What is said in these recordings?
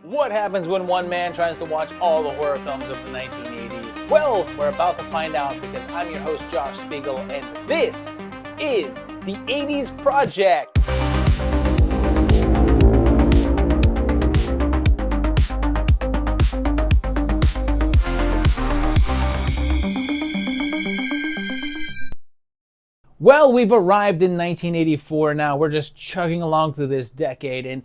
What happens when one man tries to watch all the horror films of the 1980s? Well, we're about to find out because I'm your host, Josh Spiegel, and this is the 80s Project. Well, we've arrived in 1984 now. We're just chugging along through this decade. And,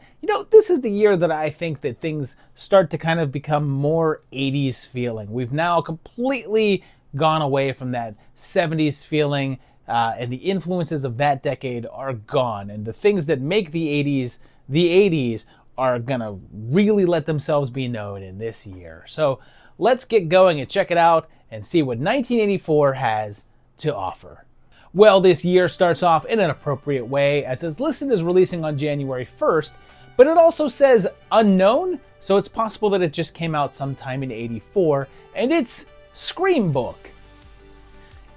this is the year that I think that things start to kind of become more 80s feeling. We've now completely gone away from that 70s feeling, and the influences of that decade are gone. And the things that make the 80s are going to really let themselves be known in this year. So let's get going and check it out and see what 1984 has to offer. Well, this year starts off in an appropriate way, as it's listed as releasing on January 1st, but it also says unknown, so it's possible that it just came out sometime in 84, and it's Screambook.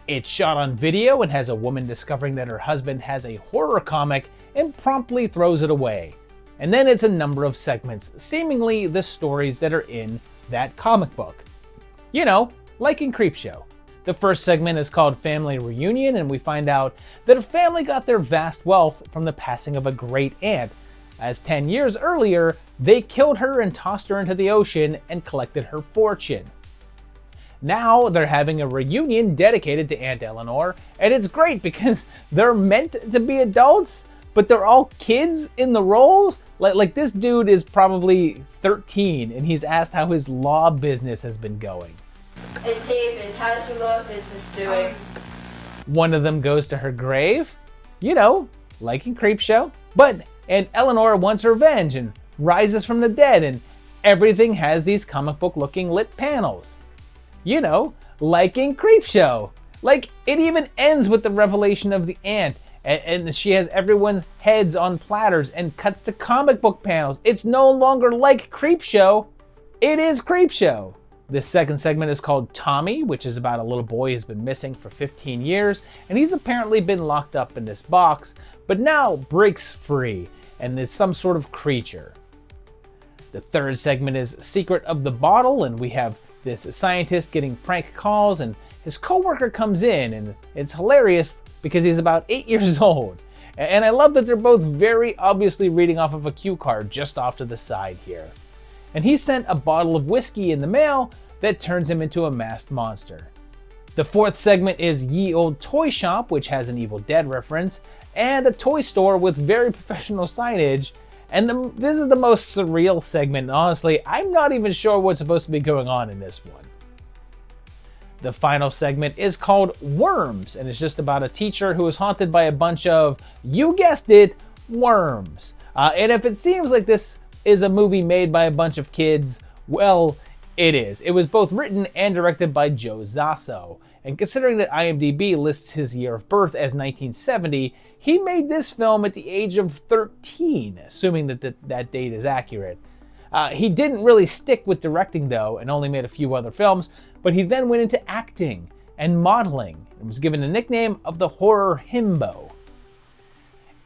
It's shot on video and has a woman discovering that her husband has a horror comic and promptly throws it away. And then it's a number of segments, seemingly the stories that are in that comic book. Like in Creepshow. The first segment is called Family Reunion, and we find out that a family got their vast wealth from the passing of a great aunt, as 10 years earlier, they killed her and tossed her into the ocean and collected her fortune. Now they're having a reunion dedicated to Aunt Eleanor, and it's great because they're meant to be adults, but they're all kids in the roles. Like this dude is probably 13, and he's asked how his law business has been going. Hey David, how's your law business doing? One of them goes to her grave, like in Creepshow. But Aunt Eleanor wants revenge and rises from the dead, and everything has these comic book looking lit panels. Like in Creepshow. Like, it even ends with the revelation of the aunt, and she has everyone's heads on platters and cuts to comic book panels. It's no longer like Creepshow. It is Creepshow. This second segment is called Tommy, which is about a little boy who's been missing for 15 years, and he's apparently been locked up in this box, but now breaks free, and is some sort of creature. The third segment is Secret of the Bottle, and we have this scientist getting prank calls, and his coworker comes in, and it's hilarious because he's about 8 years old. And I love that they're both very obviously reading off of a cue card just off to the side here. And he sent a bottle of whiskey in the mail that turns him into a masked monster. The fourth segment is Ye Old Toy Shop, which has an Evil Dead reference, and a toy store with very professional signage. And this is the most surreal segment. Honestly, I'm not even sure what's supposed to be going on in this one. The final segment is called Worms, and it's just about a teacher who is haunted by a bunch of, you guessed it, worms. And if it seems like this is a movie made by a bunch of kids, well, it is. It was both written and directed by Joe Zasso. And considering that IMDb lists his year of birth as 1970, he made this film at the age of 13, assuming that date is accurate. He didn't really stick with directing though, and only made a few other films, but he then went into acting and modeling, and was given a nickname of the horror himbo.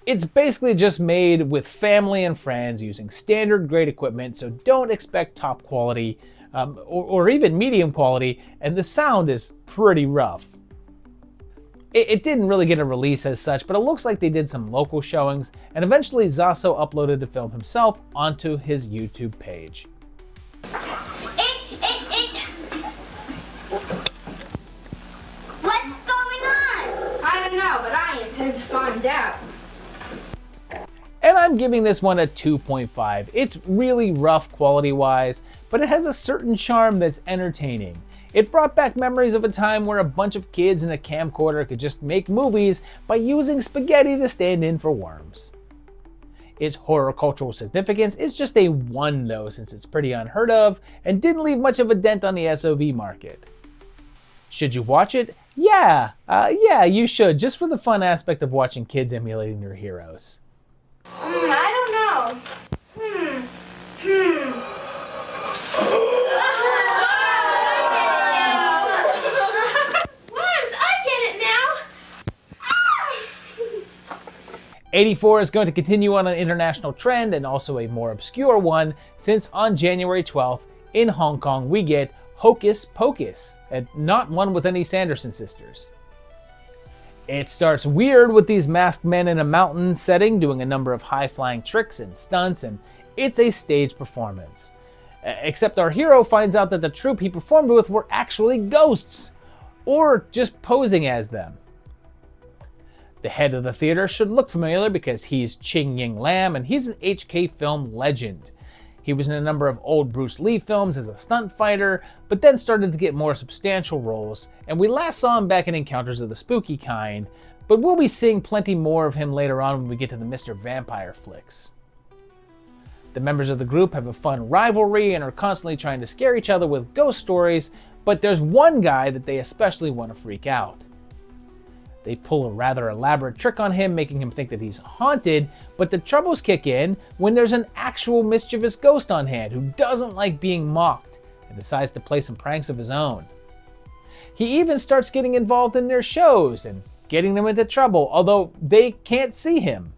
It's basically just made with family and friends using standard grade equipment, so don't expect top quality or even medium quality, and the sound is pretty rough. It didn't really get a release as such, but it looks like they did some local showings, and eventually Zasso uploaded the film himself onto his YouTube page. What's going on? I don't know, but I intend to find out. And I'm giving this one a 2.5. It's really rough quality-wise, but it has a certain charm that's entertaining. It brought back memories of a time where a bunch of kids in a camcorder could just make movies by using spaghetti to stand in for worms. Its horror cultural significance is just a 1 though, since it's pretty unheard of and didn't leave much of a dent on the SOV market. Should you watch it? Yeah, you should, just for the fun aspect of watching kids emulating their heroes. I don't know. Worms, I get it now. '84 is going to continue on an international trend and also a more obscure one, since on January 12th in Hong Kong we get Hocus Pocus, and not one with any Sanderson sisters. It starts weird with these masked men in a mountain setting doing a number of high-flying tricks and stunts, and it's a stage performance. Except our hero finds out that the troupe he performed with were actually ghosts, or just posing as them. The head of the theater should look familiar because he's Ching Ying Lam, and he's an HK film legend. He was in a number of old Bruce Lee films as a stunt fighter, but then started to get more substantial roles, and we last saw him back in Encounters of the Spooky Kind, but we'll be seeing plenty more of him later on when we get to the Mr. Vampire flicks. The members of the group have a fun rivalry and are constantly trying to scare each other with ghost stories, but there's one guy that they especially want to freak out. They pull a rather elaborate trick on him, making him think that he's haunted, but the troubles kick in when there's an actual mischievous ghost on hand who doesn't like being mocked and decides to play some pranks of his own. He even starts getting involved in their shows and getting them into trouble, although they can't see him.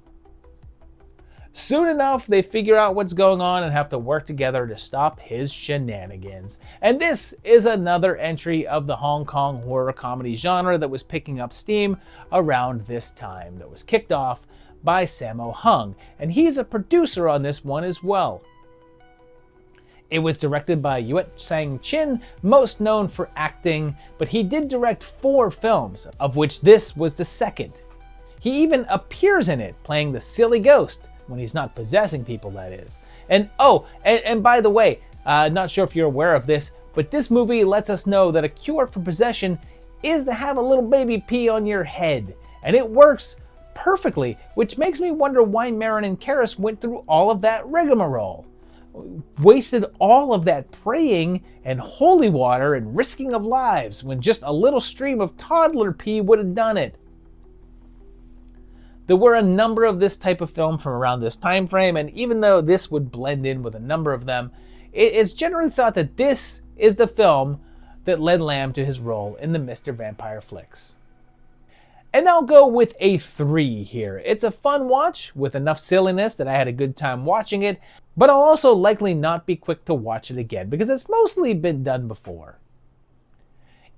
Soon enough, they figure out what's going on and have to work together to stop his shenanigans. And this is another entry of the Hong Kong horror comedy genre that was picking up steam around this time, that was kicked off by Sammo Hung, and he's a producer on this one as well. It was directed by Yuen Sang Chin, most known for acting, but he did direct 4 films, of which this was the second. He even appears in it, playing the silly ghost, when he's not possessing people, that is. And by the way, not sure if you're aware of this, but this movie lets us know that a cure for possession is to have a little baby pee on your head. And it works perfectly, which makes me wonder why Marin and Karras went through all of that rigmarole. Wasted all of that praying and holy water and risking of lives when just a little stream of toddler pee would have done it. There were a number of this type of film from around this time frame, and even though this would blend in with a number of them, it's generally thought that this is the film that led Lam to his role in the Mr. Vampire flicks. And I'll go with a 3 here. It's a fun watch with enough silliness that I had a good time watching it, but I'll also likely not be quick to watch it again because it's mostly been done before.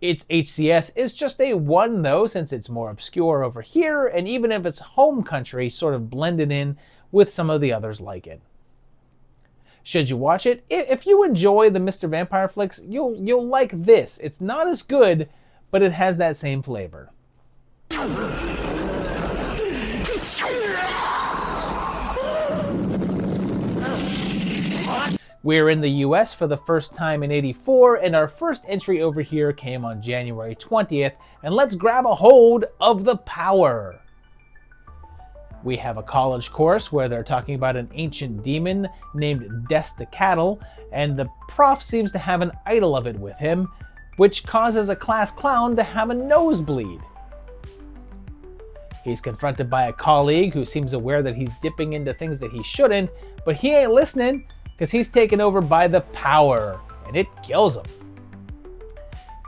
Its HCS is just a 1 though, since it's more obscure over here, and even if its home country sort of blended in with some of the others like it. Should you watch it? If you enjoy the Mr. Vampire flicks, you'll like this. It's not as good, but it has that same flavor. We're in the US for the first time in '84, and our first entry over here came on January 20th, and let's grab a hold of the power. We have a college course where they're talking about an ancient demon named Desticatl, and the prof seems to have an idol of it with him, which causes a class clown to have a nosebleed. He's confronted by a colleague who seems aware that he's dipping into things that he shouldn't, but he ain't listening, because he's taken over by the power, and it kills him.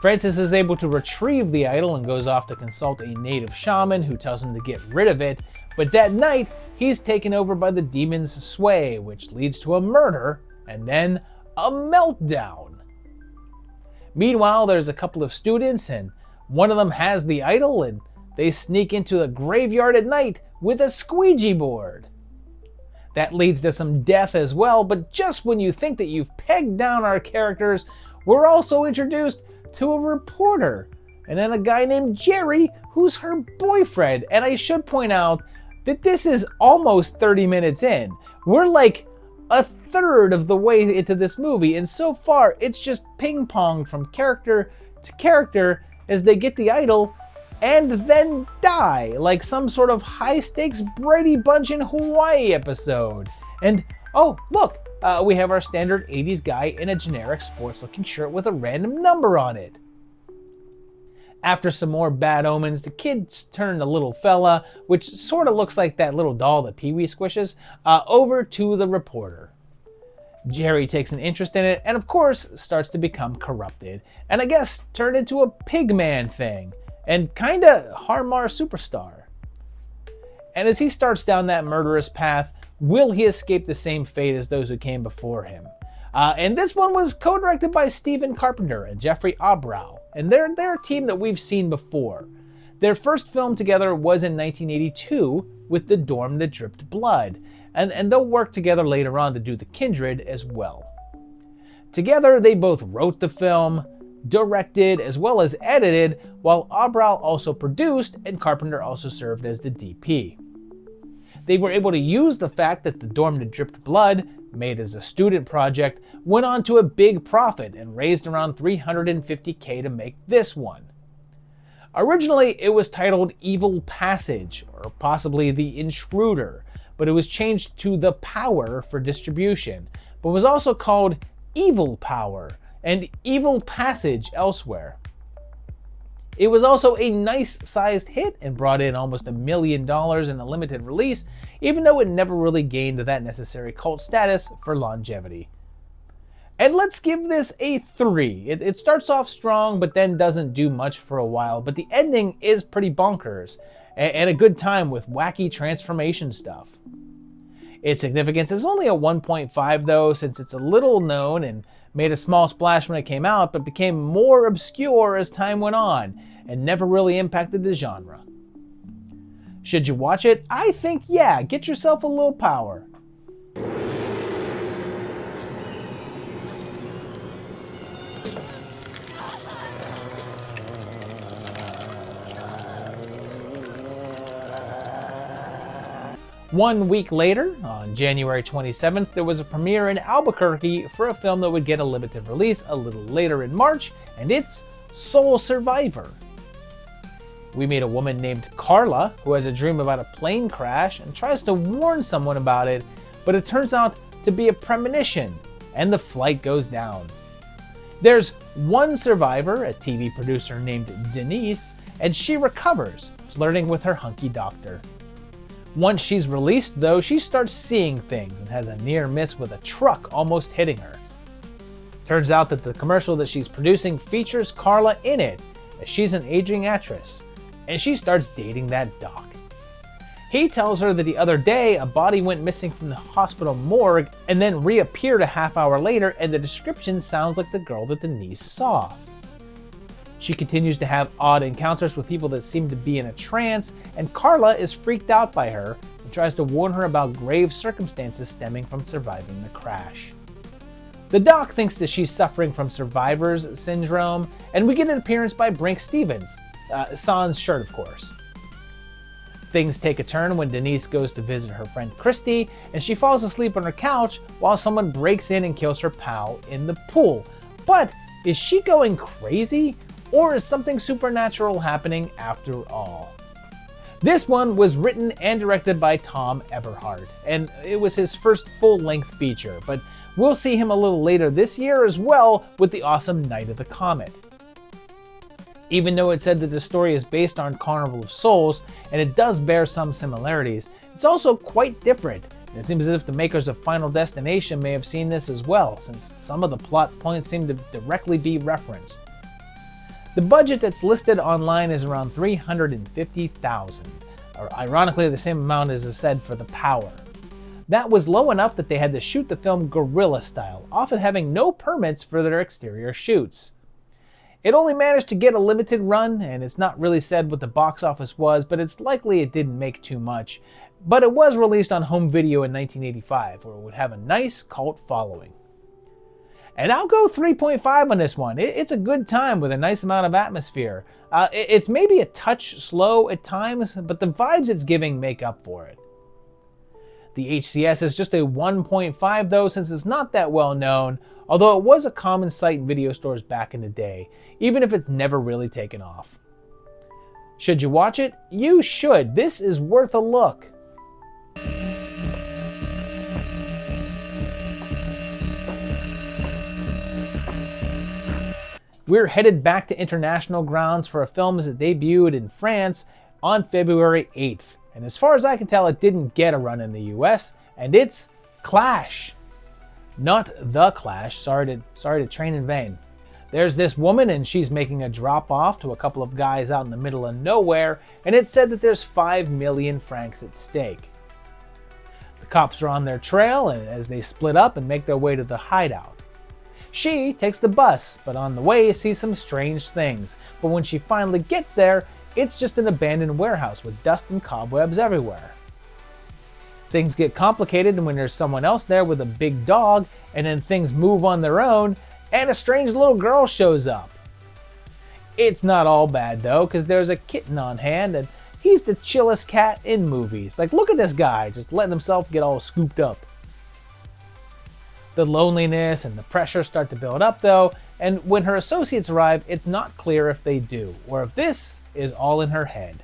Francis is able to retrieve the idol and goes off to consult a native shaman who tells him to get rid of it, but that night he's taken over by the demon's sway, which leads to a murder and then a meltdown. Meanwhile, there's a couple of students, and one of them has the idol, and they sneak into the graveyard at night with a squeegee board. That leads to some death as well, but just when you think that you've pegged down our characters, we're also introduced to a reporter, and then a guy named Jerry, who's her boyfriend. And I should point out that this is almost 30 minutes in. We're like a third of the way into this movie, and so far it's just ping-ponged from character to character as they get the idol and then die, like some sort of high-stakes Brady Bunch in Hawaii episode. And, oh, look, we have our standard 80s guy in a generic sports-looking shirt with a random number on it. After some more bad omens, the kids turn the little fella, which sort of looks like that little doll that Pee-wee squishes, over to the reporter. Jerry takes an interest in it, and of course, starts to become corrupted, and I guess turned into a pigman thing. And kinda Harmar superstar. And as he starts down that murderous path, will he escape the same fate as those who came before him? And this one was co-directed by Stephen Carpenter and Jeffrey Obrow, and they're a team that we've seen before. Their first film together was in 1982 with The Dorm That Dripped Blood, and they'll work together later on to do The Kindred as well. Together, they both wrote the film, directed, as well as edited, while Obrow also produced and Carpenter also served as the DP. They were able to use the fact that The Dorm That Dripped Blood, made as a student project, went on to a big profit and raised around $350K to make this one. Originally, it was titled Evil Passage, or possibly The Intruder, but it was changed to The Power for distribution, but was also called Evil Power and Evil Passage elsewhere. It was also a nice-sized hit and brought in almost $1 million in a limited release, even though it never really gained that necessary cult status for longevity. And let's give this a 3. It starts off strong, but then doesn't do much for a while, but the ending is pretty bonkers, and a good time with wacky transformation stuff. Its significance is only a 1.5 though, since it's a little known and made a small splash when it came out, but became more obscure as time went on, and never really impacted the genre. Should you watch it? I think yeah, get yourself a little power. One week later, on January 27th, there was a premiere in Albuquerque for a film that would get a limited release a little later in March, and it's Soul Survivor. We meet a woman named Carla who has a dream about a plane crash and tries to warn someone about it, but it turns out to be a premonition, and the flight goes down. There's one survivor, a TV producer named Denise, and she recovers, flirting with her hunky doctor. Once she's released, though, she starts seeing things and has a near miss with a truck almost hitting her. Turns out that the commercial that she's producing features Carla in it, as she's an aging actress, and she starts dating that doc. He tells her that the other day a body went missing from the hospital morgue and then reappeared a half hour later, and the description sounds like the girl that Denise saw. She continues to have odd encounters with people that seem to be in a trance, and Carla is freaked out by her and tries to warn her about grave circumstances stemming from surviving the crash. The doc thinks that she's suffering from survivor's syndrome, and we get an appearance by Brinke Stevens, sans shirt of course. Things take a turn when Denise goes to visit her friend Christy, and she falls asleep on her couch while someone breaks in and kills her pal in the pool. But is she going crazy? Or is something supernatural happening after all? This one was written and directed by Tom Eberhard, and it was his first full-length feature, but we'll see him a little later this year as well with the awesome Night of the Comet. Even though it said that the story is based on Carnival of Souls, and it does bear some similarities, it's also quite different. And it seems as if the makers of Final Destination may have seen this as well, since some of the plot points seem to directly be referenced. The budget that's listed online is around $350,000, or ironically the same amount as is said for The Power. That was low enough that they had to shoot the film guerrilla style, often having no permits for their exterior shoots. It only managed to get a limited run, and it's not really said what the box office was, but it's likely it didn't make too much. But it was released on home video in 1985, where it would have a nice cult following. And I'll go 3.5 on this one. It's a good time with a nice amount of atmosphere. It's maybe a touch slow at times, but the vibes it's giving make up for it. The HCS is just a 1.5 though, since it's not that well known, although it was a common sight in video stores back in the day, even if it's never really taken off. Should you watch it? You should. This is worth a look. We're headed back to international grounds for a film that debuted in France on February 8th. And as far as I can tell, it didn't get a run in the US, and it's Clash. Not The Clash, sorry to train in vain. There's this woman and she's making a drop off to a couple of guys out in the middle of nowhere, and it's said that there's 5 million francs at stake. The cops are on their trail and as they split up and make their way to the hideout. She takes the bus, but on the way sees some strange things, but when she finally gets there, it's just an abandoned warehouse with dust and cobwebs everywhere. Things get complicated when there's someone else there with a big dog, and then things move on their own, and a strange little girl shows up. It's not all bad though, because there's a kitten on hand, and he's the chillest cat in movies. Like, look at this guy, just letting himself get all scooped up. The loneliness and the pressure start to build up though, and when her associates arrive, it's not clear if they do, or if this is all in her head.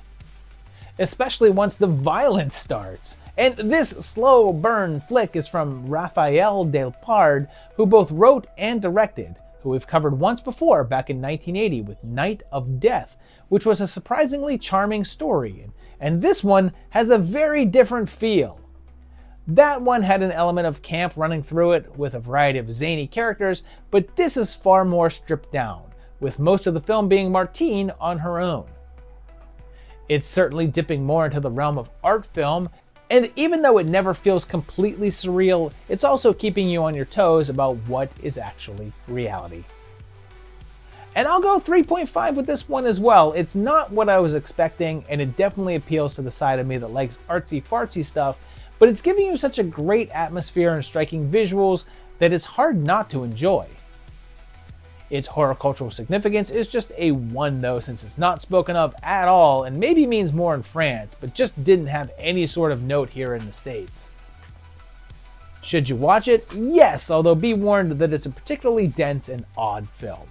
Especially once the violence starts. And this slow burn flick is from Raphael Delpard, who both wrote and directed, who we've covered once before back in 1980 with Night of Death, which was a surprisingly charming story, and this one has a very different feel. That one had an element of camp running through it with a variety of zany characters, but this is far more stripped down, with most of the film being Martine on her own. It's certainly dipping more into the realm of art film, and even though it never feels completely surreal, it's also keeping you on your toes about what is actually reality. And I'll go 3.5 with this one as well. It's not what I was expecting, and it definitely appeals to the side of me that likes artsy-fartsy stuff, but it's giving you such a great atmosphere and striking visuals that it's hard not to enjoy. Its horror cultural significance is just a 1 though, since it's not spoken of at all and maybe means more in France, but just didn't have any sort of note here in the States. Should you watch it? Yes, although be warned that it's a particularly dense and odd film.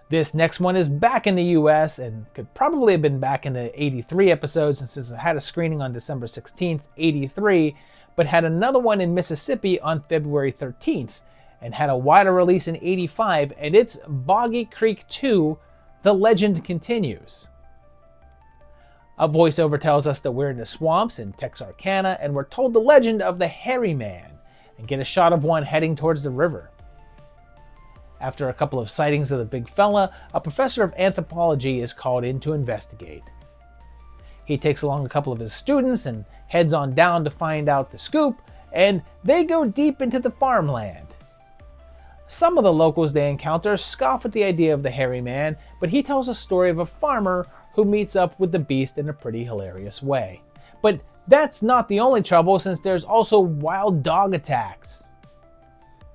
This next one is back in the US and could probably have been back in the 83 episode since it had a screening on December 16th, 83, but had another one in Mississippi on February 13th and had a wider release in 85, and it's Boggy Creek II, The Legend Continues. A voiceover tells us that we're in the swamps in Texarkana and we're told the legend of the hairy man and get a shot of one heading towards the river. After a couple of sightings of the big fella, a professor of anthropology is called in to investigate. He takes along a couple of his students and heads on down to find out the scoop, and they go deep into the farmland. Some of the locals they encounter scoff at the idea of the hairy man, but he tells a story of a farmer who meets up with the beast in a pretty hilarious way. But that's not the only trouble, since there's also wild dog attacks.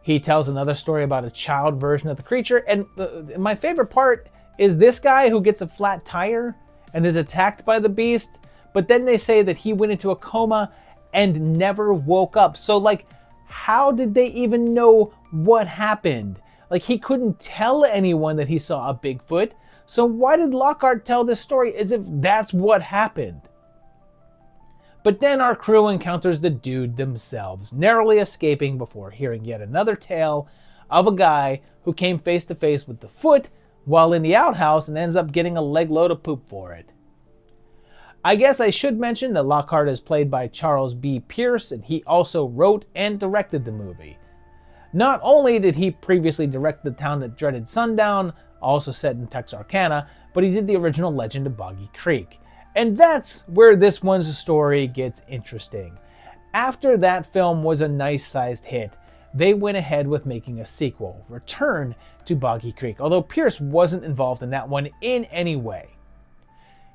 He tells another story about a child version of the creature, and my favorite part is this guy who gets a flat tire and is attacked by the beast, but then they say that he went into a coma and never woke up. So, like, how did they even know what happened? Like, he couldn't tell anyone that he saw a Bigfoot, so why did Lockhart tell this story as if that's what happened? But then our crew encounters the dude themselves, narrowly escaping before hearing yet another tale of a guy who came face to face with the foot while in the outhouse and ends up getting a leg load of poop for it. I guess I should mention that Lockhart is played by Charles B. Pierce, and he also wrote and directed the movie. Not only did he previously direct The Town That Dreaded Sundown, also set in Texarkana, but he did the original Legend of Boggy Creek. And that's where this one's story gets interesting. After that film was a nice-sized hit, they went ahead with making a sequel, Return to Boggy Creek, although Pierce wasn't involved in that one in any way.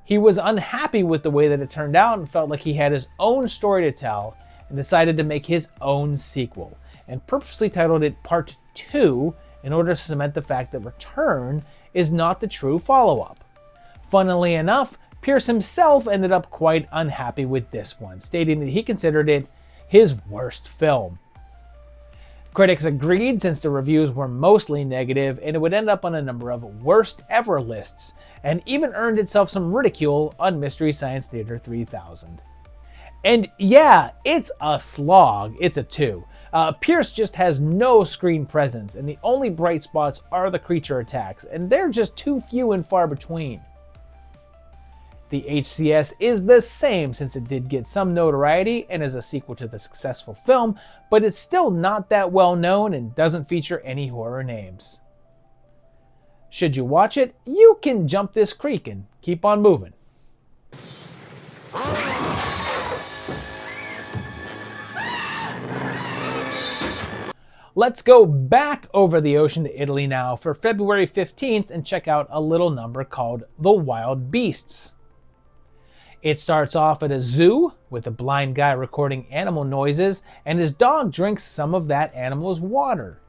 He was unhappy with the way that it turned out and felt like he had his own story to tell and decided to make his own sequel, and purposely titled it Part 2 in order to cement the fact that Return is not the true follow-up. Funnily enough, Pierce himself ended up quite unhappy with this one, stating that he considered it his worst film. Critics agreed since the reviews were mostly negative, and it would end up on a number of worst ever lists, and even earned itself some ridicule on Mystery Science Theater 3000. And yeah, it's a slog, it's a 2. Pierce just has no screen presence, and the only bright spots are the creature attacks, and they're just too few and far between. The HCS is the same since it did get some notoriety and is a sequel to the successful film, but it's still not that well known and doesn't feature any horror names. Should you watch it, you can jump this creek and keep on moving. Let's go back over the ocean to Italy now for February 15th and check out a little number called The Wild Beasts. It starts off at a zoo with a blind guy recording animal noises, and his dog drinks some of that animal's water.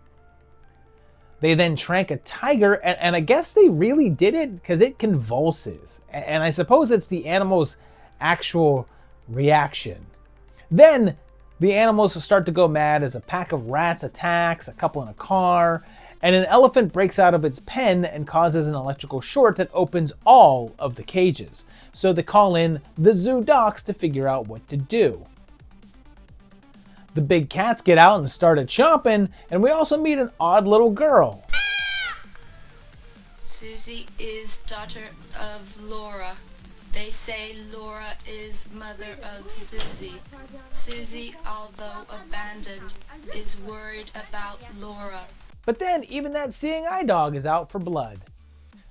They then trank a tiger, and I guess they really did it because it convulses. And I suppose it's the animal's actual reaction. Then the animals start to go mad as a pack of rats attacks a couple in a car, and an elephant breaks out of its pen and causes an electrical short that opens all of the cages. So they call in the zoo docs to figure out what to do. The big cats get out and started chomping, and we also meet an odd little girl. Susie is daughter of Laura. They say Laura is mother of Susie. Susie, although abandoned, is worried about Laura. But then even that seeing eye dog is out for blood.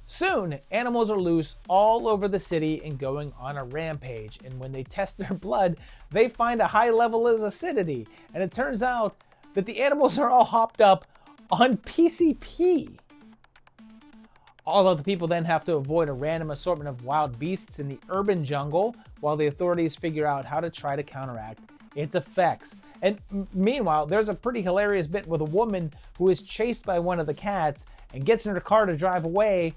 Soon, animals are loose all over the city and going on a rampage, and when they test their blood, they find a high level of acidity, and it turns out that the animals are all hopped up on PCP. All of the people then have to avoid a random assortment of wild beasts in the urban jungle while the authorities figure out how to try to counteract its effects. And meanwhile, there's a pretty hilarious bit with a woman who is chased by one of the cats and gets in her car to drive away,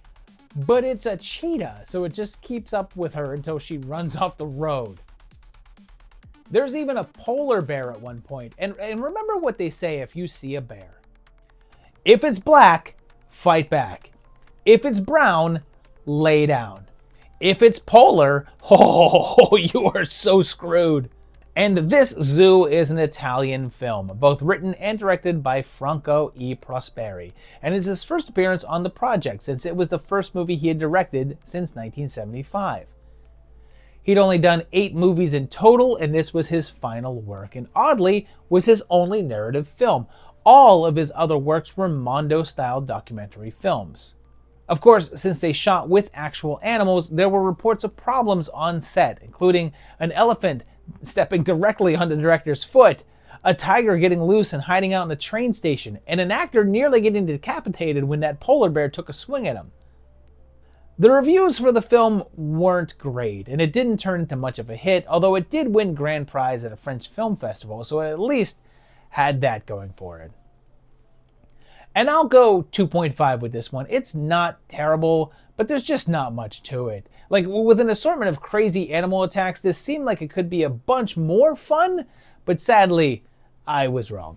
but it's a cheetah, so it just keeps up with her until she runs off the road. There's even a polar bear at one point, and remember what they say if you see a bear. If it's black, fight back. If it's brown, lay down. If it's polar, oh, you are so screwed. And this zoo is an Italian film, both written and directed by Franco E. Prosperi, and it's his first appearance on the project since it was the first movie he had directed since 1975. He'd only done 8 movies in total, and this was his final work, and oddly, was his only narrative film. All of his other works were Mondo-style documentary films. Of course, since they shot with actual animals, there were reports of problems on set, including an elephant stepping directly on the director's foot, a tiger getting loose and hiding out in a train station, and an actor nearly getting decapitated when that polar bear took a swing at him. The reviews for the film weren't great, and it didn't turn into much of a hit, although it did win grand prize at a French film festival, so it at least had that going for it. And I'll go 2.5 with this one. It's not terrible, but there's just not much to it. Like, with an assortment of crazy animal attacks, this seemed like it could be a bunch more fun, but sadly, I was wrong.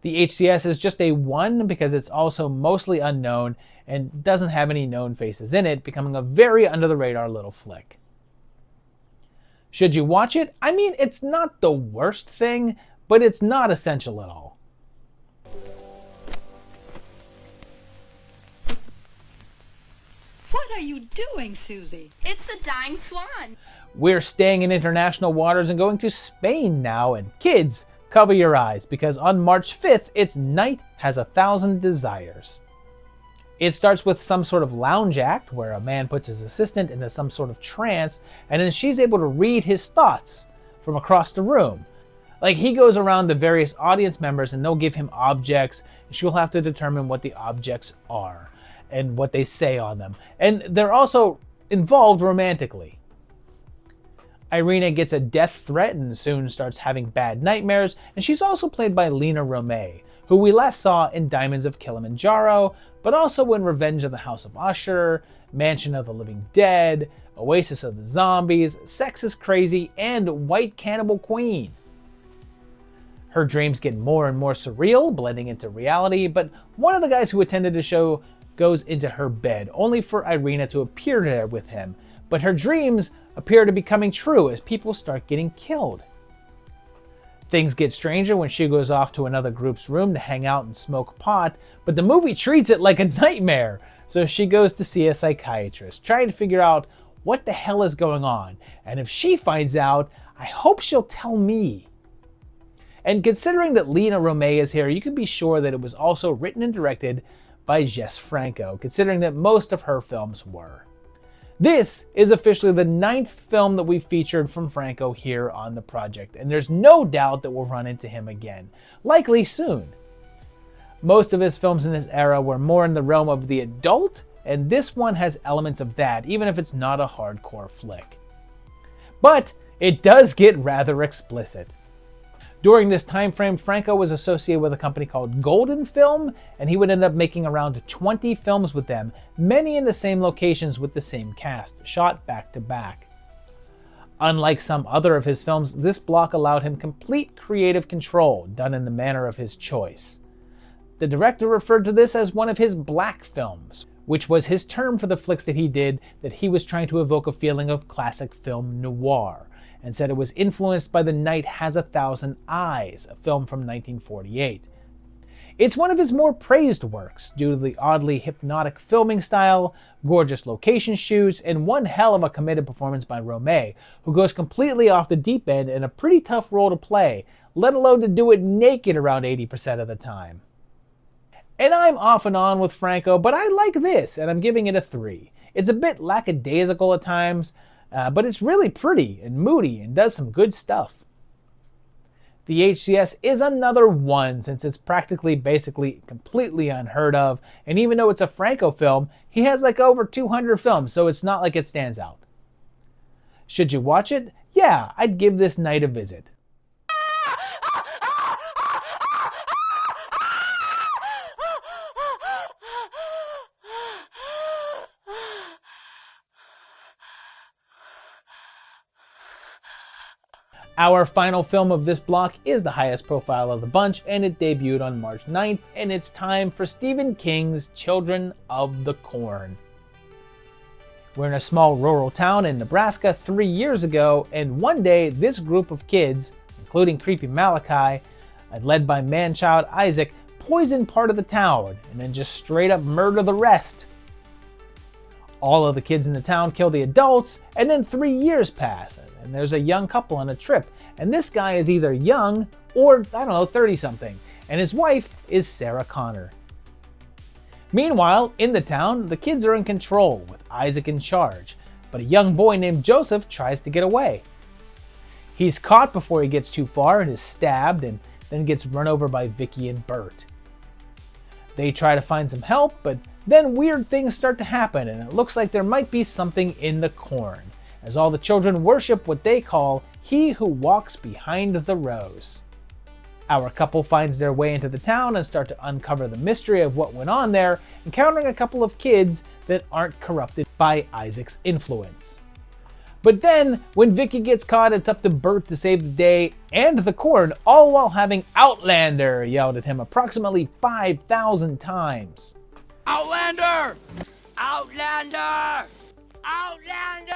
The HCS is just a 1 because it's also mostly unknown and doesn't have any known faces in it, becoming a very under-the-radar little flick. Should you watch it? I mean, it's not the worst thing, but it's not essential at all. What are you doing, Susie? It's the dying swan. We're staying in international waters and going to Spain now, and kids, cover your eyes, because on March 5th, it's Night Has 1,000 Desires. It starts with some sort of lounge act where a man puts his assistant into some sort of trance, and then she's able to read his thoughts from across the room. Like, he goes around to various audience members and they'll give him objects, and she'll have to determine what the objects are and what they say on them. And they're also involved romantically. Irina gets a death threat and soon starts having bad nightmares, and she's also played by Lena Romay, who we last saw in Diamonds of Kilimanjaro, but also in Revenge of the House of Usher, Mansion of the Living Dead, Oasis of the Zombies, Sex is Crazy, and White Cannibal Queen. Her dreams get more and more surreal, blending into reality, but one of the guys who attended the show goes into her bed, only for Irina to appear there with him. But her dreams appear to be coming true as people start getting killed. Things get stranger when she goes off to another group's room to hang out and smoke pot, but the movie treats it like a nightmare, so she goes to see a psychiatrist, trying to figure out what the hell is going on? And if she finds out, I hope she'll tell me. And considering that Lina Romay is here, you can be sure that it was also written and directed by Jess Franco, considering that most of her films were. This is officially the 9th film that we've featured from Franco here on the project, and there's no doubt that we'll run into him again, likely soon. Most of his films in this era were more in the realm of the adult, and this one has elements of that, even if it's not a hardcore flick. But it does get rather explicit. During this time frame, Franco was associated with a company called Golden Film, and he would end up making around 20 films with them, many in the same locations with the same cast, shot back to back. Unlike some other of his films, this block allowed him complete creative control, done in the manner of his choice. The director referred to this as one of his black films, which was his term for the flicks that he did that he was trying to evoke a feeling of classic film noir, and said it was influenced by The Night Has 1,000 Eyes, a film from 1948. It's one of his more praised works due to the oddly hypnotic filming style, gorgeous location shoots, and one hell of a committed performance by Romay, who goes completely off the deep end in a pretty tough role to play, let alone to do it naked around 80% of the time. And I'm off and on with Franco, but I like this, and I'm giving it a 3. It's a bit lackadaisical at times, but it's really pretty and moody and does some good stuff. The HCS is another 1 since it's basically completely unheard of, and even though it's a Franco film, he has like over 200 films, so it's not like it stands out. Should you watch it? Yeah, I'd give this night a visit. Our final film of this block is the highest profile of the bunch, and it debuted on March 9th, and it's time for Stephen King's Children of the Corn. We're in a small rural town in Nebraska 3 years ago, and one day this group of kids, including creepy Malachi, led by man-child Isaac, poison part of the town and then just straight up murder the rest. All of the kids in the town kill the adults, and then 3 years pass, and there's a young couple on a trip, and this guy is either young or, 30-something, and his wife is Sarah Connor. Meanwhile, in the town, the kids are in control, with Isaac in charge, but a young boy named Joseph tries to get away. He's caught before he gets too far and is stabbed, and then gets run over by Vicky and Bert. They try to find some help, but then weird things start to happen, and it looks like there might be something in the corn, as all the children worship what they call He Who Walks Behind the Rose. Our couple finds their way into the town and start to uncover the mystery of what went on there, encountering a couple of kids that aren't corrupted by Isaac's influence. But then, when Vicky gets caught, it's up to Bert to save the day and the corn, all while having Outlander yelled at him approximately 5,000 times. Outlander! Outlander! Outlander!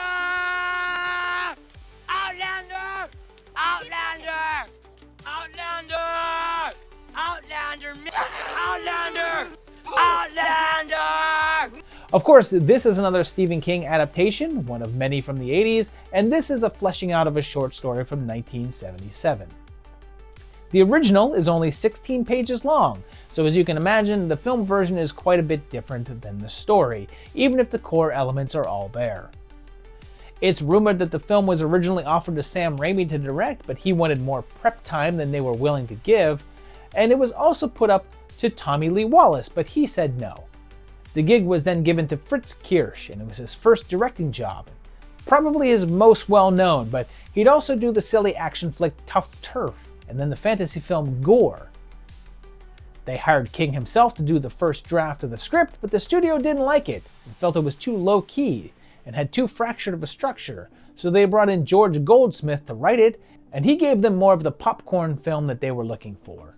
Outlander! Outlander! Outlander! Outlander! Outlander! Outlander! Of course, this is another Stephen King adaptation, one of many from the 80s, and this is a fleshing out of a short story from 1977. The original is only 16 pages long, so as you can imagine, the film version is quite a bit different than the story, even if the core elements are all there. It's rumored that the film was originally offered to Sam Raimi to direct, but he wanted more prep time than they were willing to give, and it was also put up to Tommy Lee Wallace, but he said no. The gig was then given to Fritz Kirsch, and it was his first directing job. Probably his most well-known, but he'd also do the silly action flick Tough Turf, and then the fantasy film Gore. They hired King himself to do the first draft of the script, but the studio didn't like it, and felt it was too low-key, and had too fractured of a structure, so they brought in George Goldsmith to write it, and he gave them more of the popcorn film that they were looking for.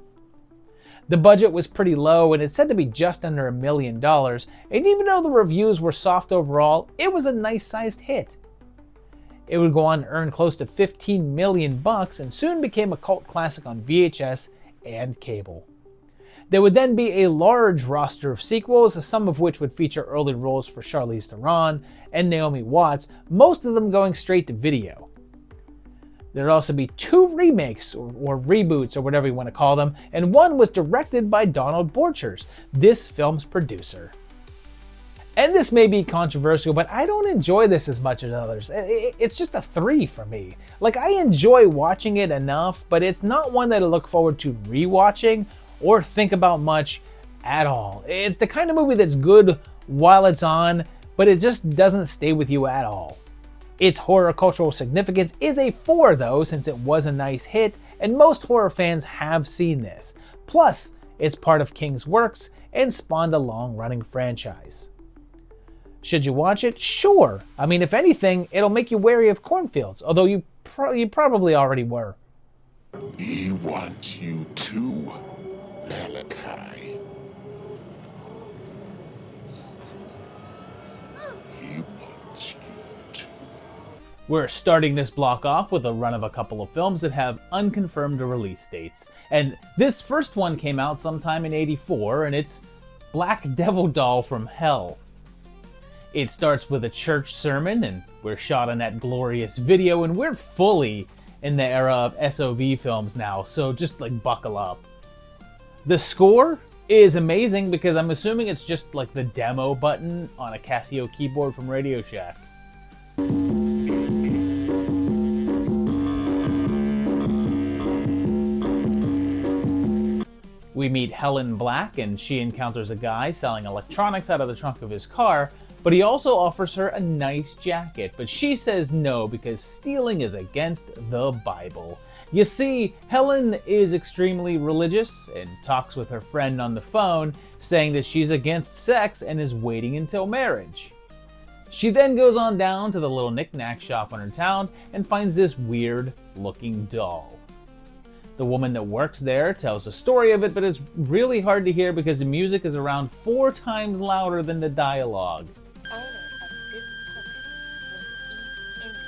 The budget was pretty low, and it's said to be just under $1 million, and even though the reviews were soft overall, it was a nice-sized hit. It would go on to earn close to $15 million and soon became a cult classic on VHS and cable. There would then be a large roster of sequels, some of which would feature early roles for Charlize Theron and Naomi Watts, most of them going straight to video. There'd also be 2 remakes, or reboots, or whatever you want to call them, and one was directed by Donald Vultures, this film's producer. And this may be controversial, but I don't enjoy this as much as others. It's just a 3 for me. Like, I enjoy watching it enough, but it's not one that I look forward to rewatching or think about much at all. It's the kind of movie that's good while it's on, but it just doesn't stay with you at all. Its horror cultural significance is a 4 though, since it was a nice hit, and most horror fans have seen this. Plus, it's part of King's works and spawned a long-running franchise. Should you watch it? Sure. I mean, if anything, it'll make you wary of cornfields, although you probably already were. He wants you too, Malachi. He wants you too. We're starting this block off with a run of a couple of films that have unconfirmed release dates. And this first one came out sometime in '84, and it's Black Devil Doll from Hell. It starts with a church sermon, and we're shot on that glorious video, and we're fully in the era of SOV films now, so just like buckle up. The score is amazing because I'm assuming it's just like the demo button on a Casio keyboard from Radio Shack. We meet Helen Black, and she encounters a guy selling electronics out of the trunk of his car, but he also offers her a nice jacket, but she says no because stealing is against the Bible. You see, Helen is extremely religious and talks with her friend on the phone, saying that she's against sex and is waiting until marriage. She then goes on down to the little knick-knack shop in her town and finds this weird-looking doll. The woman that works there tells a story of it, but it's really hard to hear because the music is around 4 times louder than the dialogue. Owner of this puppet was East Indian.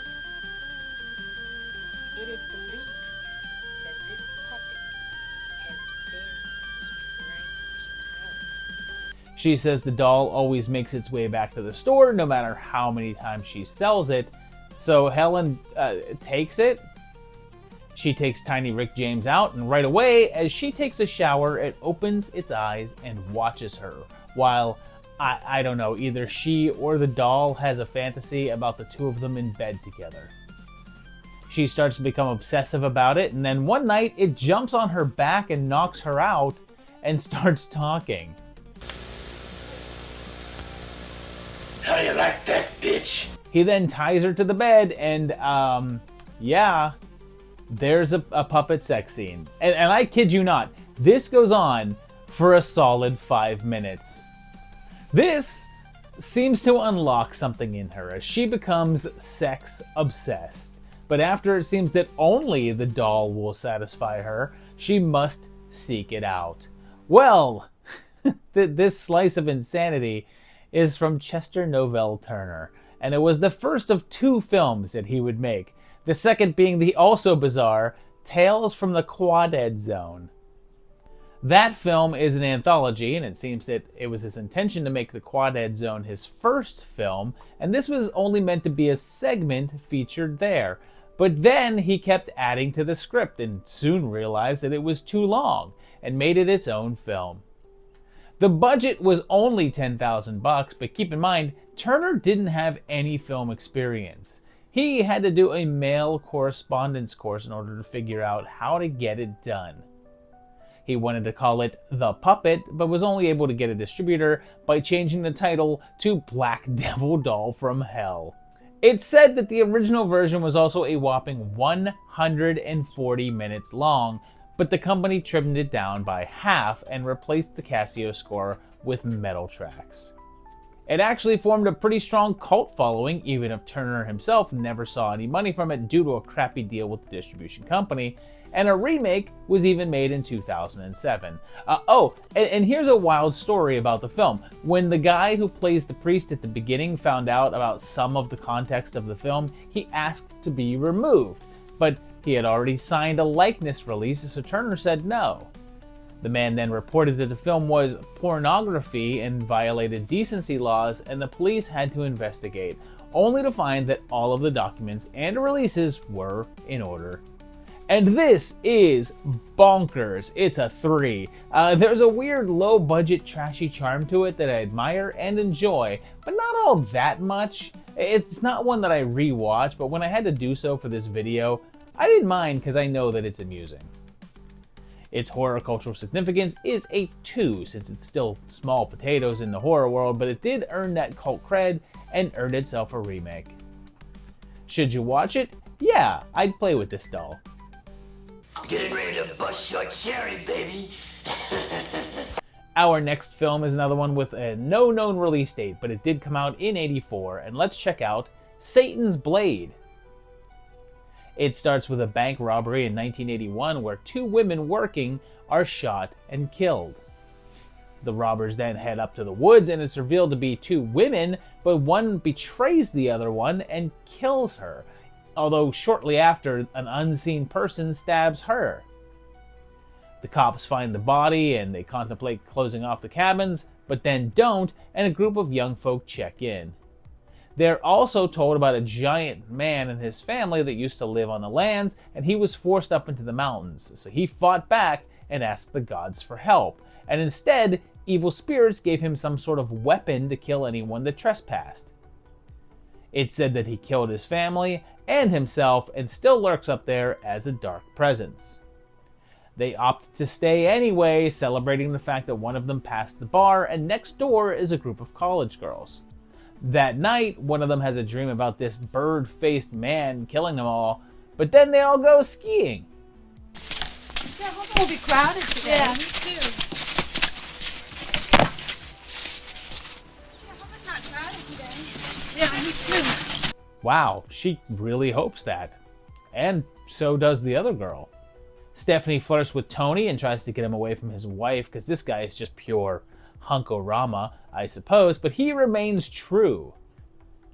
It is believed that this puppet has very strange powers. She says the doll always makes its way back to the store no matter how many times she sells it, so Helen takes it. She takes Tiny Rick James out, and right away, as she takes a shower, it opens its eyes and watches her, while I don't know, either she or the doll has a fantasy about the two of them in bed together. She starts to become obsessive about it, and then one night it jumps on her back and knocks her out and starts talking. How you like that, bitch? He then ties her to the bed, and yeah, there's a puppet sex scene. And I kid you not, this goes on for a solid 5 minutes. This seems to unlock something in her as she becomes sex obsessed. But after it seems that only the doll will satisfy her, she must seek it out. Well, this slice of insanity is from Chester Novell Turner, and it was the first of 2 films that he would make, the second being the also bizarre Tales from the Quaded Zone. That film is an anthology, and it seems that it was his intention to make the Quaded Zone his first film, and this was only meant to be a segment featured there. But then he kept adding to the script and soon realized that it was too long and made it its own film. The budget was only $10,000, but keep in mind, Turner didn't have any film experience. He had to do a mail correspondence course in order to figure out how to get it done. He wanted to call it The Puppet, but was only able to get a distributor by changing the title to Black Devil Doll from Hell. It's said that the original version was also a whopping 140 minutes long, but the company trimmed it down by half and replaced the Casio score with metal tracks. It actually formed a pretty strong cult following, even if Turner himself never saw any money from it due to a crappy deal with the distribution company, and a remake was even made in 2007. And here's a wild story about the film. When the guy who plays the priest at the beginning found out about some of the context of the film, he asked to be removed, but he had already signed a likeness release, so Turner said no. The man then reported that the film was pornography and violated decency laws, and the police had to investigate, only to find that all of the documents and releases were in order. And this is bonkers. It's a 3. There's a weird low-budget trashy charm to it that I admire and enjoy, but not all that much. It's not one that I rewatch, but when I had to do so for this video, I didn't mind because I know that it's amusing. Its horror cultural significance is a 2, since it's still small potatoes in the horror world, but it did earn that cult cred and earned itself a remake. Should you watch it? Yeah, I'd play with this doll. Getting ready to bust your cherry, baby. Our next film is another one with a no known release date, but it did come out in '84, and let's check out Satan's Blade. It starts with a bank robbery in 1981 where 2 women working are shot and killed. The robbers then head up to the woods, and it's revealed to be 2 women, but one betrays the other one and kills her, although shortly after, an unseen person stabs her. The cops find the body and they contemplate closing off the cabins, but then don't, and a group of young folk check in. They're also told about a giant man and his family that used to live on the lands, and he was forced up into the mountains, so he fought back and asked the gods for help, and instead, evil spirits gave him some sort of weapon to kill anyone that trespassed. It's said that he killed his family and himself and still lurks up there as a dark presence. They opt to stay anyway, celebrating the fact that one of them passed the bar, and next door is a group of college girls. That night, one of them has a dream about this bird-faced man killing them all, but then they all go skiing. Yeah, I hope it will be crowded today. Yeah, me too. I hope it's not crowded today. Yeah, me too. Wow, she really hopes that. And so does the other girl. Stephanie flirts with Tony and tries to get him away from his wife, because this guy is just pure hunkorama, I suppose, but he remains true.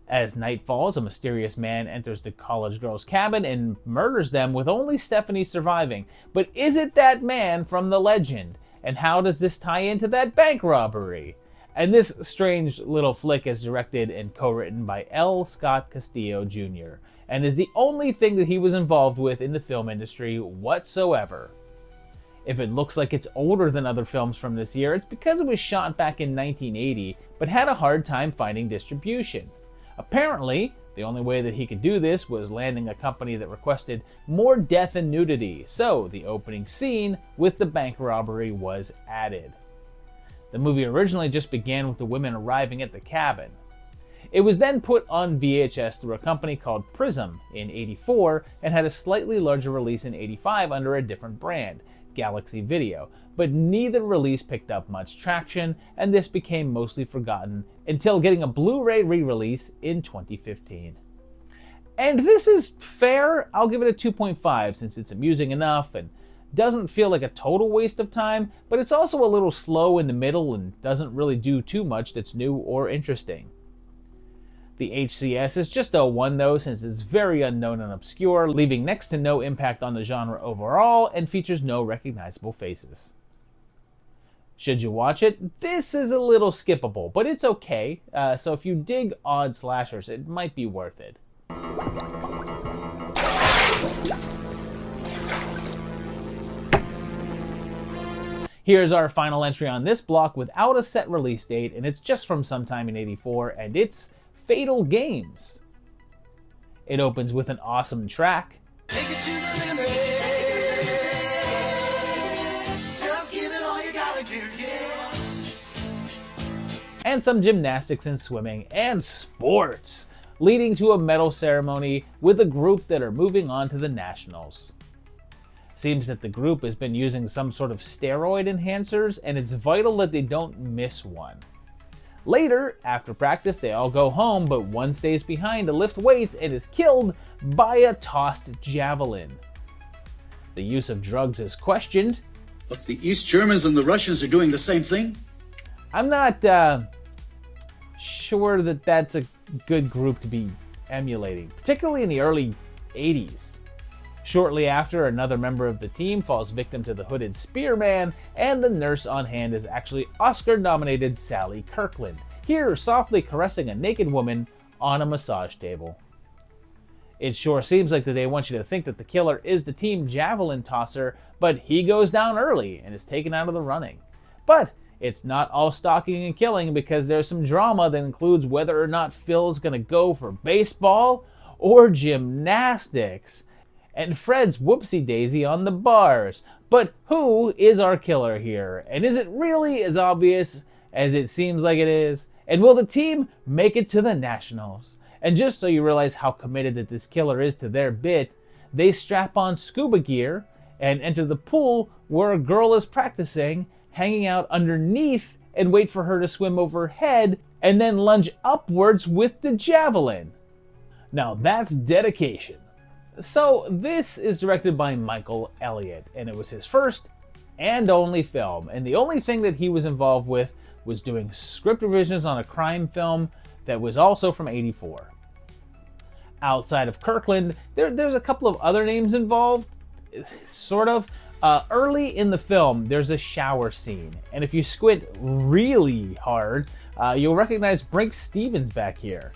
As night falls, a mysterious man enters the college girl's cabin and murders them, with only Stephanie surviving. But is it that man from the legend? And how does this tie into that bank robbery? And this strange little flick is directed and co-written by L. Scott Castillo Jr., and is the only thing that he was involved with in the film industry whatsoever. If it looks like it's older than other films from this year, it's because it was shot back in 1980, but had a hard time finding distribution. Apparently, the only way that he could do this was landing a company that requested more death and nudity, so the opening scene with the bank robbery was added. The movie originally just began with the women arriving at the cabin. It was then put on VHS through a company called Prism in '84 and had a slightly larger release in '85 under a different brand, Galaxy Video, but neither release picked up much traction, and this became mostly forgotten until getting a Blu-ray re-release in 2015. And this is fair. I'll give it a 2.5 since it's amusing enough and doesn't feel like a total waste of time, but it's also a little slow in the middle and doesn't really do too much that's new or interesting. The HCS is just a 1 though, since it's very unknown and obscure, leaving next to no impact on the genre overall, and features no recognizable faces. Should you watch it? This is a little skippable, but it's okay, so if you dig odd slashers, it might be worth it. Here's our final entry on this block without a set release date, and it's just from sometime in '84, and it's Fatal Games. It opens with an awesome track. Take it to the limit. Just give it all you gotta give, yeah. And some gymnastics and swimming and sports, leading to a medal ceremony with a group that are moving on to the Nationals. Seems that the group has been using some sort of steroid enhancers, and it's vital that they don't miss one. Later, after practice, they all go home, but one stays behind to lift weights and is killed by a tossed javelin. The use of drugs is questioned. But the East Germans and the Russians are doing the same thing? I'm not sure that that's a good group to be emulating, particularly in the early 80s. Shortly after, another member of the team falls victim to the hooded Spearman, and the nurse on hand is actually Oscar-nominated Sally Kirkland, here softly caressing a naked woman on a massage table. It sure seems like that they want you to think that the killer is the team javelin tosser, but he goes down early and is taken out of the running. But it's not all stalking and killing, because there's some drama that includes whether or not Phil's gonna go for baseball or gymnastics, and Fred's whoopsie-daisy on the bars. But who is our killer here? And is it really as obvious as it seems like it is? And will the team make it to the Nationals? And just so you realize how committed that this killer is to their bit, they strap on scuba gear and enter the pool where a girl is practicing, hanging out underneath, and wait for her to swim overhead and then lunge upwards with the javelin. Now that's dedication. So this is directed by Michael Elliott, and it was his first and only film, and the only thing that he was involved with was doing script revisions on a crime film that was also from '84. Outside of Kirkland, there's a couple of other names involved, sort of. Early in the film, there's a shower scene, and if you squint really hard, you'll recognize Brink Stevens back here.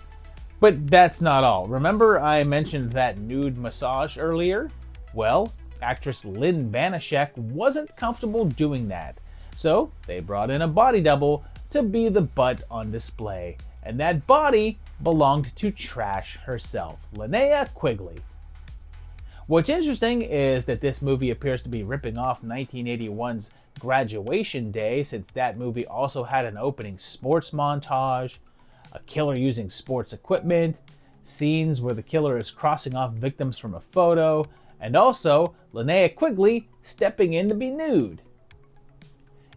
But that's not all. Remember I mentioned that nude massage earlier? Well, actress Lynn Banashek wasn't comfortable doing that, so they brought in a body double to be the butt on display, and that body belonged to Trash herself, Linnea Quigley. What's interesting is that this movie appears to be ripping off 1981's Graduation Day, since that movie also had an opening sports montage, a killer using sports equipment, scenes where the killer is crossing off victims from a photo, and also Linnea Quigley stepping in to be nude.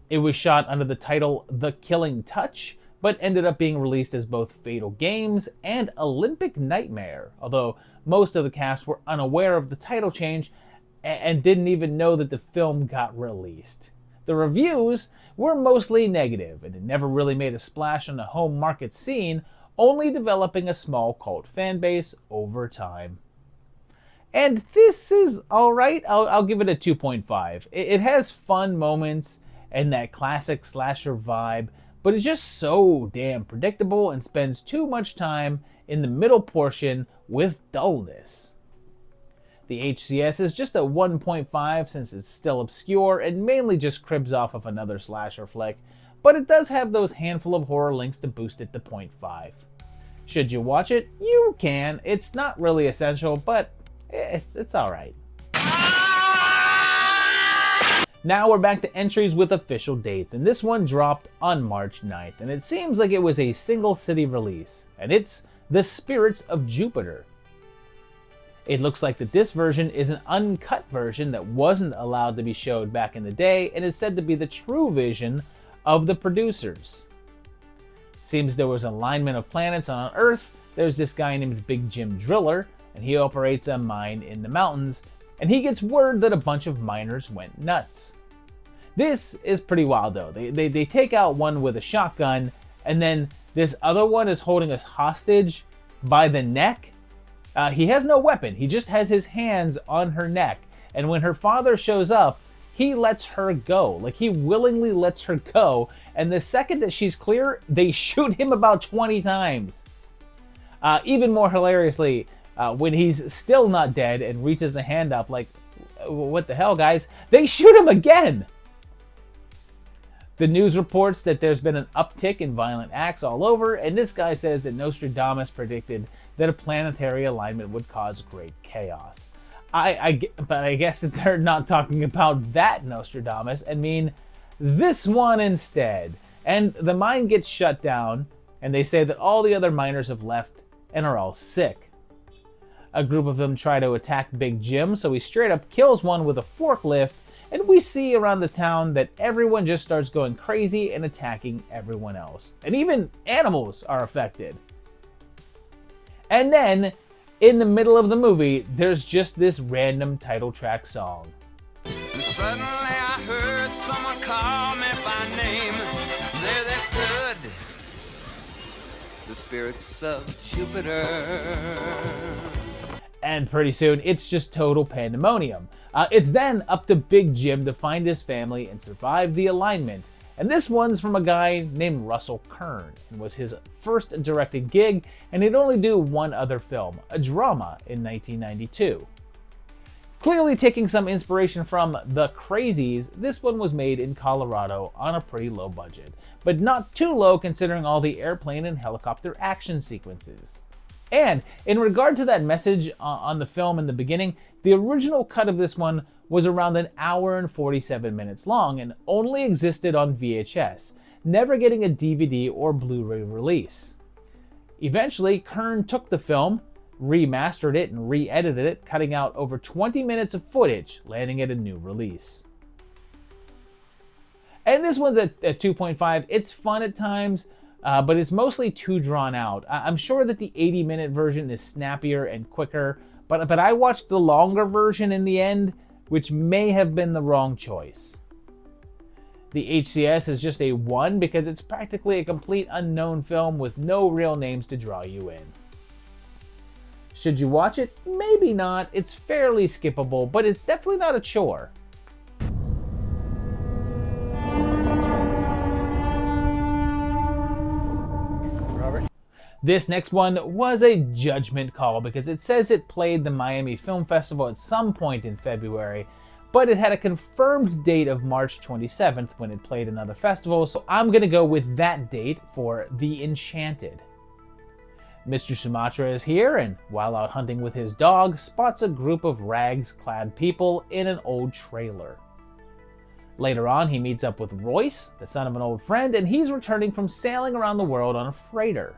It was shot under the title The Killing Touch, but ended up being released as both Fatal Games and Olympic Nightmare, although most of the cast were unaware of the title change and didn't even know that the film got released. The reviews were mostly negative, and it never really made a splash on the home market scene, only developing a small cult fan base over time. And this is alright. I'll give it a 2.5. It has fun moments and that classic slasher vibe, but it's just so damn predictable and spends too much time in the middle portion with dullness. The HCS is just a 1.5 since it's still obscure and mainly just cribs off of another slasher flick, but it does have those handful of horror links to boost it to 0.5. Should you watch it? You can. It's not really essential, but it's alright. Now we're back to entries with official dates, and this one dropped on March 9th, and it seems like it was a single city release, and it's The Spirits of Jupiter. It looks like that this version is an uncut version that wasn't allowed to be showed back in the day and is said to be the true vision of the producers. Seems there was alignment of planets on Earth. There's this guy named Big Jim Driller, and he operates a mine in the mountains, and he gets word that a bunch of miners went nuts. This is pretty wild though. They take out one with a shotgun, and then this other one is holding us hostage by the neck. He has no weapon, he just has his hands on her neck, and when her father shows up, he lets her go. Like, he willingly lets her go, and the second that she's clear, they shoot him about 20 times. Even more hilariously, when he's still not dead and reaches a hand up like, what the hell guys, they shoot him again! The news reports that there's been an uptick in violent acts all over, and this guy says that Nostradamus predicted that a planetary alignment would cause great chaos. But I guess that they're not talking about that Nostradamus, and mean this one instead. And the mine gets shut down, and they say that all the other miners have left and are all sick. A group of them try to attack Big Jim, so he straight up kills one with a forklift, and we see around the town that everyone just starts going crazy and attacking everyone else. And even animals are affected. And then, in the middle of the movie, there's just this random title track song. And suddenly I heard someone call me by name. There they stood, the spirits of Jupiter. And pretty soon, it's just total pandemonium. It's then up to Big Jim to find his family and survive the alignment. And this one's from a guy named Russell Kern, and was his first directed gig, and he'd only do one other film, a drama, in 1992. Clearly taking some inspiration from The Crazies, this one was made in Colorado on a pretty low budget, but not too low considering all the airplane and helicopter action sequences. And in regard to that message on the film in the beginning, the original cut of this one was around an hour and 47 minutes long and only existed on VHS, never getting a DVD or Blu-ray release. Eventually, Kern took the film, remastered it, and re-edited it, cutting out over 20 minutes of footage, landing it a new release. And this one's at 2.5. It's fun at times, but it's mostly too drawn out. I'm sure that the 80-minute version is snappier and quicker, but I watched the longer version in the end, which may have been the wrong choice. The HCS is just a 1 because it's practically a complete unknown film with no real names to draw you in. Should you watch it? Maybe not. It's fairly skippable, but it's definitely not a chore. This next one was a judgment call because it says it played the Miami Film Festival at some point in February, but it had a confirmed date of March 27th when it played another festival, so I'm gonna go with that date for The Enchanted. Mr. Sumatra is here, and while out hunting with his dog, spots a group of rags-clad people in an old trailer. Later on, he meets up with Royce, the son of an old friend, and he's returning from sailing around the world on a freighter.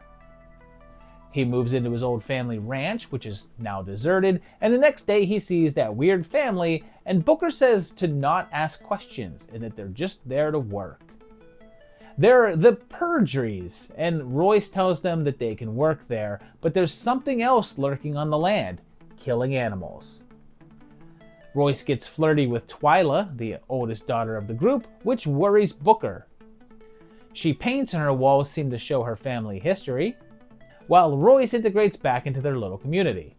He moves into his old family ranch, which is now deserted, and the next day he sees that weird family, and Booker says to not ask questions, and that they're just there to work. They're the Purgeries, and Royce tells them that they can work there, but there's something else lurking on the land, killing animals. Royce gets flirty with Twyla, the oldest daughter of the group, which worries Booker. She paints and her walls seem to show her family history, while Royce integrates back into their little community.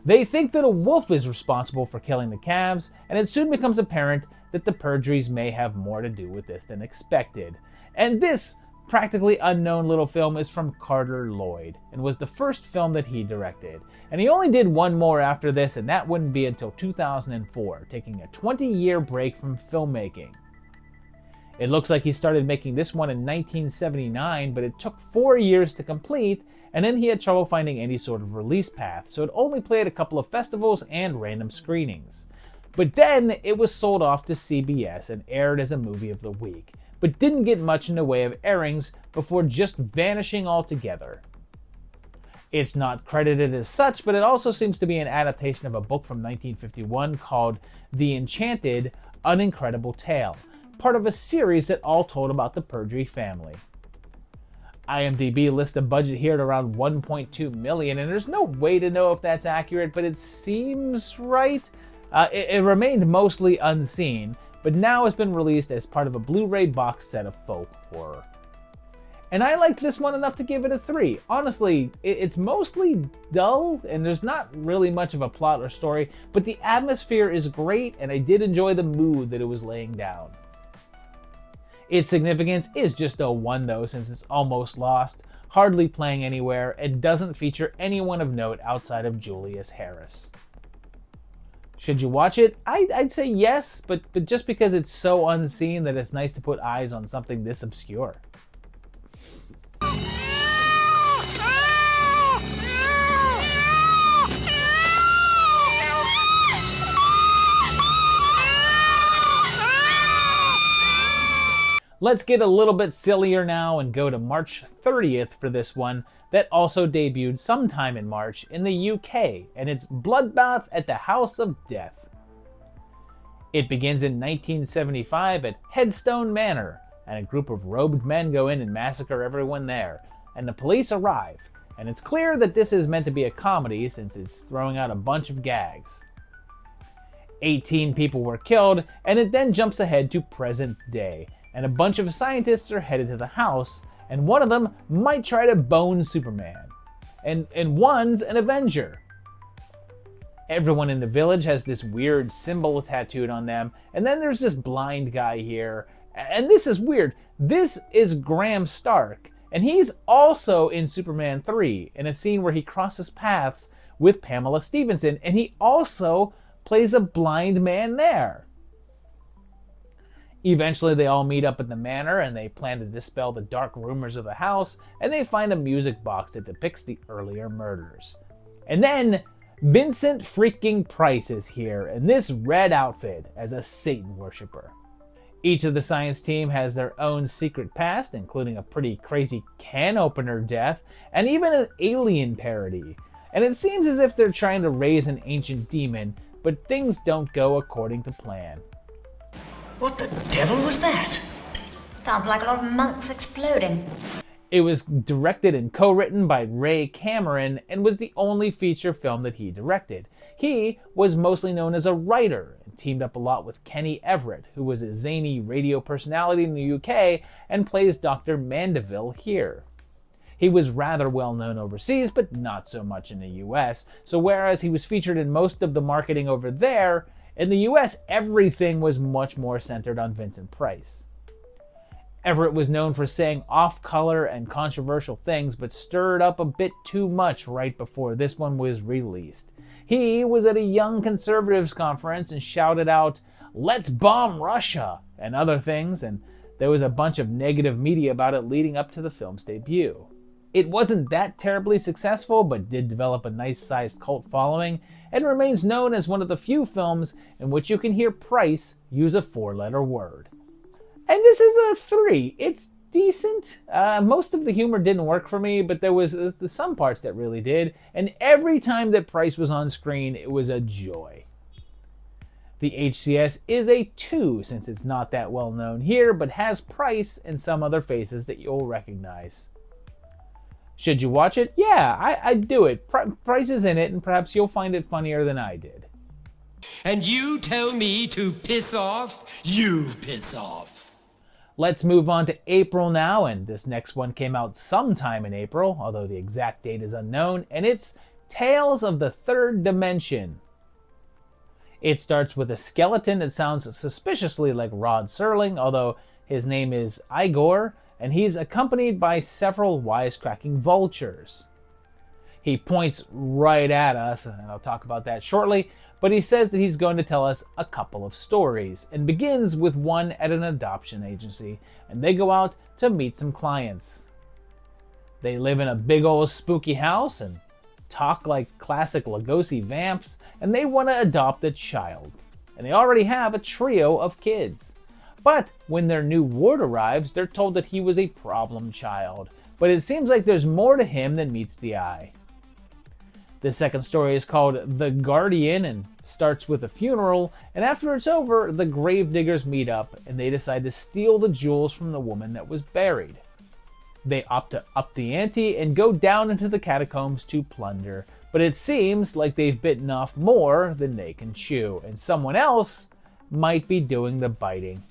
They think that a wolf is responsible for killing the calves, and it soon becomes apparent that the Purgeries may have more to do with this than expected. And this practically unknown little film is from Carter Lloyd, and was the first film that he directed. And he only did one more after this, and that wouldn't be until 2004, taking a 20-year break from filmmaking. It looks like he started making this one in 1979, but it took 4 years to complete, and then he had trouble finding any sort of release path, so it only played a couple of festivals and random screenings. But then it was sold off to CBS and aired as a movie of the week, but didn't get much in the way of airings before just vanishing altogether. It's not credited as such, but it also seems to be an adaptation of a book from 1951 called The Enchanted, An Incredible Tale, part of a series that all told about the Purgery family. IMDb lists the budget here at around $1.2 million, and there's no way to know if that's accurate, but it seems right. It remained mostly unseen, but now has been released as part of a Blu-ray box set of folk horror. And I liked this one enough to give it a 3. Honestly, it's mostly dull, and there's not really much of a plot or story, but the atmosphere is great, and I did enjoy the mood that it was laying down. Its significance is just a 1 though, since it's almost lost, hardly playing anywhere, and doesn't feature anyone of note outside of Julius Harris. Should you watch it? I'd say yes, but just because it's so unseen that it's nice to put eyes on something this obscure. Let's get a little bit sillier now and go to March 30th for this one that also debuted sometime in March in the UK, and it's Bloodbath at the House of Death. It begins in 1975 at Headstone Manor, and a group of robed men go in and massacre everyone there, and the police arrive, and it's clear that this is meant to be a comedy since it's throwing out a bunch of gags. 18 people were killed, and it then jumps ahead to present day, and a bunch of scientists are headed to the house, and one of them might try to bone Superman. And one's an Avenger. Everyone in the village has this weird symbol tattooed on them, and then there's this blind guy here. And this is weird. This is Graham Stark, and he's also in Superman 3 in a scene where he crosses paths with Pamela Stevenson, and he also plays a blind man there. Eventually they all meet up at the manor and they plan to dispel the dark rumors of the house, and they find a music box that depicts the earlier murders. And then Vincent freaking Price is here in this red outfit as a Satan worshiper. Each of the science team has their own secret past, including a pretty crazy can opener death and even an alien parody. And it seems as if they're trying to raise an ancient demon, but things don't go according to plan. What the devil was that? Sounds like a lot of monks exploding. It was directed and co-written by Ray Cameron and was the only feature film that he directed. He was mostly known as a writer and teamed up a lot with Kenny Everett, who was a zany radio personality in the UK and plays Dr. Mandeville here. He was rather well known overseas, but not so much in the US, so whereas he was featured in most of the marketing over there, in the US everything was much more centered on Vincent Price. Everett was known for saying off-color and controversial things, but stirred up a bit too much right before this one was released. He was at a Young Conservatives conference and shouted out, "Let's bomb Russia," and other things, and there was a bunch of negative media about it leading up to the film's debut. It wasn't that terribly successful, but did develop a nice-sized cult following, and remains known as one of the few films in which you can hear Price use a 4-letter word. And this is a 3. It's decent. Most of the humor didn't work for me, but there was some parts that really did. And every time that Price was on screen, it was a joy. The HCS is a 2, since it's not that well known here, but has Price and some other faces that you'll recognize. Should you watch it? Yeah, I'd do it. Price is in it, and perhaps you'll find it funnier than I did. And you tell me to piss off? You piss off. Let's move on to April now, and this next one came out sometime in April, although the exact date is unknown, and it's Tales of the Third Dimension. It starts with a skeleton that sounds suspiciously like Rod Serling, although his name is Igor, and he's accompanied by several wisecracking vultures. He points right at us, and I'll talk about that shortly, but he says that he's going to tell us a couple of stories, and begins with one at an adoption agency, and they go out to meet some clients. They live in a big old spooky house and talk like classic Lugosi vamps, and they want to adopt a child. And they already have a trio of kids. But when their new ward arrives, they're told that he was a problem child, but it seems like there's more to him than meets the eye. The second story is called The Guardian and starts with a funeral, and after it's over, the gravediggers meet up and they decide to steal the jewels from the woman that was buried. They opt to up the ante and go down into the catacombs to plunder, but it seems like they've bitten off more than they can chew, and someone else might be doing the biting.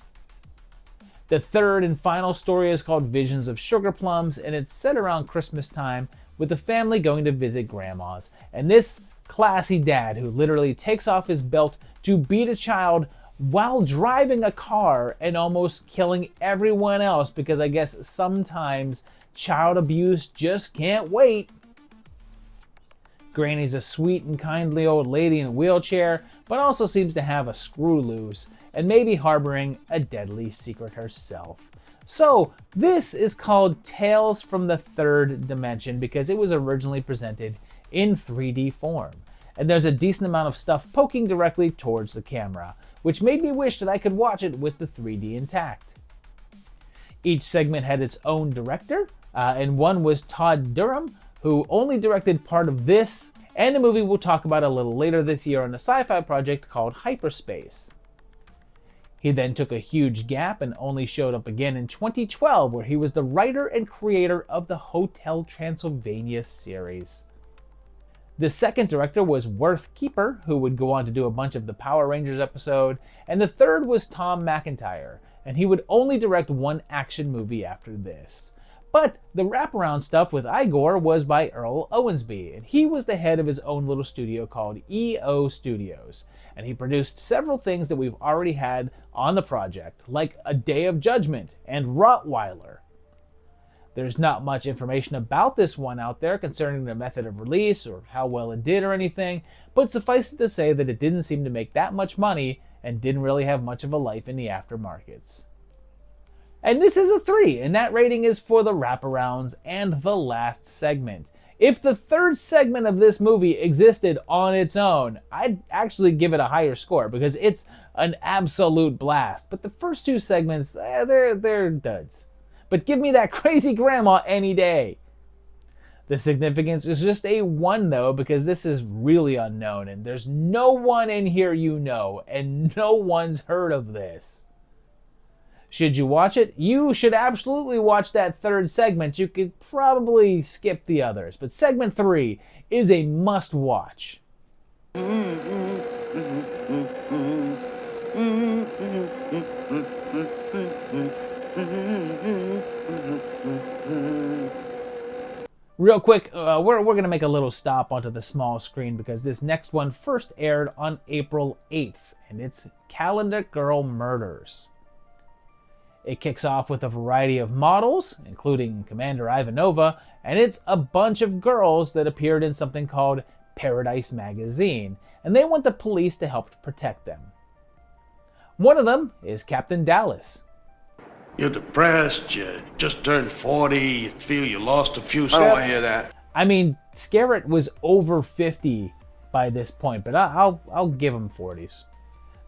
The third and final story is called Visions of Sugar Plums, and it's set around Christmas time, with the family going to visit grandma's, and this classy dad who literally takes off his belt to beat a child while driving a car and almost killing everyone else, because I guess sometimes child abuse just can't wait. Granny's a sweet and kindly old lady in a wheelchair, but also seems to have a screw loose and maybe harboring a deadly secret herself. So, this is called Tales from the Third Dimension because it was originally presented in 3D form. And there's a decent amount of stuff poking directly towards the camera, which made me wish that I could watch it with the 3D intact. Each segment had its own director, and one was Todd Durham, who only directed part of this and a movie we'll talk about a little later this year on a sci-fi project called Hyperspace. He then took a huge gap and only showed up again in 2012, where he was the writer and creator of the Hotel Transylvania series. The second director was Worth Keeper, who would go on to do a bunch of the Power Rangers episode, and the third was Tom McIntyre, and he would only direct one action movie after this. But the wraparound stuff with Igor was by Earl Owensby, and he was the head of his own little studio called EO Studios. And he produced several things that we've already had on the project, like A Day of Judgment and Rottweiler. There's not much information about this one out there concerning the method of release or how well it did or anything, but suffice it to say that it didn't seem to make that much money and didn't really have much of a life in the aftermarkets. And this is a 3, and that rating is for the wraparounds and the last segment. If the third segment of this movie existed on its own, I'd actually give it a higher score because it's an absolute blast. But the first 2 segments, they're duds. But give me that crazy grandma any day. The significance is just a 1 though, because this is really unknown and there's no one in here you know, and no one's heard of this. Should you watch it? You should absolutely watch that third segment. You could probably skip the others, but segment 3 is a must watch. Real quick, we're going to make a little stop onto the small screen because this next one first aired on April 8th, and it's Calendar Girl Murders. It kicks off with a variety of models, including Commander Ivanova, and it's a bunch of girls that appeared in something called Paradise Magazine, and they want the police to help protect them. One of them is Captain Dallas. You're depressed, you just turned 40, you feel you lost a few steps. I don't want to hear that. I mean, Scarrett was over 50 by this point, but I'll give him 40s.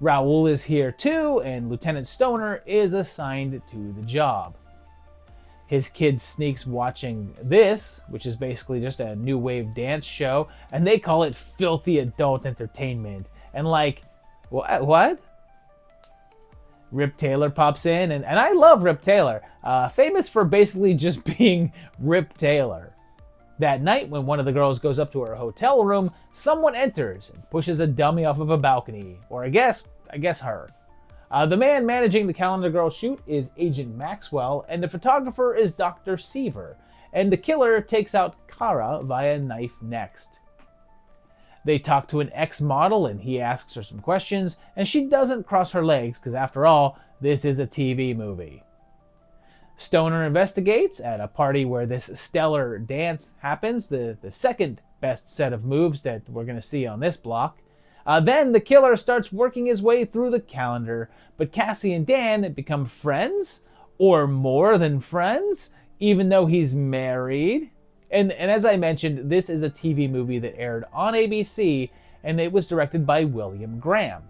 Raoul is here too, and Lieutenant Stoner is assigned to the job. His kid sneaks watching this, which is basically just a new wave dance show, and they call it filthy adult entertainment. And like, what? Rip Taylor pops in, and I love Rip Taylor, famous for basically just being Rip Taylor. That night, when one of the girls goes up to her hotel room, someone enters and pushes a dummy off of a balcony, or I guess her. The man managing the Calendar Girl shoot is Agent Maxwell, and the photographer is Dr. Seaver, and the killer takes out Kara via knife next. They talk to an ex-model and he asks her some questions, and she doesn't cross her legs because after all, this is a TV movie. Stoner investigates at a party where this stellar dance happens, the second best set of moves that we're going to see on this block. Then the killer starts working his way through the calendar, but Cassie and Dan become friends, or more than friends, even though he's married. And as I mentioned, this is a TV movie that aired on ABC, and it was directed by William Graham.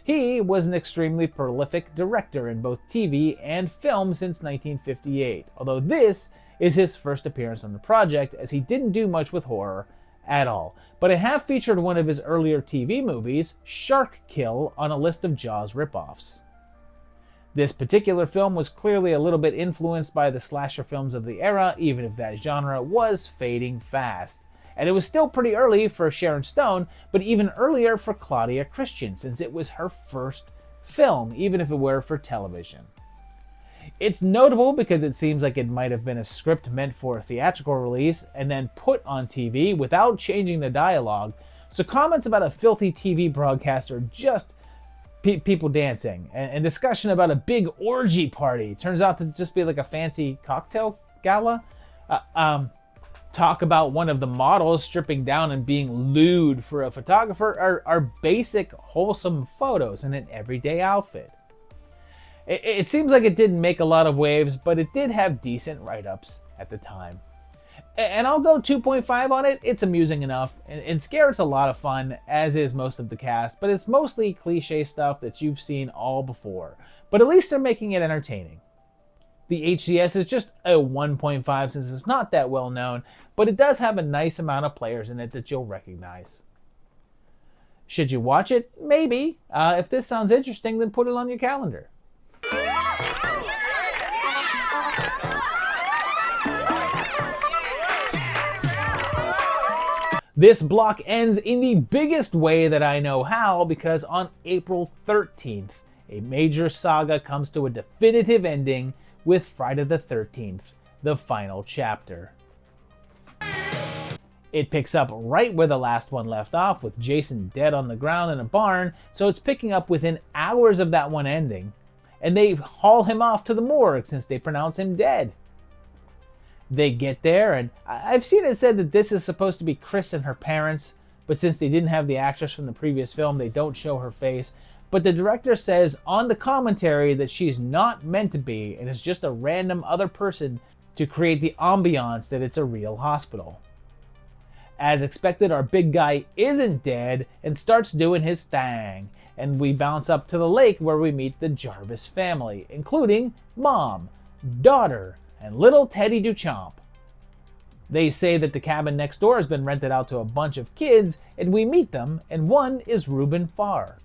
He was an extremely prolific director in both TV and film since 1958, although this is his first appearance on the project, as he didn't do much with horror at all. But I have featured one of his earlier TV movies, Shark Kill, on a list of Jaws ripoffs. This particular film was clearly a little bit influenced by the slasher films of the era, even if that genre was fading fast. And it was still pretty early for Sharon Stone, but even earlier for Claudia Christian, since it was her first film, even if it were for television. It's notable because it seems like it might have been a script meant for a theatrical release and then put on TV without changing the dialogue, so comments about a filthy TV broadcast are just people dancing, and discussion about a big orgy party turns out to just be like a fancy cocktail gala. Talk about one of the models stripping down and being lewd for a photographer are basic, wholesome photos in an everyday outfit. It seems like it didn't make a lot of waves, but it did have decent write-ups at the time. And I'll go 2.5 on it. It's amusing enough, and Scarrett's a lot of fun, as is most of the cast, but it's mostly cliche stuff that you've seen all before. But at least they're making it entertaining. The HCS is just a 1.5 since it's not that well known, but it does have a nice amount of players in it that you'll recognize. Should you watch it? Maybe. If this sounds interesting, then put it on your calendar. This block ends in the biggest way that I know how, because on April 13th, a major saga comes to a definitive ending with Friday the 13th, the final chapter. It picks up right where the last one left off, with Jason dead on the ground in a barn, so it's picking up within hours of that one ending, and they haul him off to the morgue since they pronounce him dead. They get there, and I've seen it said that this is supposed to be Chris and her parents, but since they didn't have the actress from the previous film, they don't show her face. But the director says on the commentary that she's not meant to be, and is just a random other person to create the ambiance that it's a real hospital. As expected, our big guy isn't dead and starts doing his thing, and we bounce up to the lake where we meet the Jarvis family, including Mom, daughter, and little Teddy Duchamp. They say that the cabin next door has been rented out to a bunch of kids, and we meet them, and one is Reuben Farr.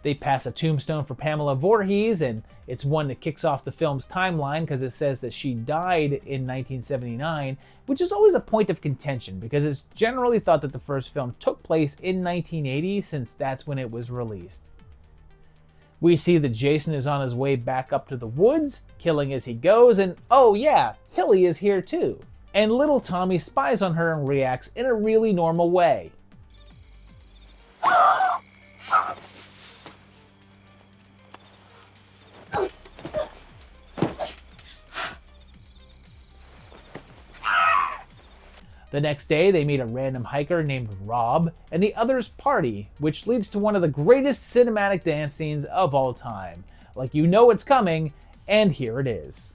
They pass a tombstone for Pamela Voorhees, and it's one that kicks off the film's timeline because it says that she died in 1979, which is always a point of contention because it's generally thought that the first film took place in 1980 since that's when it was released. We see that Jason is on his way back up to the woods, killing as he goes, and oh yeah, Hilly is here too. And little Tommy spies on her and reacts in a really normal way. The next day, they meet a random hiker named Rob, and the others party, which leads to one of the greatest cinematic dance scenes of all time. Like you know it's coming, and here it is.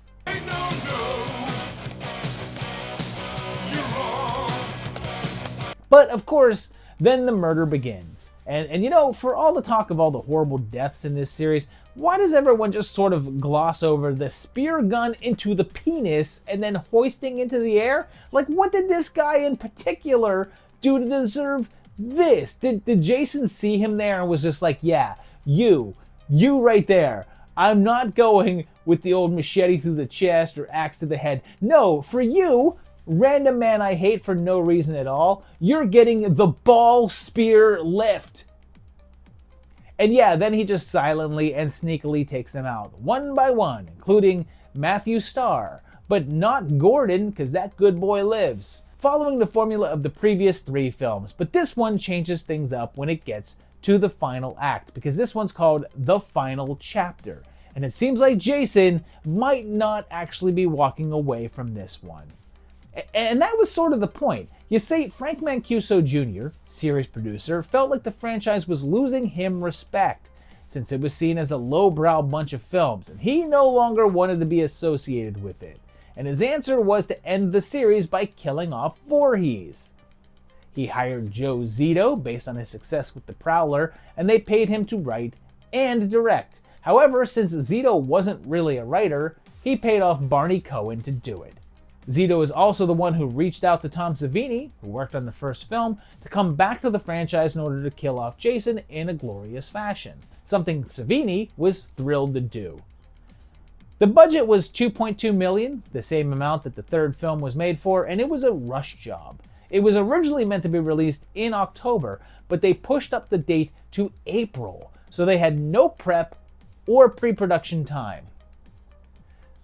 But of course, then the murder begins. And you know, for all the talk of all the horrible deaths in this series, why does everyone just sort of gloss over the spear gun into the penis and then hoisting into the air? Like, what did this guy in particular do to deserve this? Did Jason see him there and was just like, yeah, you right there. I'm not going with the old machete through the chest or axe to the head. No, for you, random man I hate for no reason at all, you're getting the ball spear lift. And yeah, then he just silently and sneakily takes them out, one by one, including Matthew Starr, but not Gordon, because that good boy lives, following the formula of the previous 3 films. But this one changes things up when it gets to the final act, because this one's called The Final Chapter, and it seems like Jason might not actually be walking away from this one. And that was sort of the point. You see, Frank Mancuso Jr., series producer, felt like the franchise was losing him respect, since it was seen as a lowbrow bunch of films, and he no longer wanted to be associated with it. And his answer was to end the series by killing off Voorhees. He hired Joe Zito based on his success with The Prowler, and they paid him to write and direct. However, since Zito wasn't really a writer, he paid off Barney Cohen to do it. Zito is also the one who reached out to Tom Savini, who worked on the first film, to come back to the franchise in order to kill off Jason in a glorious fashion, something Savini was thrilled to do. The budget was $2.2 million, the same amount that the third film was made for, and it was a rush job. It was originally meant to be released in October, but they pushed up the date to April, so they had no prep or pre-production time.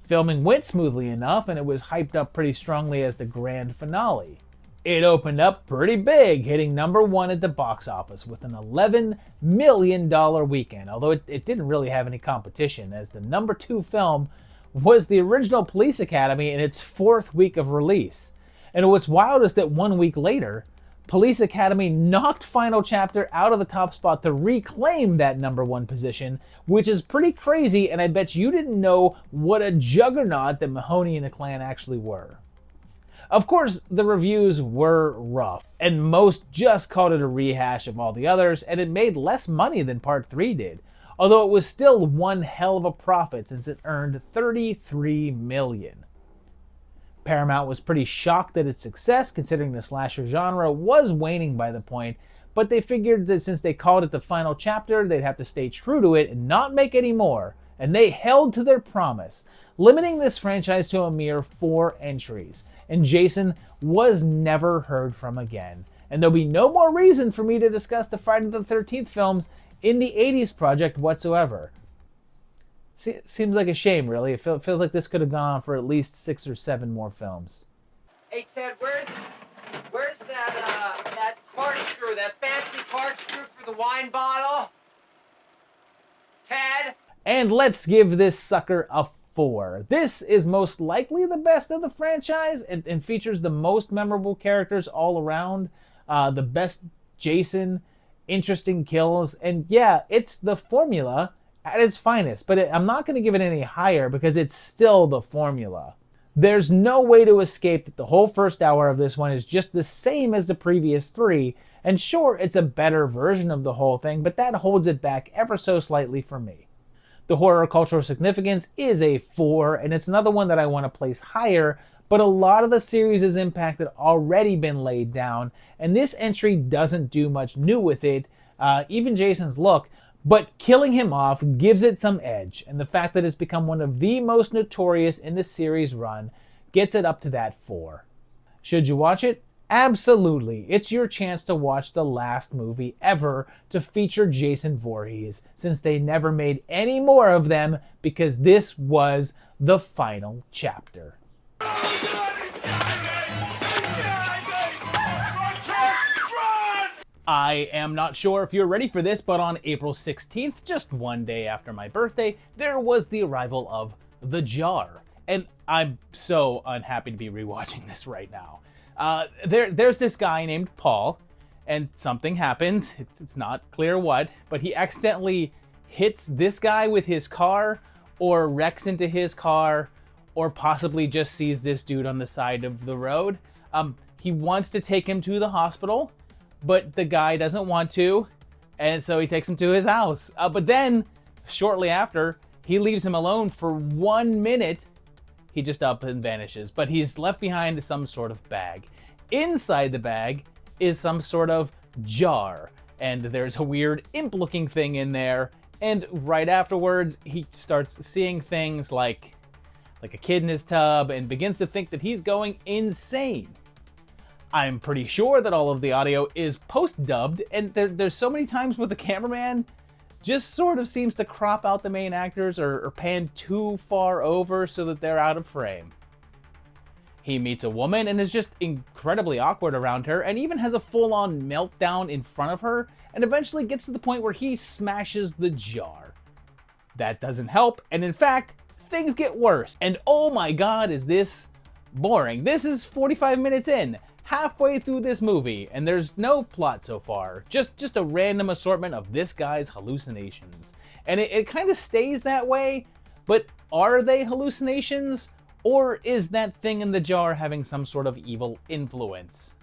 Filming went smoothly enough, and it was hyped up pretty strongly as the grand finale. It opened up pretty big, hitting #1 at the box office with an $11 million weekend, although it didn't really have any competition, as the #2 film was the original Police Academy in its 4th week of release. And what's wild is that 1 week later, Police Academy knocked Final Chapter out of the top spot to reclaim that #1 position, which is pretty crazy, and I bet you didn't know what a juggernaut that Mahoney and the Clan actually were. Of course, the reviews were rough, and most just called it a rehash of all the others, and it made less money than Part 3 did, although it was still one hell of a profit since it earned $33 million. Paramount was pretty shocked at its success, considering the slasher genre was waning by the point, but they figured that since they called it The Final Chapter, they'd have to stay true to it and not make any more, and they held to their promise, limiting this franchise to a mere 4 entries, and Jason was never heard from again, and there'll be no more reason for me to discuss the Friday the 13th films in the 80s project whatsoever. Seems like a shame, really. It feels like this could have gone on for at least 6 or 7 more films. Hey Ted, where's that corkscrew, that fancy corkscrew for the wine bottle? Ted? And let's give this sucker a 4. This is most likely the best of the franchise and features the most memorable characters all around, the best Jason, interesting kills, and yeah, it's the formula at its finest, but I'm not going to give it any higher because it's still the formula. There's no way to escape that the whole first hour of this one is just the same as the previous 3, and sure, it's a better version of the whole thing, but that holds it back ever so slightly for me. The horror cultural significance is a 4, and it's another one that I want to place higher, but a lot of the series' impact had already been laid down, and this entry doesn't do much new with it, even Jason's look, but killing him off gives it some edge, and the fact that it's become one of the most notorious in the series run gets it up to that 4. Should you watch it? Absolutely. It's your chance to watch the last movie ever to feature Jason Voorhees, since they never made any more of them because this was the final chapter. I am not sure if you're ready for this, but on April 16th, just one day after my birthday, there was the arrival of The Jar. And I'm so unhappy to be rewatching this right now. There's this guy named Paul, and something happens. It's not clear what, but he accidentally hits this guy with his car, or wrecks into his car, or possibly just sees this dude on the side of the road. He wants to take him to the hospital, but the guy doesn't want to, and so he takes him to his house. But then, shortly after, he leaves him alone for 1 minute. He just up and vanishes, but he's left behind some sort of bag. Inside the bag is some sort of jar, and there's a weird imp-looking thing in there, and right afterwards, he starts seeing things like a kid in his tub, and begins to think that he's going insane. I'm pretty sure that all of the audio is post-dubbed, and there's so many times where the cameraman just sort of seems to crop out the main actors or pan too far over so that they're out of frame. He meets a woman and is just incredibly awkward around her, and even has a full-on meltdown in front of her, and eventually gets to the point where he smashes the jar. That doesn't help, and in fact, things get worse. And oh my god, is this boring. This is 45 minutes in, halfway through this movie, and there's no plot so far. Just a random assortment of this guy's hallucinations. And it kind of stays that way, but are they hallucinations? Or is that thing in the jar having some sort of evil influence?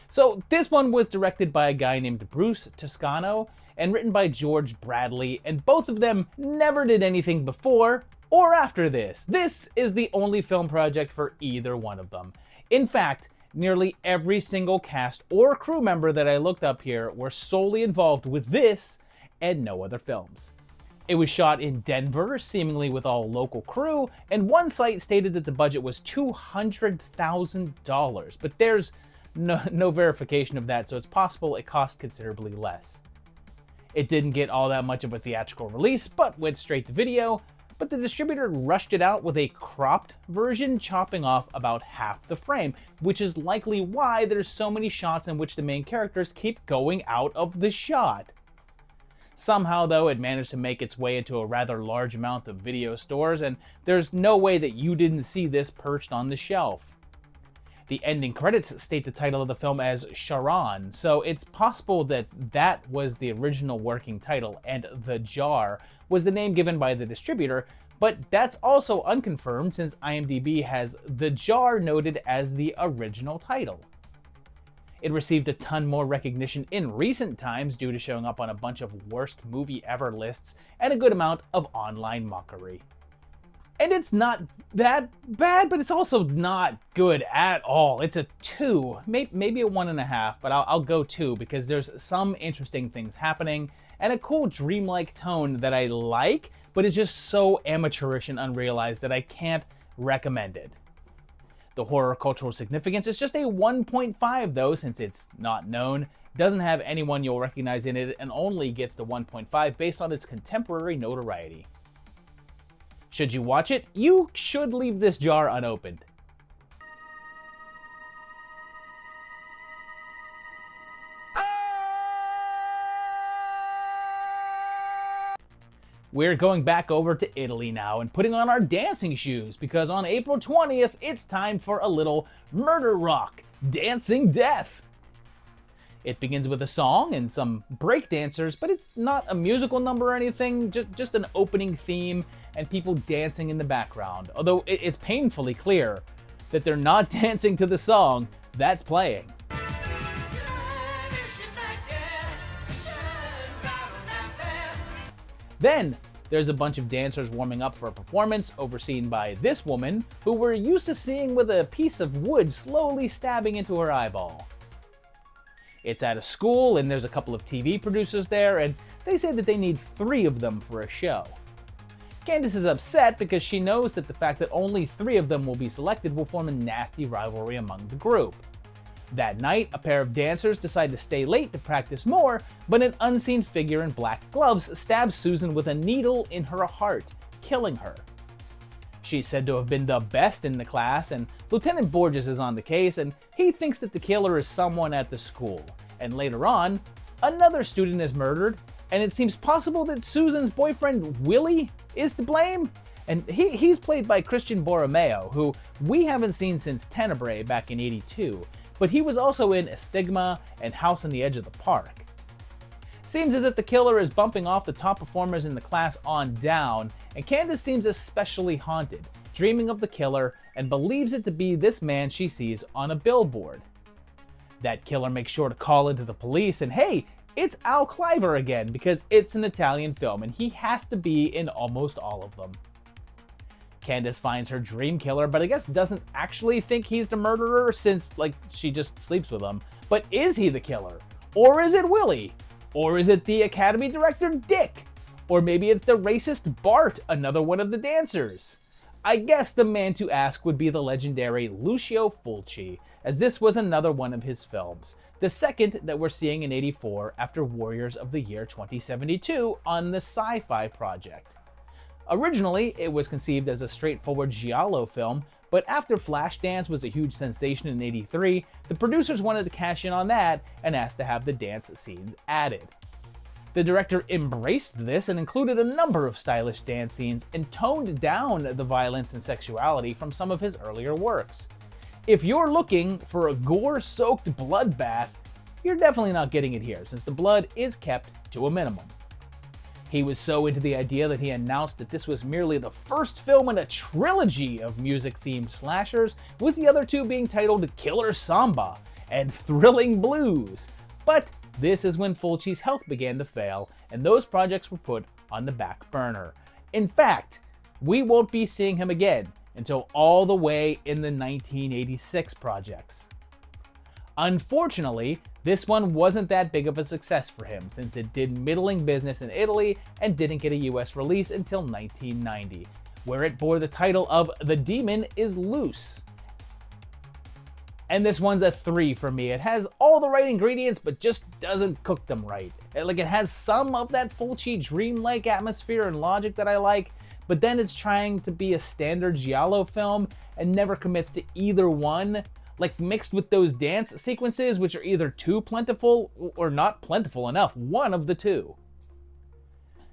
So this one was directed by a guy named Bruce Toscano and written by George Bradley, and both of them never did anything before or after this. This is the only film project for either one of them. In fact, nearly every single cast or crew member that I looked up here were solely involved with this and no other films. It was shot in Denver, seemingly with all local crew, and one site stated that the budget was $200,000, but there's no verification of that, so it's possible it cost considerably less. It didn't get all that much of a theatrical release, but went straight to video, but the distributor rushed it out with a cropped version, chopping off about half the frame, which is likely why there's so many shots in which the main characters keep going out of the shot. Somehow, though, it managed to make its way into a rather large amount of video stores, and there's no way that you didn't see this perched on the shelf. The ending credits state the title of the film as Charon, so it's possible that that was the original working title, and The Jar was the name given by the distributor, but that's also unconfirmed since IMDb has The Jar noted as the original title. It received a ton more recognition in recent times due to showing up on a bunch of worst movie ever lists and a good amount of online mockery. And it's not that bad, but it's also not good at all. It's a 2, maybe a 1.5, but I'll go 2 because there's some interesting things happening and a cool dreamlike tone that I like, but it's just so amateurish and unrealized that I can't recommend it. The horror cultural significance is just a 1.5 though, since it's not known, doesn't have anyone you'll recognize in it, and only gets the 1.5 based on its contemporary notoriety. Should you watch it, you should leave this jar unopened. We're going back over to Italy now and putting on our dancing shoes because on April 20th, it's time for a little murder rock, Dancing Death. It begins with a song and some break dancers, but it's not a musical number or anything, just an opening theme and people dancing in the background. Although it's painfully clear that they're not dancing to the song that's playing. Then, there's a bunch of dancers warming up for a performance overseen by this woman, who we're used to seeing with a piece of wood slowly stabbing into her eyeball. It's at a school, and there's a couple of TV producers there, and they say that they need 3 of them for a show. Candace is upset because she knows that the fact that only 3 of them will be selected will form a nasty rivalry among the group. That night, a pair of dancers decide to stay late to practice more, but an unseen figure in black gloves stabs Susan with a needle in her heart, killing her. She's said to have been the best in the class, and Lieutenant Borges is on the case, and he thinks that the killer is someone at the school. And later on, another student is murdered, and it seems possible that Susan's boyfriend Willie is to blame. And he's played by Christian Borromeo, who we haven't seen since Tenebrae back in '82, but he was also in Estigma and House on the Edge of the Park. Seems as if the killer is bumping off the top performers in the class on down, and Candace seems especially haunted, dreaming of the killer, and believes it to be this man she sees on a billboard. That killer makes sure to call into the police, and hey, it's Al Cliver again, because it's an Italian film, and he has to be in almost all of them. Candace finds her dream killer, but I guess doesn't actually think he's the murderer since, she just sleeps with him. But is he the killer? Or is it Willie? Or is it the Academy director Dick? Or maybe it's the racist Bart, another one of the dancers? I guess the man to ask would be the legendary Lucio Fulci, as this was another one of his films. The second that we're seeing in '84 after Warriors of the Year 2072 on the Sci-Fi Project. Originally, it was conceived as a straightforward giallo film, but after Flashdance was a huge sensation in '83, the producers wanted to cash in on that and asked to have the dance scenes added. The director embraced this and included a number of stylish dance scenes and toned down the violence and sexuality from some of his earlier works. If you're looking for a gore-soaked bloodbath, you're definitely not getting it here, since the blood is kept to a minimum. He was so into the idea that he announced that this was merely the first film in a trilogy of music-themed slashers, with the other 2 being titled Killer Samba and Thrilling Blues. But this is when Fulci's health began to fail, and those projects were put on the back burner. In fact, we won't be seeing him again until all the way in the 1986 projects. Unfortunately, this one wasn't that big of a success for him, since it did middling business in Italy and didn't get a US release until 1990, where it bore the title of The Demon is Loose. And this one's a 3 for me. It has all the right ingredients, but just doesn't cook them right. It has some of that Fulci dreamlike atmosphere and logic that I like, but then it's trying to be a standard giallo film and never commits to either one, mixed with those dance sequences, which are either too plentiful or not plentiful enough, one of the 2.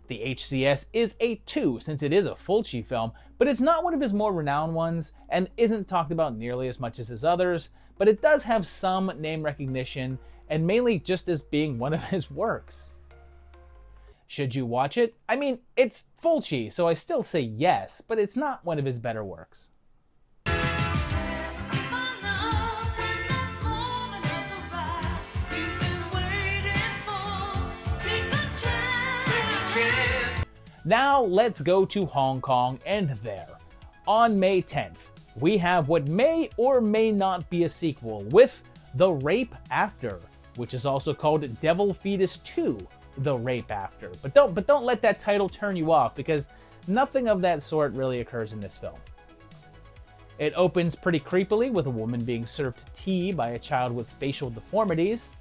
The HCS is a 2, since it is a Fulci film, but it's not one of his more renowned ones, and isn't talked about nearly as much as his others, but it does have some name recognition, and mainly just as being one of his works. Should you watch it? I mean, it's Fulci, so I still say yes, but it's not one of his better works. Now let's go to Hong Kong, and there, on May 10th, we have what may or may not be a sequel with The Rape After, which is also called Devil Fetus 2, The Rape After. But don't let that title turn you off, because nothing of that sort really occurs in this film. It opens pretty creepily with a woman being served tea by a child with facial deformities.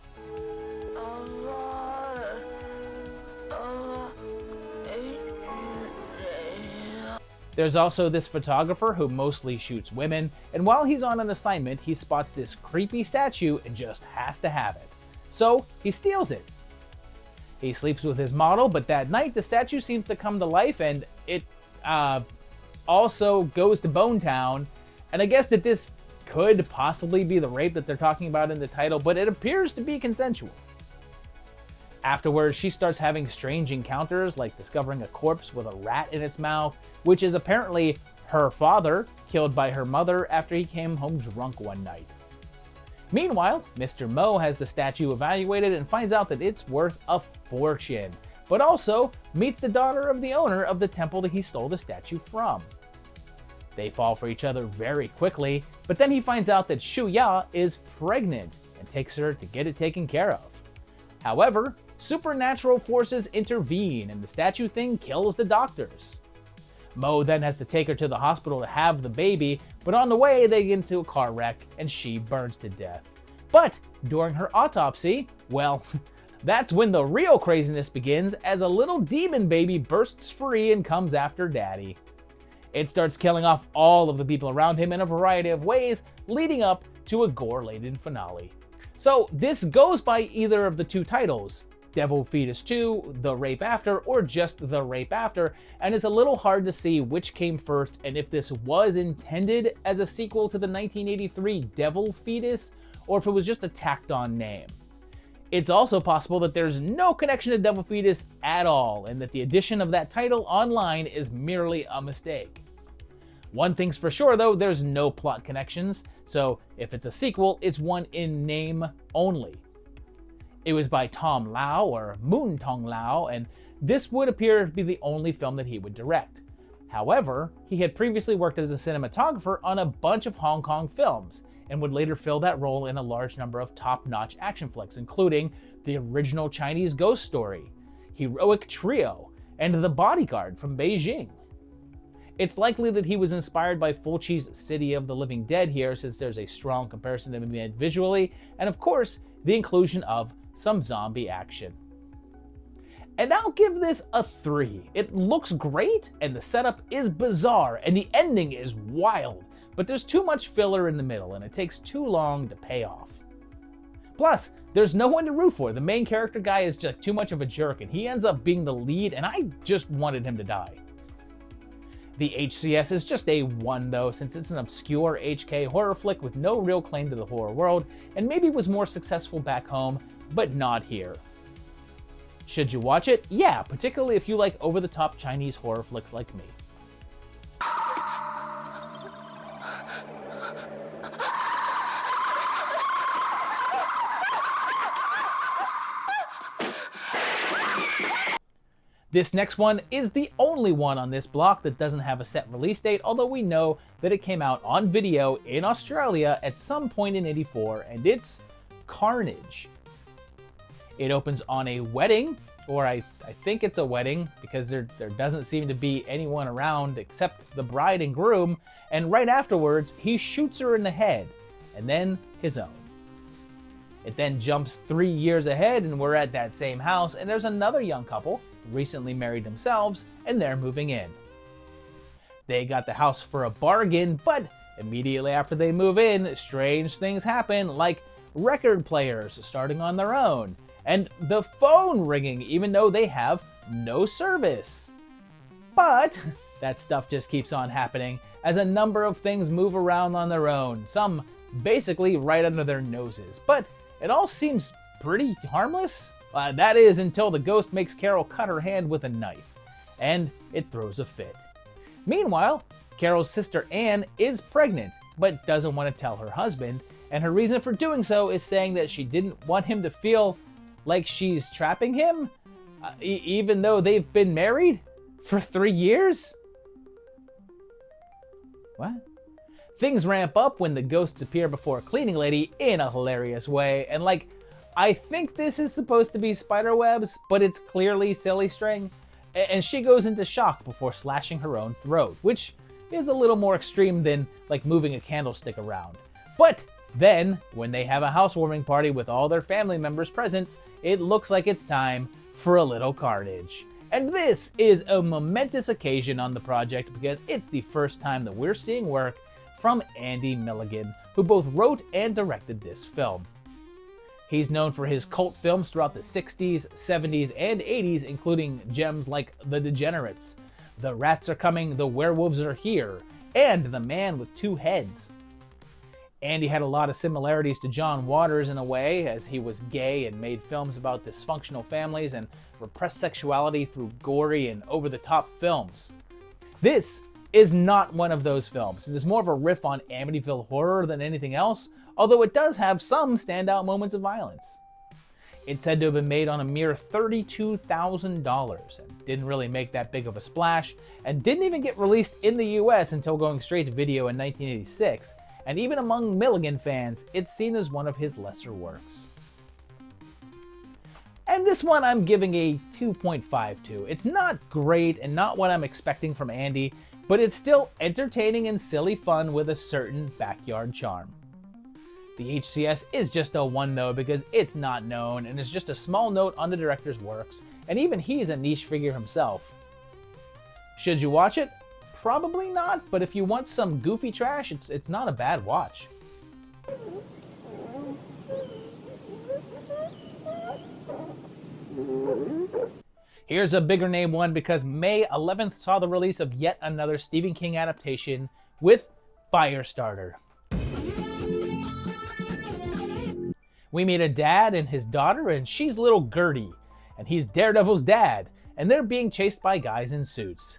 There's also this photographer who mostly shoots women, and while he's on an assignment, he spots this creepy statue and just has to have it. So he steals it. He sleeps with his model, but that night the statue seems to come to life, and it also goes to Bone Town. And I guess that this could possibly be the rape that they're talking about in the title, but it appears to be consensual. Afterwards, she starts having strange encounters, like discovering a corpse with a rat in its mouth, which is apparently her father, killed by her mother after he came home drunk one night. Meanwhile, Mr. Mo has the statue evaluated and finds out that it's worth a fortune, but also meets the daughter of the owner of the temple that he stole the statue from. They fall for each other very quickly, but then he finds out that Shu Ya is pregnant and takes her to get it taken care of. However, supernatural forces intervene and the statue thing kills the doctors. Mo then has to take her to the hospital to have the baby, but on the way they get into a car wreck and she burns to death. But during her autopsy, well, that's when the real craziness begins as a little demon baby bursts free and comes after Daddy. It starts killing off all of the people around him in a variety of ways, leading up to a gore-laden finale. So this goes by either of the two titles, Devil Fetus 2, The Rape After, or just The Rape After, and it's a little hard to see which came first and if this was intended as a sequel to the 1983 Devil Fetus, or if it was just a tacked-on name. It's also possible that there's no connection to Devil Fetus at all, and that the addition of that title online is merely a mistake. One thing's for sure though, there's no plot connections, so if it's a sequel, it's one in name only. It was by Tom Lau, or Moon Tong Lau, and this would appear to be the only film that he would direct. However, he had previously worked as a cinematographer on a bunch of Hong Kong films, and would later fill that role in a large number of top-notch action flicks, including the original Chinese Ghost Story, Heroic Trio, and The Bodyguard from Beijing. It's likely that he was inspired by Fulci's City of the Living Dead here, since there's a strong comparison to be made visually, and of course, the inclusion of some zombie action. And I'll give this a 3. It looks great, and the setup is bizarre, and the ending is wild, but there's too much filler in the middle, and it takes too long to pay off. Plus, there's no one to root for. The main character guy is just too much of a jerk, and he ends up being the lead, and I just wanted him to die. The HCS is just a 1 though, since it's an obscure HK horror flick with no real claim to the horror world, and maybe was more successful back home, but not here. Should you watch it? Yeah, particularly if you like over-the-top Chinese horror flicks like me. This next one is the only one on this block that doesn't have a set release date, although we know that it came out on video in Australia at some point in '84, and it's Carnage. It opens on a wedding, or I think it's a wedding, because there doesn't seem to be anyone around except the bride and groom, and right afterwards he shoots her in the head, and then his own. It then jumps 3 years ahead, and we're at that same house, and there's another young couple, recently married themselves, and they're moving in. They got the house for a bargain, but immediately after they move in, strange things happen, like record players starting on their own, and the phone ringing even though they have no service. But that stuff just keeps on happening as a number of things move around on their own, some basically right under their noses, but it all seems pretty harmless. That is until the ghost makes Carol cut her hand with a knife, and it throws a fit. Meanwhile, Carol's sister Anne is pregnant, but doesn't want to tell her husband, and her reason for doing so is saying that she didn't want him to feel like she's trapping him, even though they've been married for 3 years? What? Things ramp up when the ghosts appear before a cleaning lady in a hilarious way, and I think this is supposed to be spiderwebs, but it's clearly silly string, and she goes into shock before slashing her own throat, which is a little more extreme than moving a candlestick around. But then, when they have a housewarming party with all their family members present, it looks like it's time for a little carnage. And this is a momentous occasion on the project because it's the first time that we're seeing work from Andy Milligan, who both wrote and directed this film. He's known for his cult films throughout the 60s, 70s, and 80s, including gems like The Degenerates, The Rats Are Coming, The Werewolves Are Here, and The Man with Two Heads. Andy had a lot of similarities to John Waters in a way, as he was gay and made films about dysfunctional families and repressed sexuality through gory and over-the-top films. This is not one of those films. It is more of a riff on Amityville horror than anything else, although it does have some standout moments of violence. It's said to have been made on a mere $32,000 and didn't really make that big of a splash, and didn't even get released in the US until going straight to video in 1986, and even among Milligan fans, it's seen as one of his lesser works. And this one I'm giving a 2.5 to. It's not great and not what I'm expecting from Andy, but it's still entertaining and silly fun with a certain backyard charm. The HCS is just a 1 though because it's not known and is just a small note on the director's works, and even he's a niche figure himself. Should you watch it? Probably not, but if you want some goofy trash, it's not a bad watch. Here's a bigger name one because May 11th saw the release of yet another Stephen King adaptation with Firestarter. We meet a dad and his daughter, and she's little Gertie, and he's Daredevil's dad, and they're being chased by guys in suits.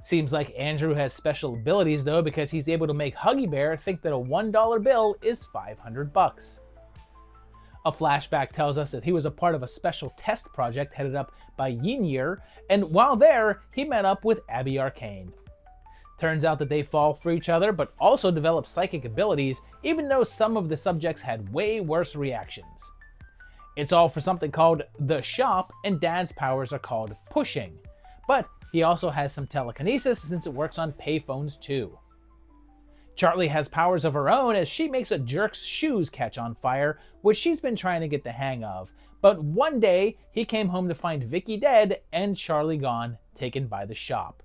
Seems like Andrew has special abilities though, because he's able to make Huggy Bear think that a $1 bill is $500. A flashback tells us that he was a part of a special test project headed up by Ynir, and while there, he met up with Abby Arcane. Turns out that they fall for each other, but also develop psychic abilities, even though some of the subjects had way worse reactions. It's all for something called The Shop, and Dad's powers are called Pushing. But he also has some telekinesis since it works on payphones too. Charlie has powers of her own as she makes a jerk's shoes catch on fire, which she's been trying to get the hang of. But one day, he came home to find Vicky dead and Charlie gone, taken by the Shop.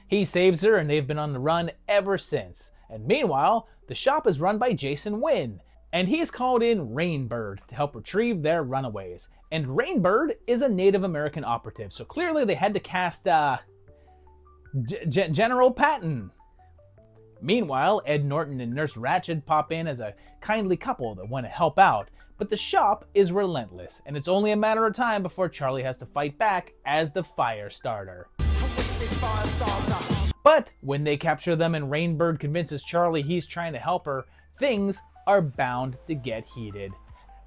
He saves her and they've been on the run ever since. And meanwhile, the Shop is run by Jason Wynn, and he's called in Rainbird to help retrieve their runaways. And Rainbird is a Native American operative, so clearly they had to cast, General Patton. Meanwhile, Ed Norton and Nurse Ratched pop in as a kindly couple that want to help out, but the Shop is relentless, and it's only a matter of time before Charlie has to fight back as the Firestarter. But when they capture them and Rainbird convinces Charlie he's trying to help her, things are bound to get heated.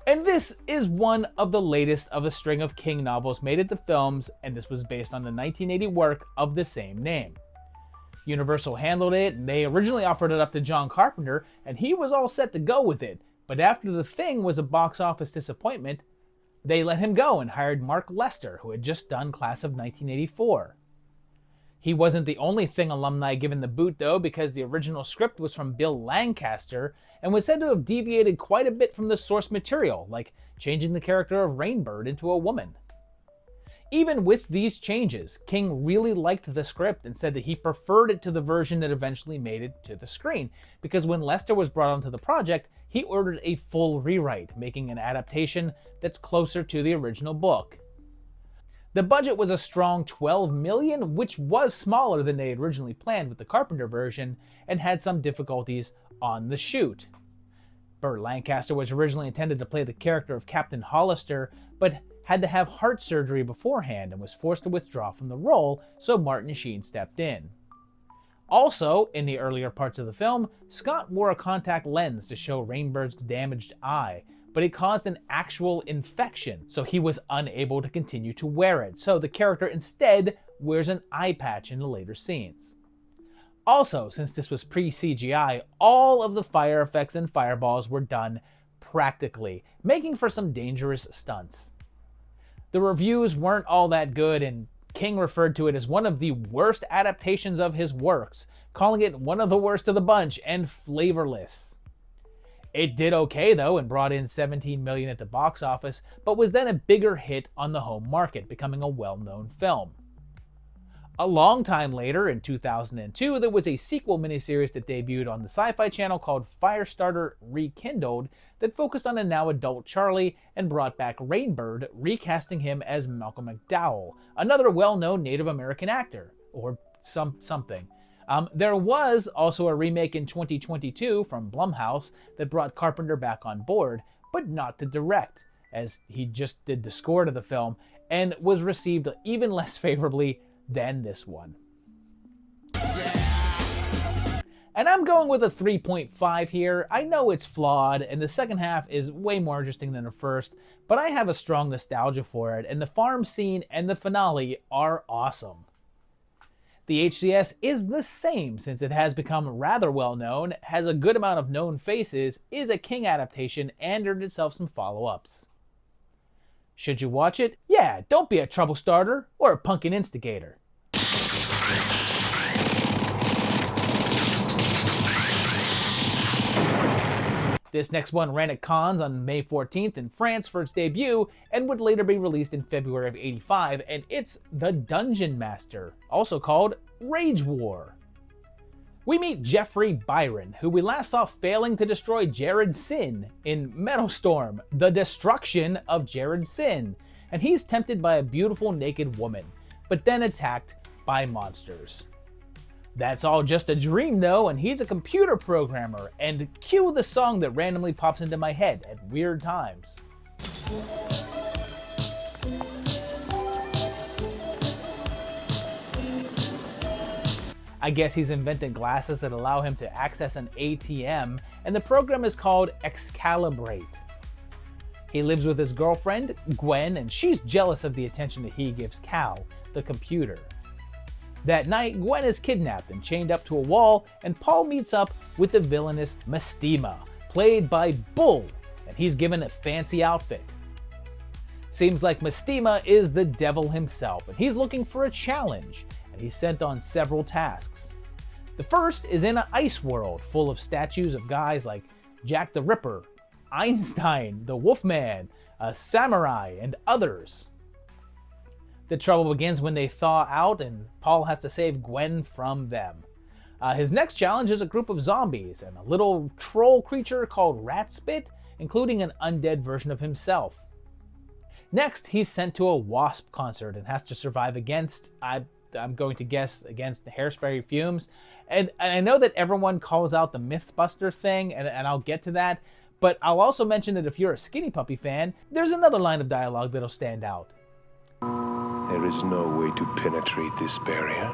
And this is one of the latest of a string of King novels made into films, and this was based on the 1980 work of the same name. Universal handled it, and they originally offered it up to John Carpenter, and he was all set to go with it, but after The Thing was a box office disappointment, they let him go and hired Mark Lester, who had just done Class of 1984. He wasn't the only Thing alumni given the boot though, because the original script was from Bill Lancaster and was said to have deviated quite a bit from the source material, like changing the character of Rainbird into a woman. Even with these changes, King really liked the script and said that he preferred it to the version that eventually made it to the screen, because when Lester was brought onto the project, he ordered a full rewrite, making an adaptation that's closer to the original book. The budget was a strong $12 million, which was smaller than they had originally planned with the Carpenter version, and had some difficulties on the shoot. Burt Lancaster was originally intended to play the character of Captain Hollister, but had to have heart surgery beforehand and was forced to withdraw from the role, so Martin Sheen stepped in. Also, in the earlier parts of the film, Scott wore a contact lens to show Rainbird's damaged eye, but it caused an actual infection, so he was unable to continue to wear it, so the character instead wears an eye patch in the later scenes. Also, since this was pre-CGI, all of the fire effects and fireballs were done practically, making for some dangerous stunts. The reviews weren't all that good, and King referred to it as one of the worst adaptations of his works, calling it one of the worst of the bunch and flavorless. It did okay though and brought in $17 million at the box office, but was then a bigger hit on the home market, becoming a well-known film. A long time later, in 2002, there was a sequel miniseries that debuted on the Sci-Fi Channel called Firestarter Rekindled that focused on a now adult Charlie and brought back Rainbird, recasting him as Malcolm McDowell, another well-known Native American actor, or something. There was also a remake in 2022 from Blumhouse that brought Carpenter back on board, but not to direct, as he just did the score to the film, and was received even less favorably than this one. And I'm going with a 3.5 here. I know it's flawed, and the second half is way more interesting than the first, but I have a strong nostalgia for it, and the farm scene and the finale are awesome. The HCS is the same since it has become rather well known, has a good amount of known faces, is a King adaptation, and earned itself some follow-ups. Should you watch it? Yeah, don't be a trouble starter or a pumpkin instigator. This next one ran at cons on May 14th in France for its debut and would later be released in February of '85, and it's The Dungeon Master, also called Rage War. We meet Jeffrey Byron, who we last saw failing to destroy Jared Sin in Metal Storm, The Destruction of Jared Sin, and he's tempted by a beautiful naked woman, but then attacked by monsters. That's all just a dream though, and he's a computer programmer, and cue the song that randomly pops into my head at weird times. I guess he's invented glasses that allow him to access an ATM, and the program is called Excalibrate. He lives with his girlfriend, Gwen, and she's jealous of the attention that he gives Cal, the computer. That night, Gwen is kidnapped and chained up to a wall, and Paul meets up with the villainous Mestima, played by Bull, and he's given a fancy outfit. Seems like Mestima is the devil himself, and he's looking for a challenge, and he's sent on several tasks. The first is in an ice world full of statues of guys like Jack the Ripper, Einstein, the Wolfman, a samurai, and others. The trouble begins when they thaw out and Paul has to save Gwen from them. His next challenge is a group of zombies and a little troll creature called Ratspit, including an undead version of himself. Next, he's sent to a Wasp concert and has to survive against, I'm going to guess, against the hairspray fumes. And I know that everyone calls out the Mythbuster thing, and I'll get to that, but I'll also mention that if you're a Skinny Puppy fan, there's another line of dialogue that'll stand out. There is no way to penetrate this barrier.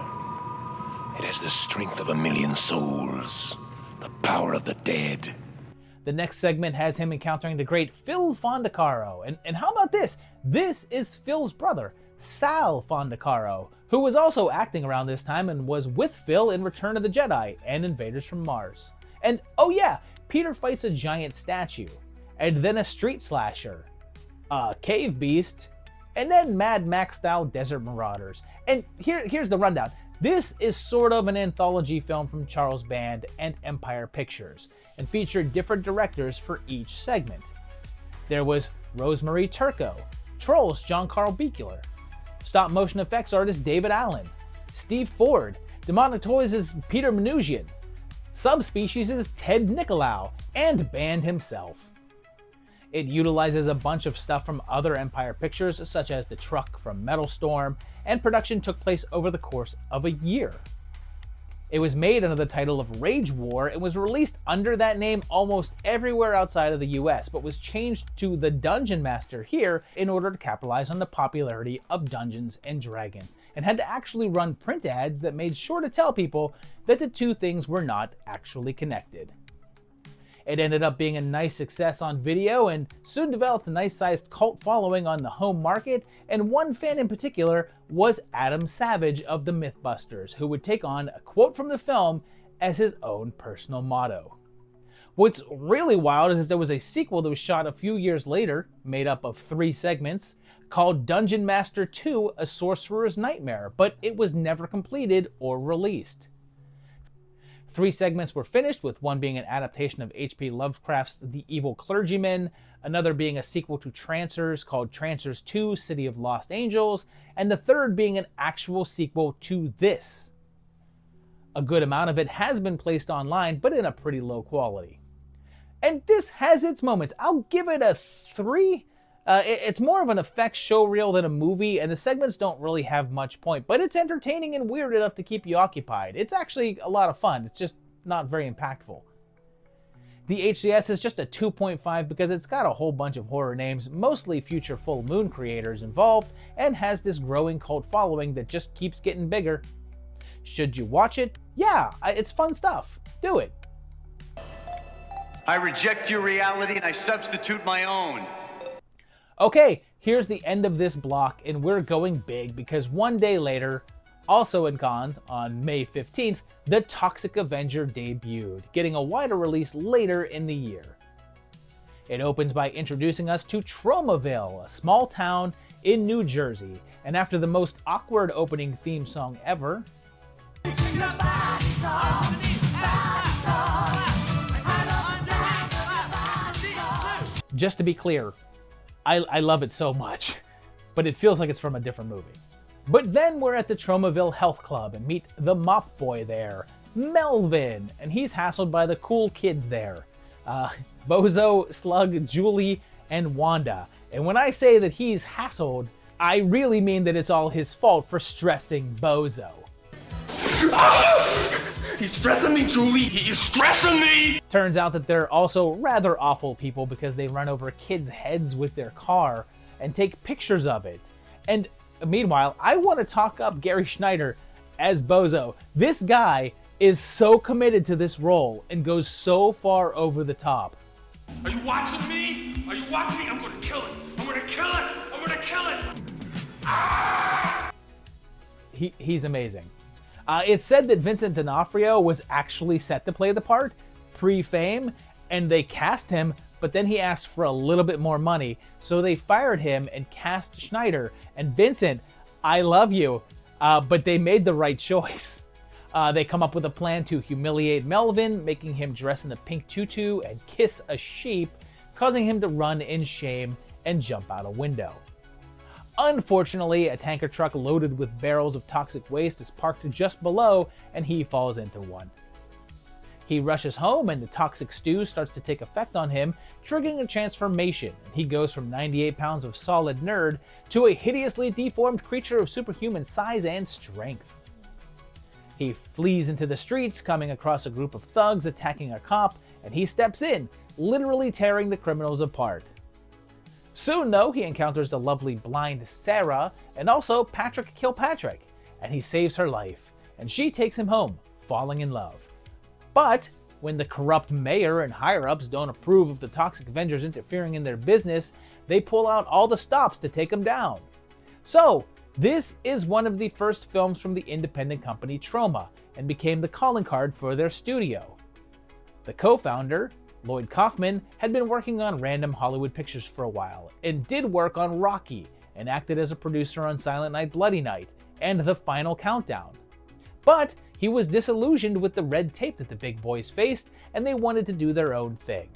It has the strength of 1,000,000 souls, the power of the dead. The next segment has him encountering the great Phil Fondacaro. And how about this? This is Phil's brother, Sal Fondacaro, who was also acting around this time and was with Phil in Return of the Jedi and Invaders from Mars. And oh yeah, Peter fights a giant statue, and then a street slasher, a cave beast, and then Mad Max-style desert marauders. And here's the rundown. This is sort of an anthology film from Charles Band and Empire Pictures, and featured different directors for each segment. There was Rosemary Turco, Trolls John Carl Buechler, stop motion effects artist David Allen, Steve Ford, Demonic Toys' Peter Manoogian, Subspecies' Ted Nicolau, and Band himself. It utilizes a bunch of stuff from other Empire Pictures, such as the truck from Metal Storm, and production took place over the course of a year. It was made under the title of Rage War and was released under that name almost everywhere outside of the US, but was changed to The Dungeon Master here in order to capitalize on the popularity of Dungeons and Dragons, and had to actually run print ads that made sure to tell people that the two things were not actually connected. It ended up being a nice success on video and soon developed a nice-sized cult following on the home market, and one fan in particular was Adam Savage of the Mythbusters, who would take on a quote from the film as his own personal motto. What's really wild is there was a sequel that was shot a few years later, made up of 3 segments, called Dungeon Master II: A Sorcerer's Nightmare, but it was never completed or released. 3 segments were finished, with one being an adaptation of H.P. Lovecraft's The Evil Clergyman, another being a sequel to Trancers called Trancers 2: City of Lost Angels, and the third being an actual sequel to this. A good amount of it has been placed online, but in a pretty low quality. And this has its moments. I'll give it a 3. It's more of an effects showreel than a movie, and the segments don't really have much point, but it's entertaining and weird enough to keep you occupied. It's actually a lot of fun. It's just not very impactful. The HCS is just a 2.5 because it's got a whole bunch of horror names, mostly future Full Moon creators involved, and has this growing cult following that just keeps getting bigger. Should you watch it? Yeah, it's fun stuff. Do it. I reject your reality and I substitute my own. Okay, here's the end of this block, and we're going big because one day later, also in cons, on May 15th, the Toxic Avenger debuted, getting a wider release later in the year. It opens by introducing us to Tromaville, a small town in New Jersey, and after the most awkward opening theme song ever, just to be clear, I love it so much, but it feels like it's from a different movie. But then we're at the Tromaville Health Club and meet the mop boy there, Melvin, and he's hassled by the cool kids there. Bozo, Slug, Julie, and Wanda. And when I say that he's hassled, I really mean that it's all his fault for stressing Bozo. He's stressing me, Julie! He's stressing me! Turns out that they're also rather awful people because they run over kids' heads with their car and take pictures of it. And meanwhile, I want to talk up Gary Schneider as Bozo. This guy is so committed to this role and goes so far over the top. Are you watching me? Are you watching me? I'm gonna kill it! I'm gonna kill it! I'm gonna kill it! Ah! He's amazing. It's said that Vincent D'Onofrio was actually set to play the part, pre-fame, and they cast him, but then he asked for a little bit more money, so they fired him and cast Schneider. And Vincent, I love you, but they made the right choice. They come up with a plan to humiliate Melvin, making him dress in a pink tutu and kiss a sheep, causing him to run in shame and jump out a window. Unfortunately, a tanker truck loaded with barrels of toxic waste is parked just below, and he falls into one. He rushes home, and the toxic stew starts to take effect on him, triggering a transformation, and he goes from 98 pounds of solid nerd to a hideously deformed creature of superhuman size and strength. He flees into the streets, coming across a group of thugs attacking a cop, and he steps in, literally tearing the criminals apart. Soon, though, he encounters the lovely blind Sarah and also Patrick Kilpatrick, and he saves her life, and she takes him home, falling in love. But when the corrupt mayor and higher-ups don't approve of the Toxic Avengers interfering in their business, they pull out all the stops to take him down. So, this is one of the first films from the independent company Troma, and became the calling card for their studio. The co-founder, Lloyd Kaufman, had been working on random Hollywood pictures for a while, and did work on Rocky, and acted as a producer on Silent Night Bloody Night, and The Final Countdown. But he was disillusioned with the red tape that the big boys faced, and they wanted to do their own thing.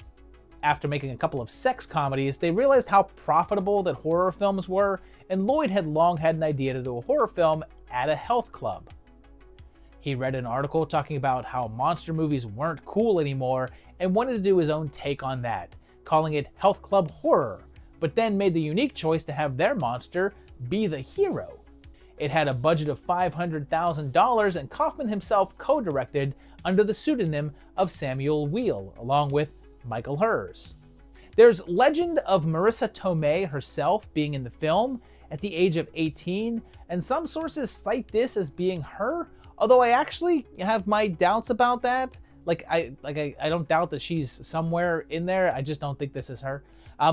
After making a couple of sex comedies, they realized how profitable that horror films were, and Lloyd had long had an idea to do a horror film at a health club. He read an article talking about how monster movies weren't cool anymore and wanted to do his own take on that, calling it Health Club Horror, but then made the unique choice to have their monster be the hero. It had a budget of $500,000, and Kaufman himself co-directed under the pseudonym of Samuel Wheel, along with Michael Hers. There's legend of Marissa Tomei herself being in the film at the age of 18, and some sources cite this as being her, although I actually have my doubts about that. I don't doubt that she's somewhere in there, I just don't think this is her.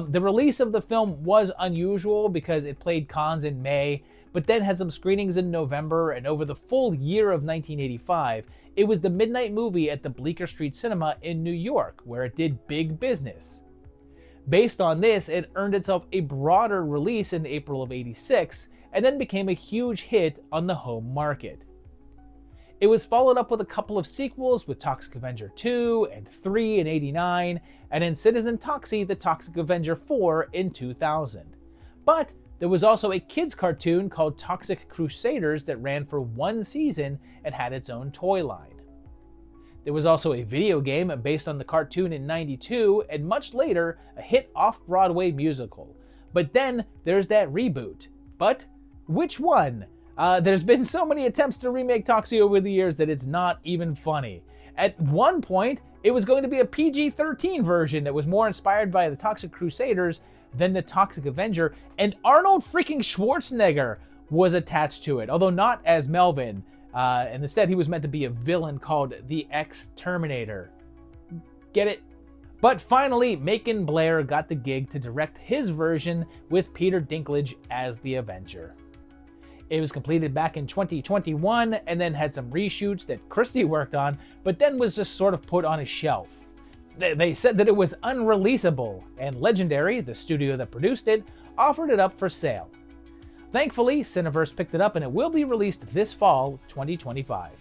The release of the film was unusual because it played cons in May, but then had some screenings in November, and over the full year of 1985, it was the midnight movie at the Bleecker Street Cinema in New York, where it did big business. Based on this, it earned itself a broader release in April of '86, and then became a huge hit on the home market. It was followed up with a couple of sequels with Toxic Avenger 2 and 3 in '89, and in Citizen Toxie, the Toxic Avenger 4 in 2000. But there was also a kids cartoon called Toxic Crusaders that ran for one season and had its own toy line. There was also a video game based on the cartoon in '92, and much later, a hit off-Broadway musical. But then there's that reboot. But which one? There's been so many attempts to remake Toxie over the years that it's not even funny. At one point, it was going to be a PG-13 version that was more inspired by the Toxic Crusaders than the Toxic Avenger, and Arnold freaking Schwarzenegger was attached to it, although not as Melvin, and instead he was meant to be a villain called the X-Terminator. Get it? But finally, Macon Blair got the gig to direct his version with Peter Dinklage as the Avenger. It was completed back in 2021 and then had some reshoots that Christie worked on, but then was just sort of put on a shelf. They said that it was unreleasable, and Legendary, the studio that produced it, offered it up for sale. Thankfully, Cineverse picked it up and it will be released this fall, 2025.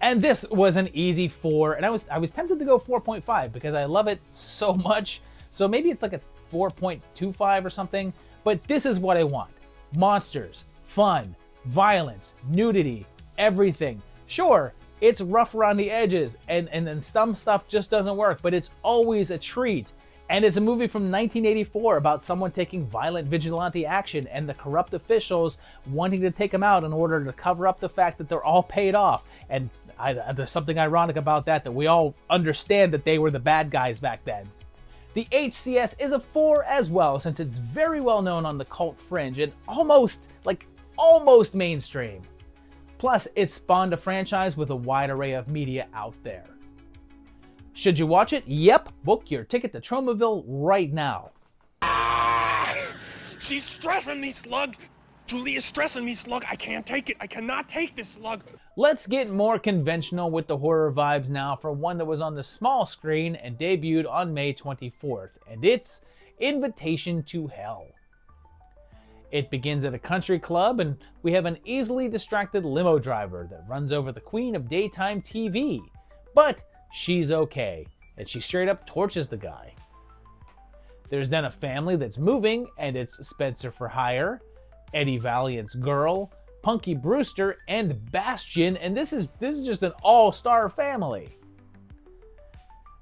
And this was an easy 4, and I was tempted to go 4.5 because I love it so much, so maybe it's like a 4.25 or something, but this is what I want. Monsters, fun, violence, nudity, everything. Sure, it's rough around the edges, and then some stuff just doesn't work, but it's always a treat. And it's a movie from 1984 about someone taking violent vigilante action and the corrupt officials wanting to take them out in order to cover up the fact that they're all paid off. And there's something ironic about that we all understand that they were the bad guys back then. The HCS is a 4 as well, since it's very well known on the cult fringe and almost mainstream. Plus, it spawned a franchise with a wide array of media out there. Should you watch it? Yep, book your ticket to Tromaville right now. She's stressing me, Slug. Julie is stressing me, Slug. I can't take it. I cannot take this, Slug. Let's get more conventional with the horror vibes now for one that was on the small screen and debuted on May 24th, and it's Invitation to Hell. It begins at a country club, and we have an easily distracted limo driver that runs over the queen of daytime TV. But she's okay, and she straight up torches the guy. There's then a family that's moving, and it's Spencer for Hire, Eddie Valiant's girl, Punky Brewster, and Bastion, and this is just an all-star family.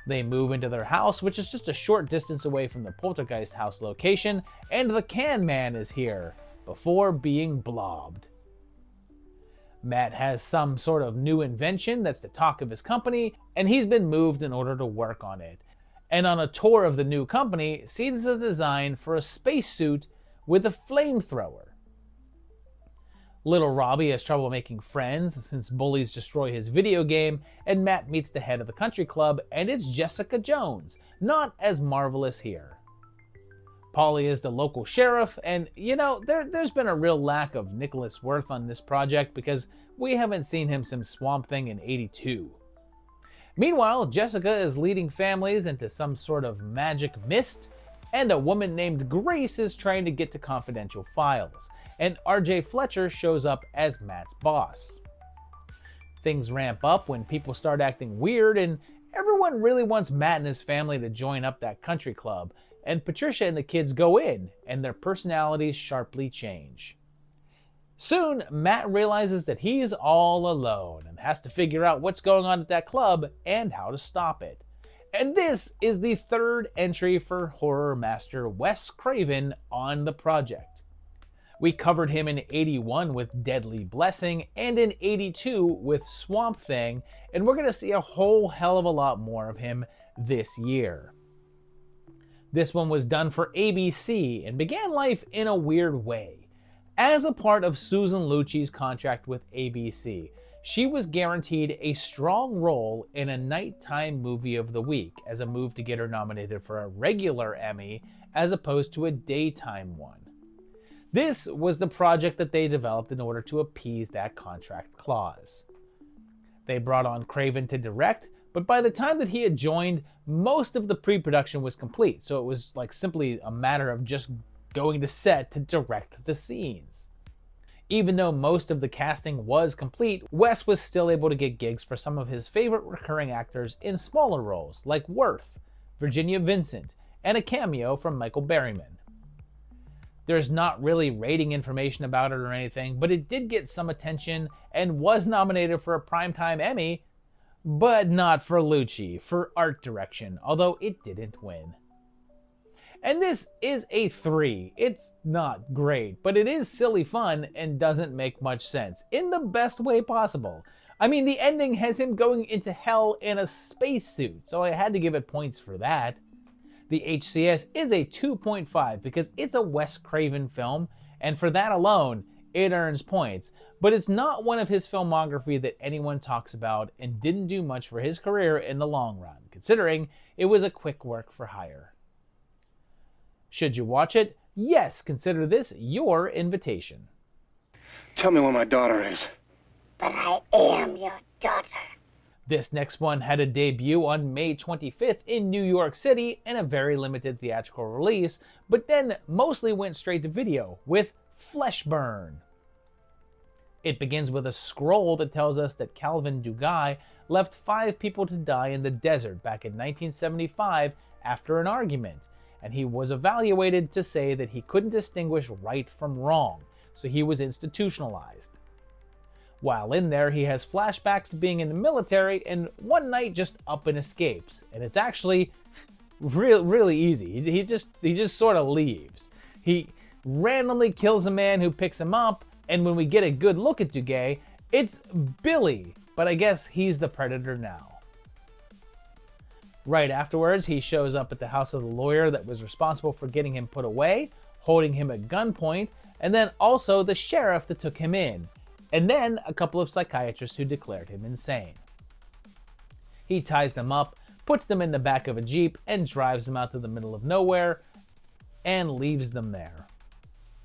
They move into their house, which is just a short distance away from the Poltergeist house location, and the Can Man is here, before being blobbed. Matt has some sort of new invention that's the talk of his company, and he's been moved in order to work on it. And on a tour of the new company, sees a design for a spacesuit with a flamethrower. Little Robbie has trouble making friends since bullies destroy his video game, and Matt meets the head of the country club, and it's Jessica Jones, not as marvelous here. Polly is the local sheriff, and there's been a real lack of Nicholas Worth on this project because we haven't seen him since Swamp Thing in '82. Meanwhile, Jessica is leading families into some sort of magic mist, and a woman named Grace is trying to get to confidential files, and RJ Fletcher shows up as Matt's boss. Things ramp up when people start acting weird, and everyone really wants Matt and his family to join up that country club, and Patricia and the kids go in, and their personalities sharply change. Soon, Matt realizes that he's all alone and has to figure out what's going on at that club and how to stop it. And this is the third entry for horror master Wes Craven on the project. We covered him in '81 with Deadly Blessing and in '82 with Swamp Thing, and we're going to see a whole hell of a lot more of him this year. This one was done for ABC and began life in a weird way. As a part of Susan Lucci's contract with ABC, she was guaranteed a strong role in a nighttime movie of the week as a move to get her nominated for a regular Emmy as opposed to a daytime one. This was the project that they developed in order to appease that contract clause. They brought on Craven to direct, but by the time that he had joined, most of the pre-production was complete, so it was simply a matter of just going to set to direct the scenes. Even though most of the casting was complete, Wes was still able to get gigs for some of his favorite recurring actors in smaller roles like Worth, Virginia Vincent, and a cameo from Michael Berryman. There's not really rating information about it or anything, but it did get some attention and was nominated for a Primetime Emmy, but not for Lucci, for art direction, although it didn't win. And this is a 3. It's not great, but it is silly fun and doesn't make much sense, in the best way possible. I mean, the ending has him going into hell in a spacesuit, so I had to give it points for that. The HCS is a 2.5 because it's a Wes Craven film, and for that alone, it earns points. But it's not one of his filmography that anyone talks about and didn't do much for his career in the long run, considering it was a quick work for hire. Should you watch it? Yes, consider this your invitation. Tell me where my daughter is. But I am your daughter. This next one had a debut on May 25th in New York City and a very limited theatrical release, but then mostly went straight to video with Fleshburn. It begins with a scroll that tells us that Calvin Duguay left 5 people to die in the desert back in 1975 after an argument, and he was evaluated to say that he couldn't distinguish right from wrong, so he was institutionalized. While in there, he has flashbacks to being in the military, and one night just up and escapes. And it's actually really easy. He just sort of leaves. He randomly kills a man who picks him up, and when we get a good look at Duguay, it's Billy, but I guess he's the predator now. Right afterwards, he shows up at the house of the lawyer that was responsible for getting him put away, holding him at gunpoint, and then also the sheriff that took him in. And then a couple of psychiatrists who declared him insane. He ties them up, puts them in the back of a Jeep, and drives them out to the middle of nowhere, and leaves them there.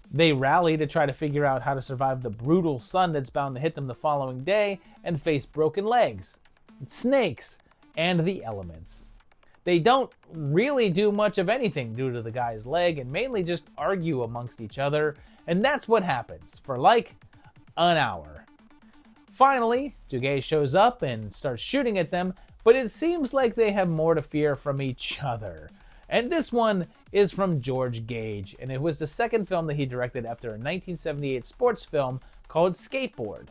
They rally to try to figure out how to survive the brutal sun that's bound to hit them the following day, and face broken legs, snakes, and the elements. They don't really do much of anything due to the guy's leg, and mainly just argue amongst each other, and that's what happens for like an hour. Finally, Duguay shows up and starts shooting at them, but it seems like they have more to fear from each other. And this one is from George Gage, and it was the second film that he directed after a 1978 sports film called Skateboard.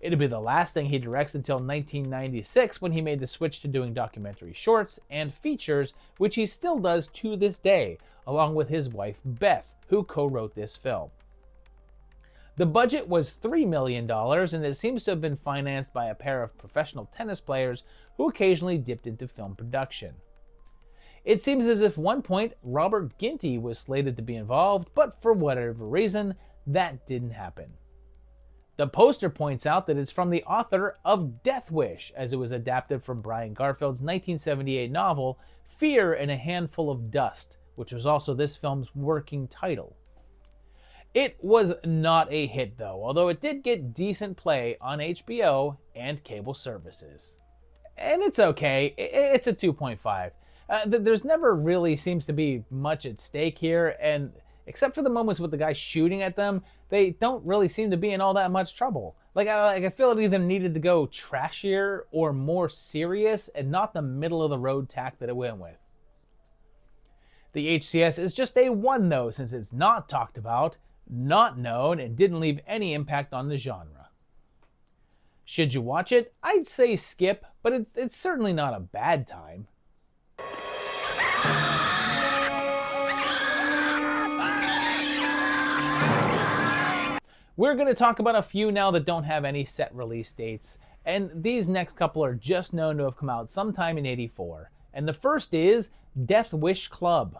It'll be the last thing he directs until 1996 when he made the switch to doing documentary shorts and features, which he still does to this day, along with his wife Beth, who co-wrote this film. The budget was $3 million, and it seems to have been financed by a pair of professional tennis players who occasionally dipped into film production. It seems as if one point Robert Ginty was slated to be involved, but for whatever reason, that didn't happen. The poster points out that it's from the author of Death Wish, as it was adapted from Brian Garfield's 1978 novel Fear and a Handful of Dust, which was also this film's working title. It was not a hit though, although it did get decent play on HBO and cable services. And it's okay, it's a 2.5. There's never really seems to be much at stake here, and except for the moments with the guy shooting at them, they don't really seem to be in all that much trouble. I feel it either needed to go trashier or more serious, and not the middle of the road tack that it went with. The HCS is just a 1 though, since it's not talked about, not known, and didn't leave any impact on the genre. Should you watch it? I'd say skip, but it's certainly not a bad time. We're going to talk about a few now that don't have any set release dates, and these next couple are just known to have come out sometime in '84. And the first is Death Wish Club.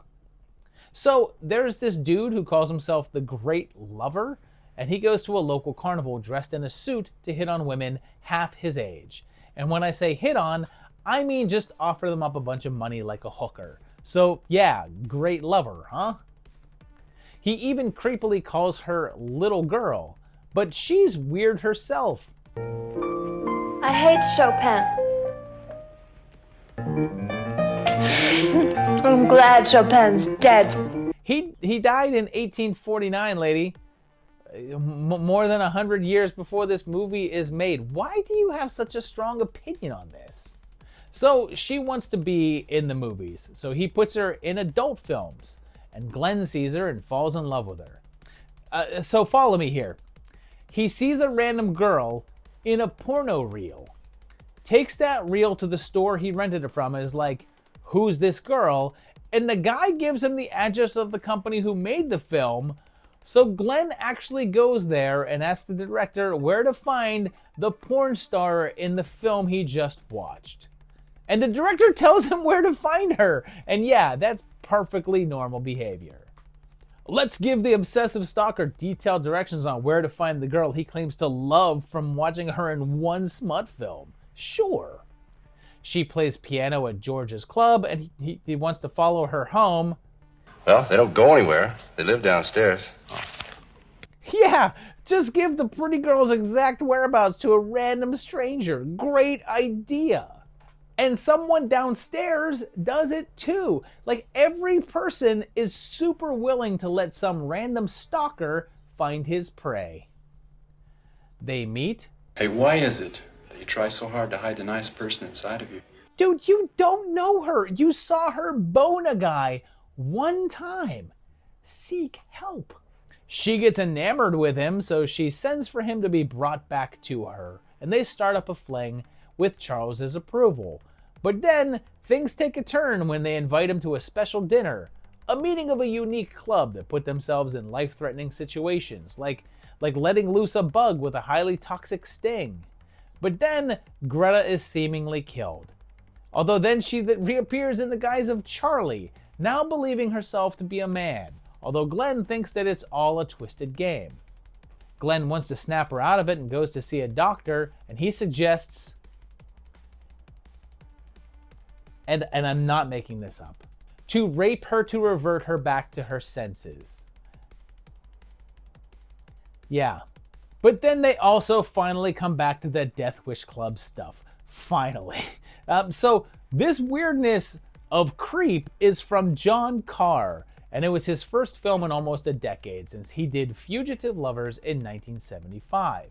So there's this dude who calls himself the Great Lover, and he goes to a local carnival dressed in a suit to hit on women half his age. And when I say hit on, I mean just offer them up a bunch of money like a hooker. So yeah, great lover, huh? He even creepily calls her little girl, but she's weird herself. I hate Chopin. I'm glad Chopin's dead. He died in 1849, lady. more than 100 years before this movie is made. Why do you have such a strong opinion on this? So she wants to be in the movies, so he puts her in adult films, and Glenn sees her and falls in love with her. So follow me here. He sees a random girl in a porno reel, takes that reel to the store he rented it from, and is like, who's this girl? And the guy gives him the address of the company who made the film. So Glenn actually goes there and asks the director where to find the porn star in the film he just watched. And the director tells him where to find her. And yeah, that's perfectly normal behavior. Let's give the obsessive stalker detailed directions on where to find the girl he claims to love from watching her in one smut film. Sure. She plays piano at George's club, and he wants to follow her home. Well, they don't go anywhere. They live downstairs. Yeah, just give the pretty girl's exact whereabouts to a random stranger. Great idea. And someone downstairs does it too. Like, every person is super willing to let some random stalker find his prey. They meet. Hey, why is it that you try so hard to hide the nice person inside of you? Dude, you don't know her. You saw her bone a guy one time. Seek help. She gets enamored with him, so she sends for him to be brought back to her, and they start up a fling with Charles's approval. But then things take a turn when they invite him to a special dinner, a meeting of a unique club that put themselves in life-threatening situations, like letting loose a bug with a highly toxic sting. But then Greta is seemingly killed. Although then she reappears in the guise of Charlie, now believing herself to be a man, although Glenn thinks that it's all a twisted game. Glenn wants to snap her out of it and goes to see a doctor, and he suggests, and I'm not making this up, to rape her to revert her back to her senses. Yeah. But then they also finally come back to the Death Wish Club stuff. Finally. So this weirdness of Creep is from John Carr, and it was his first film in almost a decade since he did Fugitive Lovers in 1975.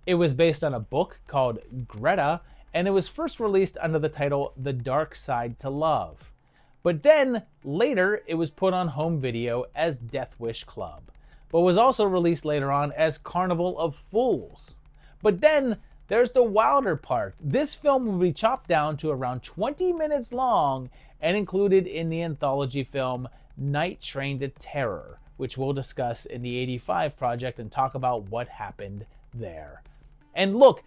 It was based on a book called Greta, and it was first released under the title The Dark Side to Love. But then, later, it was put on home video as Death Wish Club, but was also released later on as Carnival of Fools. But then, there's the wilder part. This film will be chopped down to around 20 minutes long and included in the anthology film Night Train to Terror, which we'll discuss in the 85 project and talk about what happened there. And look,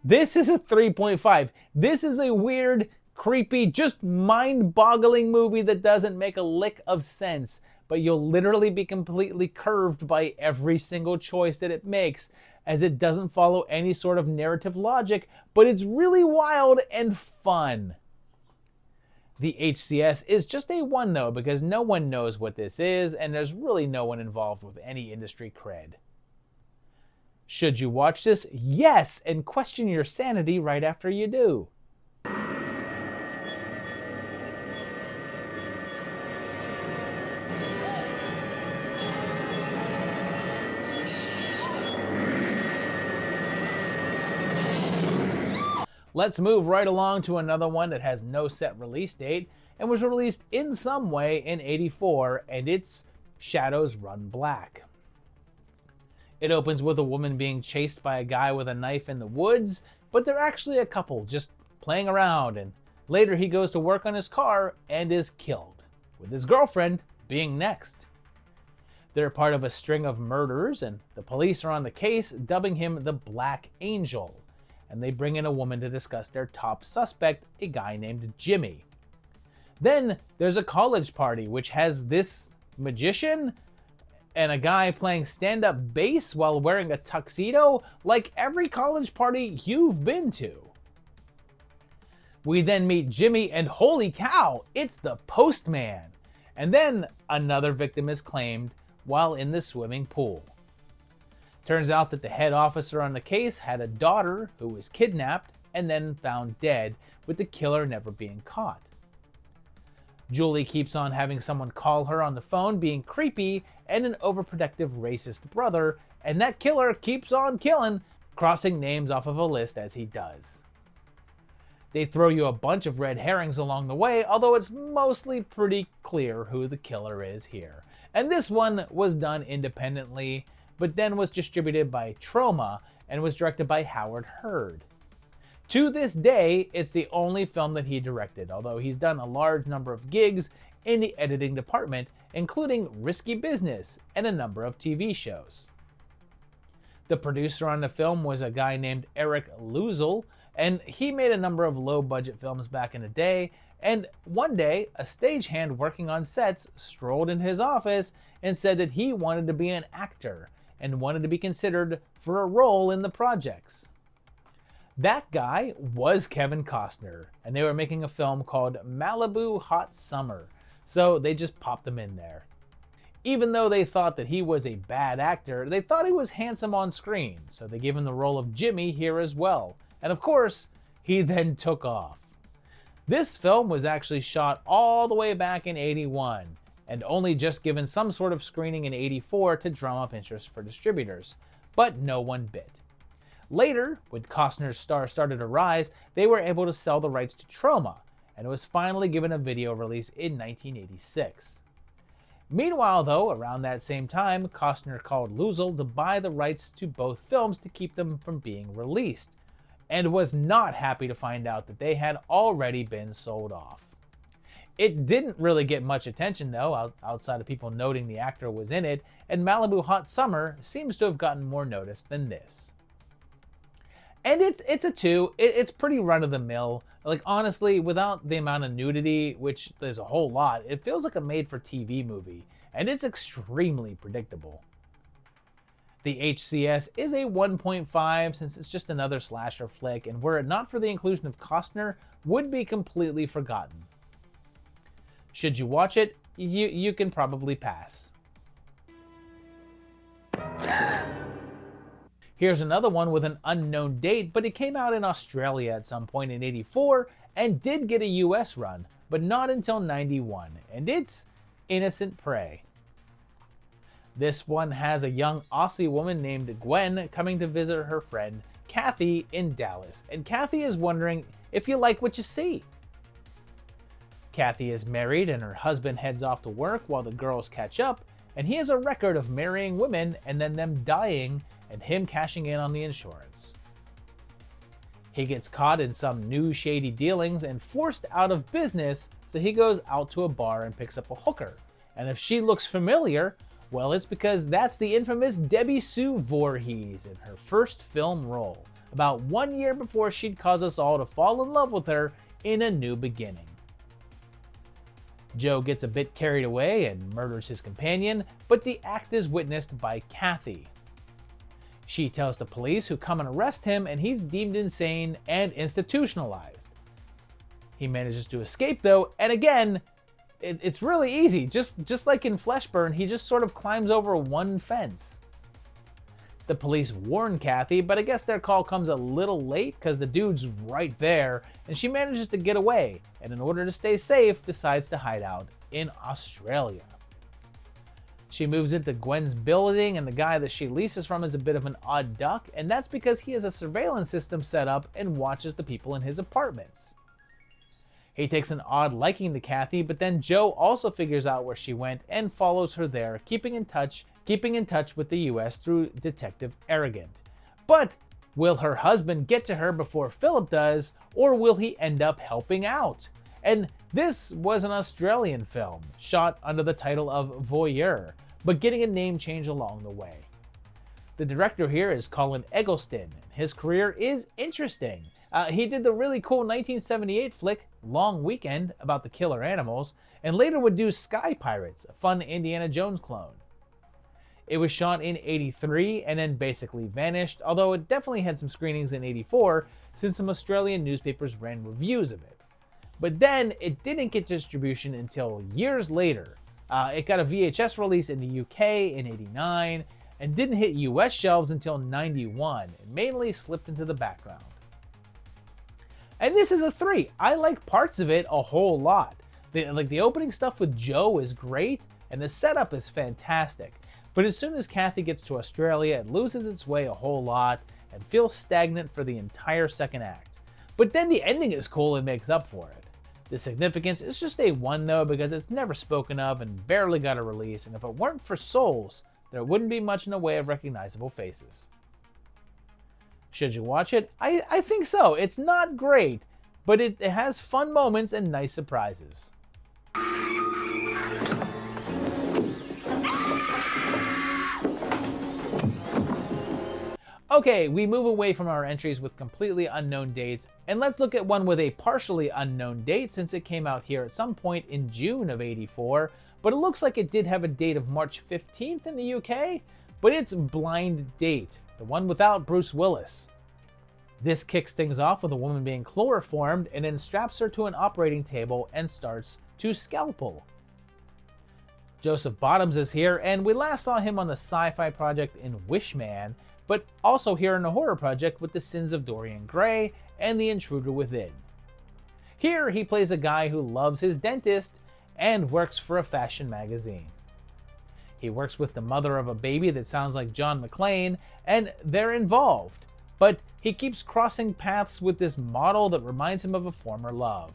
this is a 3.5. This is a weird, creepy, just mind-boggling movie that doesn't make a lick of sense, but you'll literally be completely curved by every single choice that it makes, as it doesn't follow any sort of narrative logic, but it's really wild and fun. The HCS is just a 1 though, because no one knows what this is, and there's really no one involved with any industry cred. Should you watch this? Yes, and question your sanity right after you do. Let's move right along to another one that has no set release date and was released in some way in '84, and it's Shadows Run Black. It opens with a woman being chased by a guy with a knife in the woods, but they're actually a couple just playing around, and later he goes to work on his car and is killed, with his girlfriend being next. They're part of a string of murders, and the police are on the case, dubbing him the Black Angel, and they bring in a woman to discuss their top suspect, a guy named Jimmy. Then there's a college party which has this magician and a guy playing stand-up bass while wearing a tuxedo, like every college party you've been to. We then meet Jimmy, and holy cow, it's the postman. And then another victim is claimed while in the swimming pool. Turns out that the head officer on the case had a daughter who was kidnapped and then found dead, with the killer never being caught. Julie keeps on having someone call her on the phone being creepy and an overprotective racist brother, and that killer keeps on killing, crossing names off of a list as he does. They throw you a bunch of red herrings along the way, although it's mostly pretty clear who the killer is here. And this one was done independently, but then was distributed by Troma and was directed by Howard Hurd. To this day, it's the only film that he directed, although he's done a large number of gigs in the editing department, including Risky Business and a number of TV shows. The producer on the film was a guy named Eric Luzel, and he made a number of low-budget films back in the day, and one day, a stagehand working on sets strolled into his office and said that he wanted to be an actor and wanted to be considered for a role in the projects. That guy was Kevin Costner, and they were making a film called Malibu Hot Summer, so they just popped him in there. Even though they thought that he was a bad actor, they thought he was handsome on screen, so they gave him the role of Jimmy here as well. And of course, he then took off. This film was actually shot all the way back in '81, and only just given some sort of screening in '84 to drum up interest for distributors, but no one bit. Later, when Costner's star started to rise, they were able to sell the rights to Troma, and it was finally given a video release in 1986. Meanwhile, though, around that same time, Costner called Luzel to buy the rights to both films to keep them from being released, and was not happy to find out that they had already been sold off. It didn't really get much attention, though, outside of people noting the actor was in it, and Malibu Hot Summer seems to have gotten more notice than this. And it's a 2. It's pretty run-of-the-mill. Like, honestly, without the amount of nudity, which there's a whole lot, it feels like a made-for-TV movie, and it's extremely predictable. The HCS is a 1.5 since it's just another slasher flick, and were it not for the inclusion of Costner, would be completely forgotten. Should you watch it, you can probably pass. Here's another one with an unknown date, but it came out in Australia at some point in '84 and did get a US run, but not until '91, and it's Innocent Prey. This one has a young Aussie woman named Gwen coming to visit her friend Kathy in Dallas, and Kathy is wondering if you like what you see. Kathy is married and her husband heads off to work while the girls catch up, and he has a record of marrying women and then them dying and him cashing in on the insurance. He gets caught in some new shady dealings and forced out of business, so he goes out to a bar and picks up a hooker, and if she looks familiar, well, it's because that's the infamous Debbie Sue Voorhees in her first film role, about 1 year before she'd cause us all to fall in love with her in A New Beginning. Joe gets a bit carried away and murders his companion, but the act is witnessed by Kathy. She tells the police, who come and arrest him, and he's deemed insane and institutionalized. He manages to escape though, and again, it's really easy. Just like in Fleshburn, he just sort of climbs over one fence. The police warn Kathy, but I guess their call comes a little late because the dude's right there, and she manages to get away, and in order to stay safe, decides to hide out in Australia. She moves into Gwen's building, and the guy that she leases from is a bit of an odd duck, and that's because he has a surveillance system set up and watches the people in his apartments. He takes an odd liking to Kathy, but then Joe also figures out where she went and follows her there, keeping in touch with the US through Detective Arrogant. But will her husband get to her before Philip does, or will he end up helping out? And this was an Australian film, shot under the title of Voyeur, but getting a name change along the way. The director here is Colin Eggleston, and his career is interesting. He did the really cool 1978 flick Long Weekend about the killer animals, and later would do Sky Pirates, a fun Indiana Jones clone. It was shot in '83 and then basically vanished, although it definitely had some screenings in '84 since some Australian newspapers ran reviews of it. But then it didn't get distribution until years later. It got a VHS release in the UK in '89 and didn't hit US shelves until '91 and mainly slipped into the background. And this is a 3. I like parts of it a whole lot. The opening stuff with Joe is great, and the setup is fantastic. But as soon as Kathy gets to Australia, it loses its way a whole lot and feels stagnant for the entire second act. But then the ending is cool and makes up for it. The significance is just a 1 though, because it's never spoken of and barely got a release, and if it weren't for Souls, there wouldn't be much in the way of recognizable faces. Should you watch it? I think so. It's not great, but it has fun moments and nice surprises. Okay, we move away from our entries with completely unknown dates, and let's look at one with a partially unknown date since it came out here at some point in June of '84, but it looks like it did have a date of March 15th in the UK, but it's Blind Date, the one without Bruce Willis. This kicks things off with a woman being chloroformed and then straps her to an operating table and starts to scalpel. Joseph Bottoms is here, and we last saw him on the sci-fi project in Wishman, but also here in the horror project with The Sins of Dorian Gray and The Intruder Within. Here he plays a guy who loves his dentist and works for a fashion magazine. He works with the mother of a baby that sounds like John McClane, and they're involved, but he keeps crossing paths with this model that reminds him of a former love.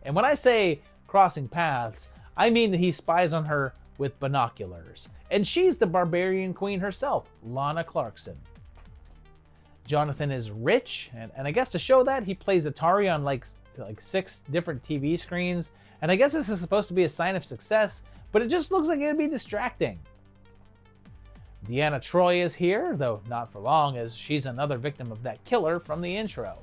And when I say crossing paths, I mean that he spies on her with binoculars, and she's the barbarian queen herself, Lana Clarkson. Jonathan is rich, and I guess to show that, he plays Atari on like 6 different TV screens, and I guess this is supposed to be a sign of success, but it just looks like it'd be distracting. Deanna Troi is here, though not for long, as she's another victim of that killer from the intro.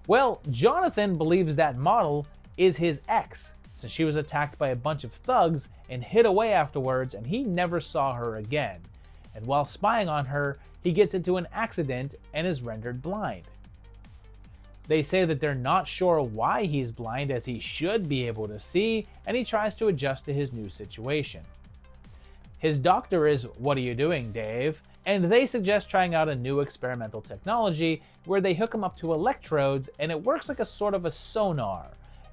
Well, Jonathan believes that model is his ex, since she was attacked by a bunch of thugs and hid away afterwards, and he never saw her again. And while spying on her, he gets into an accident and is rendered blind. They say that they're not sure why he's blind, as he should be able to see, and he tries to adjust to his new situation. His doctor is, "What are you doing, Dave?" And they suggest trying out a new experimental technology where they hook him up to electrodes and it works like a sort of a sonar.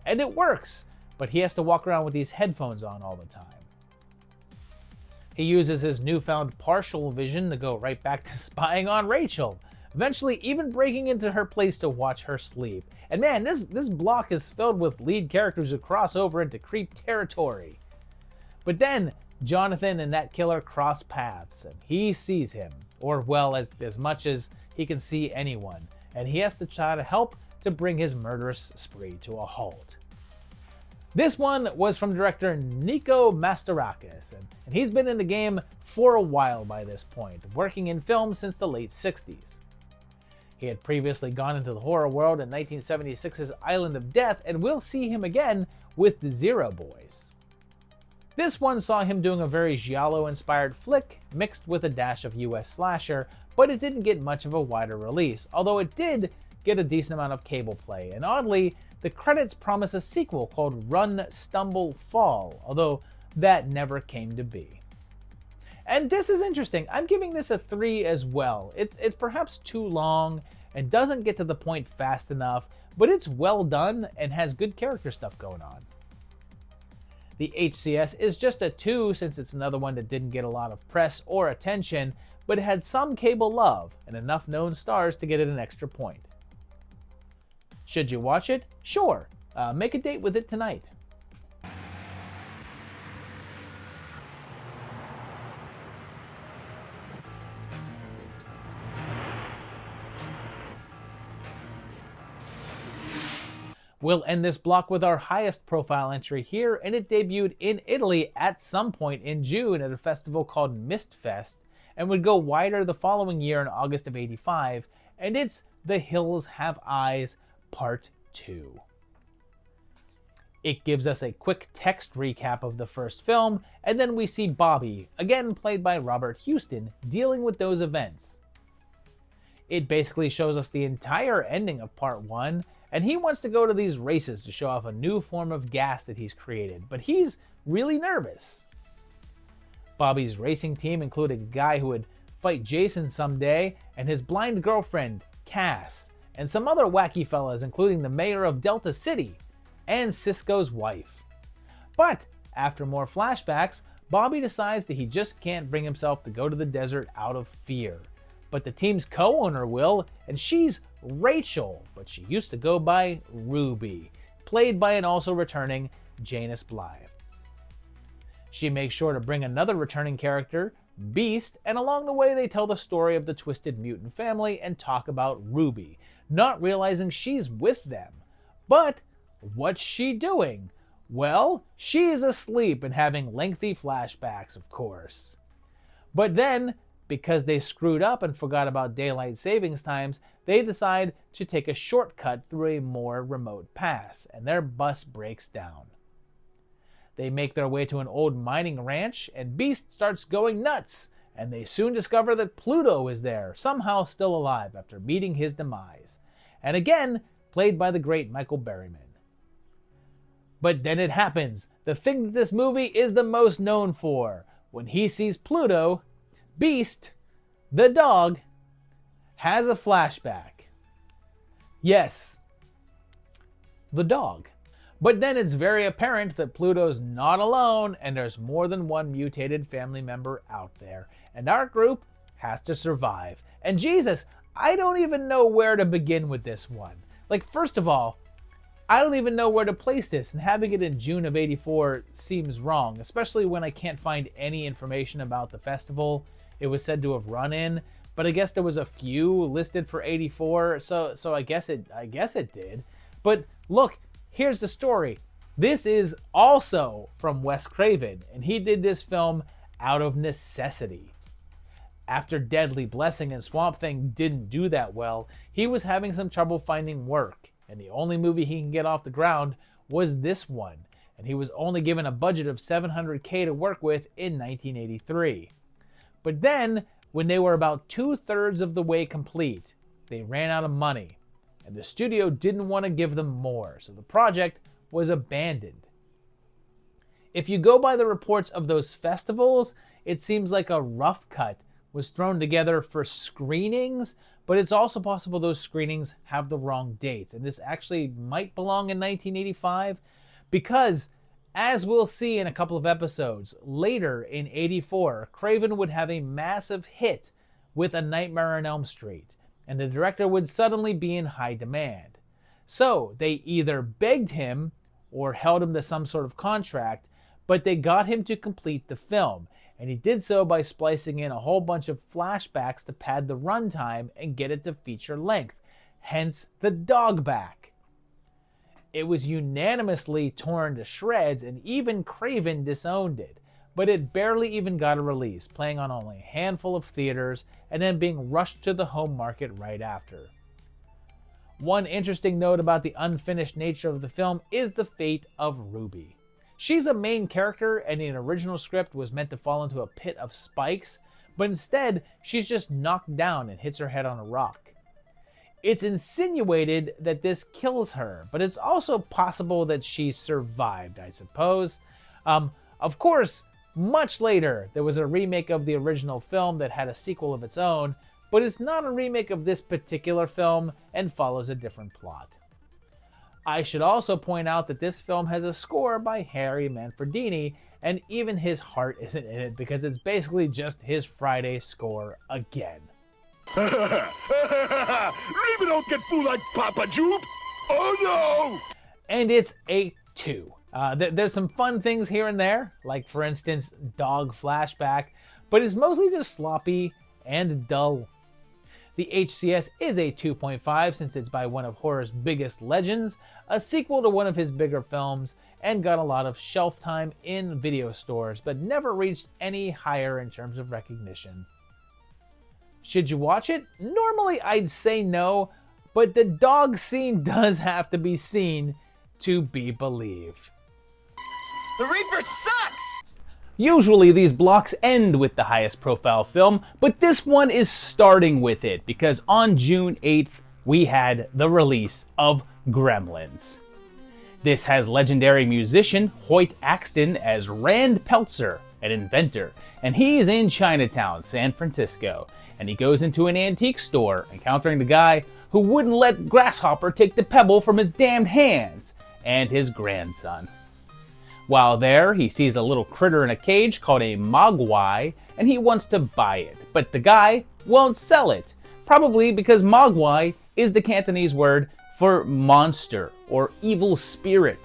And it works, but he has to walk around with these headphones on all the time. He uses his newfound partial vision to go right back to spying on Rachel, eventually even breaking into her place to watch her sleep. And man, this block is filled with lead characters who cross over into creep territory. But then, Jonathan and that killer cross paths, and he sees him, or well, as much as he can see anyone, and he has to try to help to bring his murderous spree to a halt. This one was from director Nico Mastorakis, and he's been in the game for a while by this point, working in film since the late 60s. He had previously gone into the horror world in 1976's Island of Death, and we'll see him again with the Zero Boys. This one saw him doing a very giallo-inspired flick mixed with a dash of US slasher, but it didn't get much of a wider release, although it did get a decent amount of cable play, and oddly, the credits promise a sequel called Run, Stumble, Fall, although that never came to be. And this is interesting. I'm giving this a 3 as well. It's perhaps too long and doesn't get to the point fast enough, but it's well done and has good character stuff going on. The HCS is just a 2 since it's another one that didn't get a lot of press or attention, but it had some cable love and enough known stars to get it an extra point. Should you watch it? Sure. Make a date with it tonight. We'll end this block with our highest profile entry here, and it debuted in Italy at some point in June at a festival called Mistfest, and would go wider the following year in August of '85, and it's The Hills Have Eyes Part 2. It gives us a quick text recap of the first film, and then we see Bobby, again played by Robert Houston, dealing with those events. It basically shows us the entire ending of Part 1, and he wants to go to these races to show off a new form of gas that he's created, but he's really nervous. Bobby's racing team included a guy who would fight Jason someday, and his blind girlfriend, Cass, and some other wacky fellas, including the mayor of Delta City, and Cisco's wife. But after more flashbacks, Bobby decides that he just can't bring himself to go to the desert out of fear. But the team's co-owner will, and she's Rachel, but she used to go by Ruby, played by an also returning Janus Blythe. She makes sure to bring another returning character, Beast, and along the way they tell the story of the Twisted Mutant family and talk about Ruby, not realizing she's with them. But what's she doing? Well, she's asleep and having lengthy flashbacks, of course. But then, because they screwed up and forgot about daylight savings times, they decide to take a shortcut through a more remote pass, and their bus breaks down. They make their way to an old mining ranch, and Beast starts going nuts, and they soon discover that Pluto is there, somehow still alive after meeting his demise, and again, played by the great Michael Berryman. But then it happens, the thing that this movie is the most known for. When he sees Pluto, Beast, the dog, has a flashback. Yes, the dog. But then it's very apparent that Pluto's not alone and there's more than one mutated family member out there. And our group has to survive. And Jesus, I don't even know where to begin with this one. Like, first of all, I don't even know where to place this, and having it in June of '84 seems wrong, especially when I can't find any information about the festival it was said to have run in. But I guess there was a few listed for '84, so I guess it did. But look, here's the story. This is also from Wes Craven, and he did this film out of necessity. After Deadly Blessing and Swamp Thing didn't do that well, he was having some trouble finding work, and the only movie he can get off the ground was this one, and he was only given a budget of $700K to work with in 1983. But then, when they were about 2/3 of the way complete, they ran out of money, and the studio didn't want to give them more, so the project was abandoned. If you go by the reports of those festivals, it seems like a rough cut was thrown together for screenings, but it's also possible those screenings have the wrong dates, and this actually might belong in 1985, because, as we'll see in a couple of episodes, later in '84, Craven would have a massive hit with A Nightmare on Elm Street, and the director would suddenly be in high demand. So they either begged him or held him to some sort of contract, but they got him to complete the film, and he did so by splicing in a whole bunch of flashbacks to pad the runtime and get it to feature length, hence the dog back. It was unanimously torn to shreds, and even Craven disowned it, but it barely even got a release, playing on only a handful of theaters and then being rushed to the home market right after. One interesting note about the unfinished nature of the film is the fate of Ruby. She's a main character, and in an original script was meant to fall into a pit of spikes, but instead she's just knocked down and hits her head on a rock. It's insinuated that this kills her, but it's also possible that she survived, I suppose. Of course, much later, there was a remake of the original film that had a sequel of its own, but it's not a remake of this particular film and follows a different plot. I should also point out that this film has a score by Harry Manfredini, and even his heart isn't in it because it's basically just his Friday score again. Raven don't get fooled like Papa Joop! Oh no! And it's a 2. There's some fun things here and there, like for instance, dog flashback, but it's mostly just sloppy and dull. The HCS is a 2.5 since it's by one of horror's biggest legends, a sequel to one of his bigger films, and got a lot of shelf time in video stores, but never reached any higher in terms of recognition. Should you watch it? Normally I'd say no, but the dog scene does have to be seen to be believed. The Reaper sucks! Usually these blocks end with the highest profile film, but this one is starting with it because on June 8th we had the release of Gremlins. This has legendary musician Hoyt Axton as Rand Peltzer, an inventor, and he's in Chinatown, San Francisco, and he goes into an antique store, encountering the guy who wouldn't let Grasshopper take the pebble from his damned hands, and his grandson. While there, he sees a little critter in a cage called a mogwai, and he wants to buy it, but the guy won't sell it, probably because mogwai is the Cantonese word for monster or evil spirit.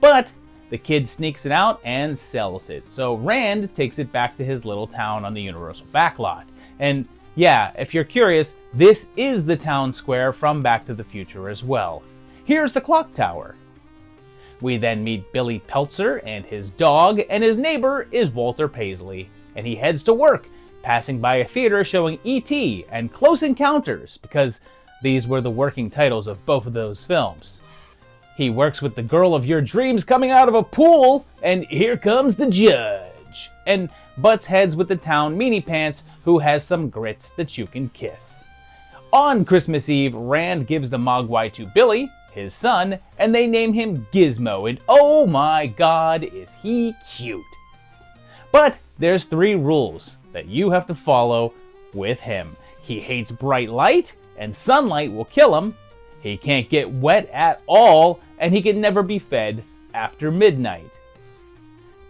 But the kid sneaks it out and sells it, so Rand takes it back to his little town on the Universal backlot. And yeah, if you're curious, this is the town square from Back to the Future as well. Here's the clock tower. We then meet Billy Peltzer and his dog, and his neighbor is Walter Paisley, and he heads to work, passing by a theater showing E.T. and Close Encounters, because these were the working titles of both of those films. He works with the girl of your dreams coming out of a pool, and here comes the judge, and butts heads with the town meanie pants who has some grits that you can kiss. On Christmas Eve, Rand gives the mogwai to Billy, his son, and they name him Gizmo, and oh my god, is he cute. But there's 3 rules that you have to follow with him. He hates bright light, and sunlight will kill him. He can't get wet at all, and he can never be fed after midnight.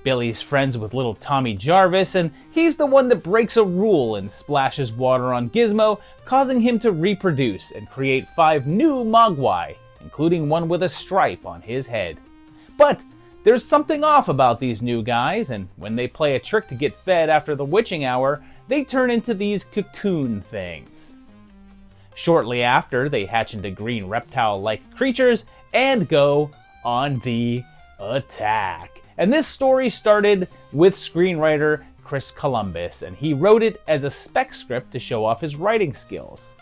Billy's friends with little Tommy Jarvis, and he's the one that breaks a rule and splashes water on Gizmo, causing him to reproduce and create 5 new mogwai, including one with a stripe on his head. But there's something off about these new guys, and when they play a trick to get fed after the witching hour, they turn into these cocoon things. Shortly after, they hatch into green reptile-like creatures and go on the attack. And this story started with screenwriter Chris Columbus, and he wrote it as a spec script to show off his writing skills.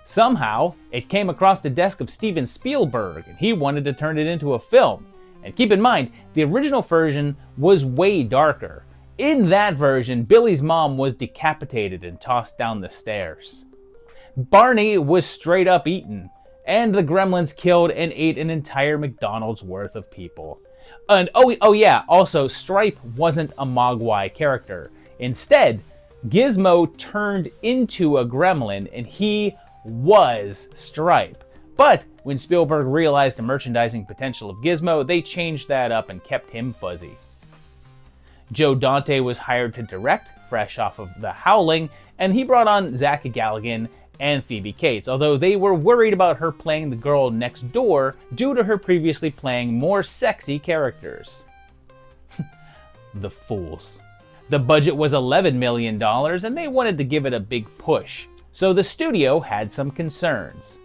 Somehow, it came across the desk of Steven Spielberg, and he wanted to turn it into a film. And keep in mind, the original version was way darker. In that version, Billy's mom was decapitated and tossed down the stairs. Barney was straight up eaten, and the Gremlins killed and ate an entire McDonald's worth of people. And oh yeah, also Stripe wasn't a mogwai character. Instead, Gizmo turned into a gremlin, and he was Stripe. But when Spielberg realized the merchandising potential of Gizmo, they changed that up and kept him fuzzy. Joe Dante was hired to direct, fresh off of The Howling, and he brought on Zach Galligan and Phoebe Cates, although they were worried about her playing the girl next door due to her previously playing more sexy characters. The fools. The budget was $11 million, and they wanted to give it a big push, so the studio had some concerns.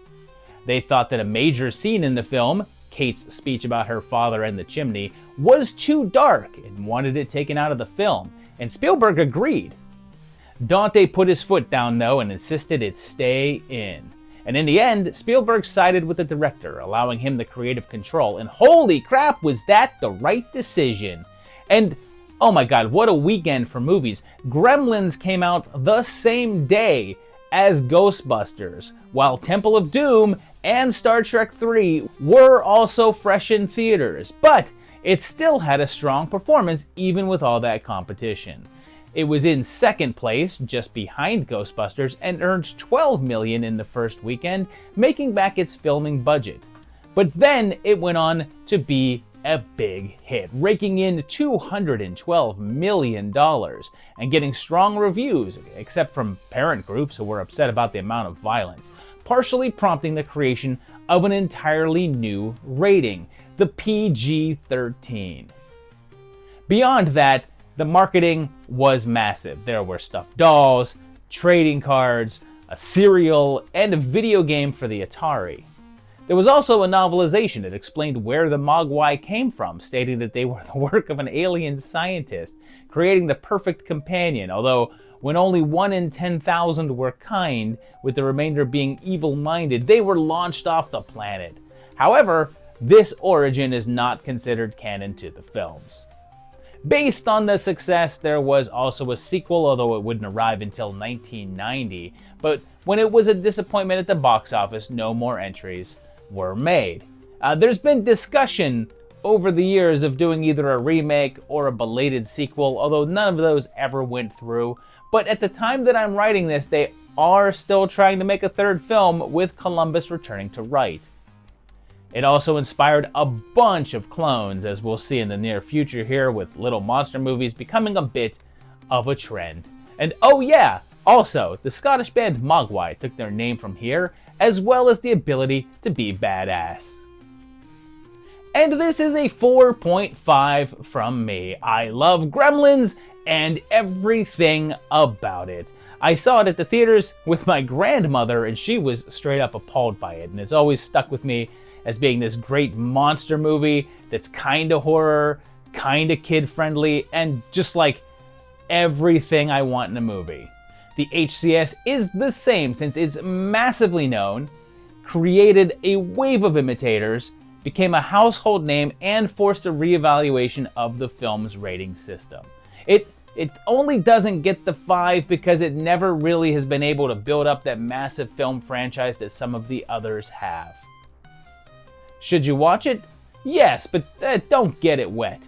They thought that a major scene in the film, Kate's speech about her father and the chimney, was too dark and wanted it taken out of the film, and Spielberg agreed. Dante put his foot down though and insisted it stay in. And in the end, Spielberg sided with the director, allowing him the creative control, and holy crap, was that the right decision. And oh my god, what a weekend for movies. Gremlins came out the same day as Ghostbusters, while Temple of Doom and Star Trek III were also fresh in theaters, but it still had a strong performance even with all that competition. It was in second place, just behind Ghostbusters, and earned $12 million in the first weekend, making back its filming budget. But then it went on to be a big hit, raking in $212 million and getting strong reviews, except from parent groups who were upset about the amount of violence, partially prompting the creation of an entirely new rating, the PG-13. Beyond that, the marketing was massive. There were stuffed dolls, trading cards, a cereal, and a video game for the Atari. There was also a novelization that explained where the Mogwai came from, stating that they were the work of an alien scientist, creating the perfect companion, although when only 1 in 10,000 were kind, with the remainder being evil-minded, they were launched off the planet. However, this origin is not considered canon to the films. Based on the success, there was also a sequel, although it wouldn't arrive until 1990, but when it was a disappointment at the box office, no more entries were made. There's been discussion over the years of doing either a remake or a belated sequel, although none of those ever went through, but at the time that I'm writing this, they are still trying to make a third film with Columbus returning to write. It also inspired a bunch of clones, as we'll see in the near future here, with little monster movies becoming a bit of a trend. And oh yeah, also, the Scottish band Mogwai took their name from here, as well as the ability to be badass. And this is a 4.5 from me. I love Gremlins and everything about it. I saw it at the theaters with my grandmother, and she was straight up appalled by it, and it's always stuck with me as being this great monster movie that's kinda horror, kinda kid-friendly, and just like everything I want in a movie. The HCS is the same since it's massively known, created a wave of imitators, became a household name, and forced a reevaluation of the film's rating system. It only doesn't get the 5 because it never really has been able to build up that massive film franchise that some of the others have. Should you watch it? Yes, but don't get it wet.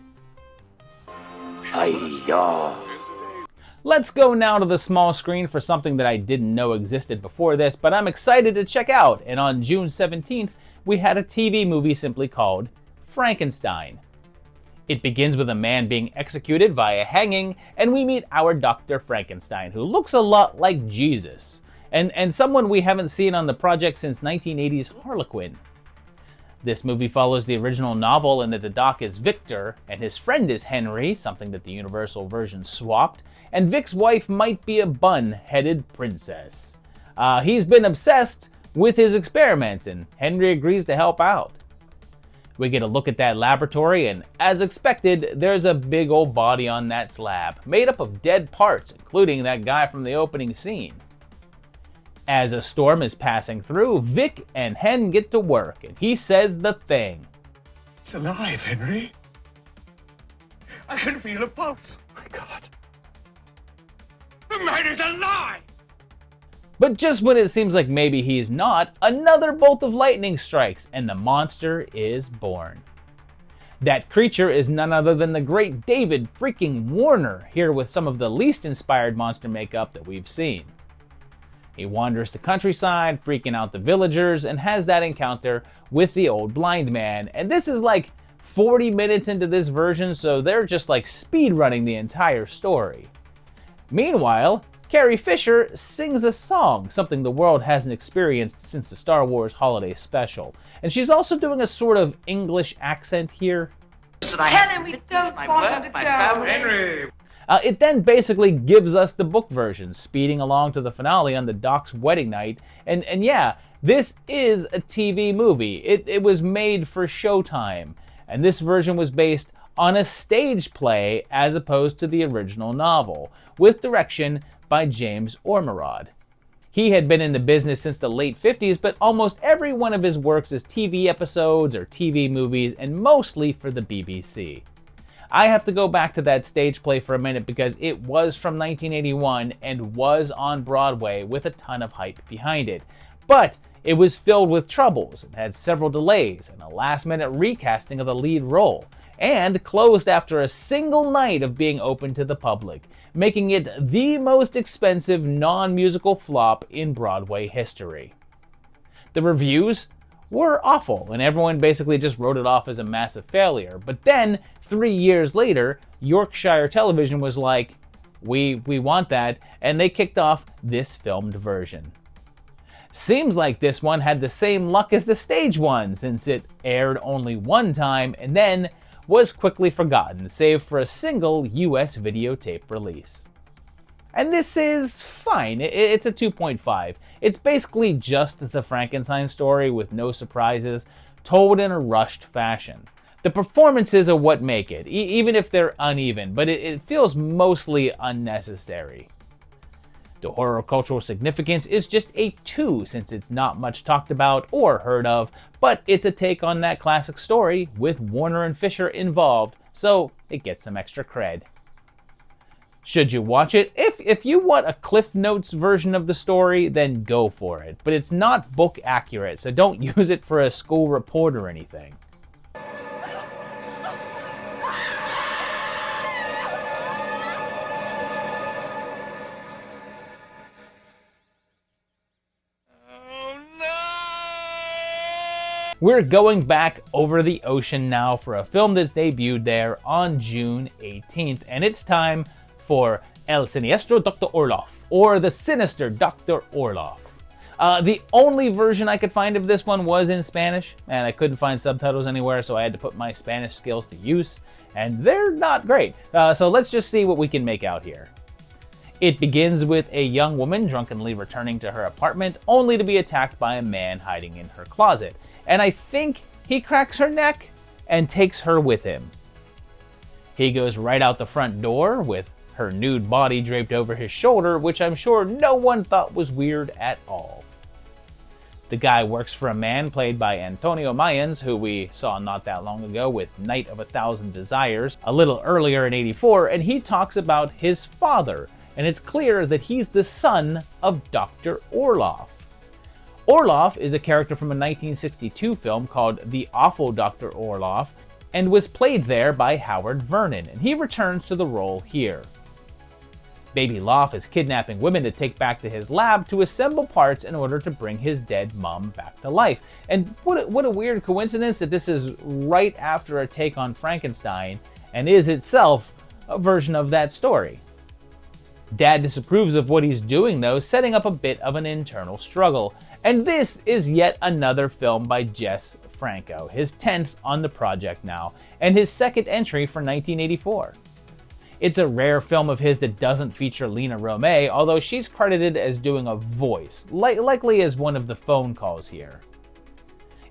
Let's go now to the small screen for something that I didn't know existed before this, but I'm excited to check out, and on June 17th, we had a TV movie simply called Frankenstein. It begins with a man being executed via hanging, and we meet our Dr. Frankenstein, who looks a lot like Jesus, and someone we haven't seen on the project since 1980's Harlequin. This movie follows the original novel in that the Doc is Victor, and his friend is Henry, something that the Universal version swapped, and Vic's wife might be a bun-headed princess. He's been obsessed with his experiments, and Henry agrees to help out. We get a look at that laboratory, and as expected, there's a big old body on that slab, made up of dead parts, including that guy from the opening scene. As a storm is passing through, Vic and Hen get to work, and he says the thing. It's alive, Henry. I can feel a pulse. My God. The man is alive! But just when it seems like maybe he's not, another bolt of lightning strikes, and the monster is born. That creature is none other than the great David freaking Warner, here with some of the least inspired monster makeup that we've seen. He wanders the countryside, freaking out the villagers, and has that encounter with the old blind man. And this is like 40 minutes into this version, so they're just like speed running the entire story. Meanwhile, Carrie Fisher sings a song, something the world hasn't experienced since the Star Wars Holiday Special. And she's also doing a sort of English accent here. Tell him we don't want to go. Henry! It then basically gives us the book version, speeding along to the finale on the Doc's wedding night. And yeah, this is a TV movie. It was made for Showtime. And this version was based on a stage play as opposed to the original novel, with direction by James Ormerod. He had been in the business since the late 50s, but almost every one of his works is TV episodes or TV movies, and mostly for the BBC. I have to go back to that stage play for a minute because it was from 1981 and was on Broadway with a ton of hype behind it. But it was filled with troubles and had several delays and a last-minute recasting of the lead role, and closed after a single night of being open to the public, making it the most expensive non-musical flop in Broadway history. The reviews were awful, and everyone basically just wrote it off as a massive failure. But then, 3 years later, Yorkshire Television was like, we want that, and they kicked off this filmed version. Seems like this one had the same luck as the stage one, since it aired only one time and then was quickly forgotten, save for a single US videotape release. And this is fine. It's a 2.5. It's basically just the Frankenstein story with no surprises, told in a rushed fashion. The performances are what make it, even if they're uneven, but it feels mostly unnecessary. The horror cultural significance is just a 2 since it's not much talked about or heard of, but it's a take on that classic story with Warner and Fisher involved, so it gets some extra cred. Should you watch it? If you want a Cliff Notes version of the story, then go for it. But it's not book accurate, so don't use it for a school report or anything. We're going back over the ocean now for a film that's debuted there on June 18th, and it's time for El Siniestro Dr. Orloff, or the Sinister Dr. Orloff. The only version I could find of this one was in Spanish, and I couldn't find subtitles anywhere, so I had to put my Spanish skills to use, and they're not great. So let's just see what we can make out here. It begins with a young woman drunkenly returning to her apartment, only to be attacked by a man hiding in her closet. And I think he cracks her neck and takes her with him. He goes right out the front door with her nude body draped over his shoulder, which I'm sure no one thought was weird at all. The guy works for a man played by Antonio Mayans, who we saw not that long ago with Night of a Thousand Desires, a little earlier in '84, and he talks about his father, and it's clear that he's the son of Dr. Orloff. Orloff is a character from a 1962 film called The Awful Dr. Orloff, and was played there by Howard Vernon, and he returns to the role here. Baby Loff is kidnapping women to take back to his lab to assemble parts in order to bring his dead mom back to life. And what a weird coincidence that this is right after a take on Frankenstein, and is itself a version of that story. Dad disapproves of what he's doing though, setting up a bit of an internal struggle. And this is yet another film by Jess Franco, his 10th on the project now, and his second entry for 1984. It's a rare film of his that doesn't feature Lena Romay, although she's credited as doing a voice, likely as one of the phone calls here.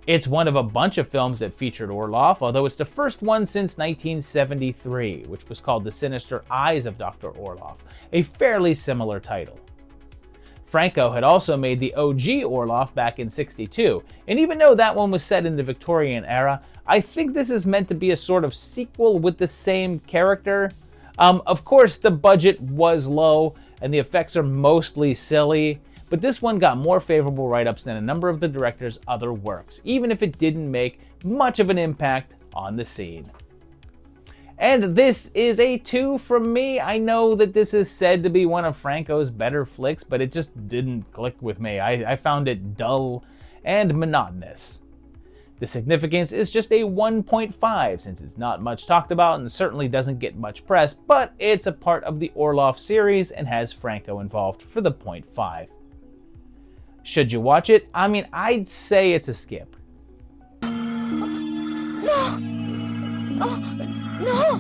It's one of a bunch of films that featured Orloff, although it's the first one since 1973, which was called The Sinister Eyes of Dr. Orloff, a fairly similar title. Franco had also made the OG Orloff back in '62, and even though that one was set in the Victorian era, I think this is meant to be a sort of sequel with the same character. Of course, the budget was low, and the effects are mostly silly, but this one got more favorable write-ups than a number of the director's other works, even if it didn't make much of an impact on the scene. And this is a 2 from me. I know that this is said to be one of Franco's better flicks, but it just didn't click with me. I found it dull and monotonous. The significance is just a 1.5, since it's not much talked about and certainly doesn't get much press, but it's a part of the Orloff series and has Franco involved for the 0.5. Should you watch it? I mean, I'd say it's a skip. No! Oh, no!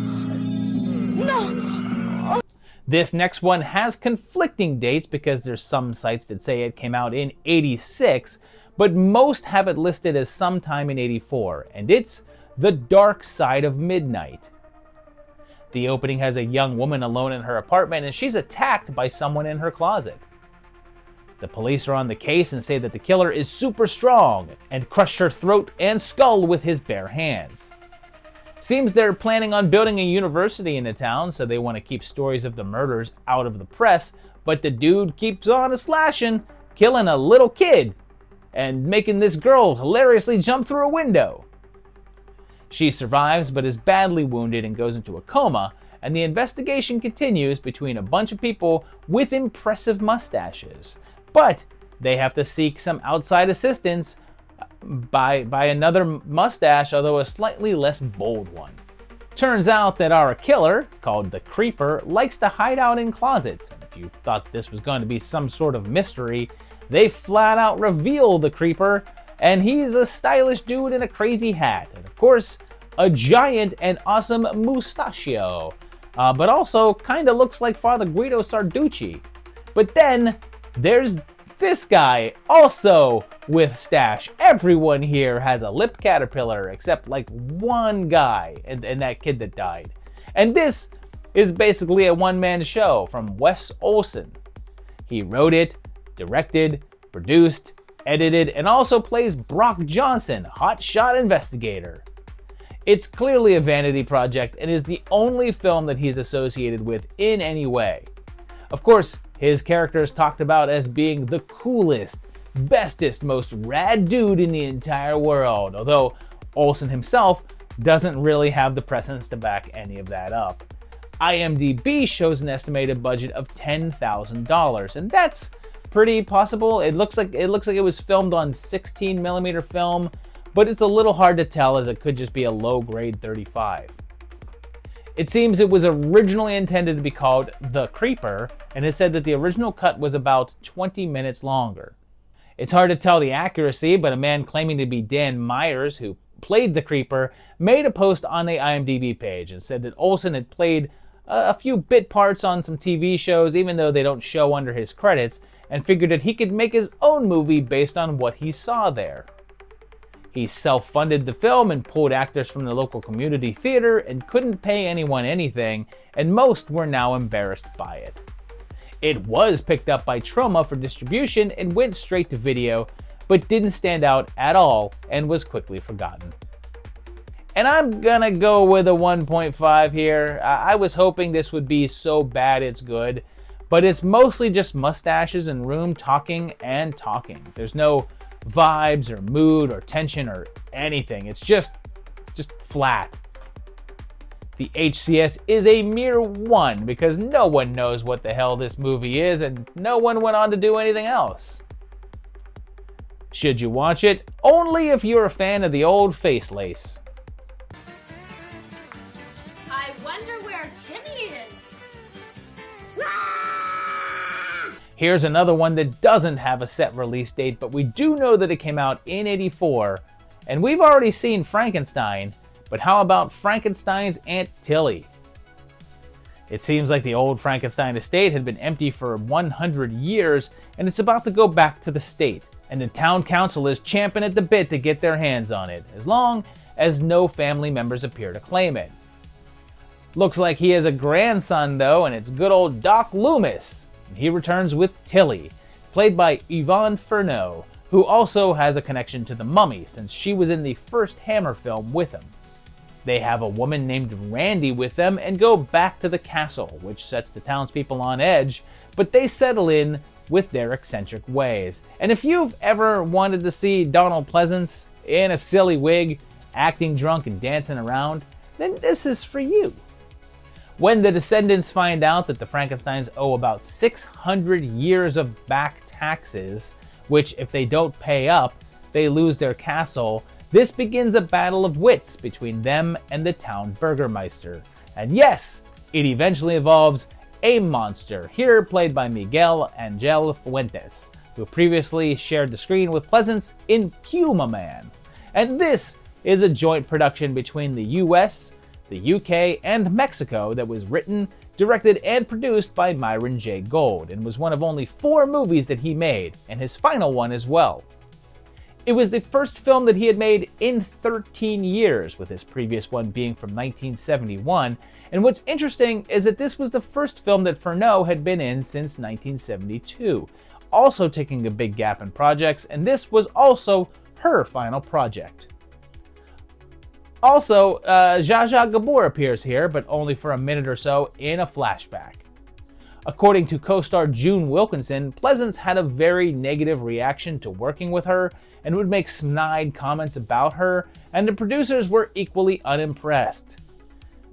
No! This next one has conflicting dates because there's some sites that say it came out in '86, but most have it listed as sometime in '84, and it's The Dark Side of Midnight. The opening has a young woman alone in her apartment, and she's attacked by someone in her closet. The police are on the case and say that the killer is super strong and crushed her throat and skull with his bare hands. Seems they're planning on building a university in the town, so they want to keep stories of the murders out of the press, but the dude keeps on a-slashing, killing a little kid, and making this girl hilariously jump through a window. She survives but is badly wounded and goes into a coma, and the investigation continues between a bunch of people with impressive mustaches. But they have to seek some outside assistance by another mustache, although a slightly less bold one. Turns out that our killer, called the Creeper, likes to hide out in closets, and if you thought this was going to be some sort of mystery, they flat out reveal the Creeper, and he's a stylish dude in a crazy hat, and of course, a giant and awesome mustachio, but also kinda looks like Father Guido Sarducci. But then, there's this guy, also with stash. Everyone here has a lip caterpillar, except like one guy, and that kid that died. And this is basically a one-man show from Wes Olson. He wrote it, directed, produced, edited, and also plays Brock Johnson, hotshot investigator. It's clearly a vanity project and is the only film that he's associated with in any way. Of course, his character is talked about as being the coolest, bestest, most rad dude in the entire world, although Olson himself doesn't really have the presence to back any of that up. IMDb shows an estimated budget of $10,000, and that's pretty possible. It looks like it was filmed on 16mm film, but it's a little hard to tell as it could just be a low-grade 35. It seems it was originally intended to be called The Creeper, and is said that the original cut was about 20 minutes longer. It's hard to tell the accuracy, but a man claiming to be Dan Myers, who played the Creeper, made a post on the IMDb page and said that Olsen had played a few bit parts on some TV shows, even though they don't show under his credits, and figured that he could make his own movie based on what he saw there. He self-funded the film and pulled actors from the local community theater and couldn't pay anyone anything, and most were now embarrassed by it. It was picked up by Troma for distribution and went straight to video, but didn't stand out at all and was quickly forgotten. And I'm gonna go with a 1.5 here. I was hoping this would be so bad it's good, but it's mostly just mustaches and room talking and talking. There's no vibes or mood or tension or anything. It's just flat. The HCS is a mere 1 because no one knows what the hell this movie is and no one went on to do anything else. Should you watch it? Only if you're a fan of the old face lace. I wonder where Timmy is. Here's another one that doesn't have a set release date, but we do know that it came out in '84, and we've already seen Frankenstein, but how about Frankenstein's Aunt Tilly? It seems like the old Frankenstein estate had been empty for 100 years, and it's about to go back to the state, and the town council is champing at the bit to get their hands on it, as long as no family members appear to claim it. Looks like he has a grandson though, and it's good old Doc Loomis. He returns with Tilly, played by Yvonne Furneaux, who also has a connection to the Mummy since she was in the first Hammer film with him. They have a woman named Randy with them and go back to the castle, which sets the townspeople on edge, but they settle in with their eccentric ways. And if you've ever wanted to see Donald Pleasance in a silly wig, acting drunk and dancing around, then this is for you. When the descendants find out that the Frankensteins owe about 600 years of back taxes, which if they don't pay up, they lose their castle, this begins a battle of wits between them and the town burgermeister. And yes, it eventually involves a monster, here played by Miguel Angel Fuentes, who previously shared the screen with Pleasance in Puma Man. And this is a joint production between the US, the UK, and Mexico that was written, directed, and produced by Myron J. Gold, and was one of only 4 movies that he made, and his final one as well. It was the first film that he had made in 13 years, with his previous one being from 1971, and what's interesting is that this was the first film that Furneaux had been in since 1972, also taking a big gap in projects, and this was also her final project. Also, Zsa Zsa Gabor appears here, but only for a minute or so in a flashback. According to co-star June Wilkinson, Pleasance had a very negative reaction to working with her and would make snide comments about her, and the producers were equally unimpressed.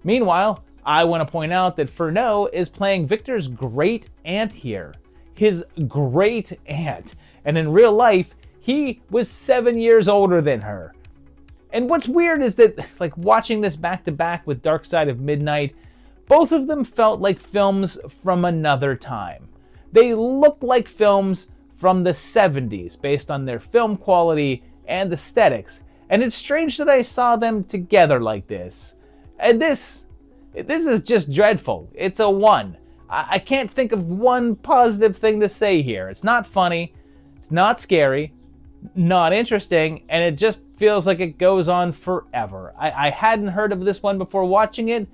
Meanwhile, I want to point out that Furneaux is playing Victor's great aunt here. His great aunt. And in real life, he was 7 years older than her. And what's weird is that, like, watching this back to back with Dark Side of Midnight, both of them felt like films from another time. They looked like films from the 70s based on their film quality and aesthetics, and it's strange that I saw them together like this. And this is just dreadful. It's a 1. I can't think of one positive thing to say here. It's not funny, it's not scary, not interesting, and it just feels like it goes on forever. I hadn't heard of this one before watching it,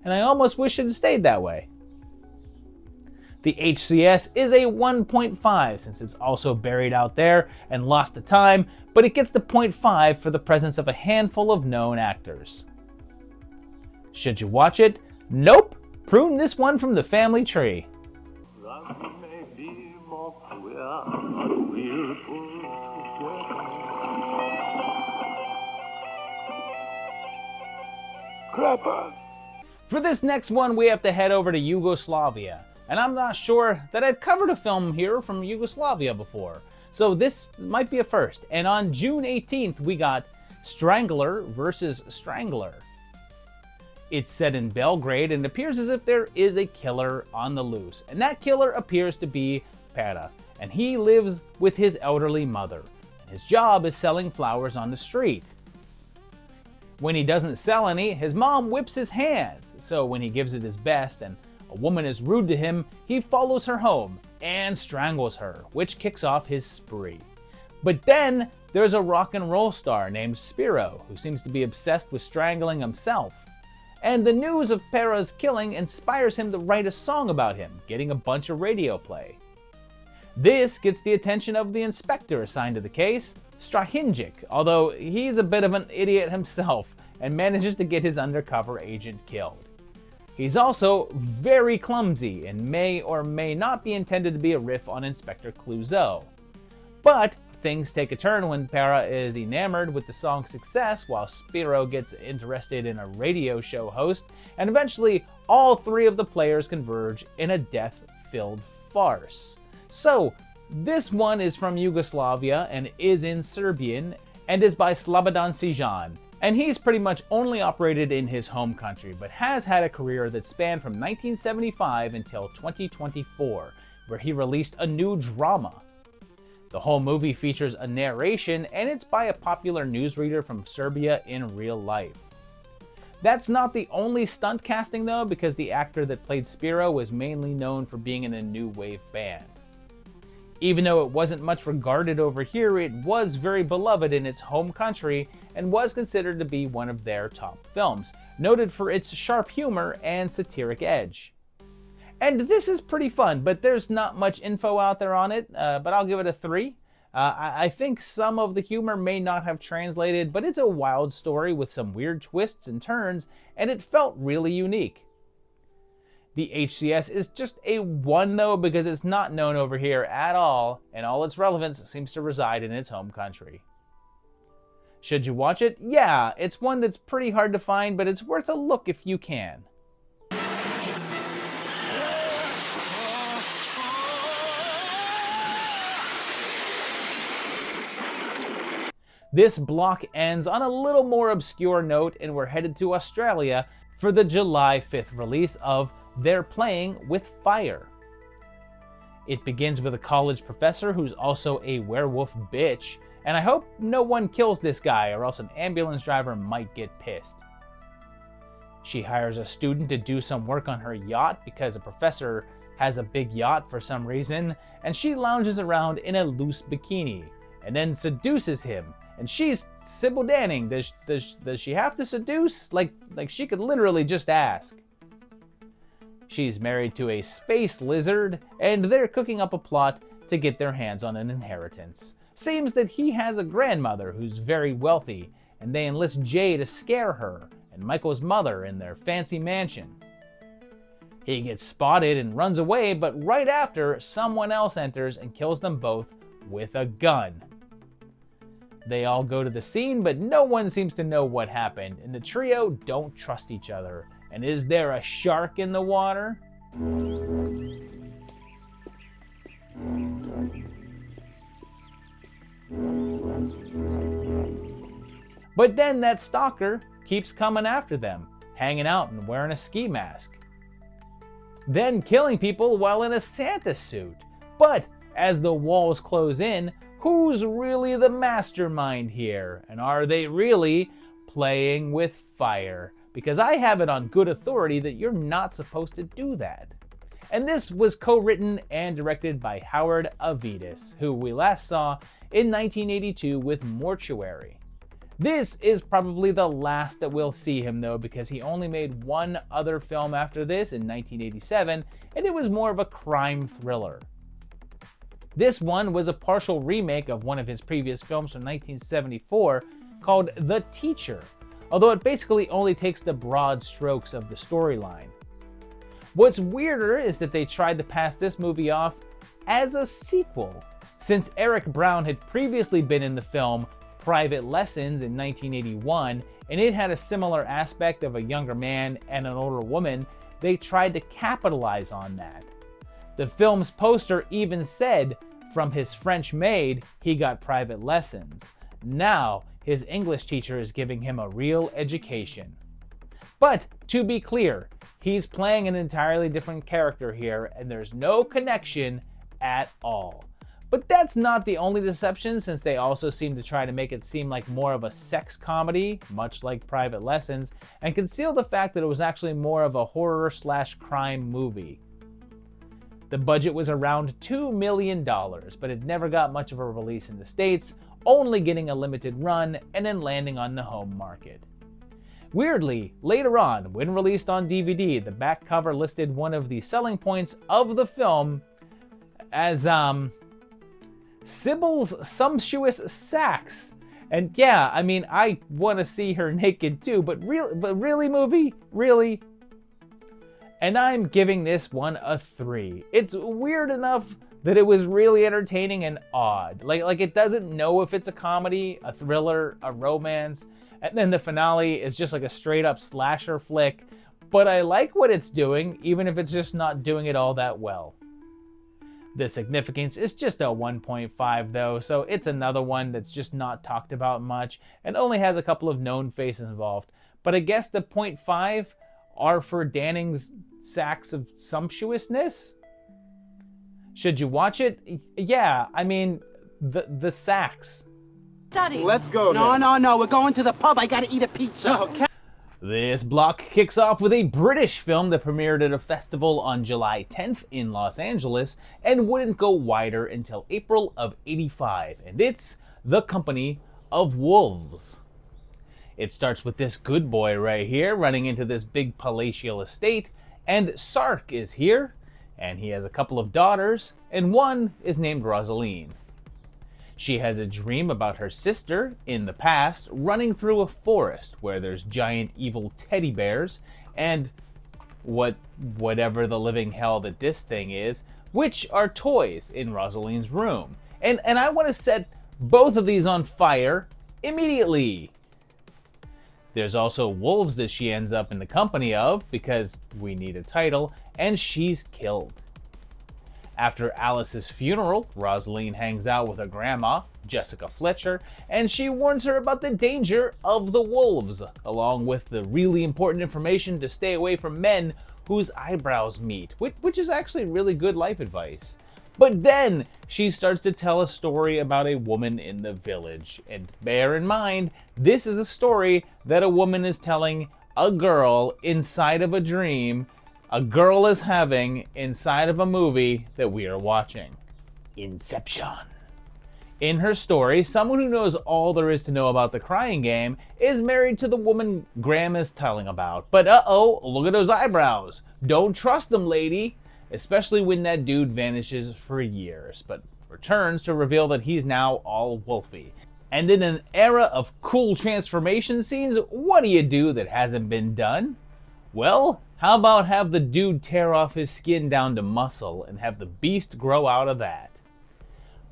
and I almost wish it had stayed that way. The HCS is a 1.5 since it's also buried out there and lost to time, but it gets the 0.5 for the presence of a handful of known actors. Should you watch it? Nope! Prune this one from the family tree. For this next one, we have to head over to Yugoslavia, and I'm not sure that I've covered a film here from Yugoslavia before, so this might be a first. And on June 18th, we got Strangler vs. Strangler. It's set in Belgrade and appears as if there is a killer on the loose, and that killer appears to be Pera, and he lives with his elderly mother, and his job is selling flowers on the street. When he doesn't sell any, his mom whips his hands, so when he gives it his best and a woman is rude to him, he follows her home and strangles her, which kicks off his spree. But then there's a rock and roll star named Spiro, who seems to be obsessed with strangling himself. And the news of Pera's killing inspires him to write a song about him, getting a bunch of radio play. This gets the attention of the inspector assigned to the case, Strahinjic, although he's a bit of an idiot himself and manages to get his undercover agent killed. He's also very clumsy and may or may not be intended to be a riff on Inspector Clouseau. But things take a turn when Pera is enamored with the song's success while Spiro gets interested in a radio show host, and eventually all three of the players converge in a death-filled farce. So, this one is from Yugoslavia and is in Serbian and is by Slobodan Sijan, and he's pretty much only operated in his home country but has had a career that spanned from 1975 until 2024, where he released a new drama. The whole movie features a narration and it's by a popular newsreader from Serbia in real life. That's not the only stunt casting though, because the actor that played Spiro was mainly known for being in a new wave band. Even though it wasn't much regarded over here, it was very beloved in its home country and was considered to be one of their top films, noted for its sharp humor and satiric edge. And this is pretty fun, but there's not much info out there on it, but I'll give it a 3. I think some of the humor may not have translated, but it's a wild story with some weird twists and turns, and it felt really unique. The HCS is just a 1 though, because it's not known over here at all, and all its relevance seems to reside in its home country. Should you watch it? Yeah, it's one that's pretty hard to find, but it's worth a look if you can. This block ends on a little more obscure note, and we're headed to Australia for the July 5th release of They're Playing with Fire. It begins with a college professor who's also a werewolf bitch, and I hope no one kills this guy or else an ambulance driver might get pissed. She hires a student to do some work on her yacht because a professor has a big yacht for some reason, and she lounges around in a loose bikini and then seduces him. And she's Sybil Danning. Does she have to seduce? Like she could literally just ask. She's married to a space lizard, and they're cooking up a plot to get their hands on an inheritance. Seems that he has a grandmother who's very wealthy, and they enlist Jay to scare her and Michael's mother in their fancy mansion. He gets spotted and runs away, but right after, someone else enters and kills them both with a gun. They all go to the scene, but no one seems to know what happened, and the trio don't trust each other. And is there a shark in the water? But then that stalker keeps coming after them, hanging out and wearing a ski mask. Then killing people while in a Santa suit. But as the walls close in, who's really the mastermind here? And are they really playing with fire? Because I have it on good authority that you're not supposed to do that. And this was co-written and directed by Howard Avidas, who we last saw in 1982 with Mortuary. This is probably the last that we'll see him though, because he only made one other film after this in 1987, and it was more of a crime thriller. This one was a partial remake of one of his previous films from 1974 called The Teacher, although it basically only takes the broad strokes of the storyline. What's weirder is that they tried to pass this movie off as a sequel, since Eric Brown had previously been in the film Private Lessons in 1981, and it had a similar aspect of a younger man and an older woman. They tried to capitalize on that. The film's poster even said, from his French maid, he got private lessons. Now, his English teacher is giving him a real education. But to be clear, he's playing an entirely different character here, and there's no connection at all. But that's not the only deception, since they also seem to try to make it seem like more of a sex comedy, much like Private Lessons, and conceal the fact that it was actually more of a horror/crime movie. The budget was around $2 million, but it never got much of a release in the States, only getting a limited run and then landing on the home market. Weirdly, later on, when released on DVD, the back cover listed one of the selling points of the film as Sybil's sumptuous sax. And yeah, I mean, I want to see her naked too, but really, movie? Really? And I'm giving this one a 3. It's weird enough that it was really entertaining and odd. Like it doesn't know if it's a comedy, a thriller, a romance, and then the finale is just like a straight up slasher flick. But I like what it's doing, even if it's just not doing it all that well. The significance is just a 1.5 though, so it's another one that's just not talked about much and only has a couple of known faces involved. But I guess the 0.5 are for Danning's sacks of sumptuousness? Should you watch it? Yeah, I mean, the sacks. Let's go. No, we're going to the pub. I gotta eat a pizza. Okay. This block kicks off with a British film that premiered at a festival on July 10th in Los Angeles and wouldn't go wider until April of '85, and it's The Company of Wolves. It starts with this good boy right here running into this big palatial estate, and Sark is here, and he has a couple of daughters, and one is named Rosaline. She has a dream about her sister in the past running through a forest where there's giant evil teddy bears and whatever the living hell that this thing is, which are toys in Rosaline's room. And I want to set both of these on fire immediately. There's also wolves that she ends up in the company of because we need a title, and she's killed. After Alice's funeral, Rosaline hangs out with her grandma, Jessica Fletcher, and she warns her about the danger of the wolves, along with the really important information to stay away from men whose eyebrows meet, which is actually really good life advice. But then she starts to tell a story about a woman in the village, and bear in mind, this is a story that a woman is telling a girl inside of a dream a girl is having inside of a movie that we are watching. Inception. In her story, someone who knows all there is to know about the Crying Game is married to the woman Graham is telling about. But uh-oh, look at those eyebrows. Don't trust them, lady. Especially when that dude vanishes for years, but returns to reveal that he's now all wolfy. And in an era of cool transformation scenes, what do you do that hasn't been done? Well, how about have the dude tear off his skin down to muscle and have the beast grow out of that?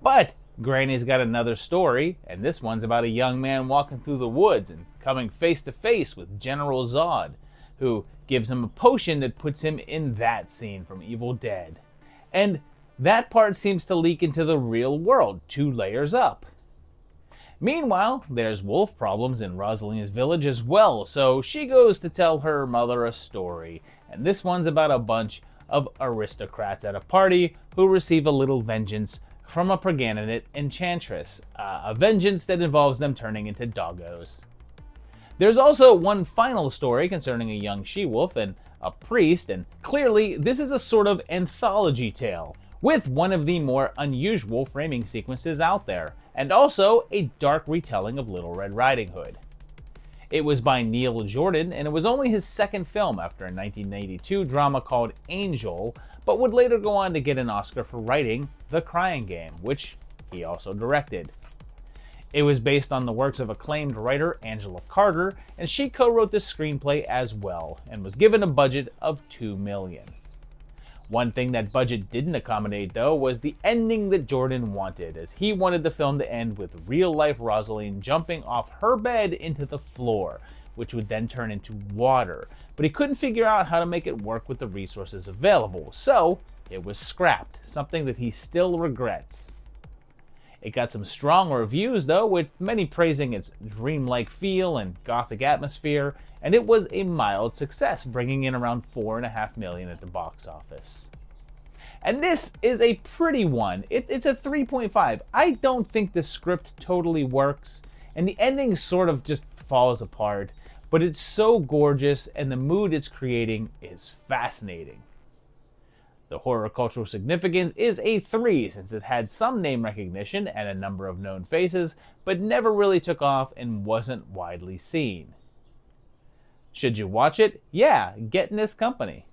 But Granny's got another story, and this one's about a young man walking through the woods and coming face to face with General Zod, who gives him a potion that puts him in that scene from Evil Dead. And that part seems to leak into the real world, 2 layers up. Meanwhile, there's wolf problems in Rosaline's village as well, so she goes to tell her mother a story, and this one's about a bunch of aristocrats at a party who receive a little vengeance from a pregnant enchantress, a vengeance that involves them turning into doggos. There's also one final story concerning a young she-wolf and a priest, and clearly this is a sort of anthology tale, with one of the more unusual framing sequences out there, and also a dark retelling of Little Red Riding Hood. It was by Neil Jordan, and it was only his second film after a 1982 drama called Angel, but would later go on to get an Oscar for writing The Crying Game, which he also directed. It was based on the works of acclaimed writer Angela Carter, and she co-wrote the screenplay as well, and was given a budget of $2 million. One thing that budget didn't accommodate, though, was the ending that Jordan wanted, as he wanted the film to end with real-life Rosaline jumping off her bed into the floor, which would then turn into water. But he couldn't figure out how to make it work with the resources available, so it was scrapped, something that he still regrets. It got some strong reviews though, with many praising its dreamlike feel and gothic atmosphere, and it was a mild success, bringing in around $4.5 million at the box office. And this is a pretty one. It's a 3.5. I don't think the script totally works, and the ending sort of just falls apart, but it's so gorgeous and the mood it's creating is fascinating. The horror cultural significance is a 3 since it had some name recognition and a number of known faces, but never really took off and wasn't widely seen. Should you watch it? Yeah, get in this company.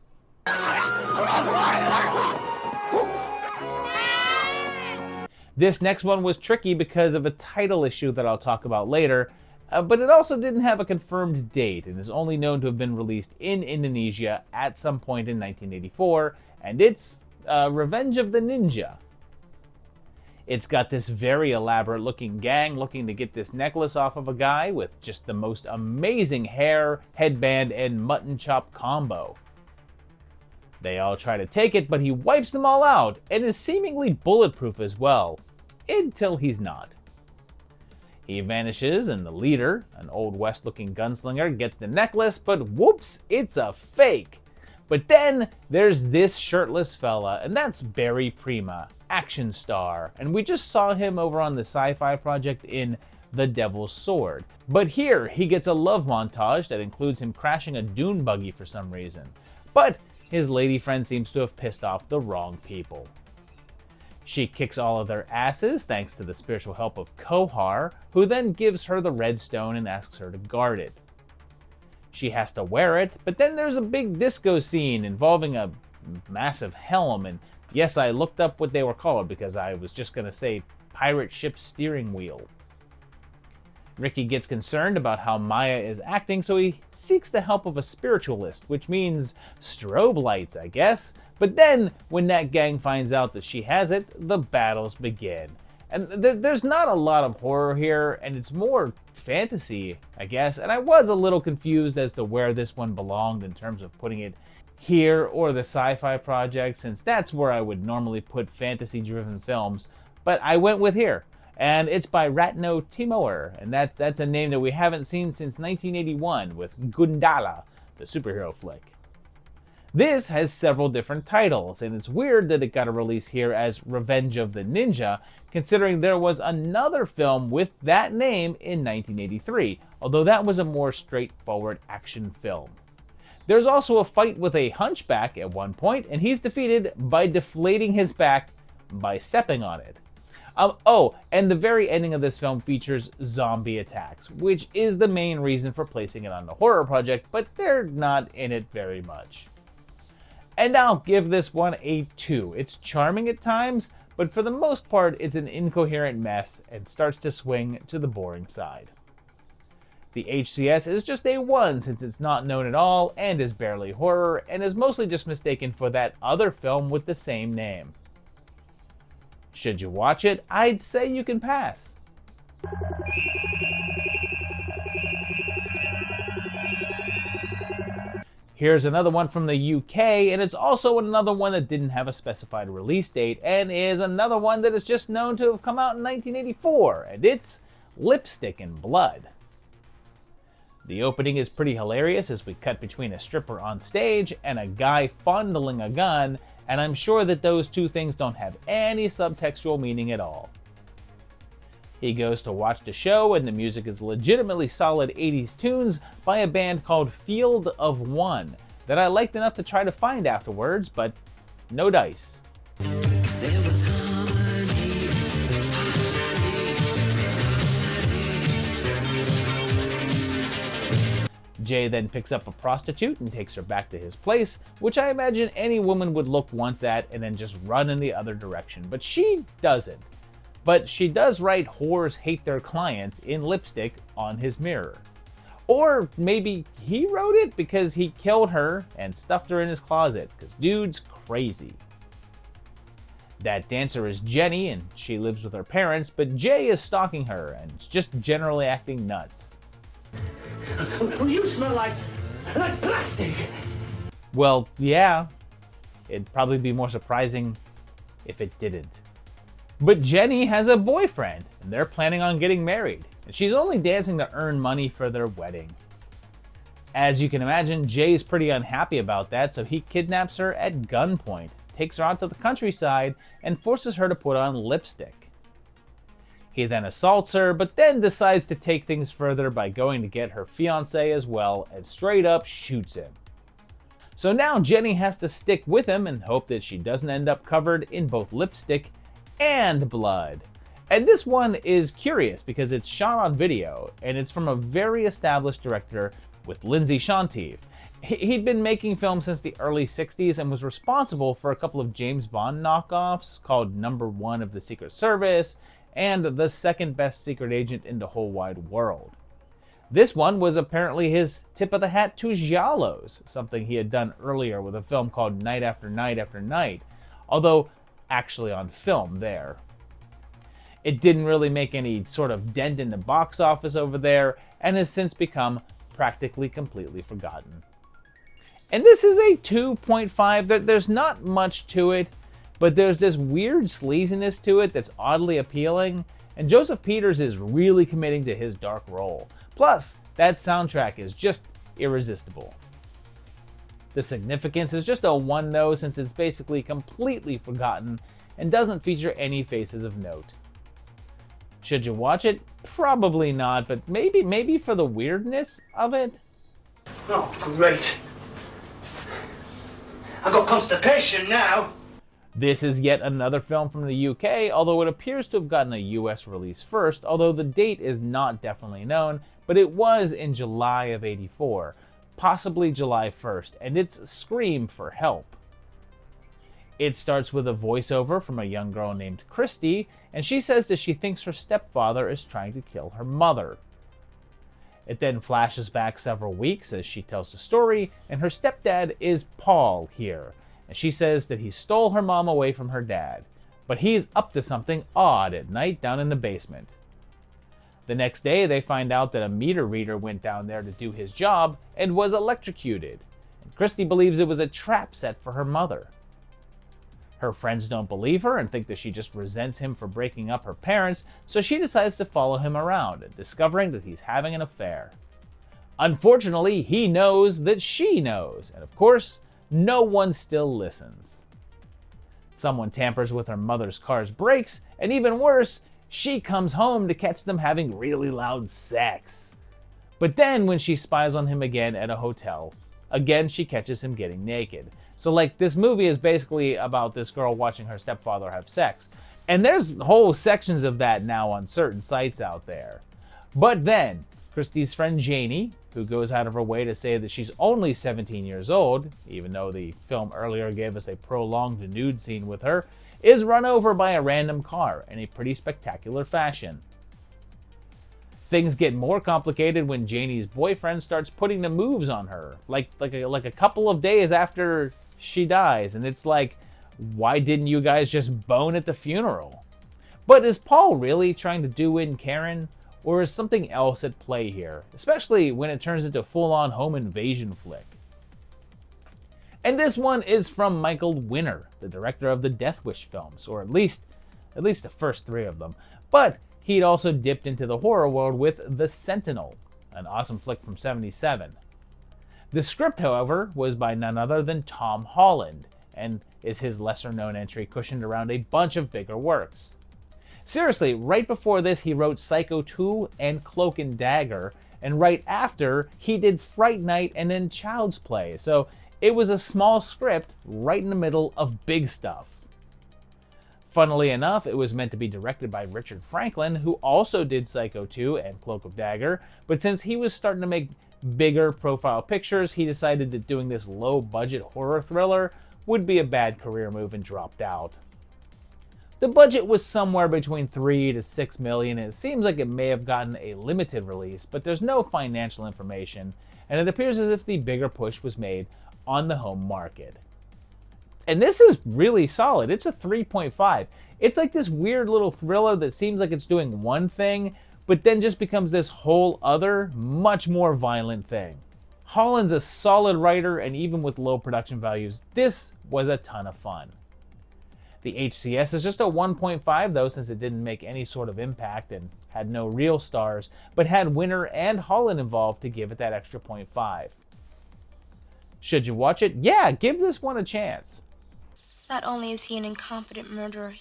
This next one was tricky because of a title issue that I'll talk about later, but it also didn't have a confirmed date and is only known to have been released in Indonesia at some point in 1984, and it's Revenge of the Ninja. It's got this very elaborate looking gang looking to get this necklace off of a guy with just the most amazing hair, headband, and mutton chop combo. They all try to take it, but he wipes them all out and is seemingly bulletproof as well, until he's not. He vanishes and the leader, an Old West looking gunslinger, gets the necklace, but whoops, it's a fake. But then there's this shirtless fella, and that's Barry Prima, action star, and we just saw him over on the Sci-Fi Project in The Devil's Sword. But here he gets a love montage that includes him crashing a dune buggy for some reason. But his lady friend seems to have pissed off the wrong people. She kicks all of their asses thanks to the spiritual help of Kohar, who then gives her the red stone and asks her to guard it. She has to wear it, but then there's a big disco scene involving a massive helm, and yes, I looked up what they were called because I was just going to say pirate ship steering wheel. Ricky gets concerned about how Maya is acting, so he seeks the help of a spiritualist, which means strobe lights, I guess. But then, when that gang finds out that she has it, the battles begin. And there's not a lot of horror here, and it's more fantasy, I guess, and I was a little confused as to where this one belonged in terms of putting it here or the Sci-Fi Project, since that's where I would normally put fantasy-driven films, but I went with here. And it's by Ratno Timoer, and that's a name that we haven't seen since 1981 with Gundala, the superhero flick. This has several different titles, and it's weird that it got a release here as Revenge of the Ninja, considering there was another film with that name in 1983, although that was a more straightforward action film. There's also a fight with a hunchback at one point, and he's defeated by deflating his back by stepping on it. And the very ending of this film features zombie attacks, which is the main reason for placing it on the horror project, but they're not in it very much. And I'll give this one a 2. It's charming at times, but for the most part it's an incoherent mess and starts to swing to the boring side. The HCS is just a 1 since it's not known at all and is barely horror and is mostly just mistaken for that other film with the same name. Should you watch it? I'd say you can pass. Here's another one from the UK, and it's also another one that didn't have a specified release date, and is another one that is just known to have come out in 1984, and it's Lipstick and Blood. The opening is pretty hilarious as we cut between a stripper on stage and a guy fondling a gun, and I'm sure that those two things don't have any subtextual meaning at all. He goes to watch the show, and the music is legitimately solid 80s tunes by a band called Field of One that I liked enough to try to find afterwards, but no dice. Jay then picks up a prostitute and takes her back to his place, which I imagine any woman would look once at and then just run in the other direction, but she doesn't. But she does write "whores hate their clients" in lipstick on his mirror. Or maybe he wrote it because he killed her and stuffed her in his closet, because dude's crazy. That dancer is Jenny, and she lives with her parents, but Jay is stalking her and is just generally acting nuts. You smell like plastic. Well, yeah. It'd probably be more surprising if it didn't. But Jenny has a boyfriend, and they're planning on getting married, and she's only dancing to earn money for their wedding. As you can imagine, Jay's pretty unhappy about that, so he kidnaps her at gunpoint, takes her out to the countryside, and forces her to put on lipstick. He then assaults her, but then decides to take things further by going to get her fiancé as well, and straight up shoots him. So now Jenny has to stick with him and hope that she doesn't end up covered in both lipstick and blood. And this one is curious because it's shot on video, and it's from a very established director with Lindsay Shantive. He'd been making films since the early 60s and was responsible for a couple of James Bond knockoffs called Number 1 of the Secret Service and The Second Best Secret Agent in the Whole Wide World. This one was apparently his tip of the hat to giallos, something he had done earlier with a film called Night After Night After Night, although actually on film there. It didn't really make any sort of dent in the box office over there and has since become practically completely forgotten. And this is a 2.5. There's not much to it, but there's this weird sleaziness to it that's oddly appealing, and Joseph Peters is really committing to his dark role. Plus, that soundtrack is just irresistible. The significance is just a 1 though, since it's basically completely forgotten and doesn't feature any faces of note. Should you watch it? Probably not, but maybe for the weirdness of it. Oh, great. I've got constipation now. This is yet another film from the UK, although it appears to have gotten a US release first, although the date is not definitely known, but it was in July of '84, possibly July 1st, and it's Scream for Help. It starts with a voiceover from a young girl named Christy, and she says that she thinks her stepfather is trying to kill her mother. It then flashes back several weeks as she tells the story, and her stepdad is Paul here, and she says that he stole her mom away from her dad, but he's up to something odd at night down in the basement. The next day, they find out that a meter reader went down there to do his job and was electrocuted, and Christy believes it was a trap set for her mother. Her friends don't believe her and think that she just resents him for breaking up her parents, so she decides to follow him around, discovering that he's having an affair. Unfortunately, he knows that she knows, and of course, no one still listens. Someone tampers with her mother's car's brakes, and even worse, she comes home to catch them having really loud sex. But then when she spies on him again at a hotel, again she catches him getting naked. So this movie is basically about this girl watching her stepfather have sex. And there's whole sections of that now on certain sites out there. But then, Christy's friend Janie, who goes out of her way to say that she's only 17 years old, even though the film earlier gave us a prolonged nude scene with her, is run over by a random car in a pretty spectacular fashion. Things get more complicated when Janie's boyfriend starts putting the moves on her, like a couple of days after she dies, and it's like, why didn't you guys just bone at the funeral? But is Paul really trying to do in Karen, or is something else at play here, especially when it turns into a full-on home invasion flick? And this one is from Michael Winner, the director of the Death Wish films, or at least the first 3 of them. But he'd also dipped into the horror world with The Sentinel, an awesome flick from '77. The script, however, was by none other than Tom Holland, and is his lesser-known entry cushioned around a bunch of bigger works. Seriously, right before this he wrote Psycho 2 and Cloak and Dagger, and right after he did Fright Night and then Child's Play, so it was a small script right in the middle of big stuff. Funnily enough, it was meant to be directed by Richard Franklin, who also did Psycho 2 and Cloak of Dagger, but since he was starting to make bigger profile pictures, he decided that doing this low-budget horror thriller would be a bad career move and dropped out. The budget was somewhere between $3 to $6 million, and it seems like it may have gotten a limited release, but there's no financial information, and it appears as if the bigger push was made on the home market. And this is really solid. It's a 3.5. It's like this weird little thriller that seems like it's doing one thing, but then just becomes this whole other, much more violent thing. Holland's a solid writer, and even with low production values, this was a ton of fun. The HCS is just a 1.5 though, since it didn't make any sort of impact and had no real stars, but had Winter and Holland involved to give it that extra 0.5. Should you watch it? Yeah, give this one a chance. Not only is he an incompetent murderer,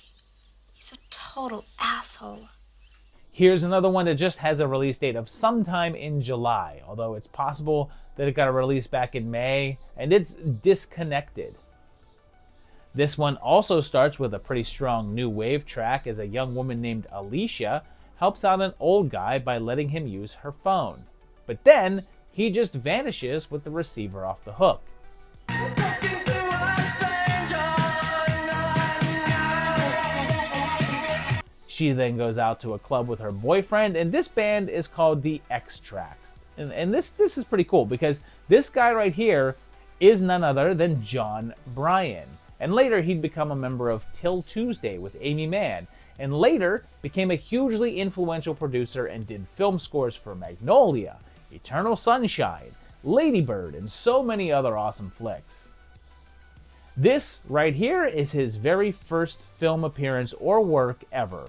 he's a total asshole. Here's another one that just has a release date of sometime in July, although it's possible that it got a release back in May, and it's Disconnected. This one also starts with a pretty strong new wave track as a young woman named Alicia helps out an old guy by letting him use her phone. But then, he just vanishes with the receiver off the hook. She then goes out to a club with her boyfriend, and this band is called the X-Tracks. And this is pretty cool because this guy right here is none other than John Bryan. And later he'd become a member of Till Tuesday with Amy Mann, and later became a hugely influential producer and did film scores for Magnolia, Eternal Sunshine, Lady Bird, and so many other awesome flicks. This right here is his very first film appearance or work ever.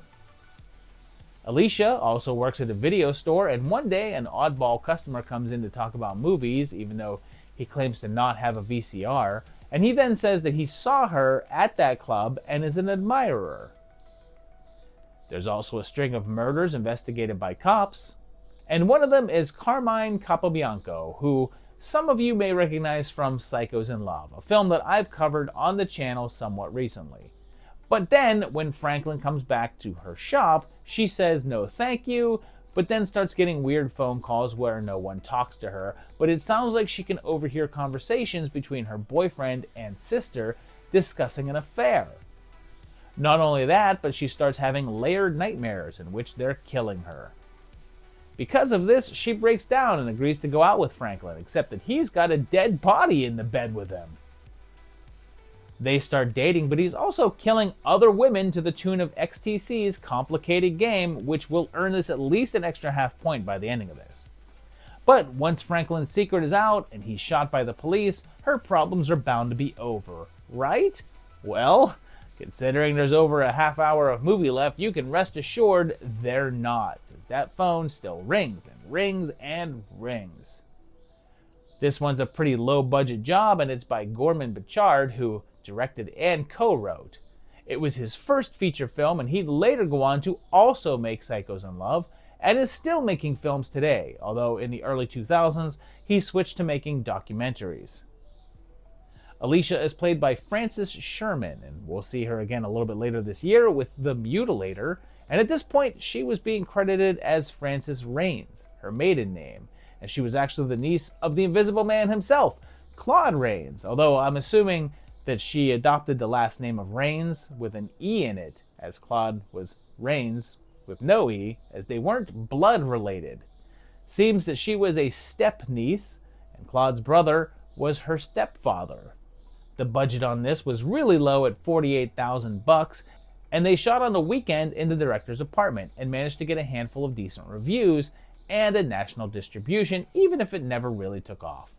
Alicia also works at a video store, and one day an oddball customer comes in to talk about movies, even though he claims to not have a VCR, and he then says that he saw her at that club and is an admirer. There's also a string of murders investigated by cops, and one of them is Carmine Capobianco, who some of you may recognize from Psychos in Love, a film that I've covered on the channel somewhat recently. But then, when Franklin comes back to her shop, she says no thank you, but then starts getting weird phone calls where no one talks to her, but it sounds like she can overhear conversations between her boyfriend and sister discussing an affair. Not only that, but she starts having layered nightmares in which they're killing her. Because of this, she breaks down and agrees to go out with Franklin, except that he's got a dead body in the bed with him. They start dating, but he's also killing other women to the tune of XTC's Complicated Game, which will earn us at least an extra half point by the ending of this. But once Franklin's secret is out and he's shot by the police, her problems are bound to be over, right? Well, considering there's over a half hour of movie left, you can rest assured they're not, as that phone still rings and rings and rings. This one's a pretty low-budget job, and it's by Gorman Bichard, who directed and co-wrote. It was his first feature film, and he'd later go on to also make Psychos in Love, and is still making films today, although in the early 2000s, he switched to making documentaries. Alicia is played by Frances Sherman, and we'll see her again a little bit later this year with The Mutilator, and at this point, she was being credited as Frances Rains, her maiden name, and she was actually the niece of the Invisible Man himself, Claude Rains, although I'm assuming that she adopted the last name of Rains with an E in it, as Claude was Rains with no E, as they weren't blood related. Seems that she was a step-niece, and Claude's brother was her stepfather. The budget on this was really low at $48,000, and they shot on a weekend in the director's apartment and managed to get a handful of decent reviews and a national distribution, even if it never really took off.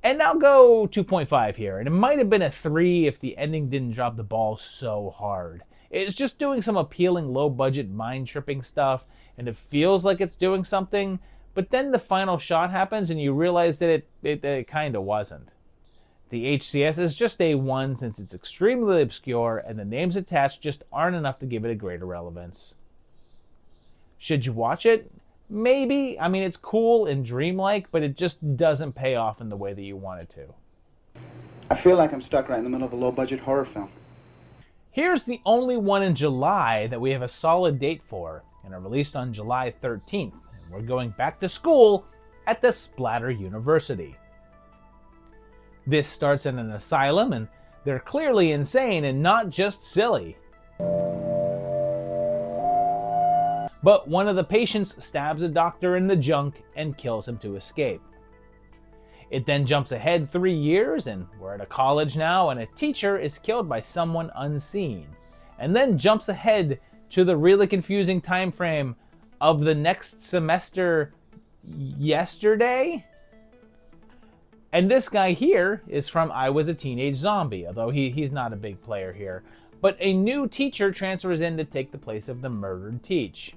And now go 2.5 here, and it might have been a 3 if the ending didn't drop the ball so hard. It's just doing some appealing low-budget mind-tripping stuff, and it feels like it's doing something, but then the final shot happens and you realize that it kinda wasn't. The HCS is just a 1 since it's extremely obscure and the names attached just aren't enough to give it a greater relevance. Should you watch it? Maybe. I mean, it's cool and dreamlike, but it just doesn't pay off in the way that you want it to. I feel like I'm stuck right in the middle of a low-budget horror film. Here's the only one in July that we have a solid date for, and it released on July 13th. And we're going back to school at the Splatter University. This starts in an asylum, and they're clearly insane and not just silly. But one of the patients stabs a doctor in the junk and kills him to escape. It then jumps ahead 3 years, and we're at a college now, and a teacher is killed by someone unseen. And then jumps ahead to the really confusing time frame of the next semester yesterday? And this guy here is from I Was a Teenage Zombie, although he's not a big player here. But a new teacher transfers in to take the place of the murdered Teach.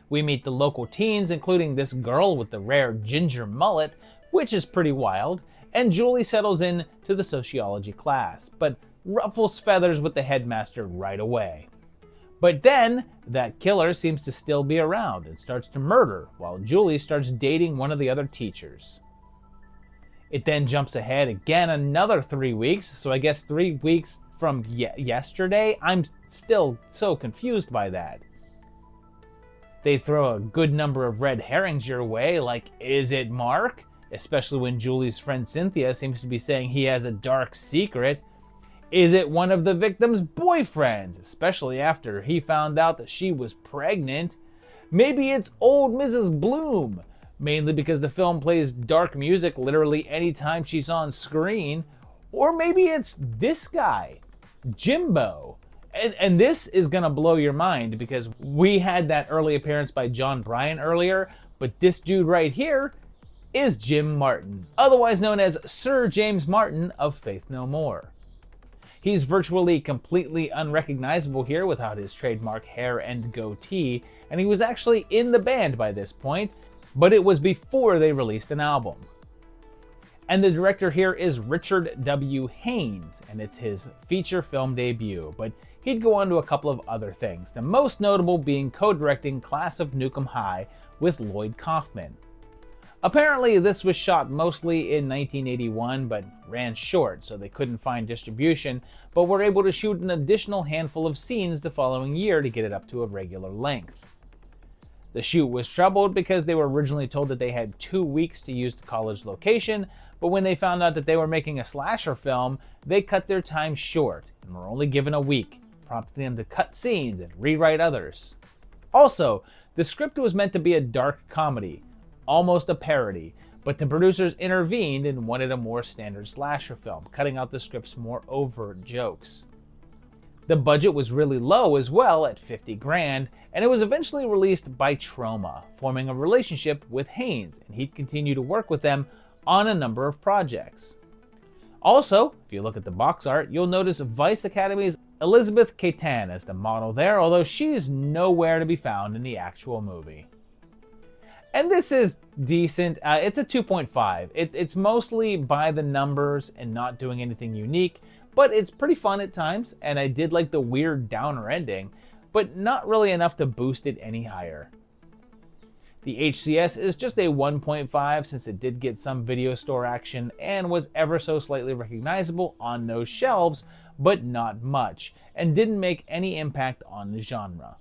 We meet the local teens, including this girl with the rare ginger mullet, which is pretty wild, and Julie settles in to the sociology class, but ruffles feathers with the headmaster right away. But then, that killer seems to still be around and starts to murder, while Julie starts dating one of the other teachers. It then jumps ahead again another 3 weeks, so I guess 3 weeks from yesterday? I'm still so confused by that. They throw a good number of red herrings your way, like, is it Mark? Especially when Julie's friend Cynthia seems to be saying he has a dark secret. Is it one of the victim's boyfriends? Especially after he found out that she was pregnant. Maybe it's old Mrs. Bloom, mainly because the film plays dark music literally anytime she's on screen. Or maybe it's this guy, Jimbo. And this is going to blow your mind because we had that early appearance by John Bryan earlier, but this dude right here is Jim Martin, otherwise known as Sir James Martin of Faith No More. He's virtually completely unrecognizable here without his trademark hair and goatee, and he was actually in the band by this point, but it was before they released an album. And the director here is Richard W. Haynes, and it's his feature film debut, but he'd go on to a couple of other things, the most notable being co-directing Class of Nukem High with Lloyd Kaufman. Apparently this was shot mostly in 1981 but ran short, so they couldn't find distribution, but were able to shoot an additional handful of scenes the following year to get it up to a regular length. The shoot was troubled because they were originally told that they had 2 weeks to use the college location, but when they found out that they were making a slasher film, they cut their time short and were only given a week, prompting them to cut scenes and rewrite others. Also, the script was meant to be a dark comedy, almost a parody, but the producers intervened and wanted a more standard slasher film, cutting out the script's more overt jokes. The budget was really low as well at $50,000, and it was eventually released by Troma, forming a relationship with Haynes, and he'd continue to work with them on a number of projects. Also, if you look at the box art, you'll notice Vice Academy's Elizabeth Catan as the model there, although she's nowhere to be found in the actual movie. And this is decent. It's a 2.5. It's mostly by the numbers and not doing anything unique, but it's pretty fun at times, and I did like the weird downer ending, but not really enough to boost it any higher. The HCS is just a 1.5 since it did get some video store action and was ever so slightly recognizable on those shelves, but not much, and didn't make any impact on the genre.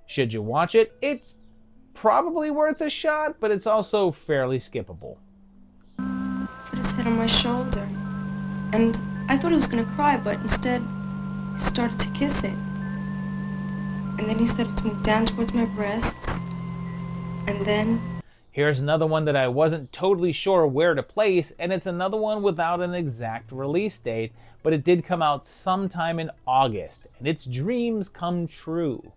Should you watch it? It's probably worth a shot, but it's also fairly skippable. Put his head on my shoulder, and I thought he was gonna cry, but instead he started to kiss it. And then he started to move down towards my breasts. And then... Here's another one that I wasn't totally sure where to place, and it's another one without an exact release date, but it did come out sometime in August, and it's Dreams Come True.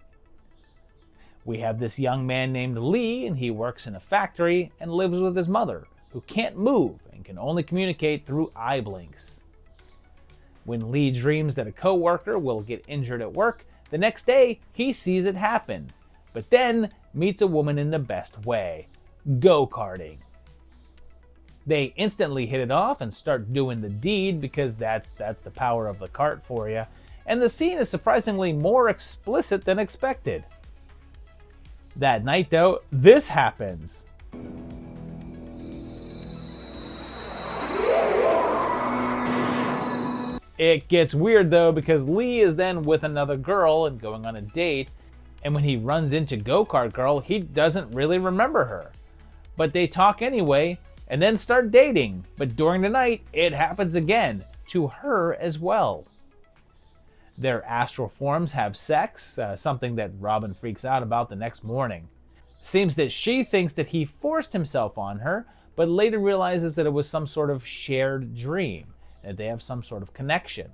We have this young man named Lee, and he works in a factory and lives with his mother, who can't move and can only communicate through eye blinks. When Lee dreams that a co-worker will get injured at work, the next day he sees it happen, but then meets a woman in the best way, go-karting. They instantly hit it off and start doing the deed because that's the power of the cart for you, and the scene is surprisingly more explicit than expected. That night though, this happens. It gets weird though because Lee is then with another girl and going on a date, and when he runs into Go-Kart Girl, he doesn't really remember her. But they talk anyway, and then start dating, but during the night, it happens again, to her as well. Their astral forms have sex, something that Robin freaks out about the next morning. Seems that she thinks that he forced himself on her, but later realizes that it was some sort of shared dream, that they have some sort of connection.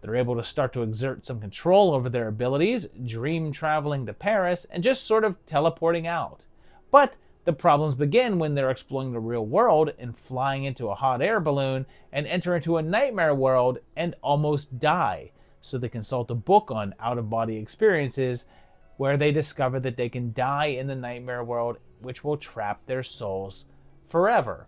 They're able to start to exert some control over their abilities, dream traveling to Paris, and just sort of teleporting out. But The problems begin when they're exploring the real world and flying into a hot air balloon and enter into a nightmare world and almost die. So they consult a book on out-of-body experiences where they discover that they can die in the nightmare world, which will trap their souls forever.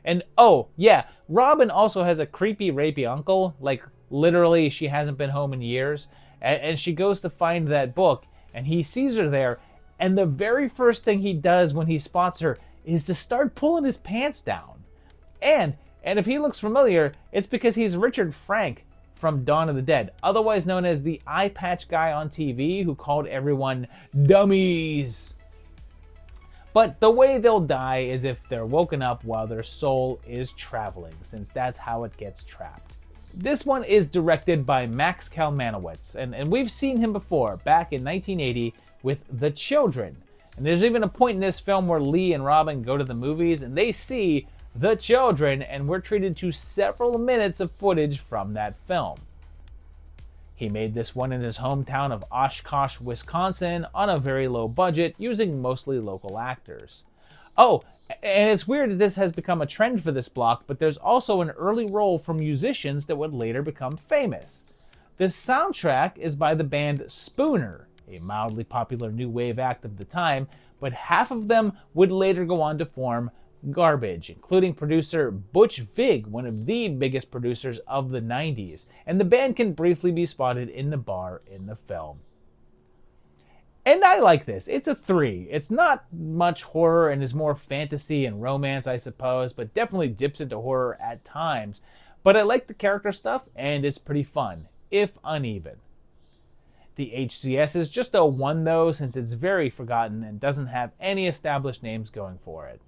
And oh, yeah, Robin also has a creepy, rapey uncle. Like, literally, she hasn't been home in years. And she goes to find that book, and he sees her there. And the very first thing he does when he spots her is to start pulling his pants down. And if he looks familiar, it's because he's Richard Frank from Dawn of the Dead, otherwise known as the eye patch guy on TV who called everyone dummies. But the way they'll die is if they're woken up while their soul is traveling, since that's how it gets trapped. This one is directed by Max Kalmanowitz, and we've seen him before, back in 1980 with The Children. And there's even a point in this film where Lee and Robin go to the movies and they see The Children, and we're treated to several minutes of footage from that film. He made this one in his hometown of Oshkosh, Wisconsin, on a very low budget, using mostly local actors. Oh, and it's weird that this has become a trend for this block, but there's also an early role for musicians that would later become famous. The soundtrack is by the band Spooner, a mildly popular new wave act of the time, but half of them would later go on to form Garbage, including producer Butch Vig, one of the biggest producers of the 90s, and the band can briefly be spotted in the bar in the film. And I like this. It's a 3. It's not much horror and is more fantasy and romance, I suppose, but definitely dips into horror at times. But I like the character stuff, and it's pretty fun, if uneven. The HCS is just a 1 though, since it's very forgotten and doesn't have any established names going for it.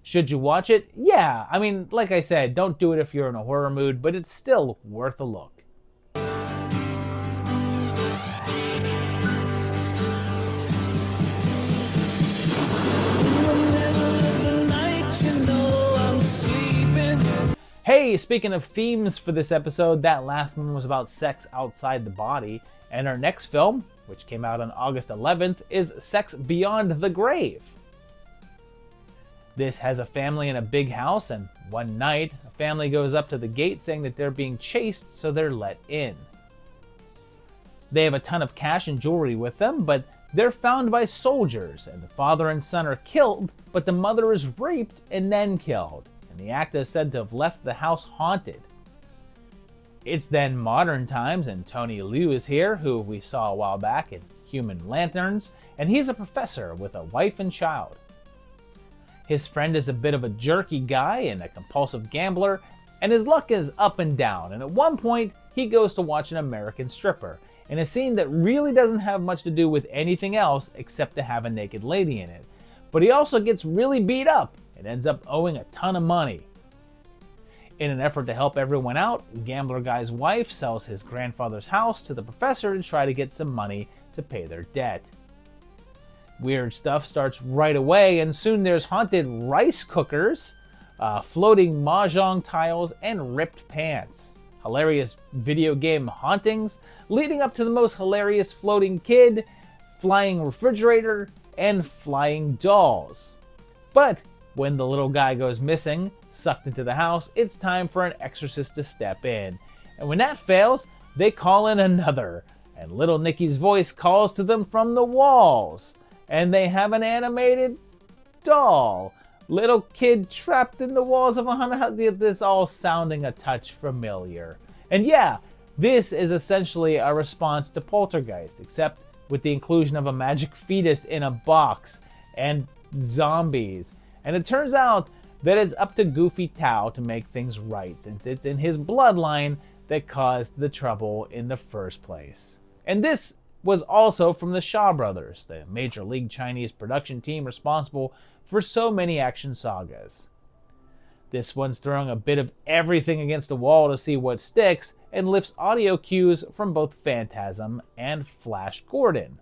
Should you watch it? Yeah, I mean, like I said, don't do it if you're in a horror mood, but it's still worth a look. Hey, speaking of themes for this episode, that last one was about sex outside the body, and our next film, which came out on August 11th, is Sex Beyond the Grave. This has a family in a big house, and one night, a family goes up to the gate saying that they're being chased, so they're let in. They have a ton of cash and jewelry with them, but they're found by soldiers, and the father and son are killed, but the mother is raped and then killed, and the actor is said to have left the house haunted. It's then modern times, and Tony Liu is here, who we saw a while back in Human Lanterns, and he's a professor with a wife and child. His friend is a bit of a jerky guy and a compulsive gambler, and his luck is up and down, and at one point, he goes to watch an American stripper, in a scene that really doesn't have much to do with anything else except to have a naked lady in it. But he also gets really beat up, and ends up owing a ton of money. In an effort to help everyone out, Gambler Guy's wife sells his grandfather's house to the professor to try to get some money to pay their debt. Weird stuff starts right away, and soon there's haunted rice cookers, floating mahjong tiles, and ripped pants. Hilarious video game hauntings, leading up to the most hilarious floating kid, flying refrigerator, and flying dolls. But when the little guy goes missing, sucked into the house, it's time for an exorcist to step in. And when that fails, they call in another, and little Nicky's voice calls to them from the walls. And they have an animated doll. Little kid trapped in the walls of a haunted house. This all sounding a touch familiar. And yeah, this is essentially a response to Poltergeist, except with the inclusion of a magic fetus in a box and zombies. And it turns out that it's up to Goofy Tao to make things right, since it's in his bloodline that caused the trouble in the first place. And this was also from the Shaw Brothers, the Major League Chinese production team responsible for so many action sagas. This one's throwing a bit of everything against the wall to see what sticks, and lifts audio cues from both Phantasm and Flash Gordon.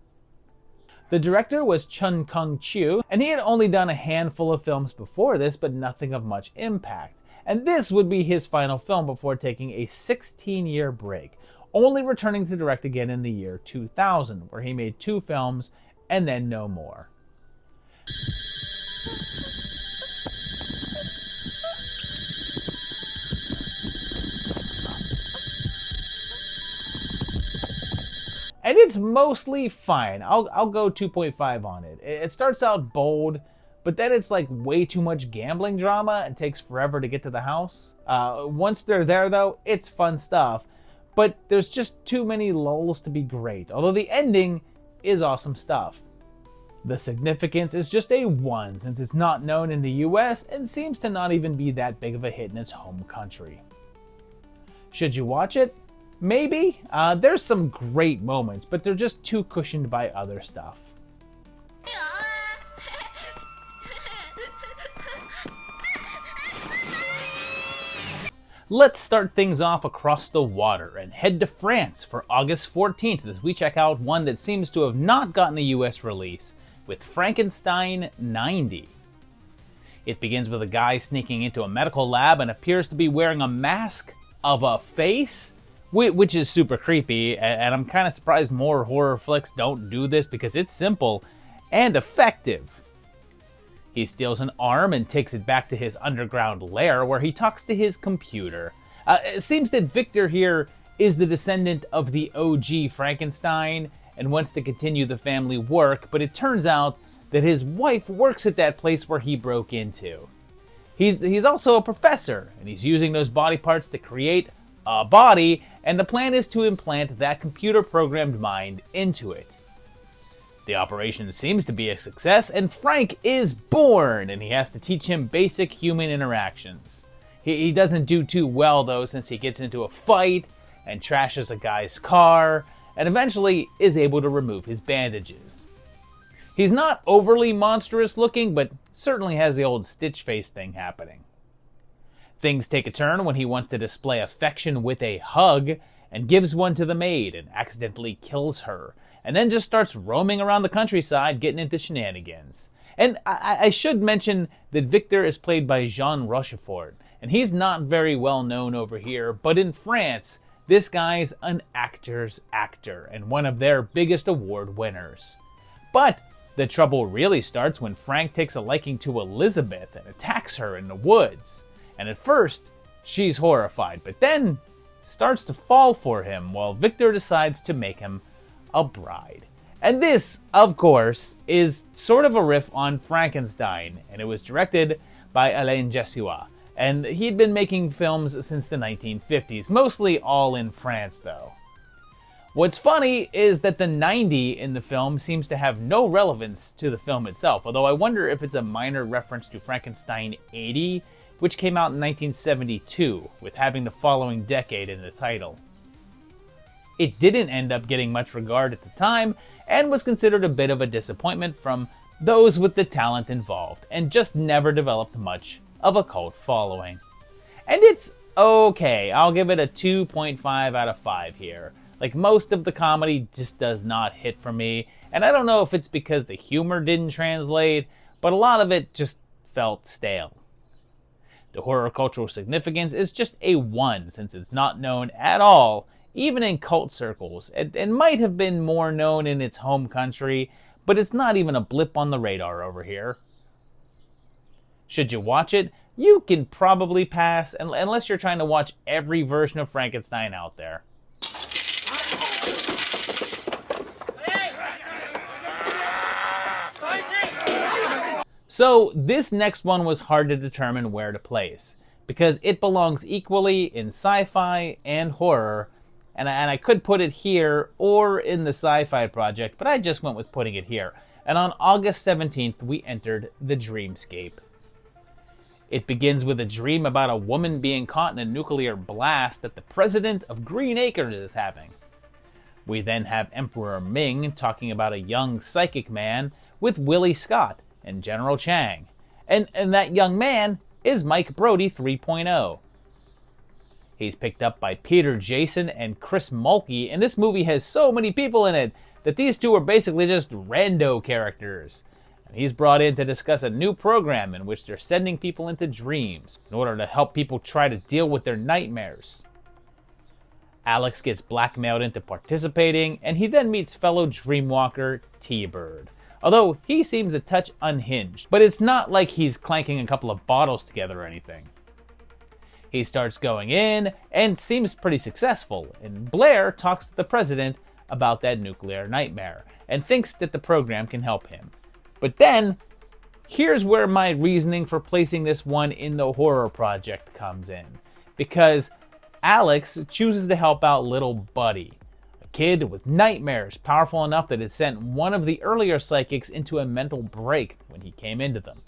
The director was Chun Kung Chiu, and he had only done a handful of films before this, but nothing of much impact. And this would be his final film before taking a 16-year break, only returning to direct again in the year 2000, where he made 2 films and then no more. And it's mostly fine. I'll go 2.5 on it. It starts out bold, but then it's like way too much gambling drama and takes forever to get to the house. Once they're there though, it's fun stuff, but there's just too many lulls to be great, although the ending is awesome stuff. The significance is just a 1 since it's not known in the US and seems to not even be that big of a hit in its home country. Should you watch it? Maybe. There's some great moments, but they're just too cushioned by other stuff. Let's start things off across the water and head to France for August 14th as we check out one that seems to have not gotten a US release, with Frankenstein 90. It begins with a guy sneaking into a medical lab and appears to be wearing a mask of a face, which is super creepy, and I'm kind of surprised more horror flicks don't do this because it's simple and effective. He steals an arm and takes it back to his underground lair where he talks to his computer. It seems that Victor here is the descendant of the OG Frankenstein and wants to continue the family work, but it turns out that his wife works at that place where he broke into. He's also a professor, and he's using those body parts to create a body, and the plan is to implant that computer-programmed mind into it. The operation seems to be a success, and Frank is born, and he has to teach him basic human interactions. He doesn't do too well, though, since he gets into a fight and trashes a guy's car, and eventually is able to remove his bandages. He's not overly monstrous looking, but certainly has the old Stitch face thing happening. Things take a turn when he wants to display affection with a hug, and gives one to the maid and accidentally kills her, and then just starts roaming around the countryside getting into shenanigans. And I should mention that Victor is played by Jean Rochefort, and he's not very well known over here, but in France, this guy's an actor's actor, and one of their biggest award winners. But the trouble really starts when Frank takes a liking to Elizabeth and attacks her in the woods. And at first, she's horrified, but then starts to fall for him while Victor decides to make him a bride. And this, of course, is sort of a riff on Frankenstein, and it was directed by Alain Jessuat. And he'd been making films since the 1950s, mostly all in France though. What's funny is that the 90 in the film seems to have no relevance to the film itself, although I wonder if it's a minor reference to Frankenstein 80, which came out in 1972, with having the following decade in the title. It didn't end up getting much regard at the time, and was considered a bit of a disappointment from those with the talent involved, and just never developed much of a cult following. And it's okay, I'll give it a 2.5 out of 5 here. Like, most of the comedy just does not hit for me, and I don't know if it's because the humor didn't translate, but a lot of it just felt stale. The horror cultural significance is just a 1 since it's not known at all, even in cult circles, and might have been more known in its home country, but it's not even a blip on the radar over here. Should you watch it? You can probably pass, unless you're trying to watch every version of Frankenstein out there. So this next one was hard to determine where to place, because it belongs equally in sci-fi and horror, and I could put it here or in the sci-fi project, but I just went with putting it here. And on August 17th, we entered the dreamscape. It begins with a dream about a woman being caught in a nuclear blast that the president of Green Acres is having. We then have Emperor Ming talking about a young psychic man with Willie Scott and General Chang. And that young man is Mike Brody 3.0. He's picked up by Peter Jason and Chris Mulkey, and this movie has so many people in it that these two are basically just rando characters. And he's brought in to discuss a new program in which they're sending people into dreams in order to help people try to deal with their nightmares. Alex gets blackmailed into participating, and he then meets fellow Dreamwalker T-Bird, although he seems a touch unhinged, but it's not like he's clanking a couple of bottles together or anything. He starts going in and seems pretty successful, and Blair talks to the president about that nuclear nightmare and thinks that the program can help him. But then, here's where my reasoning for placing this one in the horror project comes in, because Alex chooses to help out little Buddy, a kid with nightmares powerful enough that it sent one of the earlier psychics into a mental break when he came into them.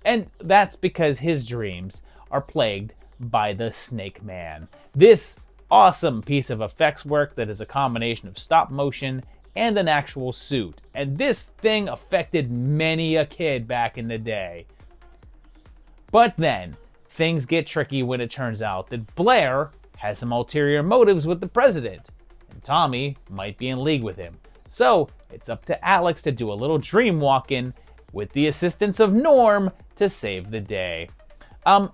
And that's because his dreams are plagued by the Snake Man. This awesome piece of effects work that is a combination of stop motion and an actual suit. And this thing affected many a kid back in the day. But then, things get tricky when it turns out that Blair has some ulterior motives with the president, and Tommy might be in league with him. So, it's up to Alex to do a little dream walking with the assistance of Norm to save the day.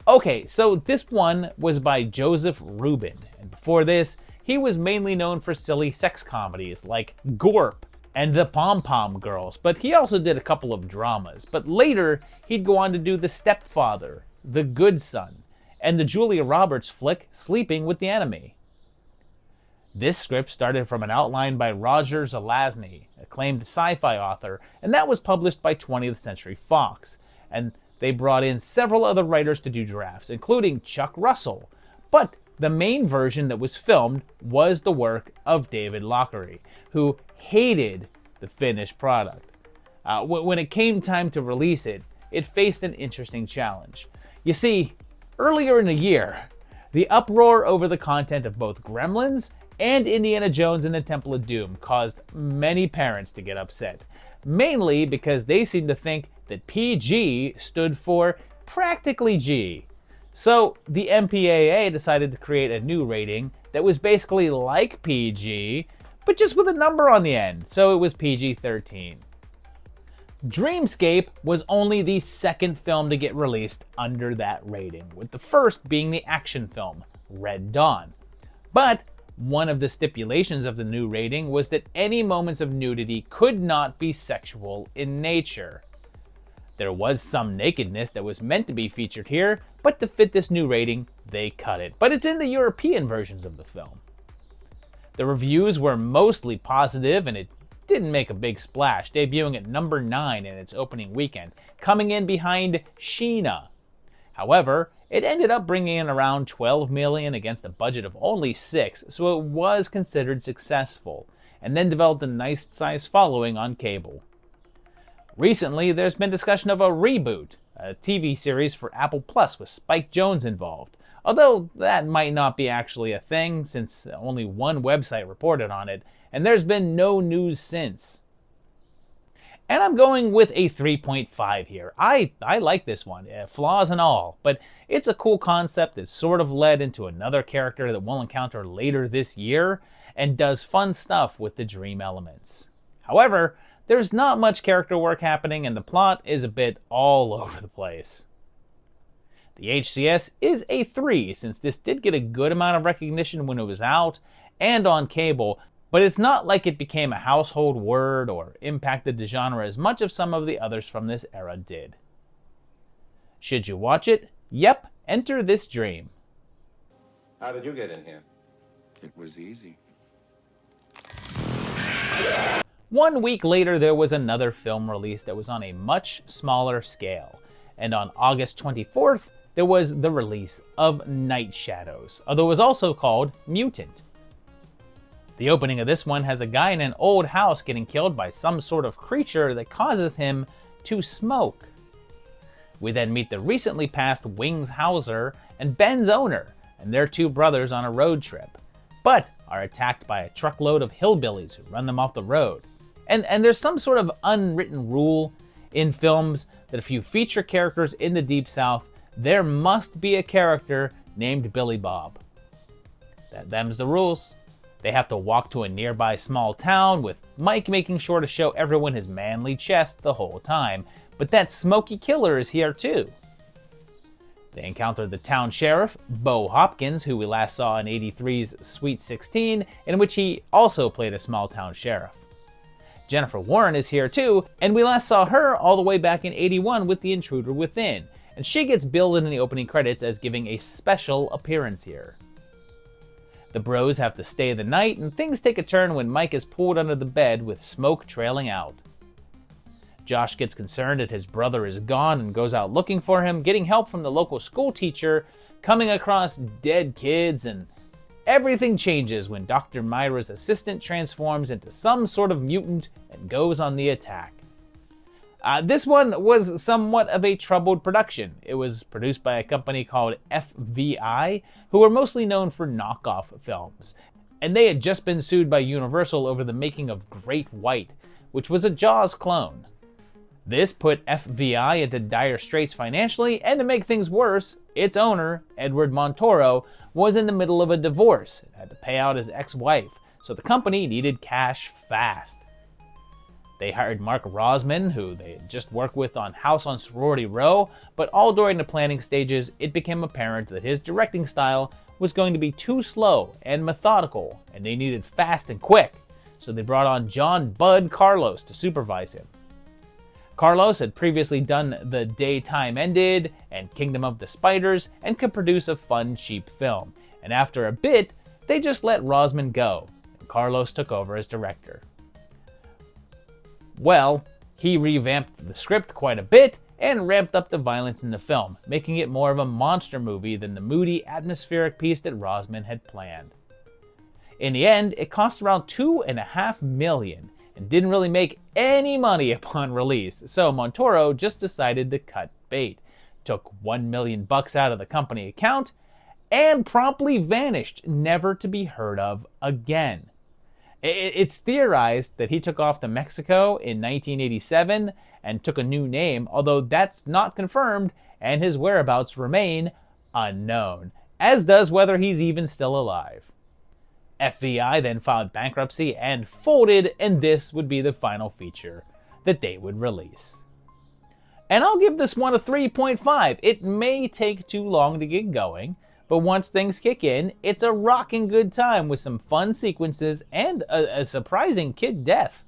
Okay, so this one was by Joseph Rubin, and before this, he was mainly known for silly sex comedies like Gorp and The Pom Pom Girls, but he also did a couple of dramas. But later, he'd go on to do The Stepfather, The Good Son, and the Julia Roberts flick Sleeping with the Enemy. This script started from an outline by Roger Zelazny, acclaimed sci-fi author, and that was published by 20th Century Fox. And they brought in several other writers to do drafts, including Chuck Russell. But the main version that was filmed was the work of David Lochary, who hated the finished product. When it came time to release it, it faced an interesting challenge. You see, earlier in the year, the uproar over the content of both Gremlins and Indiana Jones and the Temple of Doom caused many parents to get upset, mainly because they seemed to think that PG stood for practically G. So the MPAA decided to create a new rating that was basically like PG, but just with a number on the end, so it was PG-13. Dreamscape was only the second film to get released under that rating, with the first being the action film, Red Dawn. But one of the stipulations of the new rating was that any moments of nudity could not be sexual in nature. There was some nakedness that was meant to be featured here, but to fit this new rating, they cut it. But it's in the European versions of the film. The reviews were mostly positive, and it didn't make a big splash, debuting at number 9 in its opening weekend, coming in behind Sheena. However, it ended up bringing in around $12 million against a budget of only $6, so it was considered successful, and then developed a nice-sized following on cable. Recently, there's been discussion of a reboot, a TV series for Apple Plus with Spike Jonze involved, although that might not be actually a thing since only one website reported on it, and there's been no news since. And I'm going with a 3.5 here. I like this one, flaws and all, but it's a cool concept that sort of led into another character that we'll encounter later this year, and does fun stuff with the dream elements. However, there's not much character work happening, and the plot is a bit all over the place. The HCS is a 3, since this did get a good amount of recognition when it was out and on cable, but it's not like it became a household word or impacted the genre as much as some of the others from this era did. Should you watch it? Yep, enter this dream. How did you get in here? It was easy. 1 week later, there was another film release that was on a much smaller scale, and on August 24th, there was the release of Night Shadows, although it was also called Mutant. The opening of this one has a guy in an old house getting killed by some sort of creature that causes him to smoke. We then meet the recently passed Wings Hauser and Ben's owner and their 2 brothers on a road trip, but are attacked by a truckload of hillbillies who run them off the road. And there's some sort of unwritten rule in films that if you feature characters in the Deep South, there must be a character named Billy Bob. Them's the rules. They have to walk to a nearby small town, with Mike making sure to show everyone his manly chest the whole time, but that smoky killer is here too. They encounter the town sheriff, Bo Hopkins, who we last saw in 83's Sweet 16, in which he also played a small town sheriff. Jennifer Warren is here too, and we last saw her all the way back in '81 with The Intruder Within, and she gets billed in the opening credits as giving a special appearance here. The bros have to stay the night, and things take a turn when Mike is pulled under the bed with smoke trailing out. Josh gets concerned that his brother is gone and goes out looking for him, getting help from the local school teacher, coming across dead kids, and everything changes when Dr. Myra's assistant transforms into some sort of mutant and goes on the attack. This one was somewhat of a troubled production. It was produced by a company called FVI, who were mostly known for knockoff films, and they had just been sued by Universal over the making of Great White, which was a Jaws clone. This put FVI into dire straits financially, and to make things worse, its owner, Edward Montoro, was in the middle of a divorce and had to pay out his ex-wife, so the company needed cash fast. They hired Mark Rosman, who they had just worked with on House on Sorority Row, but all during the planning stages, it became apparent that his directing style was going to be too slow and methodical, and they needed fast and quick, so they brought on John Bud Carlos to supervise him. Carlos had previously done The Day Time Ended and Kingdom of the Spiders and could produce a fun, cheap film, and after a bit, they just let Rosman go, and Carlos took over as director. Well, he revamped the script quite a bit and ramped up the violence in the film, making it more of a monster movie than the moody, atmospheric piece that Rosman had planned. In the end, it cost around $2.5 million and didn't really make any money upon release, so Montoro just decided to cut bait, took $1 million out of the company account, and promptly vanished, never to be heard of again. It's theorized that he took off to Mexico in 1987 and took a new name, although that's not confirmed, and his whereabouts remain unknown, as does whether he's even still alive. FVI then filed bankruptcy and folded, and this would be the final feature that they would release. And I'll give this one a 3.5. It may take too long to get going, but once things kick in, it's a rocking good time with some fun sequences and a surprising kid death.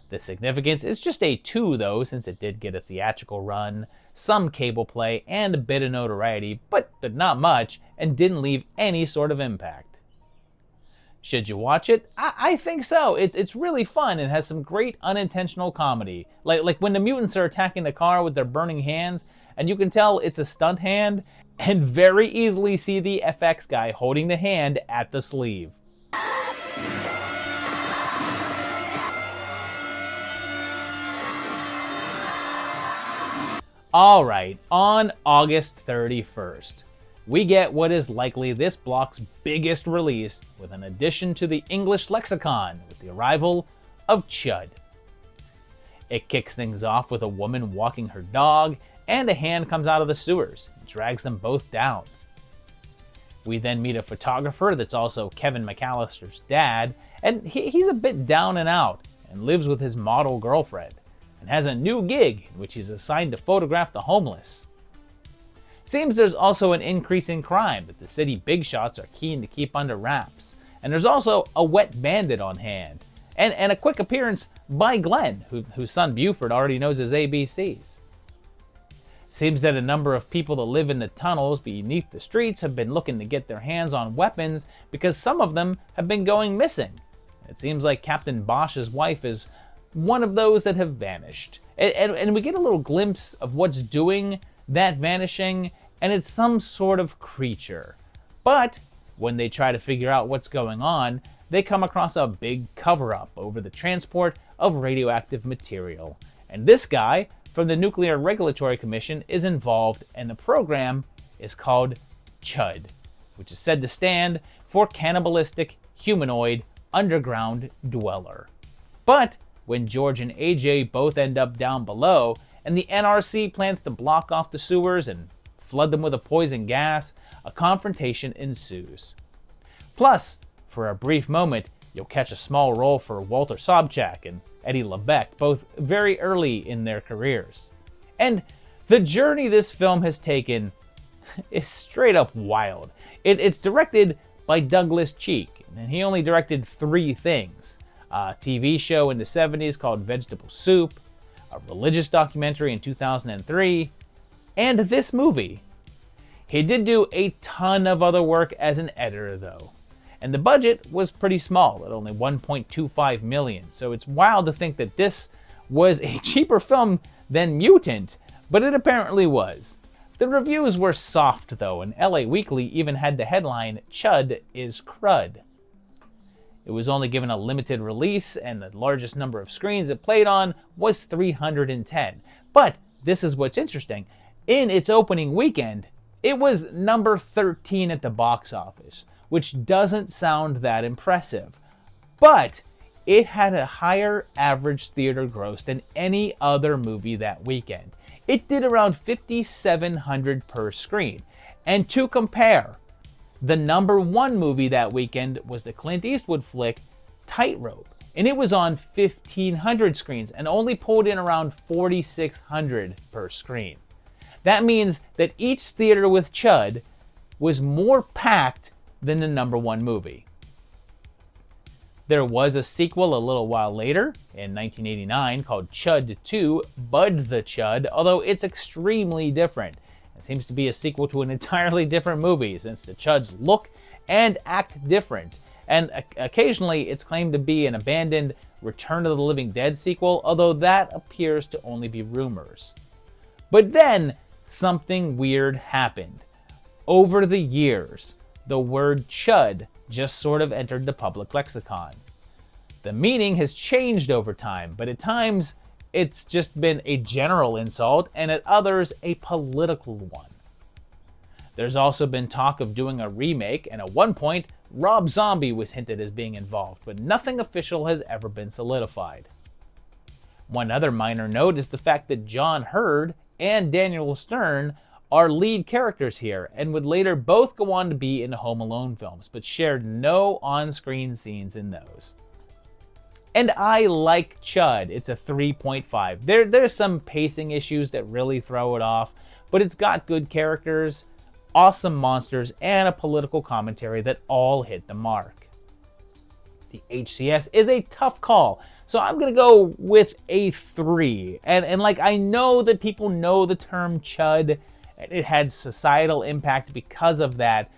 The significance is just a 2 though, since it did get a theatrical run, some cable play, and a bit of notoriety, but not much, and didn't leave any sort of impact. Should you watch it? I think so. It's really fun and has some great unintentional comedy. Like when the mutants are attacking the car with their burning hands, and you can tell it's a stunt hand, and very easily see the FX guy holding the hand at the sleeve. Alright, on August 31st, we get what is likely this block's biggest release, with an addition to the English lexicon with the arrival of Chud. It kicks things off with a woman walking her dog, and a hand comes out of the sewers and drags them both down. We then meet a photographer that's also Kevin McAllister's dad, and he's a bit down and out, and lives with his model girlfriend, and has a new gig in which he's assigned to photograph the homeless. Seems there's also an increase in crime that the city big shots are keen to keep under wraps, and there's also a wet bandit on hand, and a quick appearance by Glenn, whose son Buford already knows his ABCs. Seems that a number of people that live in the tunnels beneath the streets have been looking to get their hands on weapons because some of them have been going missing. It seems like Captain Bosch's wife is one of those that have vanished. And we get a little glimpse of what's doing that vanishing, and it's some sort of creature. But when they try to figure out what's going on, they come across a big cover-up over the transport of radioactive material. And this guy from the Nuclear Regulatory Commission is involved, and the program is called Chud, which is said to stand for Cannibalistic Humanoid Underground Dweller. But when George and AJ both end up down below, and the NRC plans to block off the sewers and flood them with a poison gas, a confrontation ensues. Plus, for a brief moment, you'll catch a small role for Walter Sobchak and Eddie LeBeck, both very early in their careers. And the journey this film has taken is straight up wild. It's directed by Douglas Cheek, and he only directed 3 things. a TV show in the 70s called Vegetable Soup, a religious documentary in 2003, and this movie. He did do a ton of other work as an editor though, and the budget was pretty small at only $1.25 million, so it's wild to think that this was a cheaper film than Mutant, but it apparently was. The reviews were soft though, and LA Weekly even had the headline, "Chud is crud." It was only given a limited release, and the largest number of screens it played on was 310. But this is what's interesting. In its opening weekend, it was number 13 at the box office, which doesn't sound that impressive. But it had a higher average theater gross than any other movie that weekend. It did around $5,700 per screen. And to compare, the number one movie that weekend was the Clint Eastwood flick Tightrope, and it was on 1,500 screens and only pulled in around $4,600 per screen. That means that each theater with Chud was more packed than the number one movie. There was a sequel a little while later, in 1989, called Chud 2, Bud the Chud, although it's extremely different. It seems to be a sequel to an entirely different movie, since the Chuds look and act different. And occasionally it's claimed to be an abandoned Return of the Living Dead sequel, although that appears to only be rumors. But then, something weird happened. Over the years, the word Chud just sort of entered the public lexicon. The meaning has changed over time, but at times it's just been a general insult, and at others a political one. There's also been talk of doing a remake, and at one point Rob Zombie was hinted as being involved, but nothing official has ever been solidified. One other minor note is the fact that John Hurd and Daniel Stern are lead characters here, and would later both go on to be in Home Alone films, but shared no on-screen scenes in those. And I like Chud. It's a 3.5. There's some pacing issues that really throw it off, but it's got good characters, awesome monsters, and a political commentary that all hit the mark. The HCS is a tough call, so I'm going to go with a 3. And like, I know that people know the term Chud, and it had societal impact because of that,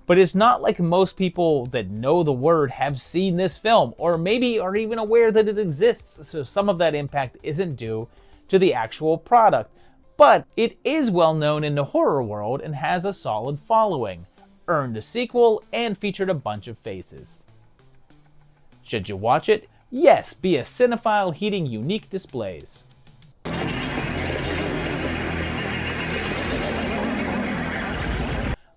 but it's not like most people that know the word have seen this film, or maybe are even aware that it exists, so some of that impact isn't due to the actual product. But it is well known in the horror world and has a solid following, earned a sequel, and featured a bunch of faces. Should you watch it? Yes, be a cinephile heeding unique displays.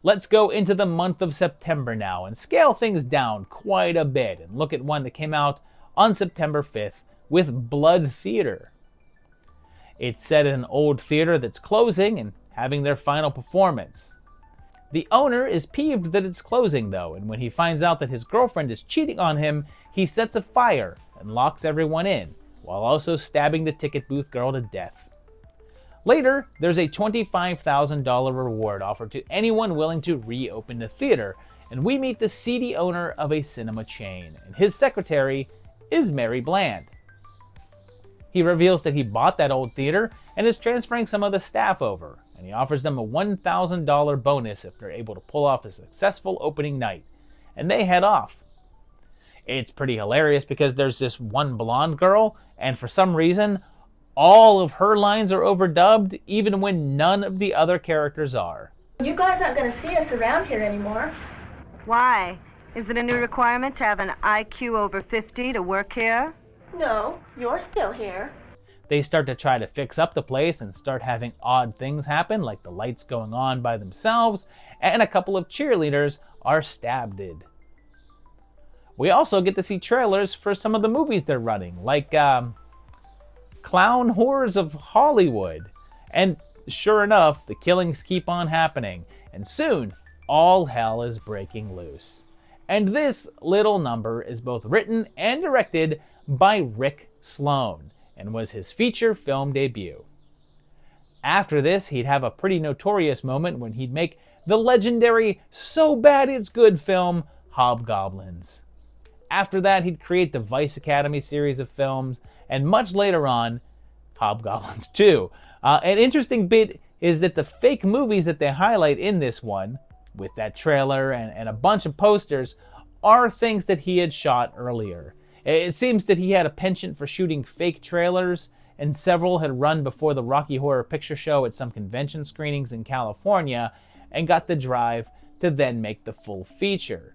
Let's go into the month of September now and scale things down quite a bit and look at one that came out on September 5th with Blood Theater. It's set in an old theater that's closing and having their final performance. The owner is peeved that it's closing though, and when he finds out that his girlfriend is cheating on him, he sets a fire and locks everyone in, while also stabbing the ticket booth girl to death. Later, there's a $25,000 reward offered to anyone willing to reopen the theater, and we meet the seedy owner of a cinema chain, and his secretary is Mary Bland. He reveals that he bought that old theater and is transferring some of the staff over, and he offers them a $1,000 bonus if they're able to pull off a successful opening night, and they head off. It's pretty hilarious because there's this one blonde girl, and for some reason, all of her lines are overdubbed, even when none of the other characters are. You guys aren't going to see us around here anymore. Why? Is it a new requirement to have an IQ over 50 to work here? No, you're still here. They start to try to fix up the place and start having odd things happen, like the lights going on by themselves, and a couple of cheerleaders are stabbed. We also get to see trailers for some of the movies they're running, like Clown Horrors of Hollywood. And sure enough, the killings keep on happening, and soon all hell is breaking loose. And this little number is both written and directed by Rick Sloan, and was his feature film debut. After this, he'd have a pretty notorious moment when he'd make the legendary So Bad It's Good film Hobgoblins. After that, he'd create the Vice Academy series of films, and much later on, Hobgoblins 2. An interesting bit is that the fake movies that they highlight in this one, with that trailer and a bunch of posters, are things that he had shot earlier. It seems that he had a penchant for shooting fake trailers, and several had run before the Rocky Horror Picture Show at some convention screenings in California, and got the drive to then make the full feature.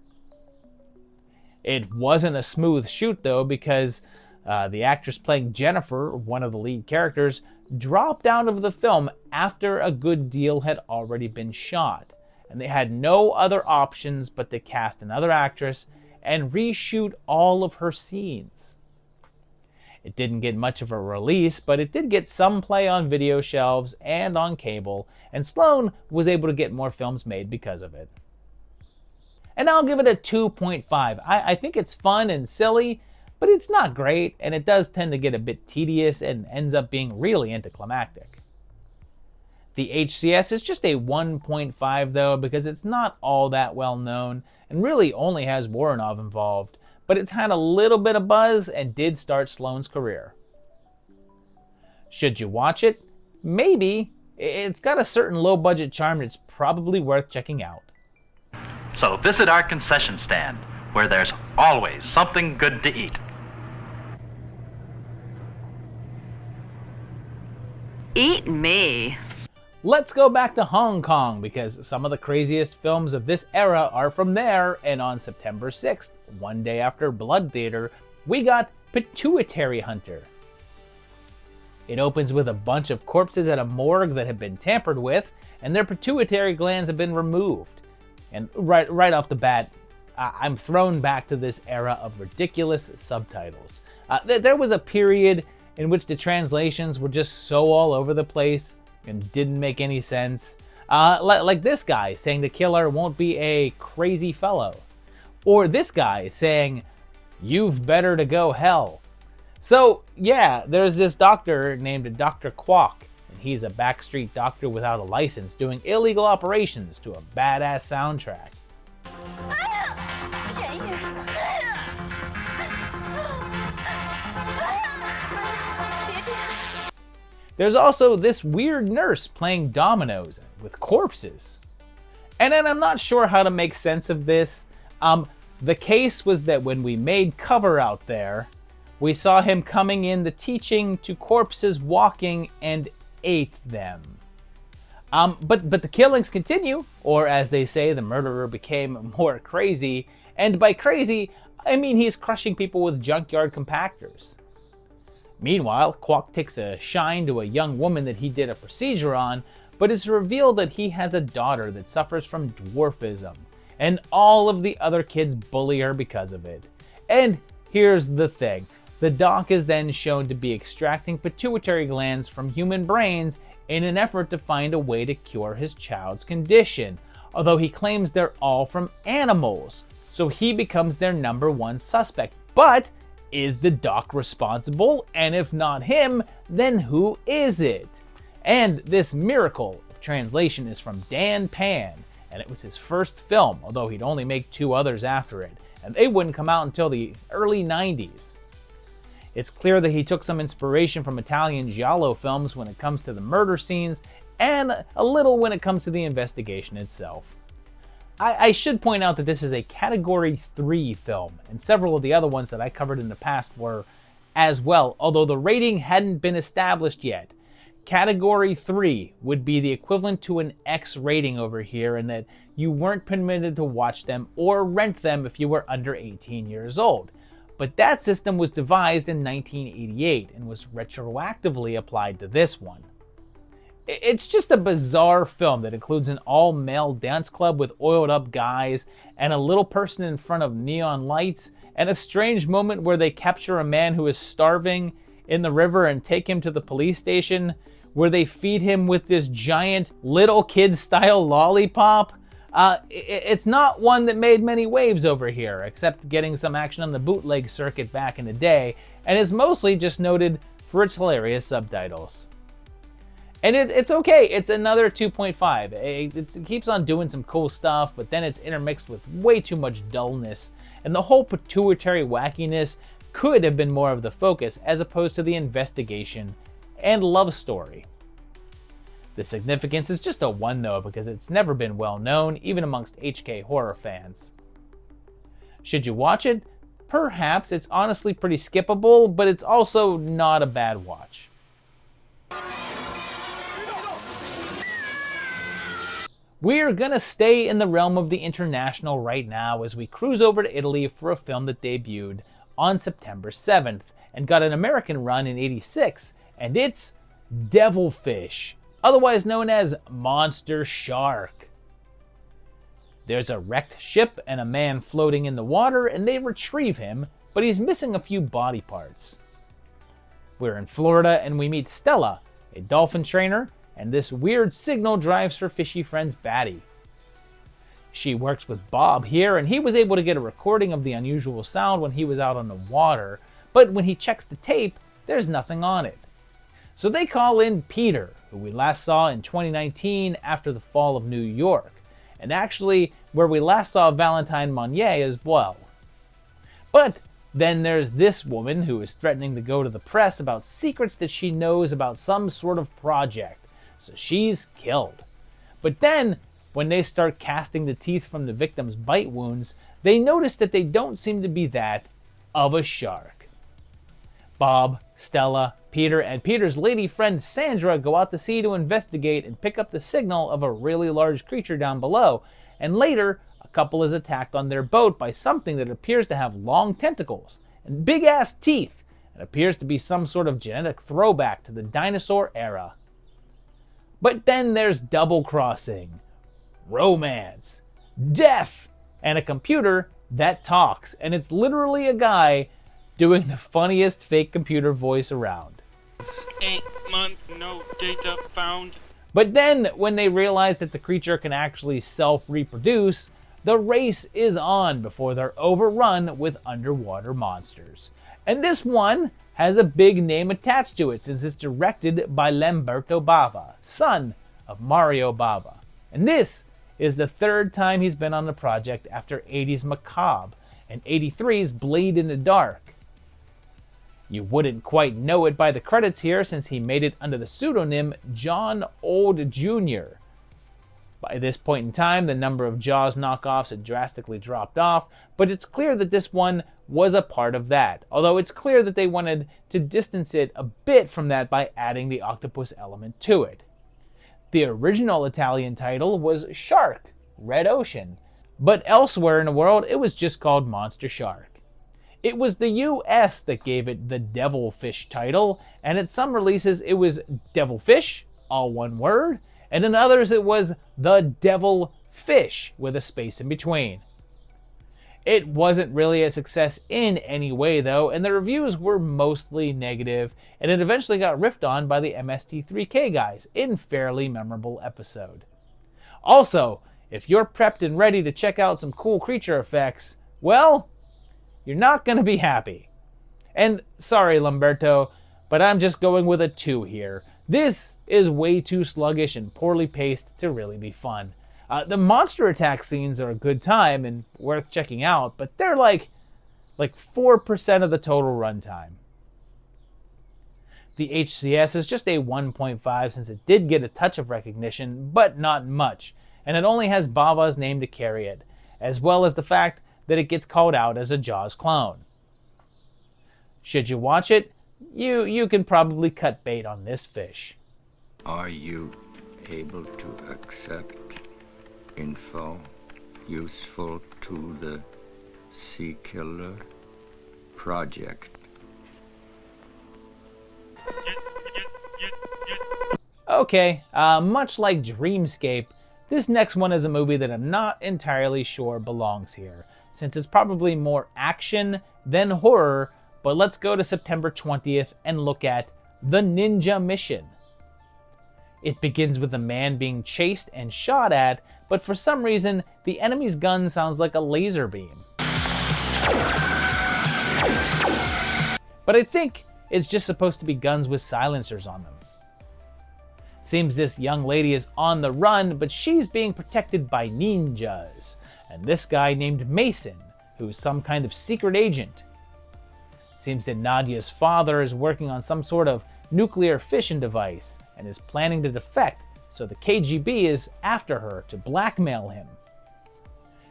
It wasn't a smooth shoot though, because the actress playing Jennifer, one of the lead characters, dropped out of the film after a good deal had already been shot, and they had no other options but to cast another actress and reshoot all of her scenes. It didn't get much of a release, but it did get some play on video shelves and on cable, and Sloan was able to get more films made because of it. And I'll give it a 2.5. I think it's fun and silly, but it's not great, and it does tend to get a bit tedious and ends up being really anticlimactic. The HCS is just a 1.5 though, because it's not all that well known, and really only has Voronov involved, but it's had a little bit of buzz and did start Sloan's career. Should you watch it? Maybe. It's got a certain low-budget charm that's probably worth checking out. So visit our concession stand, where there's always something good to eat. Eat me. Let's go back to Hong Kong, because some of the craziest films of this era are from there, and on September 6th, one day after Blood Theater, we got Pituitary Hunter. It opens with a bunch of corpses at a morgue that have been tampered with, and their pituitary glands have been removed. And right off the bat, I'm thrown back to this era of ridiculous subtitles. There was a period in which the translations were just so all over the place and didn't make any sense. Like this guy saying the killer won't be a crazy fellow. Or this guy saying, "You've better to go hell." So yeah, there's this doctor named Dr. Kwok, and he's a backstreet doctor without a license doing illegal operations to a badass soundtrack. There's also this weird nurse playing dominoes with corpses. And then I'm not sure how to make sense of this. The case was that when we made Cover out there, we saw him coming in the teaching to corpses walking and ate them. But the killings continue, or as they say, the murderer became more crazy. And by crazy, I mean he's crushing people with junkyard compactors. Meanwhile, Kwok takes a shine to a young woman that he did a procedure on, but it's revealed that he has a daughter that suffers from dwarfism, and all of the other kids bully her because of it. And here's the thing. The doc is then shown to be extracting pituitary glands from human brains in an effort to find a way to cure his child's condition, although he claims they're all from animals, so he becomes their #1 suspect. But is the doc responsible? And if not him, then who is it? And this miracle of translation is from Dan Pan, and it was his first film, although he'd only make 2 others after it, and they wouldn't come out until the early 90s. It's clear that he took some inspiration from Italian giallo films when it comes to the murder scenes, and a little when it comes to the investigation itself. I should point out that this is a Category 3 film, and several of the other ones that I covered in the past were as well, although the rating hadn't been established yet. Category 3 would be the equivalent to an X rating over here, in that you weren't permitted to watch them or rent them if you were under 18 years old. But that system was devised in 1988 and was retroactively applied to this one. It's just a bizarre film that includes an all-male dance club with oiled-up guys and a little person in front of neon lights, and a strange moment where they capture a man who is starving in the river and take him to the police station, where they feed him with this giant little kid-style lollipop. It's not one that made many waves over here, except getting some action on the bootleg circuit back in the day, and is mostly just noted for its hilarious subtitles. And it's okay, it's another 2.5. It keeps on doing some cool stuff, but then it's intermixed with way too much dullness. and the whole pituitary wackiness could have been more of the focus as opposed to the investigation and love story. The significance is just a 1 though, because it's never been well known, even amongst HK horror fans. Should you watch it? Perhaps. It's honestly pretty skippable, but it's also not a bad watch. We're gonna stay in the realm of the international right now as we cruise over to Italy for a film that debuted on September 7th and got an American run in '86, and it's Devilfish, otherwise known as Monster Shark. There's a wrecked ship and a man floating in the water, and they retrieve him, but he's missing a few body parts. We're in Florida and we meet Stella, a dolphin trainer, and this weird signal drives her fishy friend's batty. She works with Bob here, and he was able to get a recording of the unusual sound when he was out on the water, but when he checks the tape, there's nothing on it. So they call in Peter, who we last saw in 2019 after the fall of New York, and actually where we last saw Valentine Monnier as well. But then there's this woman who is threatening to go to the press about secrets that she knows about some sort of project, so she's killed. But then, when they start casting the teeth from the victim's bite wounds, they notice that they don't seem to be that of a shark. Bob, Stella, Peter, and Peter's lady friend Sandra go out to sea to investigate and pick up the signal of a really large creature down below, and later, a couple is attacked on their boat by something that appears to have long tentacles and big-ass teeth, and appears to be some sort of genetic throwback to the dinosaur era. But then there's double-crossing, romance, death, and a computer that talks, and it's literally a guy doing the funniest fake computer voice around. 8 months, no data found. But then, when they realize that the creature can actually self-reproduce, the race is on before they're overrun with underwater monsters. And this one has a big name attached to it since it's directed by Lamberto Bava, son of Mario Bava. And this is the 3rd time he's been on the project after 80's Macabre and 83's Blade in the Dark. You wouldn't quite know it by the credits here since he made it under the pseudonym John Old Jr. By this point in time, the number of Jaws knockoffs had drastically dropped off, but it's clear that this one was a part of that, although it's clear that they wanted to distance it a bit from that by adding the octopus element to it. The original Italian title was Shark, Red Ocean, but elsewhere in the world it was just called Monster Shark. It was the US that gave it the Devilfish title, and at some releases it was Devilfish, all one word, and in others it was the Devilfish with a space in between. It wasn't really a success in any way though, and the reviews were mostly negative, and it eventually got riffed on by the MST3K guys in fairly memorable episode. Also, if you're prepped and ready to check out some cool creature effects, well, you're not going to be happy. And sorry Lamberto, but I'm just going with a 2 here. This is way too sluggish and poorly paced to really be fun. The monster attack scenes are a good time and worth checking out, but they're like 4% of the total runtime. The HCS is just a 1.5 since it did get a touch of recognition, but not much, and it only has Bava's name to carry it, as well as the fact that it gets called out as a Jaws clone. Should you watch it? You can probably cut bait on this fish. Are you able to accept info useful to the Sea Killer project? Okay, much like Dreamscape, this next one is a movie that I'm not entirely sure belongs here, since it's probably more action than horror, but let's go to September 20th and look at The Ninja Mission. It begins with a man being chased and shot at, but for some reason, the enemy's gun sounds like a laser beam. But I think it's just supposed to be guns with silencers on them. Seems this young lady is on the run, but she's being protected by ninjas, and this guy named Mason, who's some kind of secret agent. Seems that Nadia's father is working on some sort of nuclear fission device and is planning to defect, so the KGB is after her to blackmail him.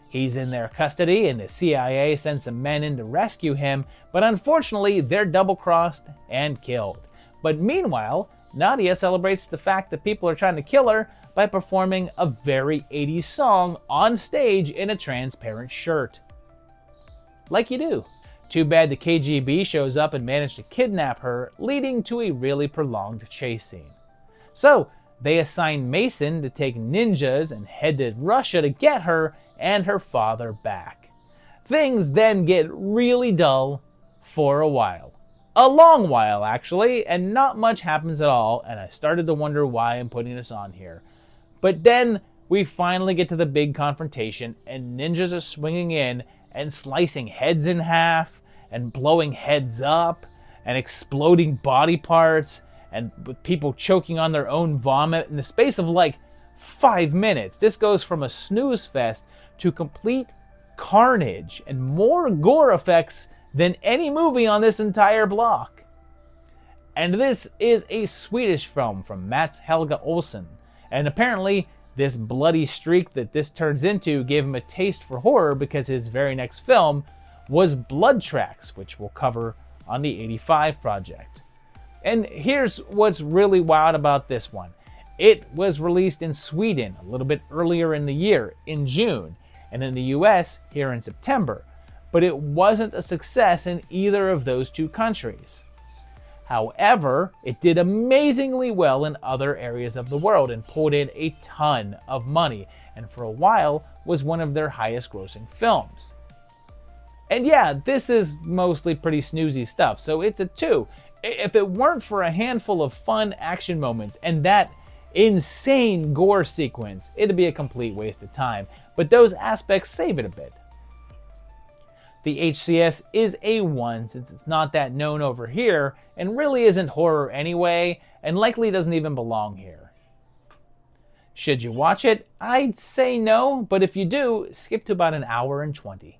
He's in their custody and the CIA sends some men in to rescue him, but unfortunately they're double-crossed and killed. But meanwhile, Nadia celebrates the fact that people are trying to kill her by performing a very 80s song on stage in a transparent shirt. Like you do. Too bad the KGB shows up and manages to kidnap her, leading to a really prolonged chase scene. So, they assign Mason to take ninjas and head to Russia to get her and her father back. Things then get really dull for a while. A long while, actually, and not much happens at all, and I started to wonder why I'm putting this on here. But then we finally get to the big confrontation, and ninjas are swinging in and slicing heads in half, and blowing heads up, and exploding body parts, and with people choking on their own vomit in the space of like 5 minutes. This goes from a snooze fest to complete carnage and more gore effects than any movie on this entire block. And this is a Swedish film from Mats Helge Olsen, and apparently this bloody streak that this turns into gave him a taste for horror because his very next film was Blood Tracks, which we'll cover on the 85 project. And here's what's really wild about this one. It was released in Sweden a little bit earlier in the year, in June, and in the US here in September, but it wasn't a success in either of those two countries. However, it did amazingly well in other areas of the world and pulled in a ton of money, and for a while was one of their highest grossing films. And yeah, this is mostly pretty snoozy stuff, so it's a 2. If it weren't for a handful of fun action moments and that insane gore sequence, it'd be a complete waste of time, but those aspects save it a bit. The HCS is a 1 since it's not that known over here and really isn't horror anyway, and likely doesn't even belong here. Should you watch it? I'd say no, but if you do, skip to about 1 hour and 20.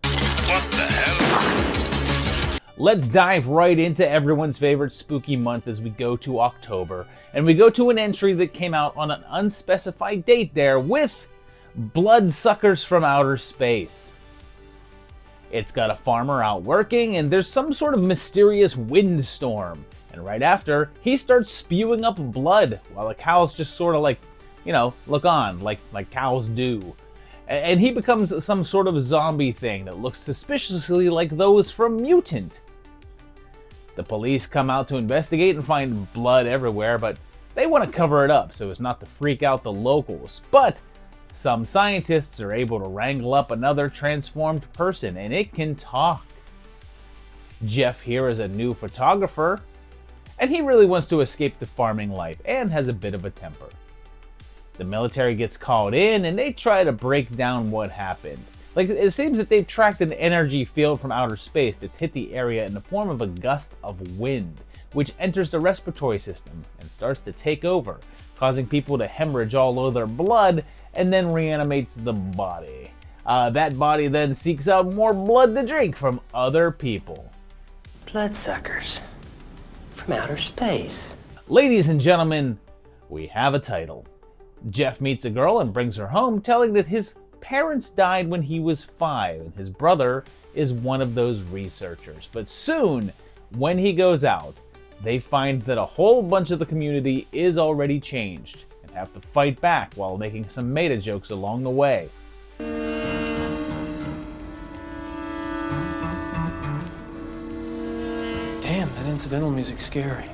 What the hell? Let's dive right into everyone's favorite spooky month as we go to October, and we go to an entry that came out on an unspecified date there with Bloodsuckers from Outer Space. It's got a farmer out working, and there's some sort of mysterious windstorm. And right after, he starts spewing up blood, while the cows just sort of like, look on, like cows do. And he becomes some sort of zombie thing that looks suspiciously like those from Mutant. The police come out to investigate and find blood everywhere, but they want to cover it up so as not to freak out the locals. But some scientists are able to wrangle up another transformed person, and it can talk. Jeff here is a new photographer, and he really wants to escape the farming life and has a bit of a temper. The military gets called in, and they try to break down what happened. It seems that they've tracked an energy field from outer space that's hit the area in the form of a gust of wind, which enters the respiratory system and starts to take over, causing people to hemorrhage all over their blood, and then reanimates the body. That body then seeks out more blood to drink from other people. Bloodsuckers from outer space. Ladies and gentlemen, we have a title. Jeff meets a girl and brings her home, telling that his parents died when he was 5, and his brother is one of those researchers. But soon, when he goes out, they find that a whole bunch of the community is already changed, and have to fight back while making some meta jokes along the way. Damn, that incidental music's scary.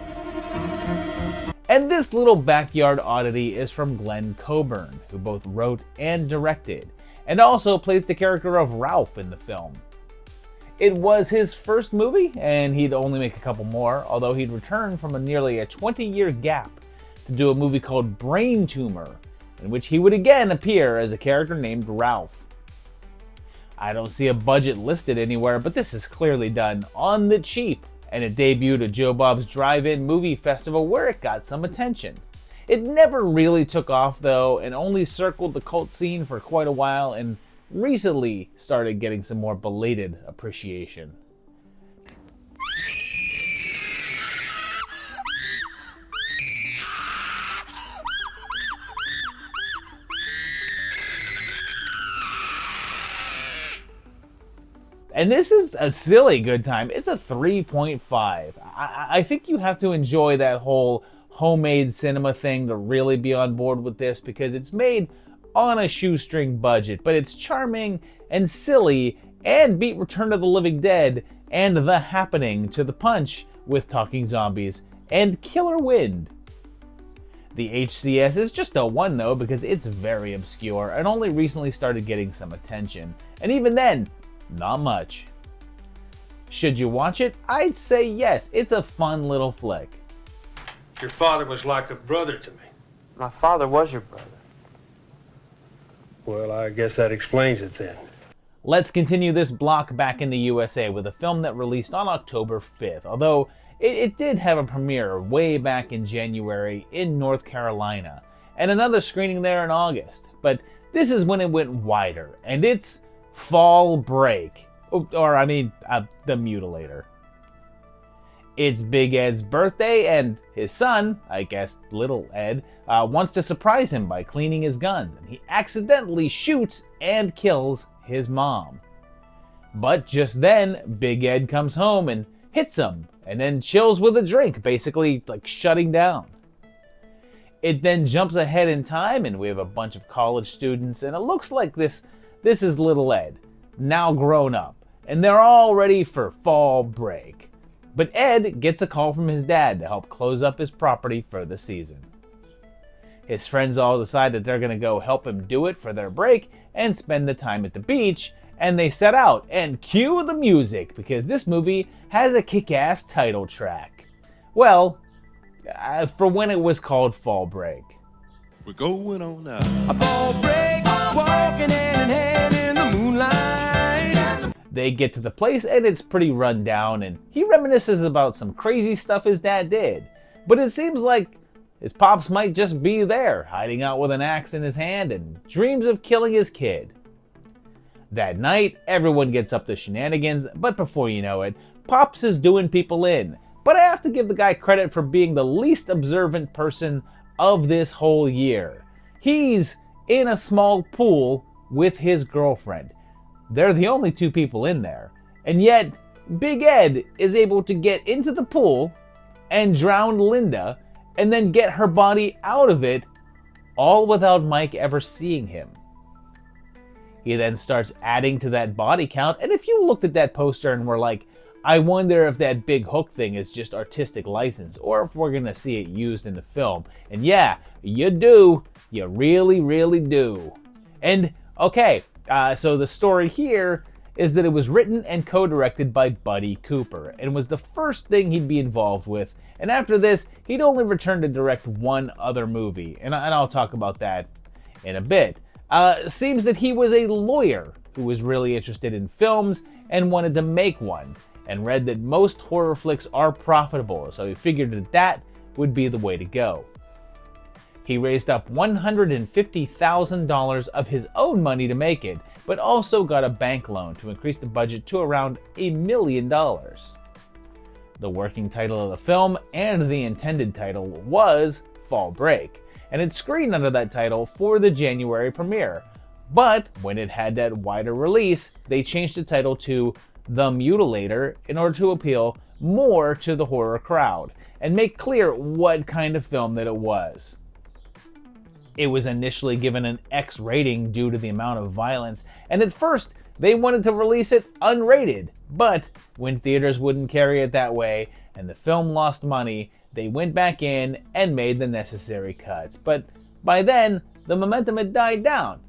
And this little backyard oddity is from Glenn Coburn, who both wrote and directed, and also plays the character of Ralph in the film. It was his first movie, and he'd only make a couple more, although he'd return from nearly a 20-year gap to do a movie called Brain Tumor, in which he would again appear as a character named Ralph. I don't see a budget listed anywhere, but this is clearly done on the cheap, and it debuted at Joe Bob's Drive-In Movie Festival where it got some attention. It never really took off though, and only circled the cult scene for quite a while, and recently started getting some more belated appreciation. And this is a silly good time. It's a 3.5. I think you have to enjoy that whole homemade cinema thing to really be on board with this, because it's made on a shoestring budget, but it's charming and silly and beat Return of the Living Dead and The Happening to the punch with talking zombies and killer wind. The HCS is just a 1 though, because it's very obscure and only recently started getting some attention, and even then, not much. Should you watch it? I'd say yes. It's a fun little flick. Your father was like a brother to me. My father was your brother. Well, I guess that explains it then. Let's continue this block back in the USA with a film that released on October 5th, although it did have a premiere way back in January in North Carolina, and another screening there in August. But this is when it went wider, and it's Fall Break, The Mutilator. It's Big Ed's birthday, and his son, I guess Little Ed, wants to surprise him by cleaning his guns, and he accidentally shoots and kills his mom. But just then, Big Ed comes home and hits him, and then chills with a drink, basically like shutting down. It then jumps ahead in time, and we have a bunch of college students, and it looks like this is Little Ed, now grown up, and they're all ready for fall break. But Ed gets a call from his dad to help close up his property for the season. His friends all decide that they're going to go help him do it for their break and spend the time at the beach, and they set out and cue the music, because this movie has a kick-ass title track. Well, for when it was called Fall Break. We're going on now. A fall break, walking hand in hand in the moonlight. They get to the place and it's pretty run down, and he reminisces about some crazy stuff his dad did. But it seems like his pops might just be there, hiding out with an axe in his hand and dreams of killing his kid. That night, everyone gets up to shenanigans, but before you know it, Pops is doing people in. But I have to give the guy credit for being the least observant person of this whole year. He's in a small pool with his girlfriend. They're the only two people in there. And yet, Big Ed is able to get into the pool and drown Linda and then get her body out of it, all without Mike ever seeing him. He then starts adding to that body count, and if you looked at that poster and were like, I wonder if that big hook thing is just artistic license, or if we're gonna see it used in the film. And yeah, you do. You really, really do. And okay, so the story here is that it was written and co-directed by Buddy Cooper, and was the first thing he'd be involved with. And after this, he'd only returned to direct one other movie, and I'll talk about that in a bit. Seems that he was a lawyer who was really interested in films and wanted to make one, and read that most horror flicks are profitable, so he figured that that would be the way to go. He raised up $150,000 of his own money to make it, but also got a bank loan to increase the budget to around $1 million. The working title of the film and the intended title was Fall Break, and it screened under that title for the January premiere. But when it had that wider release, they changed the title to The Mutilator in order to appeal more to the horror crowd and make clear what kind of film that it was. It was initially given an X rating due to the amount of violence, and at first they wanted to release it unrated, but when theaters wouldn't carry it that way and the film lost money, they went back in and made the necessary cuts. But by then, the momentum had died down.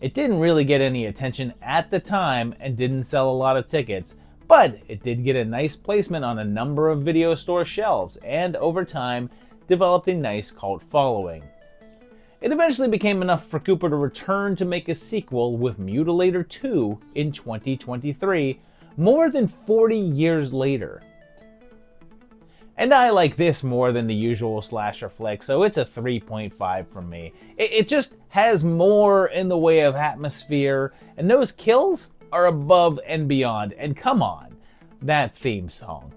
It didn't really get any attention at the time and didn't sell a lot of tickets, but it did get a nice placement on a number of video store shelves and over time developed a nice cult following. It eventually became enough for Cooper to return to make a sequel with Mutilator II in 2023, more than 40 years later. And I like this more than the usual slasher flick, so it's a 3.5 from me. It just has more in the way of atmosphere, and those kills are above and beyond. And come on, that theme song.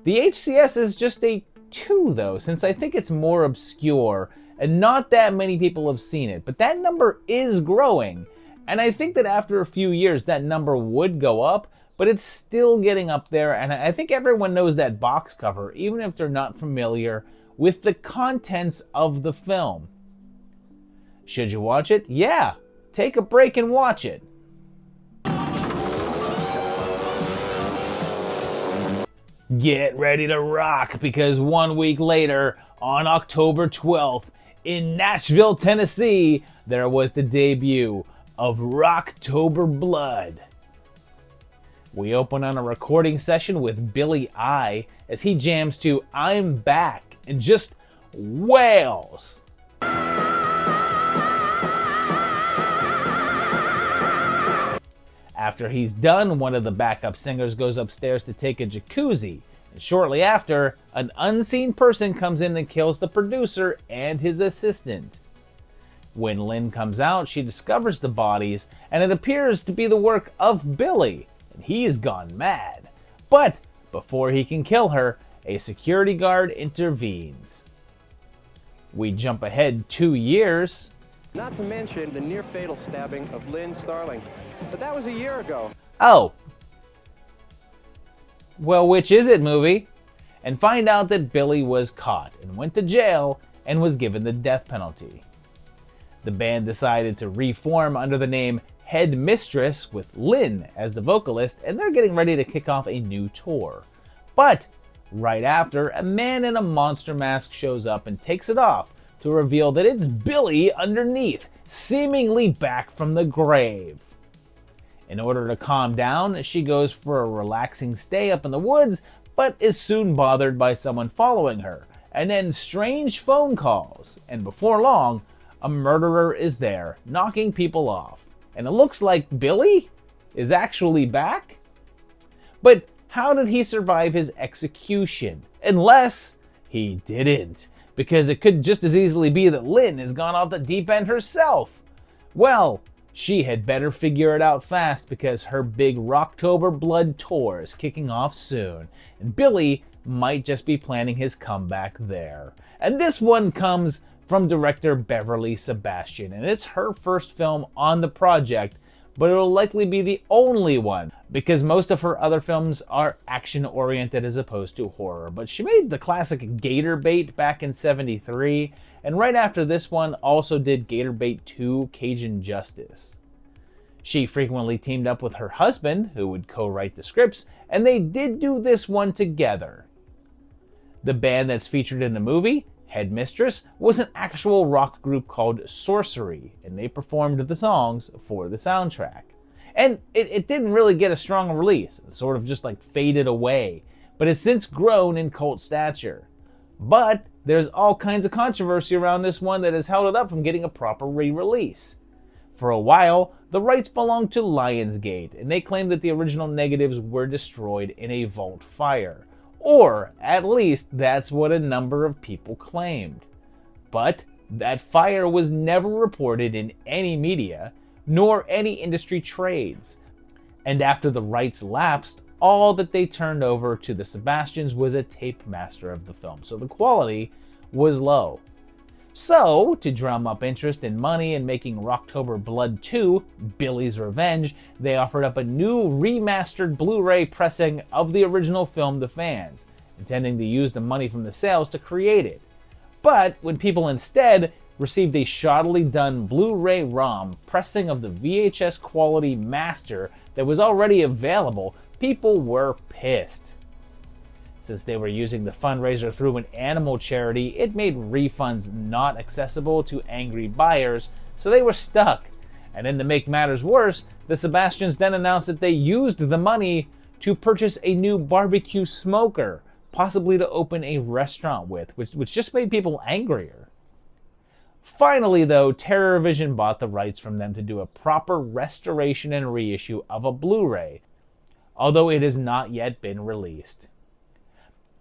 The HCS is just a 2 though, since I think it's more obscure, and not that many people have seen it, but that number is growing. And I think that after a few years that number would go up, but it's still getting up there, and I think everyone knows that box cover, even if they're not familiar with the contents of the film. Should you watch it? Yeah, take a break and watch it. Get ready to rock, because 1 week later, on October 12th, in Nashville, Tennessee, there was the debut of Rocktober Blood. We open on a recording session with Billy I as he jams to I'm Back and just wails. After he's done, one of the backup singers goes upstairs to take a jacuzzi, and shortly after, an unseen person comes in and kills the producer and his assistant. When Lynn comes out, she discovers the bodies, and it appears to be the work of Billy, and he's gone mad. But before he can kill her, a security guard intervenes. We jump ahead 2 years. Not to mention the near-fatal stabbing of Lynn Starling. But that was a year ago. Oh. Well, which is it, movie? And find out that Billy was caught and went to jail and was given the death penalty. The band decided to reform under the name Headmistress with Lynn as the vocalist, and they're getting ready to kick off a new tour. But right after, a man in a monster mask shows up and takes it off to reveal that it's Billy underneath, seemingly back from the grave. In order to calm down, she goes for a relaxing stay up in the woods, but is soon bothered by someone following her, and then strange phone calls, and before long, a murderer is there, knocking people off. And it looks like Billy is actually back? But how did he survive his execution? Unless he didn't, because it could just as easily be that Lynn has gone off the deep end herself. Well, she had better figure it out fast, because her big Rocktober Blood tour is kicking off soon, and Billy might just be planning his comeback there. And this one comes from director Beverly Sebastian, and it's her first film on the project, but it'll likely be the only one, because most of her other films are action-oriented as opposed to horror. But she made the classic Gator Bait back in '73, and right after this one also did Gator Bait II: Cajun Justice. She frequently teamed up with her husband, who would co-write the scripts, and they did do this one together. The band that's featured in the movie, Headmistress, was an actual rock group called Sorcery, and they performed the songs for the soundtrack. And it didn't really get a strong release, it sort of just like faded away, but it's since grown in cult stature. But there's all kinds of controversy around this one that has held it up from getting a proper re-release. For a while, the rights belonged to Lionsgate, and they claimed that the original negatives were destroyed in a vault fire. Or, at least, that's what a number of people claimed. But that fire was never reported in any media, nor any industry trades. And after the rights lapsed, all that they turned over to the Sebastians was a tape master of the film, so the quality was low. So, to drum up interest and money in making Rocktober Blood 2, Billy's Revenge, they offered up a new remastered Blu-ray pressing of the original film to fans, intending to use the money from the sales to create it. But when people instead received a shoddily done Blu-ray ROM pressing of the VHS quality master that was already available, people were pissed. Since they were using the fundraiser through an animal charity, it made refunds not accessible to angry buyers, so they were stuck. And then to make matters worse, the Sebastians then announced that they used the money to purchase a new barbecue smoker, possibly to open a restaurant with, which just made people angrier. Finally, though, TerrorVision bought the rights from them to do a proper restoration and reissue of a Blu-ray, although it has not yet been released.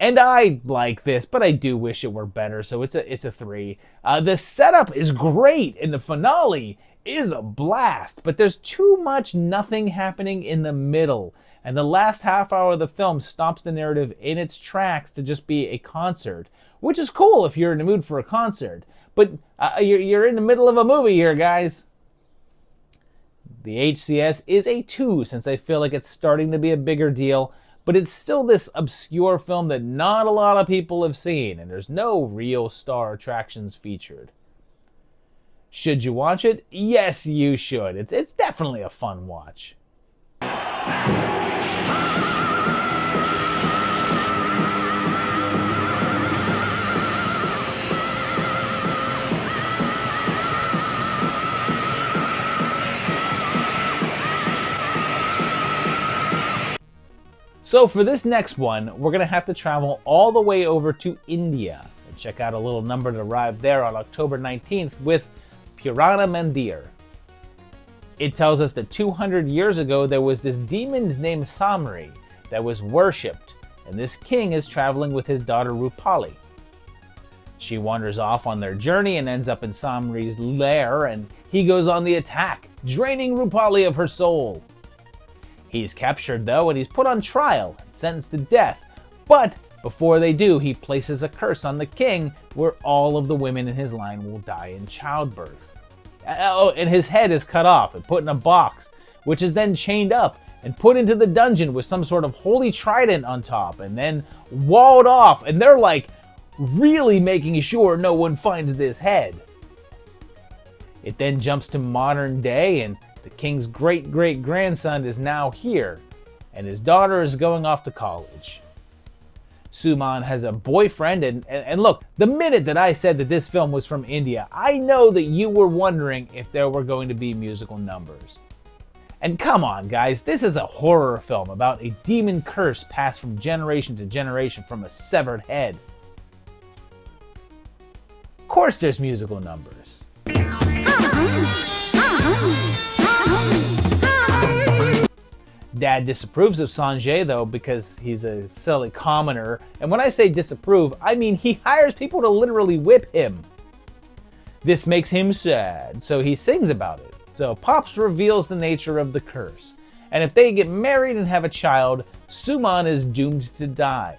And I like this, but I do wish it were better, so it's a 3. The setup is great, and the finale is a blast, but there's too much nothing happening in the middle, and the last half hour of the film stops the narrative in its tracks to just be a concert, which is cool if you're in the mood for a concert, but you're in the middle of a movie here, guys. The HCS is a 2, since I feel like it's starting to be a bigger deal, but it's still this obscure film that not a lot of people have seen, and there's no real star attractions featured. Should you watch it? Yes, you should. It's definitely a fun watch. So for this next one, we're going to have to travel all the way over to India and check out a little number that arrived there on October 19th with Purana Mandir. It tells us that 200 years ago there was this demon named Samri that was worshipped, and this king is traveling with his daughter Rupali. She wanders off on their journey and ends up in Samri's lair, and he goes on the attack, draining Rupali of her soul. He's captured though, and he's put on trial and sentenced to death, but before they do, he places a curse on the king where all of the women in his line will die in childbirth. Oh, and his head is cut off and put in a box, which is then chained up and put into the dungeon with some sort of holy trident on top, and then walled off, and they're like really making sure no one finds this head. It then jumps to modern day, and the king's great-great-grandson is now here, and his daughter is going off to college. Suman has a boyfriend, and look, the minute that I said that this film was from India, I know that you were wondering if there were going to be musical numbers. And come on, guys, this is a horror film about a demon curse passed from generation to generation from a severed head. Of course there's musical numbers. Dad disapproves of Sanjay though because he's a silly commoner, and when I say disapprove, I mean he hires people to literally whip him. This makes him sad, so he sings about it. So Pops reveals the nature of the curse, and if they get married and have a child, Suman is doomed to die.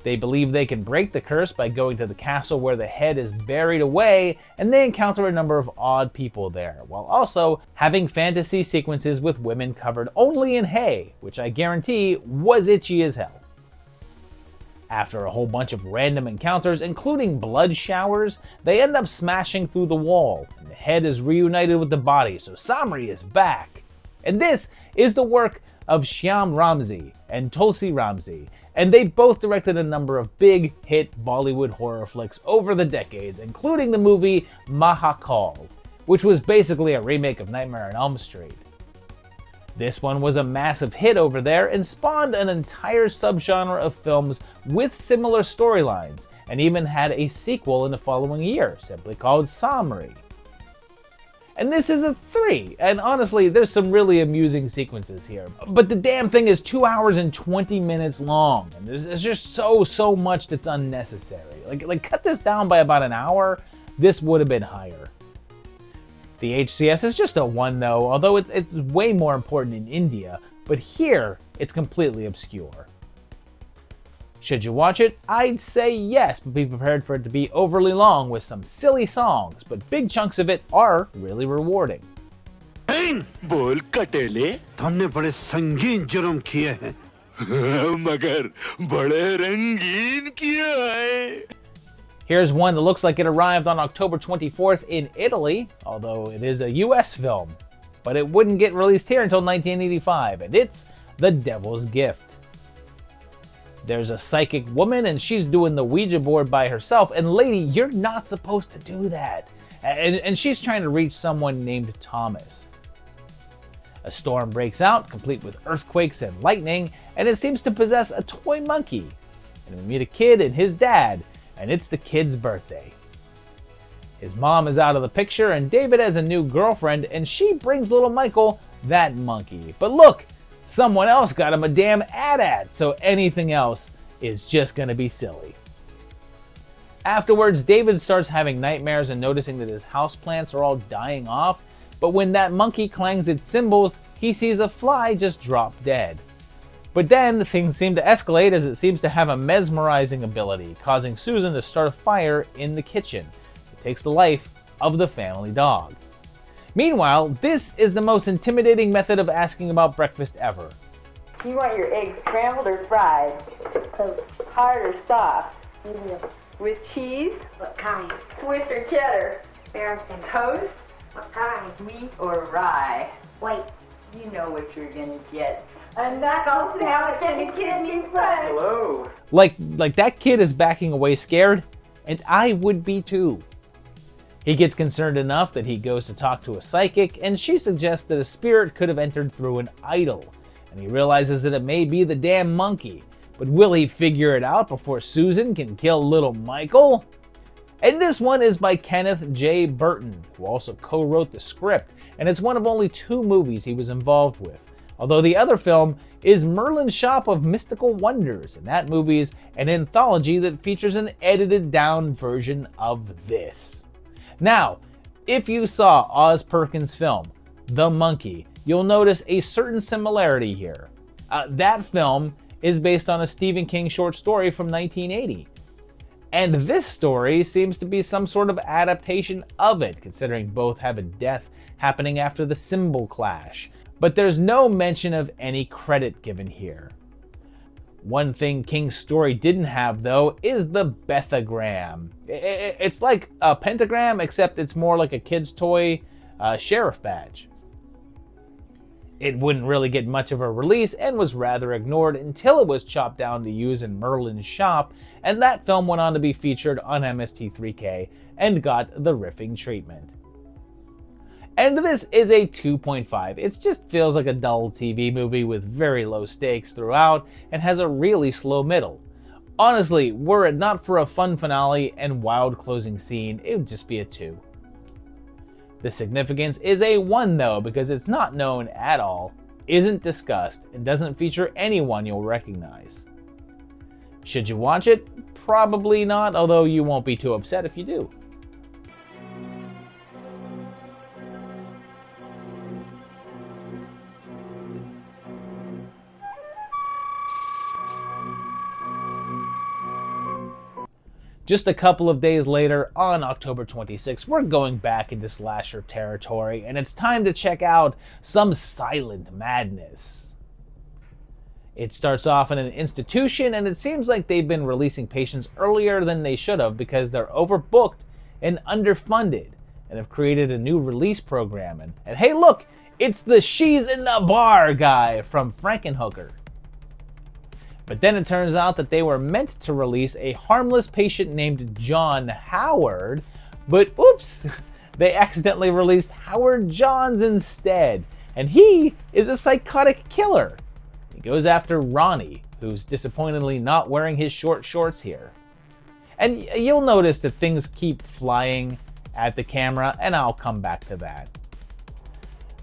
They believe they can break the curse by going to the castle where the head is buried away, and they encounter a number of odd people there, while also having fantasy sequences with women covered only in hay, which I guarantee was itchy as hell. After a whole bunch of random encounters, including blood showers, they end up smashing through the wall, and the head is reunited with the body, so Samri is back. And this is the work of Shyam Ramsey and Tulsi Ramsey, and they both directed a number of big hit Bollywood horror flicks over the decades, including the movie Mahakal, which was basically a remake of Nightmare on Elm Street. This one was a massive hit over there and spawned an entire subgenre of films with similar storylines, and even had a sequel in the following year, simply called Samri. And this is a 3, and honestly, there's some really amusing sequences here. But the damn thing is 2 hours and 20 minutes long, and there's just so much that's unnecessary. Like cut this down by about an hour, this would have been higher. The HCS is just a 1 though, although it's way more important in India, but here, it's completely obscure. Should you watch it? I'd say yes, but be prepared for it to be overly long with some silly songs, but big chunks of it are really rewarding. बोल कटेले हमने बड़े संगीन जुर्म किए हैं मगर बड़े रंगीन किए हैं. Here's one that looks like it arrived on October 24th in Italy, although it is a US film, but it wouldn't get released here until 1985, and it's The Devil's Gift. There's a psychic woman, and she's doing the Ouija board by herself, and lady, you're not supposed to do that. And she's trying to reach someone named Thomas. A storm breaks out, complete with earthquakes and lightning, and it seems to possess a toy monkey. And we meet a kid and his dad, and it's the kid's birthday. His mom is out of the picture, and David has a new girlfriend, and she brings little Michael that monkey. But look! Someone else got him a damn AT-AT, so anything else is just gonna be silly. Afterwards, David starts having nightmares and noticing that his houseplants are all dying off, but when that monkey clangs its cymbals, he sees a fly just drop dead. But then things seem to escalate as it seems to have a mesmerizing ability, causing Susan to start a fire in the kitchen. It takes the life of the family dog. Meanwhile, this is the most intimidating method of asking about breakfast ever. You want your eggs scrambled or fried? Hard or soft? Medium. With cheese? What kind? Swiss or cheddar? American. Toast? What kind? Wheat or rye? White. You know what you're gonna get. A knuckle sandwich and a kidney fries. Hello. Like that kid is backing away scared, and I would be too. He gets concerned enough that he goes to talk to a psychic, and she suggests that a spirit could have entered through an idol, and he realizes that it may be the damn monkey. But will he figure it out before Susan can kill little Michael? And this one is by Kenneth J. Burton, who also co-wrote the script, and it's one of only 2 movies he was involved with. Although the other film is Merlin's Shop of Mystical Wonders, and that movie is an anthology that features an edited down version of this. Now, if you saw Oz Perkins' film, The Monkey, you'll notice a certain similarity here. That film is based on a Stephen King short story from 1980. And this story seems to be some sort of adaptation of it, considering both have a death happening after the cymbal clash. But there's no mention of any credit given here. One thing King's story didn't have, though, is the Bethagram. It's like a pentagram, except it's more like a kid's toy sheriff badge. It wouldn't really get much of a release and was rather ignored until it was chopped down to use in Merlin's Shop, and that film went on to be featured on MST3K and got the riffing treatment. And this is a 2.5. It just feels like a dull TV movie with very low stakes throughout and has a really slow middle. Honestly, were it not for a fun finale and wild closing scene, it would just be a 2. The significance is a 1 though, because it's not known at all, isn't discussed, and doesn't feature anyone you'll recognize. Should you watch it? Probably not, although you won't be too upset if you do. Just a couple of days later, on October 26th, we're going back into slasher territory, and it's time to check out some silent madness. It starts off in an institution, and it seems like they've been releasing patients earlier than they should have because they're overbooked and underfunded, and have created a new release program. And hey look, it's the She's in the Bar guy from Frankenhooker. But then it turns out that they were meant to release a harmless patient named John Howard, but oops, they accidentally released Howard Johns instead, and he is a psychotic killer. He goes after Ronnie, who's disappointingly not wearing his short shorts here. And you'll notice that things keep flying at the camera, and I'll come back to that.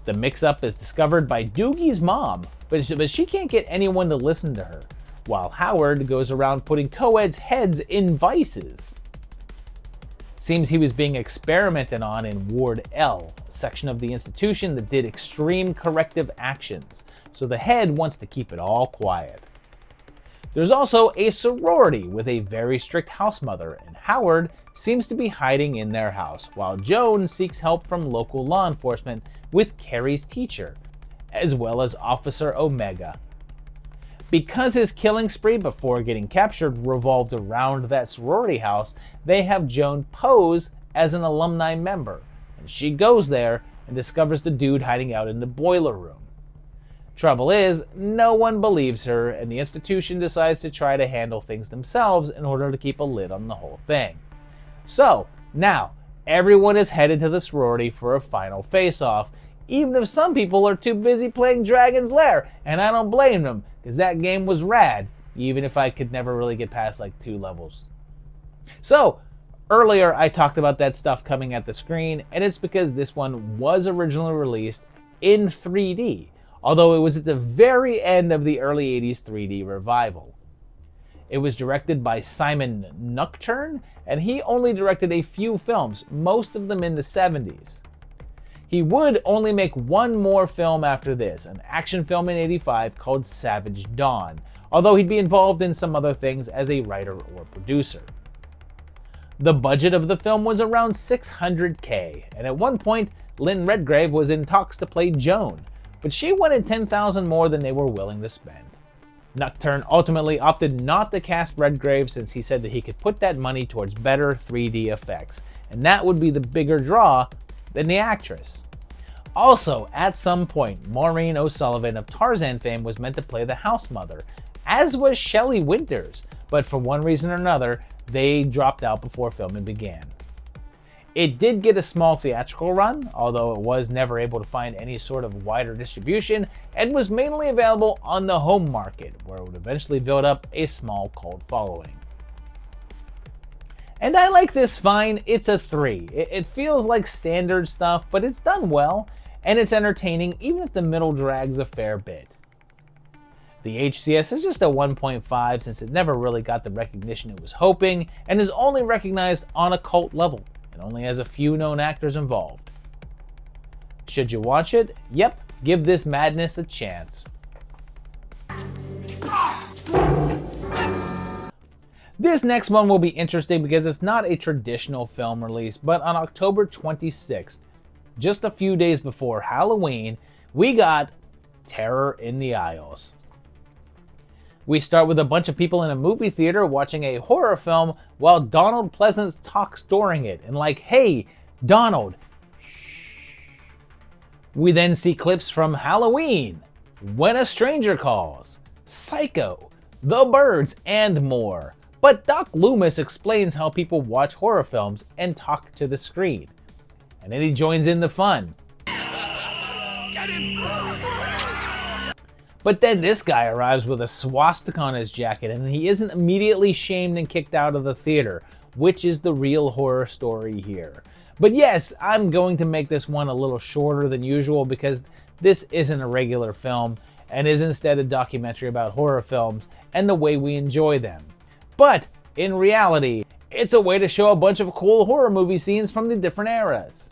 The mix-up is discovered by Doogie's mom, but she can't get anyone to listen to her, while Howard goes around putting co-eds' heads in vices. Seems he was being experimented on in Ward L, a section of the institution that did extreme corrective actions, so the head wants to keep it all quiet. There's also a sorority with a very strict house mother, and Howard seems to be hiding in their house, while Joan seeks help from local law enforcement with Carrie's teacher, as well as Officer Omega. Because his killing spree before getting captured revolved around that sorority house, they have Joan pose as an alumni member, and she goes there and discovers the dude hiding out in the boiler room. Trouble is, no one believes her, and the institution decides to try to handle things themselves in order to keep a lid on the whole thing. So, now, everyone is headed to the sorority for a final face-off, even if some people are too busy playing Dragon's Lair, and I don't blame them, because that game was rad, even if I could never really get past like 2 levels. So, earlier I talked about that stuff coming at the screen, and it's because this one was originally released in 3D, although it was at the very end of the early 80s 3D revival. It was directed by Simon Nocturne, and he only directed a few films, most of them in the 70s. He would only make one more film after this, an action film in '85 called Savage Dawn, although he'd be involved in some other things as a writer or producer. The budget of the film was around $600K, and at one point, Lynn Redgrave was in talks to play Joan, but she wanted $10,000 more than they were willing to spend. Nocturne ultimately opted not to cast Redgrave since he said that he could put that money towards better 3D effects, and that would be the bigger draw than the actress. Also, at some point, Maureen O'Sullivan of Tarzan fame was meant to play the house mother, as was Shelley Winters, but for one reason or another, they dropped out before filming began. It did get a small theatrical run, although it was never able to find any sort of wider distribution, and was mainly available on the home market, where it would eventually build up a small cult following. And I like this fine, it's a 3. It feels like standard stuff, but it's done well, and it's entertaining even if the middle drags a fair bit. The HCS is just a 1.5 since it never really got the recognition it was hoping, and is only recognized on a cult level, and only has a few known actors involved. Should you watch it? Yep, give this madness a chance. This next one will be interesting because it's not a traditional film release, but on October 26th, just a few days before Halloween, we got Terror in the Aisles. We start with a bunch of people in a movie theater watching a horror film while Donald Pleasance talks during it, and like, hey, Donald, shh. We then see clips from Halloween, When a Stranger Calls, Psycho, The Birds, and more. But Doc Loomis explains how people watch horror films and talk to the screen. And then he joins in the fun. Get him! But then this guy arrives with a swastika on his jacket, and he isn't immediately shamed and kicked out of the theater, which is the real horror story here. But yes, I'm going to make this one a little shorter than usual because this isn't a regular film and is instead a documentary about horror films and the way we enjoy them. But in reality, it's a way to show a bunch of cool horror movie scenes from the different eras.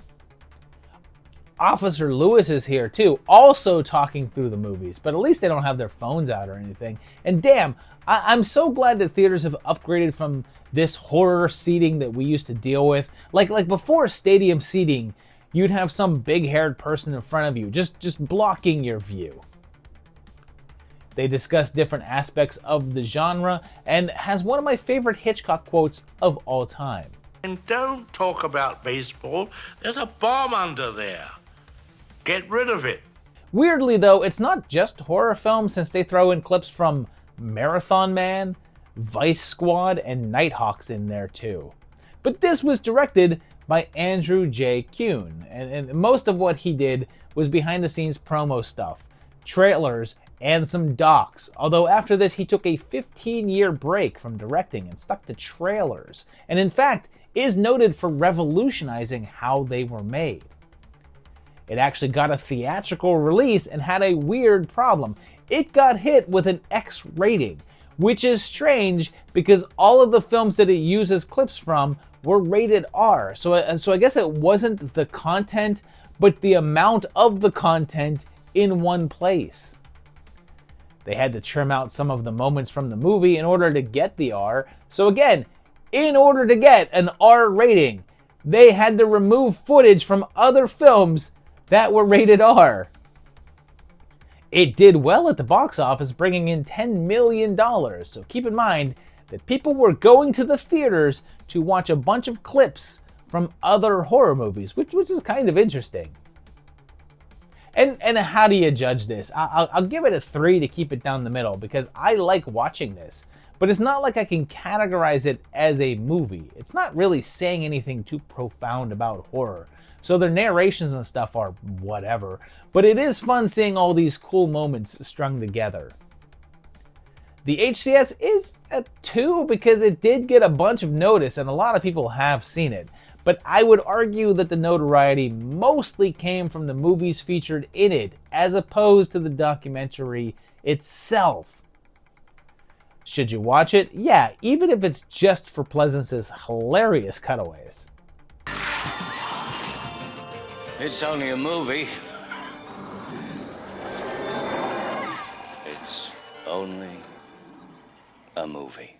Officer Lewis is here too, also talking through the movies, but at least they don't have their phones out or anything. And damn, I'm so glad that theaters have upgraded from this horror seating that we used to deal with. Like before stadium seating, you'd have some big-haired person in front of you, just blocking your view. They discuss different aspects of the genre and has one of my favorite Hitchcock quotes of all time. And don't talk about baseball, there's a bomb under there. Get rid of it. Weirdly though, it's not just horror films since they throw in clips from Marathon Man, Vice Squad, and Nighthawks in there too. But this was directed by Andrew J. Kuhn, and most of what he did was behind the scenes promo stuff, trailers, and some docs, although after this he took a 15-year break from directing and stuck to trailers, and in fact is noted for revolutionizing how they were made. It actually got a theatrical release and had a weird problem. It got hit with an X rating, which is strange because all of the films that it uses clips from were rated R. So I guess it wasn't the content, but the amount of the content in one place. They had to trim out some of the moments from the movie in order to get the R. So again, in order to get an R rating, they had to remove footage from other films that were rated R. It did well at the box office, bringing in $10 million, so keep in mind that people were going to the theaters to watch a bunch of clips from other horror movies, which is kind of interesting. And how do you judge this? I'll give it a 3 to keep it down the middle, because I like watching this, but it's not like I can categorize it as a movie. It's not really saying anything too profound about horror. So their narrations and stuff are whatever, but it is fun seeing all these cool moments strung together. The HCS is a 2 because it did get a bunch of notice and a lot of people have seen it, but I would argue that the notoriety mostly came from the movies featured in it as opposed to the documentary itself. Should you watch it? Yeah, even if it's just for Pleasance's hilarious cutaways. It's only a movie. It's only a movie.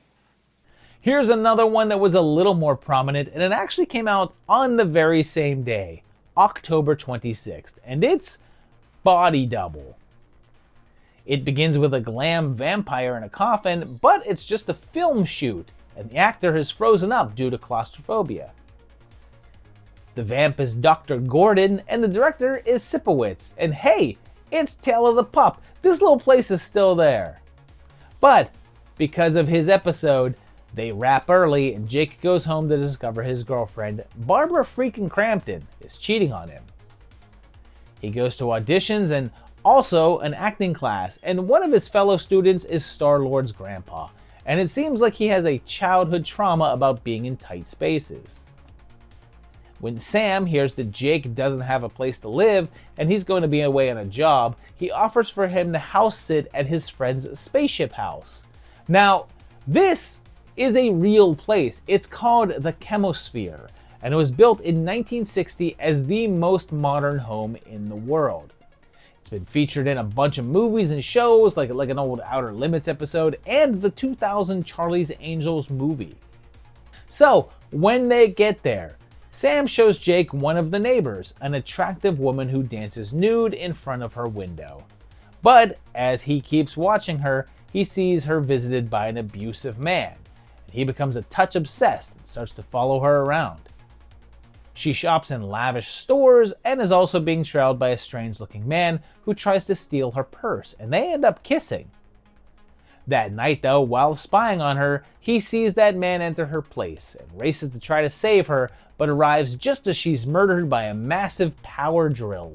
Here's another one that was a little more prominent, and it actually came out on the very same day, October 26th, and it's Body Double. It begins with a glam vampire in a coffin, but it's just a film shoot, and the actor has frozen up due to claustrophobia. The vamp is Dr. Gordon, and the director is Sipowicz, and hey, it's Tale of the Pup. This little place is still there. But because of his episode, they wrap early, and Jake goes home to discover his girlfriend, Barbara freaking Crampton, is cheating on him. He goes to auditions and also an acting class, and one of his fellow students is Star-Lord's grandpa, and it seems like he has a childhood trauma about being in tight spaces. When Sam hears that Jake doesn't have a place to live and he's going to be away on a job, he offers for him to house sit at his friend's spaceship house. Now, this is a real place. It's called the Chemosphere, and it was built in 1960 as the most modern home in the world. It's been featured in a bunch of movies and shows, like an old Outer Limits episode, and the 2000 Charlie's Angels movie. So, when they get there, Sam shows Jake one of the neighbors, an attractive woman who dances nude in front of her window. But as he keeps watching her, he sees her visited by an abusive man. He becomes a touch obsessed and starts to follow her around. She shops in lavish stores and is also being trailed by a strange-looking man who tries to steal her purse, and they end up kissing. That night, though, while spying on her, he sees that man enter her place and races to try to save her, but arrives just as she's murdered by a massive power drill.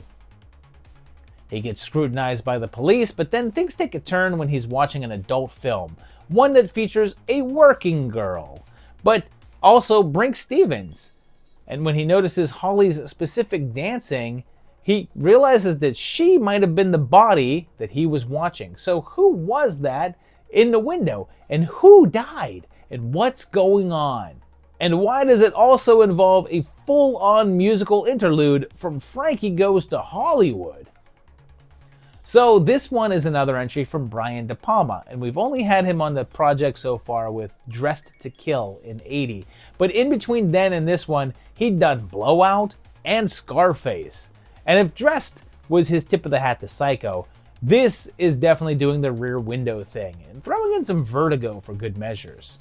He gets scrutinized by the police, but then things take a turn when he's watching an adult film, one that features a working girl, but also Brinke Stevens. And when he notices Holly's specific dancing, he realizes that she might have been the body that he was watching. So who was that in the window? And who died? And what's going on? And why does it also involve a full-on musical interlude from Frankie Goes to Hollywood? So this one is another entry from Brian De Palma, and we've only had him on the project so far with Dressed to Kill in '80. But in between then and this one, he'd done Blowout and Scarface. And if Dressed was his tip of the hat to Psycho, this is definitely doing the Rear Window thing and throwing in some Vertigo for good measures.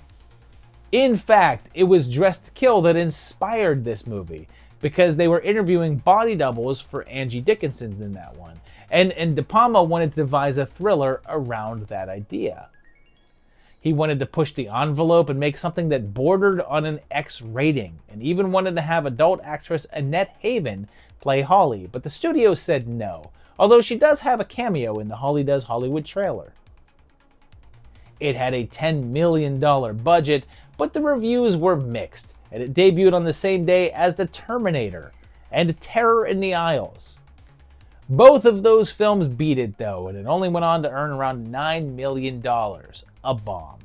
In fact, it was Dressed to Kill that inspired this movie, because they were interviewing body doubles for Angie Dickinson's in that one. And De Palma wanted to devise a thriller around that idea. He wanted to push the envelope and make something that bordered on an X rating, and even wanted to have adult actress Annette Haven play Holly, but the studio said no, although she does have a cameo in the Holly Does Hollywood trailer. It had a $10 million budget, but the reviews were mixed, and it debuted on the same day as The Terminator and Terror in the Isles. Both of those films beat it though, and it only went on to earn around $9 million, a bomb.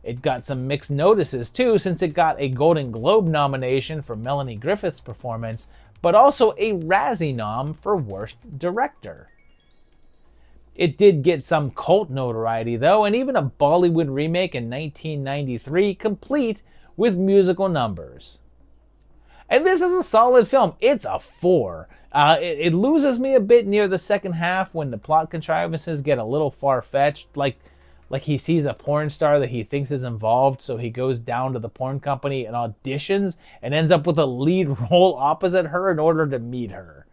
It got some mixed notices too, since it got a Golden Globe nomination for Melanie Griffith's performance, but also a Razzie nom for Worst Director. It did get some cult notoriety though, and even a Bollywood remake in 1993, complete with musical numbers. And this is a solid film. It's a 4. It loses me a bit near the second half when the plot contrivances get a little far-fetched, like he sees a porn star that he thinks is involved, so he goes down to the porn company and auditions and ends up with a lead role opposite her in order to meet her.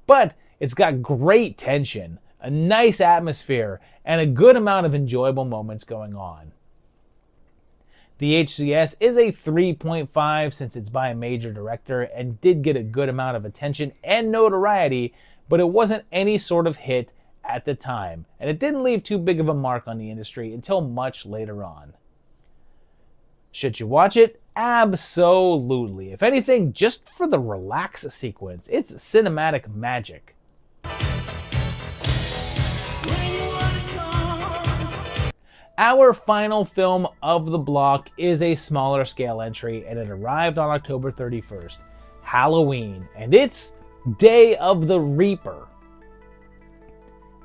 But it's got great tension, a nice atmosphere, and a good amount of enjoyable moments going on. The HCS is a 3.5 since it's by a major director and did get a good amount of attention and notoriety, but it wasn't any sort of hit at the time, and it didn't leave too big of a mark on the industry until much later on. Should you watch it? Absolutely. If anything, just for the relax sequence. It's cinematic magic. Our final film of the block is a smaller scale entry, and it arrived on October 31st, Halloween, and it's Day of the Reaper.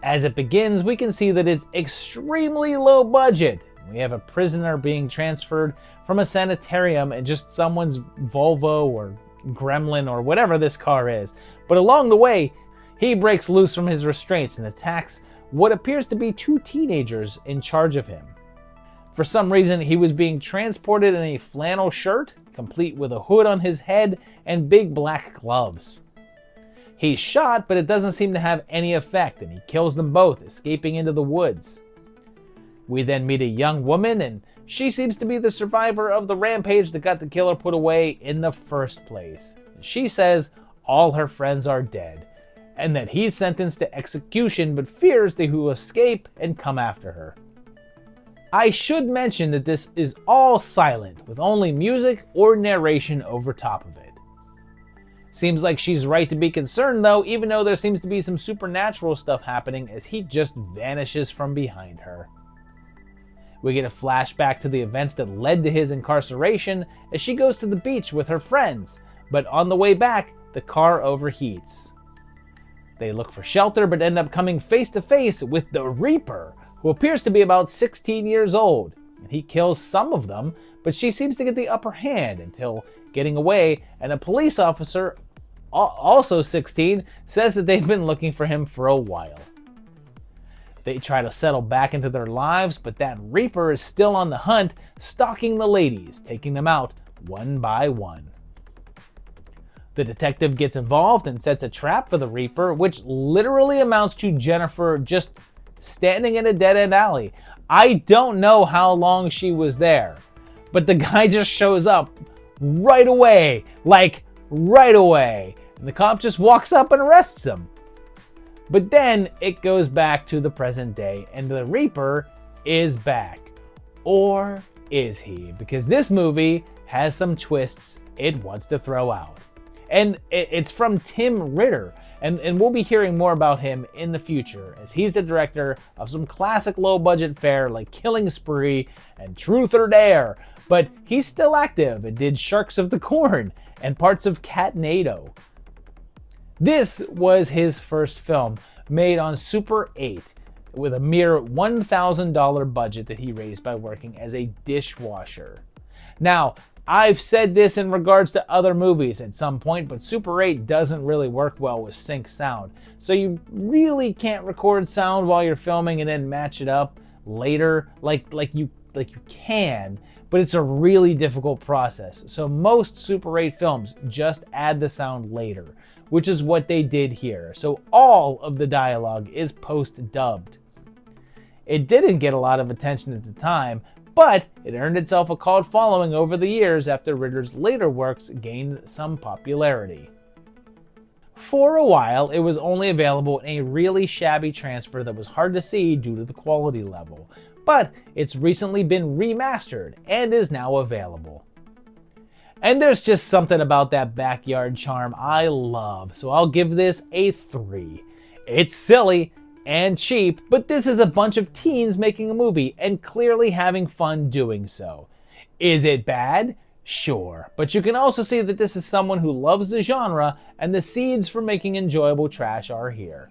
As it begins, we can see that it's extremely low budget. We have a prisoner being transferred from a sanitarium and just someone's Volvo or Gremlin or whatever this car is. But along the way, he breaks loose from his restraints and attacks what appears to be two teenagers in charge of him. For some reason, he was being transported in a flannel shirt, complete with a hood on his head and big black gloves. He's shot, but it doesn't seem to have any effect, and he kills them both, escaping into the woods. We then meet a young woman, and she seems to be the survivor of the rampage that got the killer put away in the first place. She says all her friends are dead, and that he's sentenced to execution but fears they will escape and come after her. I should mention that this is all silent, with only music or narration over top of it. Seems like she's right to be concerned though, even though there seems to be some supernatural stuff happening as he just vanishes from behind her. We get a flashback to the events that led to his incarceration as she goes to the beach with her friends, but on the way back, the car overheats. They look for shelter but end up coming face to face with the Reaper, who appears to be about 16 years old. And he kills some of them, but she seems to get the upper hand until getting away, and a police officer, also 16, says that they've been looking for him for a while. They try to settle back into their lives, but that Reaper is still on the hunt, stalking the ladies, taking them out one by one. The detective gets involved and sets a trap for the Reaper, which literally amounts to Jennifer just standing in a dead-end alley. I don't know how long she was there, but the guy just shows up right away, like right away, and the cop just walks up and arrests him. But then it goes back to the present day, and the Reaper is back. Or is he? Because this movie has some twists it wants to throw out. And it's from Tim Ritter, and we'll be hearing more about him in the future, as he's the director of some classic low-budget fare like Killing Spree and Truth or Dare, but he's still active and did Sharks of the Corn and parts of Catnado. This was his first film, made on Super 8, with a mere $1,000 budget that he raised by working as a dishwasher. Now, I've said this in regards to other movies at some point, but Super 8 doesn't really work well with sync sound, so you really can't record sound while you're filming and then match it up later like you can, but it's a really difficult process. So most Super 8 films just add the sound later, which is what they did here. So all of the dialogue is post-dubbed. It didn't get a lot of attention at the time, but it earned itself a cult following over the years after Ritter's later works gained some popularity. For a while, it was only available in a really shabby transfer that was hard to see due to the quality level, but it's recently been remastered and is now available. And there's just something about that backyard charm I love, so I'll give this a 3. It's silly and cheap, but this is a bunch of teens making a movie and clearly having fun doing so. Is it bad? Sure, but you can also see that this is someone who loves the genre, and the seeds for making enjoyable trash are here.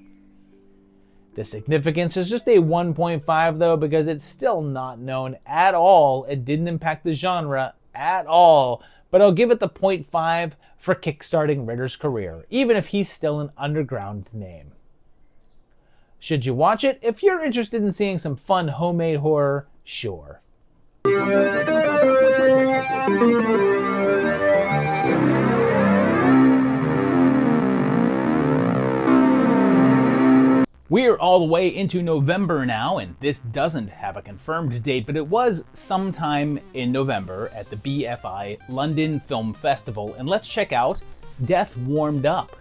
The significance is just a 1.5 though, because it's still not known at all. It didn't impact the genre at all, but I'll give it the 0.5 for kickstarting Ritter's career, even if he's still an underground name. Should you watch it? If you're interested in seeing some fun homemade horror, sure. We're all the way into November now, and this doesn't have a confirmed date, but it was sometime in November at the BFI London Film Festival, and let's check out Death Warmed Up.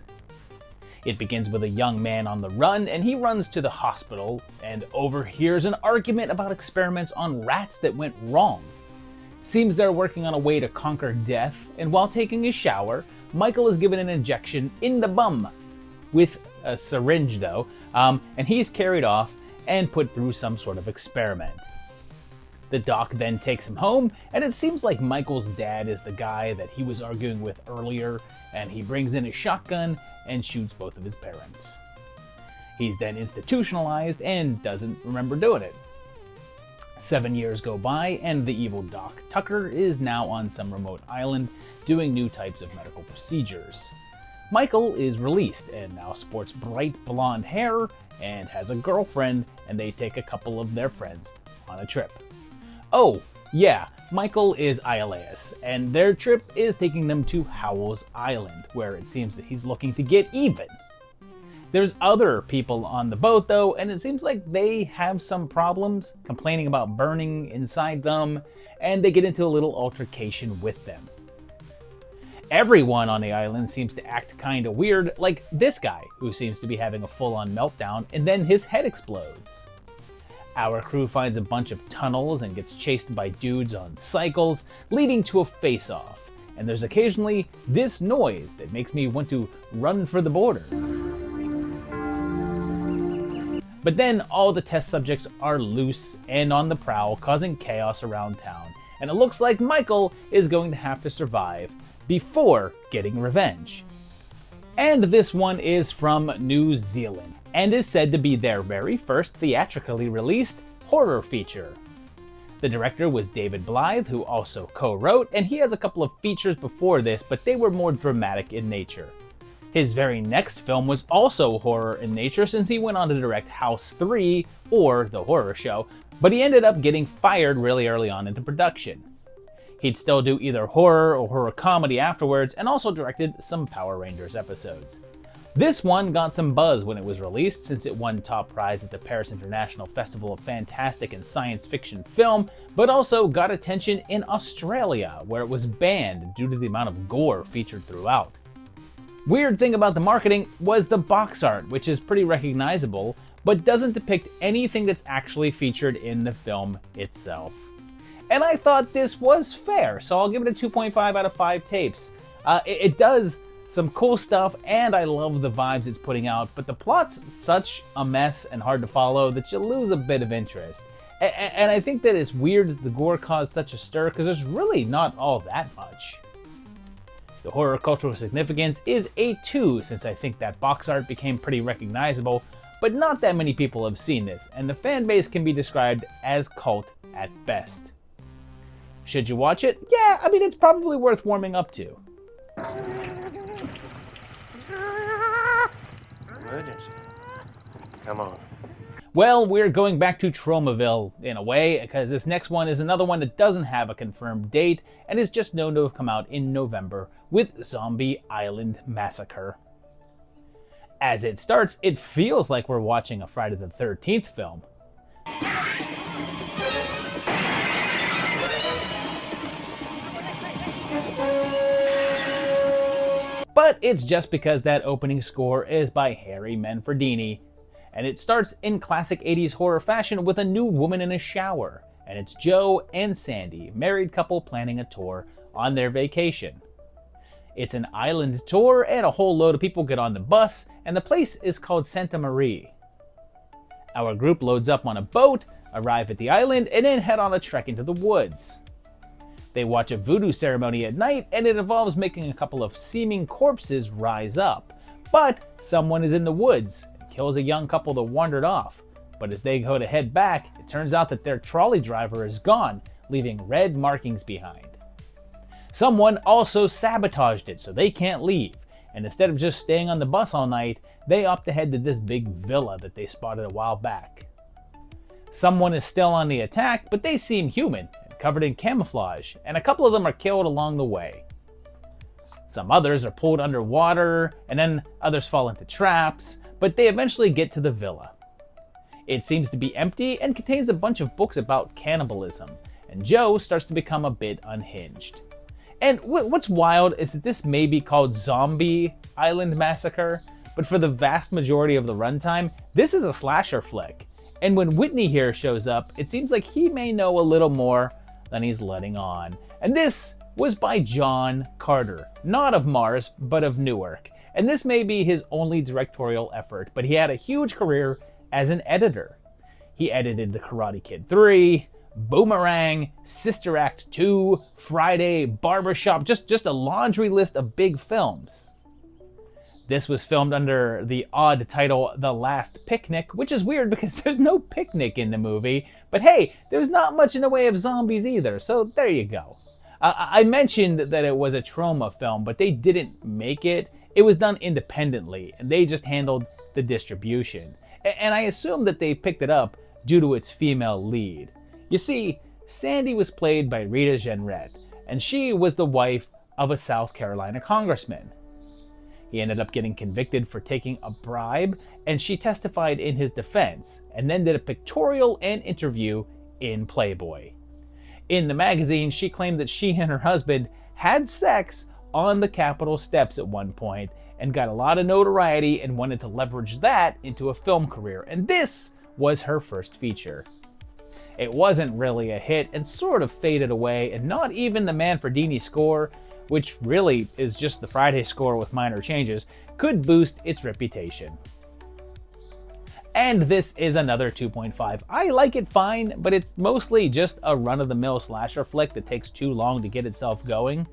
It begins with a young man on the run, and he runs to the hospital and overhears an argument about experiments on rats that went wrong. Seems they're working on a way to conquer death, and while taking a shower, Michael is given an injection in the bum, with a syringe though, and he's carried off and put through some sort of experiment. The doc then takes him home, and it seems like Michael's dad is the guy that he was arguing with earlier, and he brings in a shotgun and shoots both of his parents. He's then institutionalized and doesn't remember doing it. 7 years go by, and the evil Doc Tucker is now on some remote island doing new types of medical procedures. Michael is released and now sports bright blonde hair and has a girlfriend, and they take a couple of their friends on a trip. Oh, yeah, Michael is Iolaus, and their trip is taking them to Howell's Island, where it seems that he's looking to get even. There's other people on the boat though, and it seems like they have some problems, complaining about burning inside them, and they get into a little altercation with them. Everyone on the island seems to act kinda weird, like this guy, who seems to be having a full-on meltdown, and then his head explodes. Our crew finds a bunch of tunnels and gets chased by dudes on cycles, leading to a face-off, and there's occasionally this noise that makes me want to run for the border. But then all the test subjects are loose and on the prowl, causing chaos around town, and it looks like Michael is going to have to survive before getting revenge. And this one is from New Zealand, and is said to be their very first theatrically released horror feature. The director was David Blythe, who also co-wrote, and he has a couple of features before this, but they were more dramatic in nature. His very next film was also horror in nature, since he went on to direct House 3, or The Horror Show, but he ended up getting fired really early on into production. He'd still do either horror or horror comedy afterwards, and also directed some Power Rangers episodes. This one got some buzz when it was released, since it won top prize at the Paris International Festival of Fantastic and Science Fiction Film, but also got attention in Australia, where it was banned due to the amount of gore featured throughout. Weird thing about the marketing was the box art, which is pretty recognizable, but doesn't depict anything that's actually featured in the film itself. And I thought this was fair, so I'll give it a 2.5 out of 5 tapes. It does some cool stuff, and I love the vibes it's putting out, but the plot's such a mess and hard to follow that you lose a bit of interest. And I think that it's weird that the gore caused such a stir, because there's really not all that much. The horror cultural significance is a 2, since I think that box art became pretty recognizable, but not that many people have seen this, and the fan base can be described as cult at best. Should you watch it? Yeah, I mean, it's probably worth warming up to. Come on. Well, we're going back to Tromaville in a way, because this next one is another one that doesn't have a confirmed date and is just known to have come out in November with Zombie Island Massacre. As it starts, it feels like we're watching a Friday the 13th film. But it's just because that opening score is by Harry Manfredini, and it starts in classic 80s horror fashion with a nude woman in a shower, and it's Joe and Sandy, married couple planning a tour on their vacation. It's an island tour, and a whole load of people get on the bus, and the place is called Santa Maria. Our group loads up on a boat, arrive at the island, and then head on a trek into the woods. They watch a voodoo ceremony at night, and it involves making a couple of seeming corpses rise up. But someone is in the woods and kills a young couple that wandered off. But as they go to head back, it turns out that their trolley driver is gone, leaving red markings behind. Someone also sabotaged it so they can't leave, and instead of just staying on the bus all night, they opt to head to this big villa that they spotted a while back. Someone is still on the attack, but they seem human, covered in camouflage, and a couple of them are killed along the way. Some others are pulled underwater, and then others fall into traps, but they eventually get to the villa. It seems to be empty and contains a bunch of books about cannibalism, and Joe starts to become a bit unhinged. And what's wild is that this may be called Zombie Island Massacre, but for the vast majority of the runtime, this is a slasher flick. And when Whitney here shows up, it seems like he may know a little more than he's letting on. And this was by John Carter, not of Mars, but of Newark. And this may be his only directorial effort, but he had a huge career as an editor. He edited The Karate Kid 3, Boomerang, Sister Act 2, Friday, Barbershop, just a laundry list of big films. This was filmed under the odd title The Last Picnic, which is weird because there's no picnic in the movie, but hey, there's not much in the way of zombies either, so there you go. I mentioned that it was a Troma film, but they didn't make it. It was done independently, and they just handled the distribution. And I assume that they picked it up due to its female lead. You see, Sandy was played by Rita Jenrette, and she was the wife of a South Carolina congressman. He ended up getting convicted for taking a bribe, and she testified in his defense, and then did a pictorial and interview in Playboy. In the magazine, she claimed that she and her husband had sex on the Capitol steps at one point, and got a lot of notoriety and wanted to leverage that into a film career, and this was her first feature. It wasn't really a hit and sort of faded away, and not even the Manfredini score, which really is just the Friday score with minor changes, could boost its reputation. And this is another 2.5. I like it fine, but it's mostly just a run-of-the-mill slasher flick that takes too long to get itself going.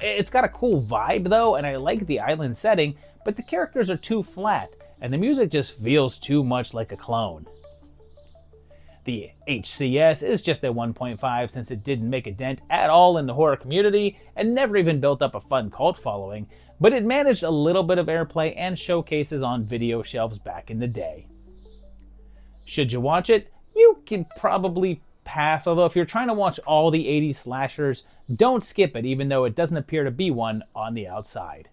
It's got a cool vibe though, and I like the island setting, but the characters are too flat, and the music just feels too much like a clone. The HCS is just a 1.5 since it didn't make a dent at all in the horror community and never even built up a fun cult following, but it managed a little bit of airplay and showcases on video shelves back in the day. Should you watch it? You can probably pass, although if you're trying to watch all the 80s slashers, don't skip it even though it doesn't appear to be one on the outside.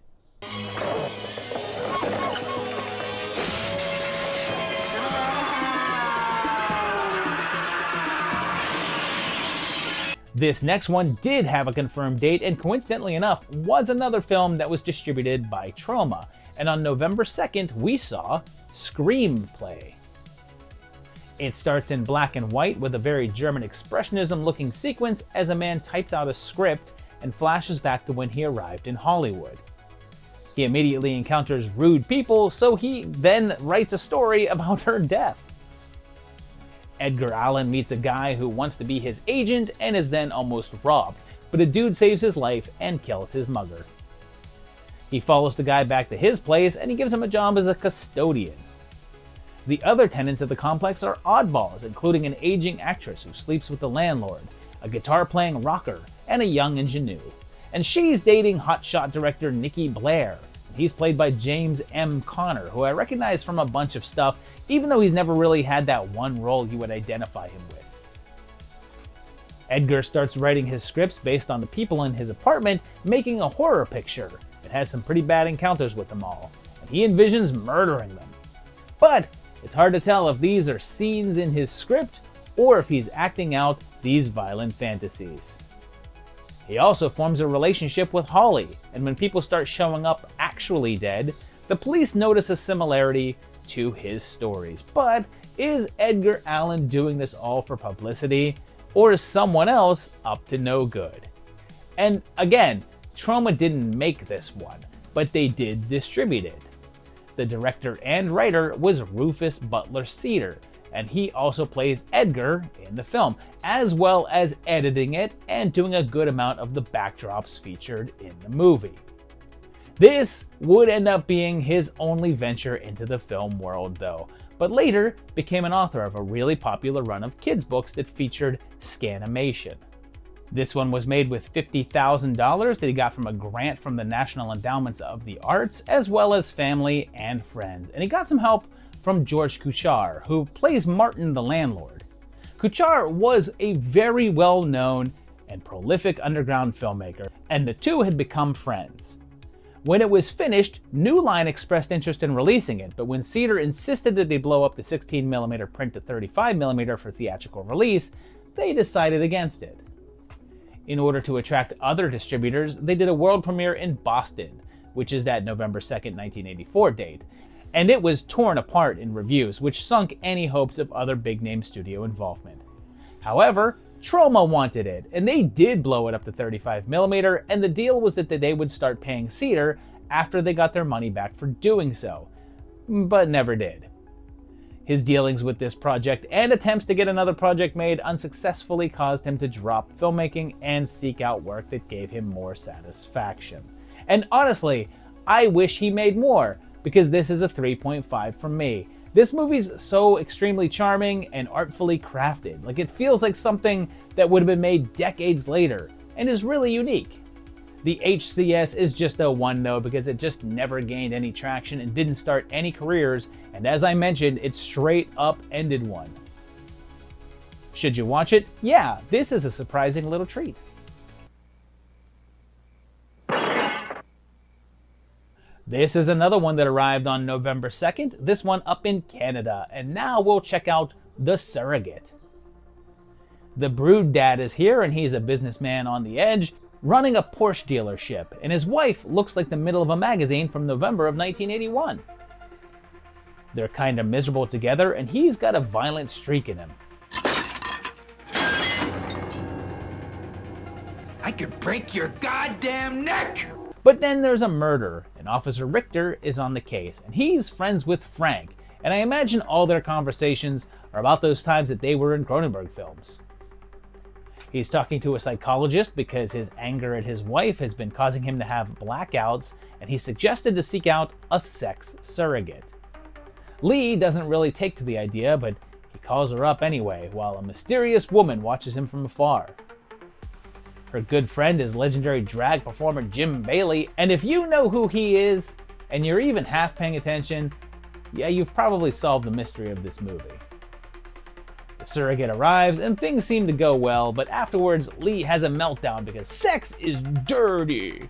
This next one did have a confirmed date, and coincidentally enough, was another film that was distributed by Troma, and on November 2nd we saw Screamplay. It starts in black and white with a very German expressionism looking sequence as a man types out a script and flashes back to when he arrived in Hollywood. He immediately encounters rude people, so he then writes a story about her death. Edgar Allan meets a guy who wants to be his agent and is then almost robbed, but a dude saves his life and kills his mugger. He follows the guy back to his place and he gives him a job as a custodian. The other tenants of the complex are oddballs, including an aging actress who sleeps with the landlord, a guitar-playing rocker, and a young ingenue. And she's dating hotshot director Nikki Blair. He's played by James M. Connor, who I recognize from a bunch of stuff, even though he's never really had that one role you would identify him with. Edgar starts writing his scripts based on the people in his apartment, making a horror picture. It has some pretty bad encounters with them all, and he envisions murdering them. But it's hard to tell if these are scenes in his script or if he's acting out these violent fantasies. He also forms a relationship with Holly, and when people start showing up actually dead, the police notice a similarity to his stories. But is Edgar Allan doing this all for publicity, or is someone else up to no good? And again, Troma didn't make this one, but they did distribute it. The director and writer was Rufus Butler Cedar, and he also plays Edgar in the film, as well as editing it and doing a good amount of the backdrops featured in the movie. This would end up being his only venture into the film world though, but later became an author of a really popular run of kids books that featured Scanimation. This one was made with $50,000 that he got from a grant from the National Endowments of the Arts, as well as family and friends, and he got some help from George Kuchar, who plays Martin the landlord. Kuchar was a very well-known and prolific underground filmmaker, and the two had become friends. When it was finished, New Line expressed interest in releasing it, but when Cedar insisted that they blow up the 16mm print to 35mm for theatrical release, they decided against it. In order to attract other distributors, they did a world premiere in Boston, which is that November 2nd, 1984 date, and it was torn apart in reviews, which sunk any hopes of other big-name studio involvement. However, Troma wanted it, and they did blow it up to 35mm, and the deal was that they would start paying Cedar after they got their money back for doing so, but never did. His dealings with this project and attempts to get another project made unsuccessfully caused him to drop filmmaking and seek out work that gave him more satisfaction. And honestly, I wish he made more, because this is a 3.5 from me. This movie's so extremely charming and artfully crafted. Like, it feels like something that would have been made decades later, and is really unique. The HCS is just a 1 though, because it just never gained any traction and didn't start any careers, and as I mentioned, it straight up ended one. Should you watch it? Yeah, this is a surprising little treat. This is another one that arrived on November 2nd, this one up in Canada, and now we'll check out The Surrogate. The Brood Dad is here, and he's a businessman on the edge, running a Porsche dealership, and his wife looks like the middle of a magazine from November of 1981. They're kinda miserable together, and he's got a violent streak in him. I could break your goddamn neck! But then there's a murder, and Officer Richter is on the case, and he's friends with Frank, and I imagine all their conversations are about those times that they were in Cronenberg films. He's talking to a psychologist because his anger at his wife has been causing him to have blackouts, and he suggested to seek out a sex surrogate. Lee doesn't really take to the idea, but he calls her up anyway, while a mysterious woman watches him from afar. Her good friend is legendary drag performer Jim Bailey, and if you know who he is, and you're even half paying attention, yeah, you've probably solved the mystery of this movie. The surrogate arrives, and things seem to go well, but afterwards, Lee has a meltdown because sex is dirty.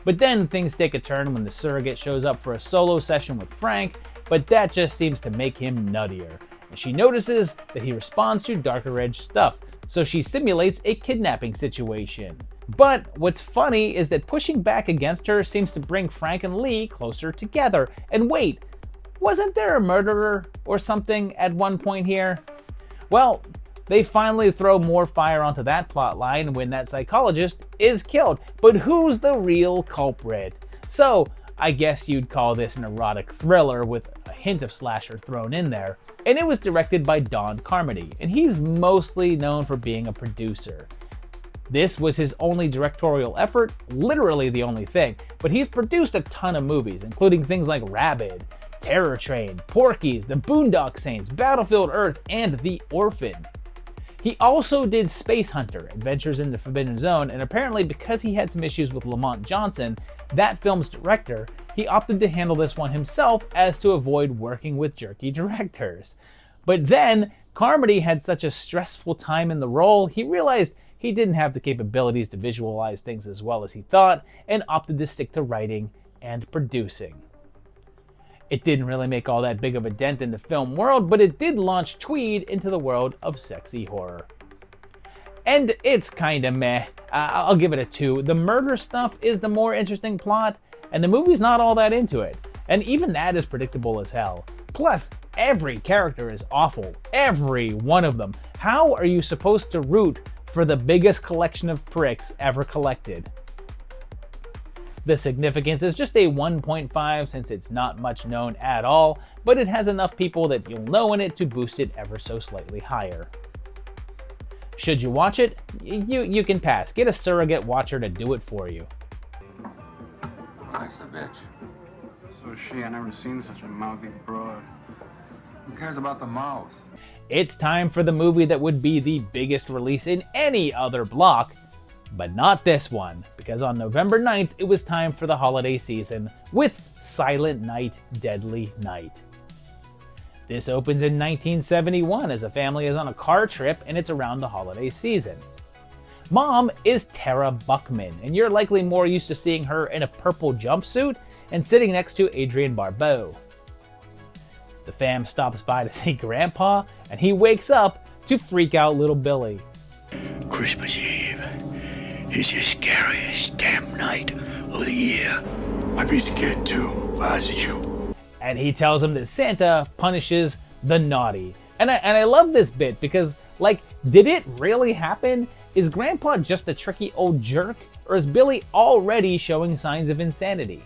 But then things take a turn when the surrogate shows up for a solo session with Frank, but that just seems to make him nuttier, and she notices that he responds to darker edge stuff, so she simulates a kidnapping situation. But what's funny is that pushing back against her seems to bring Frank and Lee closer together. And wait, wasn't there a murderer or something at one point here? Well, they finally throw more fire onto that plot line when that psychologist is killed. But who's the real culprit? So, I guess you'd call this an erotic thriller with a hint of slasher thrown in there. And it was directed by Don Carmody, and he's mostly known for being a producer. This was his only directorial effort, literally the only thing, but he's produced a ton of movies, including things like Rabid, Terror Train, Porky's, The Boondock Saints, Battlefield Earth, and The Orphan. He also did Space Hunter, Adventures in the Forbidden Zone, and apparently because he had some issues with Lamont Johnson, that film's director, he opted to handle this one himself as to avoid working with jerky directors. But then, Carmody had such a stressful time in the role, he realized he didn't have the capabilities to visualize things as well as he thought, and opted to stick to writing and producing. It didn't really make all that big of a dent in the film world, but it did launch Tweed into the world of sexy horror. And it's kinda meh. I'll give it a 2. The murder stuff is the more interesting plot, and the movie's not all that into it. And even that is predictable as hell. Plus, every character is awful. Every one of them. How are you supposed to root for the biggest collection of pricks ever collected? The significance is just a 1.5 since it's not much known at all, but it has enough people that you'll know in it to boost it ever so slightly higher. Should you watch it? You can pass. Get a surrogate watcher to do it for you. Nice a bitch. So is she. I never seen such a mouthy broad. Who cares about the mouth? It's time for the movie that would be the biggest release in any other block, but not this one, because on November 9th, it was time for the holiday season with Silent Night, Deadly Night. This opens in 1971 as a family is on a car trip and it's around the holiday season. Mom is Tara Buckman, and you're likely more used to seeing her in a purple jumpsuit and sitting next to Adrienne Barbeau. The fam stops by to see Grandpa, and he wakes up to freak out little Billy. Christmas Eve is the scariest damn night of the year. I'd be scared too if I was you. And he tells him that Santa punishes the naughty. And I love this bit because, like, did it really happen? Is Grandpa just a tricky old jerk? Or is Billy already showing signs of insanity?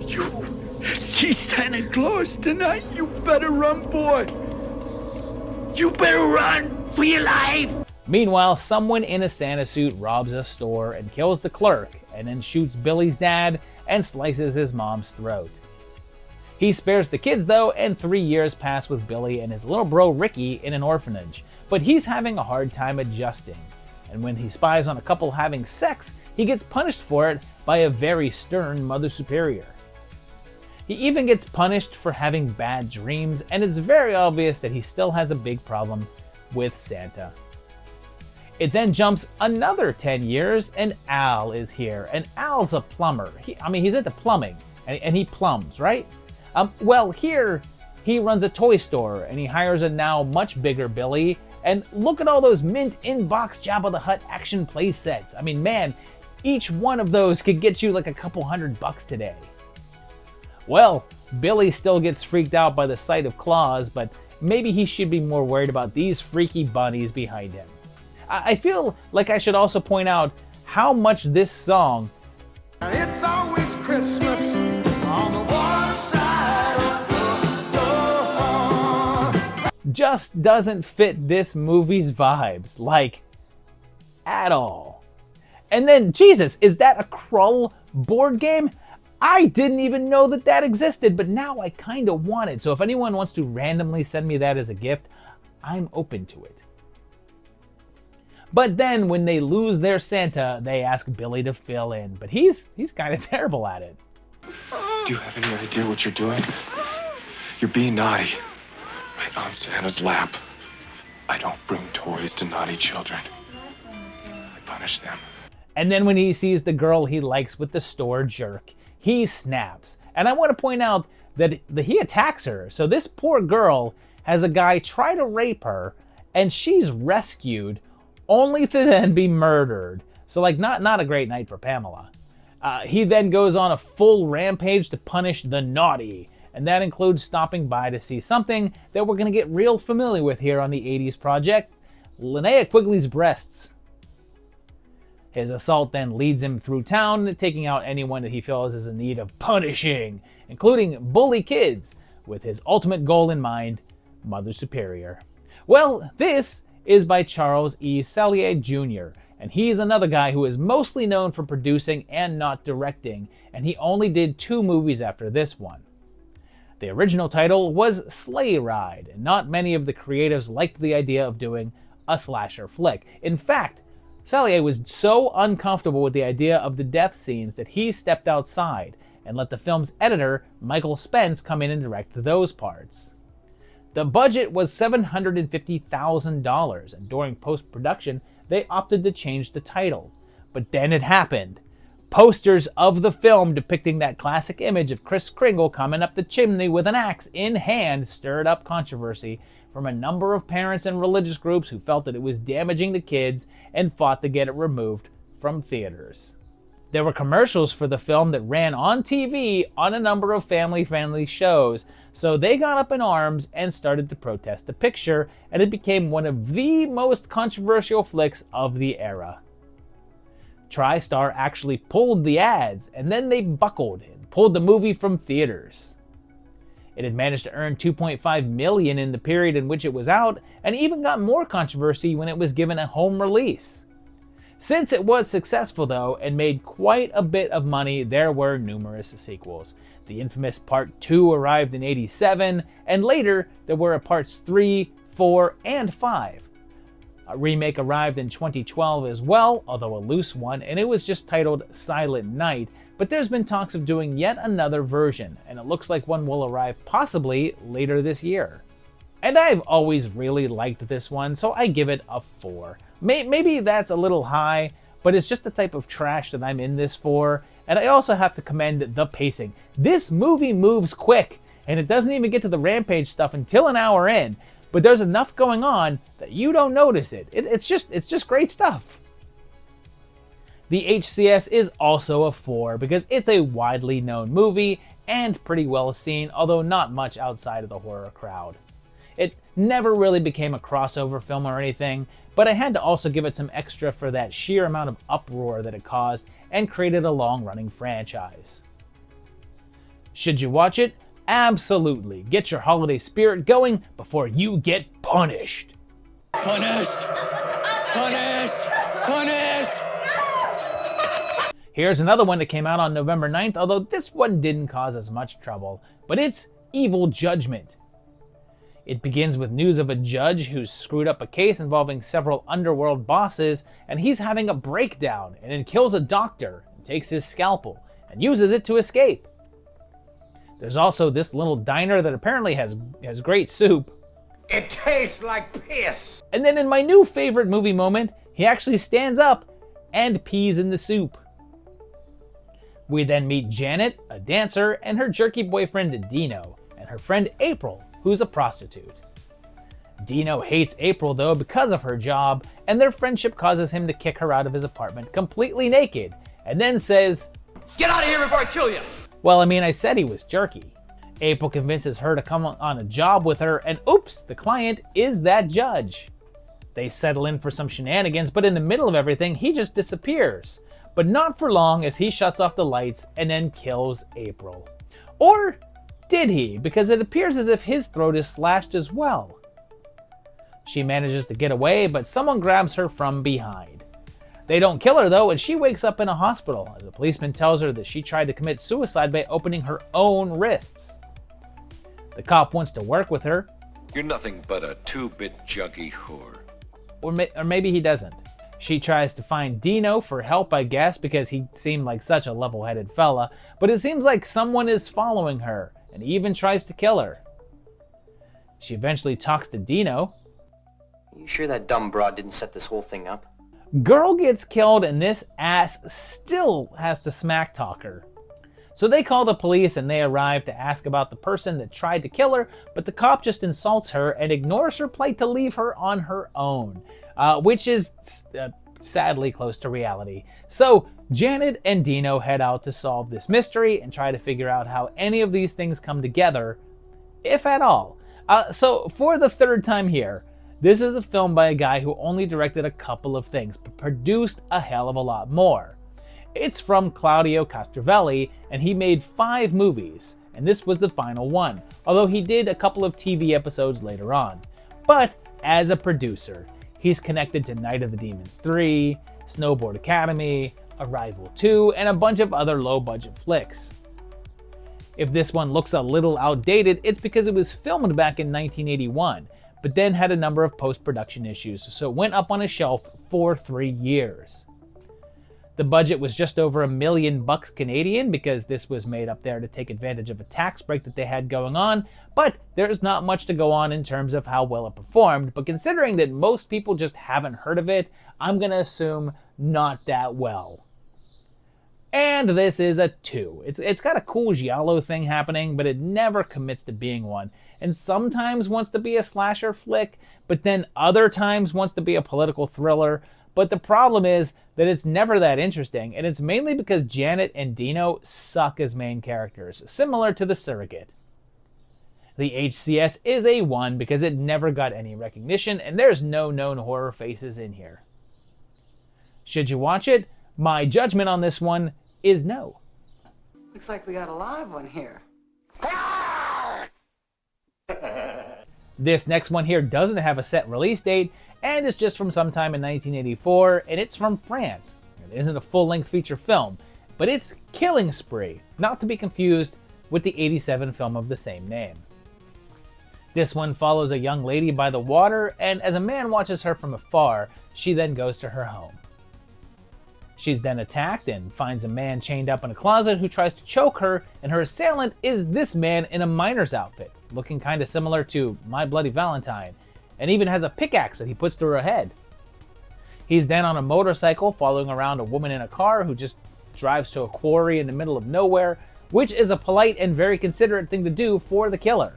You See Santa Claus tonight? You better run, boy. You better run for your life. Meanwhile, someone in a Santa suit robs a store and kills the clerk, and then shoots Billy's dad and slices his mom's throat. He spares the kids though, and 3 years pass with Billy and his little bro Ricky in an orphanage, but he's having a hard time adjusting, and when he spies on a couple having sex, he gets punished for it by a very stern Mother Superior. He even gets punished for having bad dreams, and it's very obvious that he still has a big problem with Santa. It then jumps another 10 years, and Al is here, and Al's a plumber. He's into plumbing, and he plumbs, right? Well, here, he runs a toy store, and he hires a now much bigger Billy, and look at all those mint in-box Jabba the Hutt action play sets. I mean, man, each one of those could get you like a couple $100 today. Well, Billy still gets freaked out by the sight of claws, but maybe he should be more worried about these freaky bunnies behind him. I feel like I should also point out how much this song It's always Christmas on the water side of the door. just doesn't fit this movie's vibes, like, at all. And then, Jesus, is that a Krull board game? I didn't even know that that existed, but now I kind of want it. So if anyone wants to randomly send me that as a gift, I'm open to it. But then when they lose their Santa, they ask Billy to fill in, but he's kind of terrible at it. Do you have any idea what you're doing? You're being naughty. Right on Santa's lap. I don't bring toys to naughty children. I punish them. And then when he sees the girl he likes with the store jerk, he snaps. And I want to point out that he attacks her. So this poor girl has a guy try to rape her, and she's rescued only to then be murdered. So like not a great night for Pamela. He then goes on a full rampage to punish the naughty, and that includes stopping by to see something that we're going to get real familiar with here on the 80s Project, Linnea Quigley's breasts. His assault then leads him through town, taking out anyone that he feels is in need of punishing, including bully kids, with his ultimate goal in mind, Mother Superior. Well, this is by Charles E. Sellier Jr., and he is another guy who is mostly known for producing and not directing, and he only did 2 movies after this one. The original title was Sleigh Ride, and not many of the creatives liked the idea of doing a slasher flick. In fact, Sellier was so uncomfortable with the idea of the death scenes that he stepped outside and let the film's editor, Michael Spence, come in and direct those parts. The budget was $750,000, and during post-production, they opted to change the title. But then it happened. Posters of the film depicting that classic image of Kris Kringle coming up the chimney with an axe in hand stirred up controversy from a number of parents and religious groups who felt that it was damaging to kids and fought to get it removed from theaters. There were commercials for the film that ran on TV on a number of family-friendly shows, so they got up in arms and started to protest the picture, and it became one of the most controversial flicks of the era. TriStar actually pulled the ads, and then they buckled and pulled the movie from theaters. It had managed to earn $2.5 million in the period in which it was out, and even got more controversy when it was given a home release. Since it was successful though, and made quite a bit of money, there were numerous sequels. The infamous Part 2 arrived in '87, and later there were Parts 3, 4, and 5. A remake arrived in 2012 as well, although a loose one, and it was just titled Silent Night, but there's been talks of doing yet another version, and it looks like one will arrive possibly later this year. And I've always really liked this one, so I give it a 4. Maybe that's a little high, but it's just the type of trash that I'm in this for, and I also have to commend the pacing. This movie moves quick, and it doesn't even get to the rampage stuff until an hour in, but there's enough going on that you don't notice it. It's just great stuff. The HCS is also a 4 because it's a widely known movie and pretty well seen, although not much outside of the horror crowd. It never really became a crossover film or anything, but I had to also give it some extra for that sheer amount of uproar that it caused and created a long-running franchise. Should you watch it? Absolutely. Get your holiday spirit going before you get punished. Punished! Punished! Punished! Here's another one that came out on November 9th, although this one didn't cause as much trouble, but it's Evil Judgment. It begins with news of a judge who's screwed up a case involving several underworld bosses, and he's having a breakdown, and then kills a doctor, and takes his scalpel, and uses it to escape. There's also this little diner that apparently has great soup. It tastes like piss! And then in my new favorite movie moment, he actually stands up and pees in the soup. We then meet Janet, a dancer, and her jerky boyfriend Dino, and her friend April, who's a prostitute. Dino hates April though because of her job, and their friendship causes him to kick her out of his apartment completely naked, and then says, "Get out of here before I kill you!" Well, I mean, I said he was jerky. April convinces her to come on a job with her, and oops, the client is that judge. They settle in for some shenanigans, but in the middle of everything, he just disappears. But not for long, as he shuts off the lights and then kills April. Or did he? Because it appears as if his throat is slashed as well. She manages to get away, but someone grabs her from behind. They don't kill her though, and she wakes up in a hospital as a policeman tells her that she tried to commit suicide by opening her own wrists. The cop wants to work with her. You're nothing but a two-bit junkie whore. Or maybe he doesn't. She tries to find Dino for help, I guess, because he seemed like such a level-headed fella, but it seems like someone is following her, and even tries to kill her. She eventually talks to Dino. You sure that dumb broad didn't set this whole thing up? Girl gets killed, and this ass still has to smack talk her. So they call the police, and they arrive to ask about the person that tried to kill her, but the cop just insults her and ignores her plight to leave her on her own. Which is sadly close to reality. So Janet and Dino head out to solve this mystery and try to figure out how any of these things come together, if at all. So for the third time here, this is a film by a guy who only directed a couple of things, but produced a hell of a lot more. It's from Claudio Castrovelli, and he made 5 movies, and this was the final one, although he did a couple of TV episodes later on. But as a producer, he's connected to Night of the Demons 3, Snowboard Academy, Arrival 2, and a bunch of other low-budget flicks. If this one looks a little outdated, it's because it was filmed back in 1981, but then had a number of post-production issues, so it went up on a shelf for 3 years. The budget was just over $1 million Canadian because this was made up there to take advantage of a tax break that they had going on, but there's not much to go on in terms of how well it performed, but considering that most people just haven't heard of it, I'm gonna assume not that well. And this is a 2. It's got a cool giallo thing happening, but it never commits to being one, and sometimes wants to be a slasher flick, but then other times wants to be a political thriller. But the problem is that it's never that interesting, and it's mainly because Janet and Dino suck as main characters, similar to the Surrogate. The HCS is a 1 because it never got any recognition, and there's no known horror faces in here. Should you watch it? My judgment on this one is no. Looks like we got a live one here. This next one here doesn't have a set release date, and it's just from sometime in 1984, and it's from France. It isn't a full-length feature film, but it's Killing Spree, not to be confused with the 87 film of the same name. This one follows a young lady by the water, and as a man watches her from afar, she then goes to her home. She's then attacked and finds a man chained up in a closet who tries to choke her, and her assailant is this man in a miner's outfit, looking kinda similar to My Bloody Valentine, and even has a pickaxe that he puts through her head. He's then on a motorcycle following around a woman in a car who just drives to a quarry in the middle of nowhere, which is a polite and very considerate thing to do for the killer.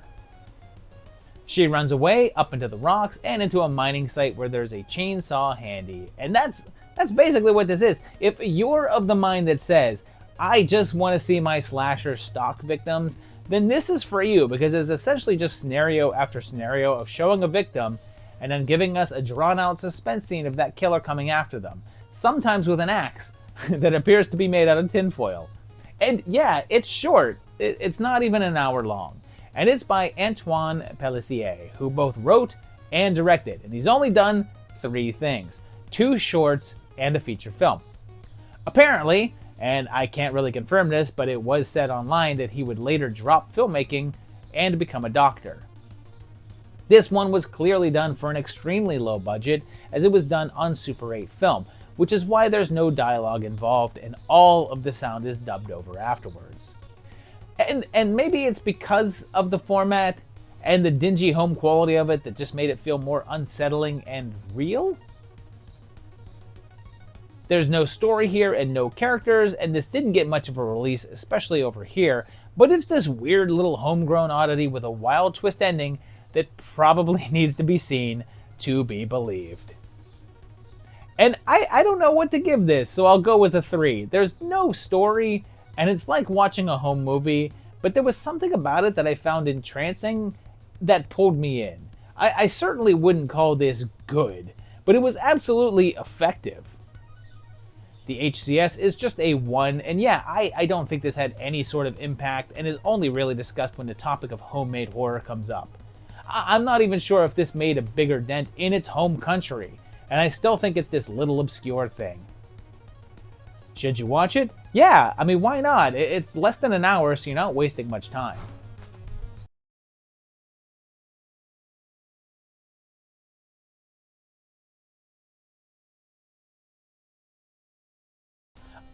She runs away up into the rocks and into a mining site where there's a chainsaw handy. And that's basically what this is. If you're of the mind that says, I just want to see my slasher stalk victims, then this is for you, because it's essentially just scenario after scenario of showing a victim and then giving us a drawn-out suspense scene of that killer coming after them, sometimes with an axe that appears to be made out of tinfoil. And yeah, it's short, it's not even an hour long. And it's by Antoine Pellissier, who both wrote and directed. And he's only done 3 things: 2 shorts and a feature film. Apparently, and I can't really confirm this, but it was said online that he would later drop filmmaking and become a doctor. This one was clearly done for an extremely low budget, as it was done on Super 8 film, which is why there's no dialogue involved and all of the sound is dubbed over afterwards. And maybe it's because of the format and the dingy home quality of it that just made it feel more unsettling and real? There's no story here and no characters, and this didn't get much of a release, especially over here, but it's this weird little homegrown oddity with a wild twist ending that probably needs to be seen to be believed. And I don't know what to give this, so I'll go with a 3. There's no story, and it's like watching a home movie, but there was something about it that I found entrancing that pulled me in. I certainly wouldn't call this good, but it was absolutely effective. The HCS is just a 1, and yeah, I don't think this had any sort of impact and is only really discussed when the topic of homemade horror comes up. I'm not even sure if this made a bigger dent in its home country, and I still think it's this little obscure thing. Should you watch it? Yeah, I mean, why not? It's less than an hour, so you're not wasting much time.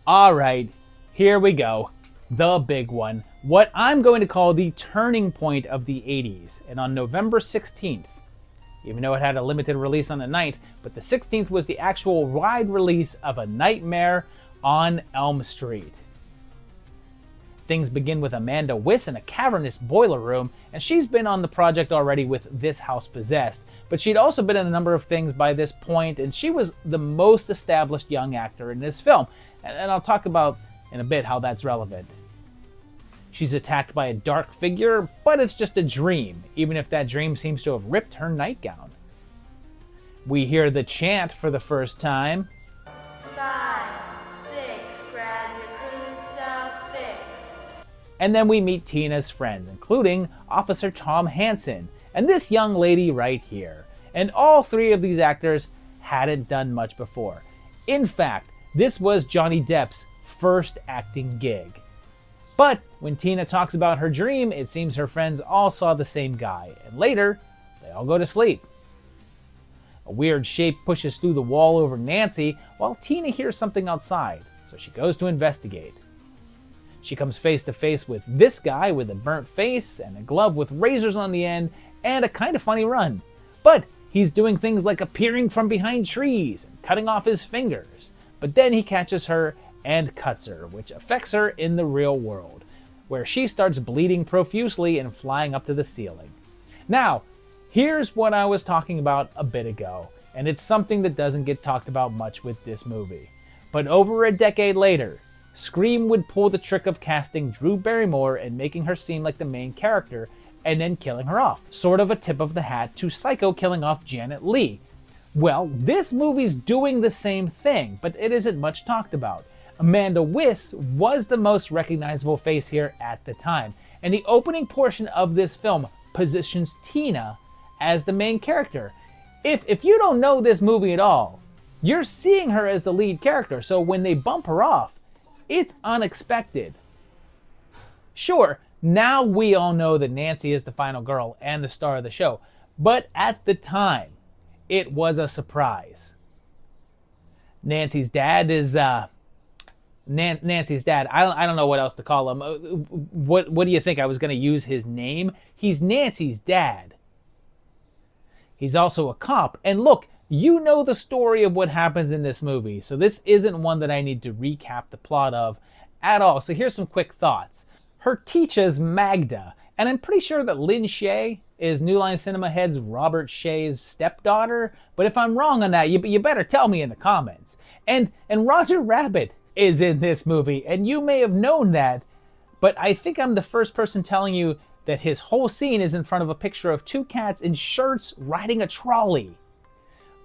Alright, here we go. The big one. What I'm going to call the turning point of the 80s. And on November 16th, even though it had a limited release on the 9th, but the 16th was the actual wide release of A Nightmare on Elm Street. Things begin with Amanda Wyss in a cavernous boiler room, and she's been on the project already with This House Possessed, but she'd also been in a number of things by this point, and she was the most established young actor in this film, and I'll talk about in a bit how that's relevant. She's attacked by a dark figure, but it's just a dream, even if that dream seems to have ripped her nightgown. We hear the chant for the first time. 5, 6, grab your crew, south fix. And then we meet Tina's friends, including Officer Tom Hansen, and this young lady right here. And all 3 of these actors hadn't done much before. In fact, this was Johnny Depp's first acting gig. But when Tina talks about her dream, it seems her friends all saw the same guy, and later, they all go to sleep. A weird shape pushes through the wall over Nancy, while Tina hears something outside, so she goes to investigate. She comes face to face with this guy with a burnt face and a glove with razors on the end and a kind of funny run. But he's doing things like appearing from behind trees and cutting off his fingers. But then he catches her and cuts her, which affects her in the real world, where she starts bleeding profusely and flying up to the ceiling. Now, here's what I was talking about a bit ago, and it's something that doesn't get talked about much with this movie. But over a decade later, Scream would pull the trick of casting Drew Barrymore and making her seem like the main character, and then killing her off. Sort of a tip of the hat to Psycho killing off Janet Leigh. Well, this movie's doing the same thing, but it isn't much talked about. Amanda Wyss was the most recognizable face here at the time, and the opening portion of this film positions Tina as the main character. If you don't know this movie at all, you're seeing her as the lead character, so when they bump her off, it's unexpected. Sure, now we all know that Nancy is the final girl and the star of the show, but at the time, it was a surprise. Nancy's dad is, Nancy's dad, I don't know what else to call him. What do you think? I was going to use his name? He's Nancy's dad. He's also a cop. And look, you know the story of what happens in this movie, so this isn't one that I need to recap the plot of at all. So here's some quick thoughts. Her teacher's Magda, and I'm pretty sure that Lynn Shay is New Line Cinema head's Robert Shay's stepdaughter, but if I'm wrong on that, you better tell me in the comments. And Roger Rabbit is in this movie, and you may have known that, but I think I'm the first person telling you that his whole scene is in front of a picture of 2 cats in shirts riding a trolley.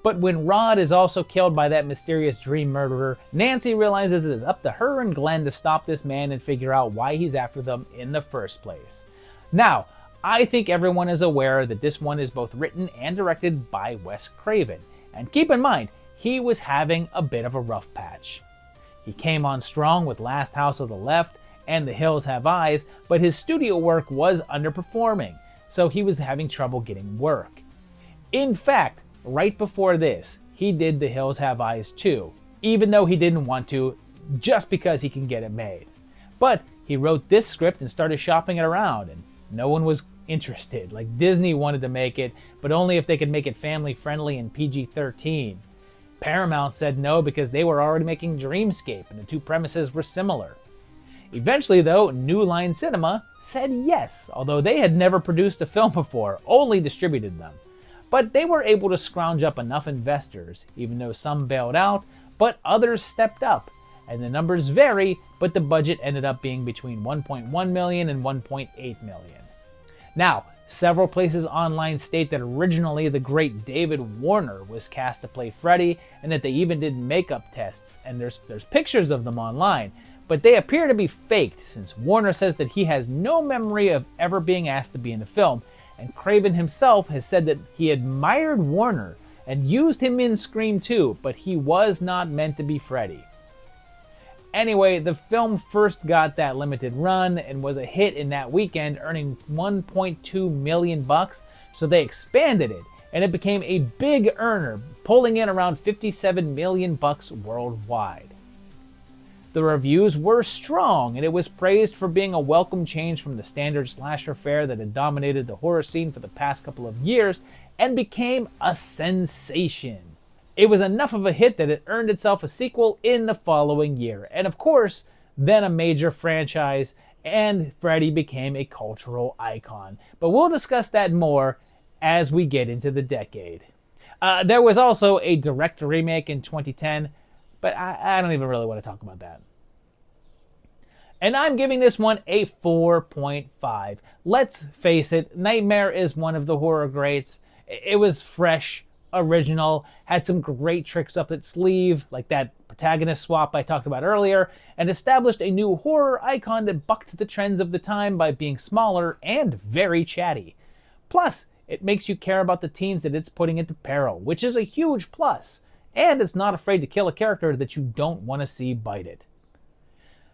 But when Rod is also killed by that mysterious dream murderer, Nancy realizes it's up to her and Glenn to stop this man and figure out why he's after them in the first place. Now, I think everyone is aware that this one is both written and directed by Wes Craven, and keep in mind, he was having a bit of a rough patch. He came on strong with Last House of the Left and The Hills Have Eyes, but his studio work was underperforming, so he was having trouble getting work. In fact, right before this, he did The Hills Have Eyes 2, even though he didn't want to, just because he can get it made. But he wrote this script and started shopping it around, and no one was interested. Like, Disney wanted to make it, but only if they could make it family friendly and PG-13. Paramount said no because they were already making Dreamscape, and the two premises were similar. Eventually, though, New Line Cinema said yes, although they had never produced a film before, only distributed them. But they were able to scrounge up enough investors, even though some bailed out, but others stepped up. And the numbers vary, but the budget ended up being between $1.1 million and $1.8 million. Now, several places online state that originally the great David Warner was cast to play Freddy, and that they even did makeup tests, and there's pictures of them online, but they appear to be faked, since Warner says that he has no memory of ever being asked to be in the film, and Craven himself has said that he admired Warner and used him in Scream 2, but he was not meant to be Freddy. Anyway, the film first got that limited run and was a hit in that weekend, earning $1.2 million, so they expanded it, and it became a big earner, pulling in around $57 million worldwide. The reviews were strong, and it was praised for being a welcome change from the standard slasher fare that had dominated the horror scene for the past couple of years, and became a sensation. It was enough of a hit that it earned itself a sequel in the following year, and of course, then a major franchise, and Freddy became a cultural icon. But we'll discuss that more as we get into the decade. There was also a direct remake in 2010, but I don't even really want to talk about that. And I'm giving this one a 4.5. Let's face it, Nightmare is one of the horror greats. It was fresh, original, had some great tricks up its sleeve, like that protagonist swap I talked about earlier, and established a new horror icon that bucked the trends of the time by being smaller and very chatty. Plus, it makes you care about the teens that it's putting into peril, which is a huge plus. And it's not afraid to kill a character that you don't want to see bite it.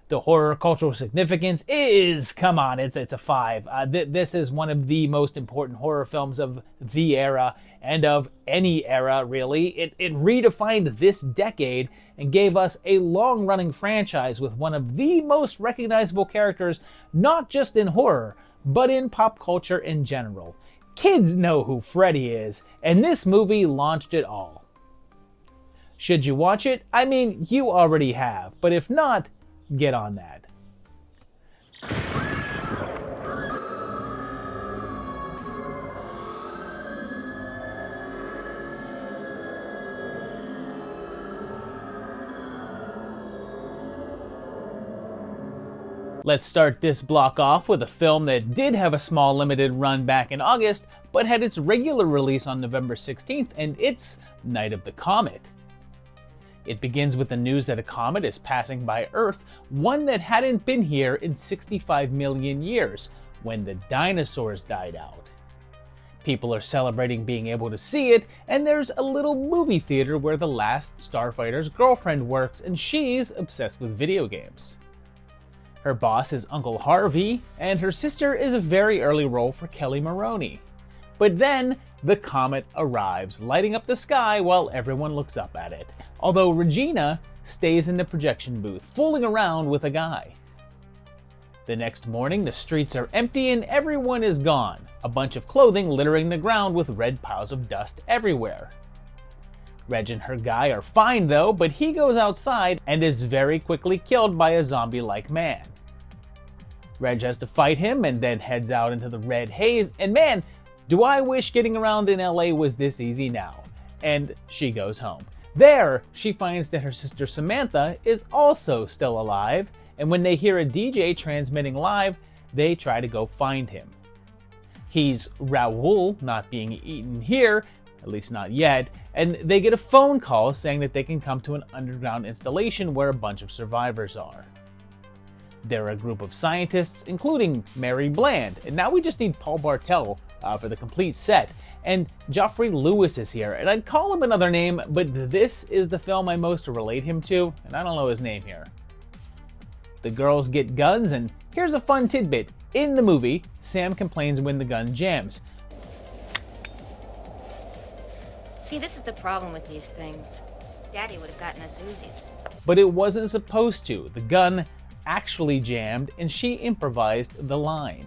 The horror cultural significance is, come on, it's a 5. This is one of the most important horror films of the era, and of any era, really. It redefined this decade and gave us a long-running franchise with one of the most recognizable characters, not just in horror, but in pop culture in general. Kids know who Freddy is, and this movie launched it all. Should you watch it? I mean, you already have, but if not, get on that. Let's start this block off with a film that did have a small limited run back in August, but had its regular release on November 16th, and it's Night of the Comet. It begins with the news that a comet is passing by Earth, one that hadn't been here in 65 million years, when the dinosaurs died out. People are celebrating being able to see it, and there's a little movie theater where the last starfighter's girlfriend works, and she's obsessed with video games. Her boss is Uncle Harvey, and her sister is a very early role for Kelly Maroney. But then, the comet arrives, lighting up the sky while everyone looks up at it. Although Regina stays in the projection booth, fooling around with a guy. The next morning, the streets are empty and everyone is gone, a bunch of clothing littering the ground with red piles of dust everywhere. Reg and her guy are fine though, but he goes outside and is very quickly killed by a zombie-like man. Reg has to fight him and then heads out into the red haze, and man, do I wish getting around in LA was this easy now. And she goes home. There, she finds that her sister Samantha is also still alive, and when they hear a DJ transmitting live, they try to go find him. He's Raoul, not being eaten here, at least not yet, and they get a phone call saying that they can come to an underground installation where a bunch of survivors are. They're a group of scientists, including Mary Bland, and now we just need Paul Bartel for the complete set. And Geoffrey Lewis is here, and I'd call him another name, but this is the film I most relate him to, and I don't know his name here. The girls get guns, and here's a fun tidbit. In the movie, Sam complains when the gun jams. See, this is the problem with these things. Daddy would have gotten us Uzis. But it wasn't supposed to. The gun actually jammed, and she improvised the line.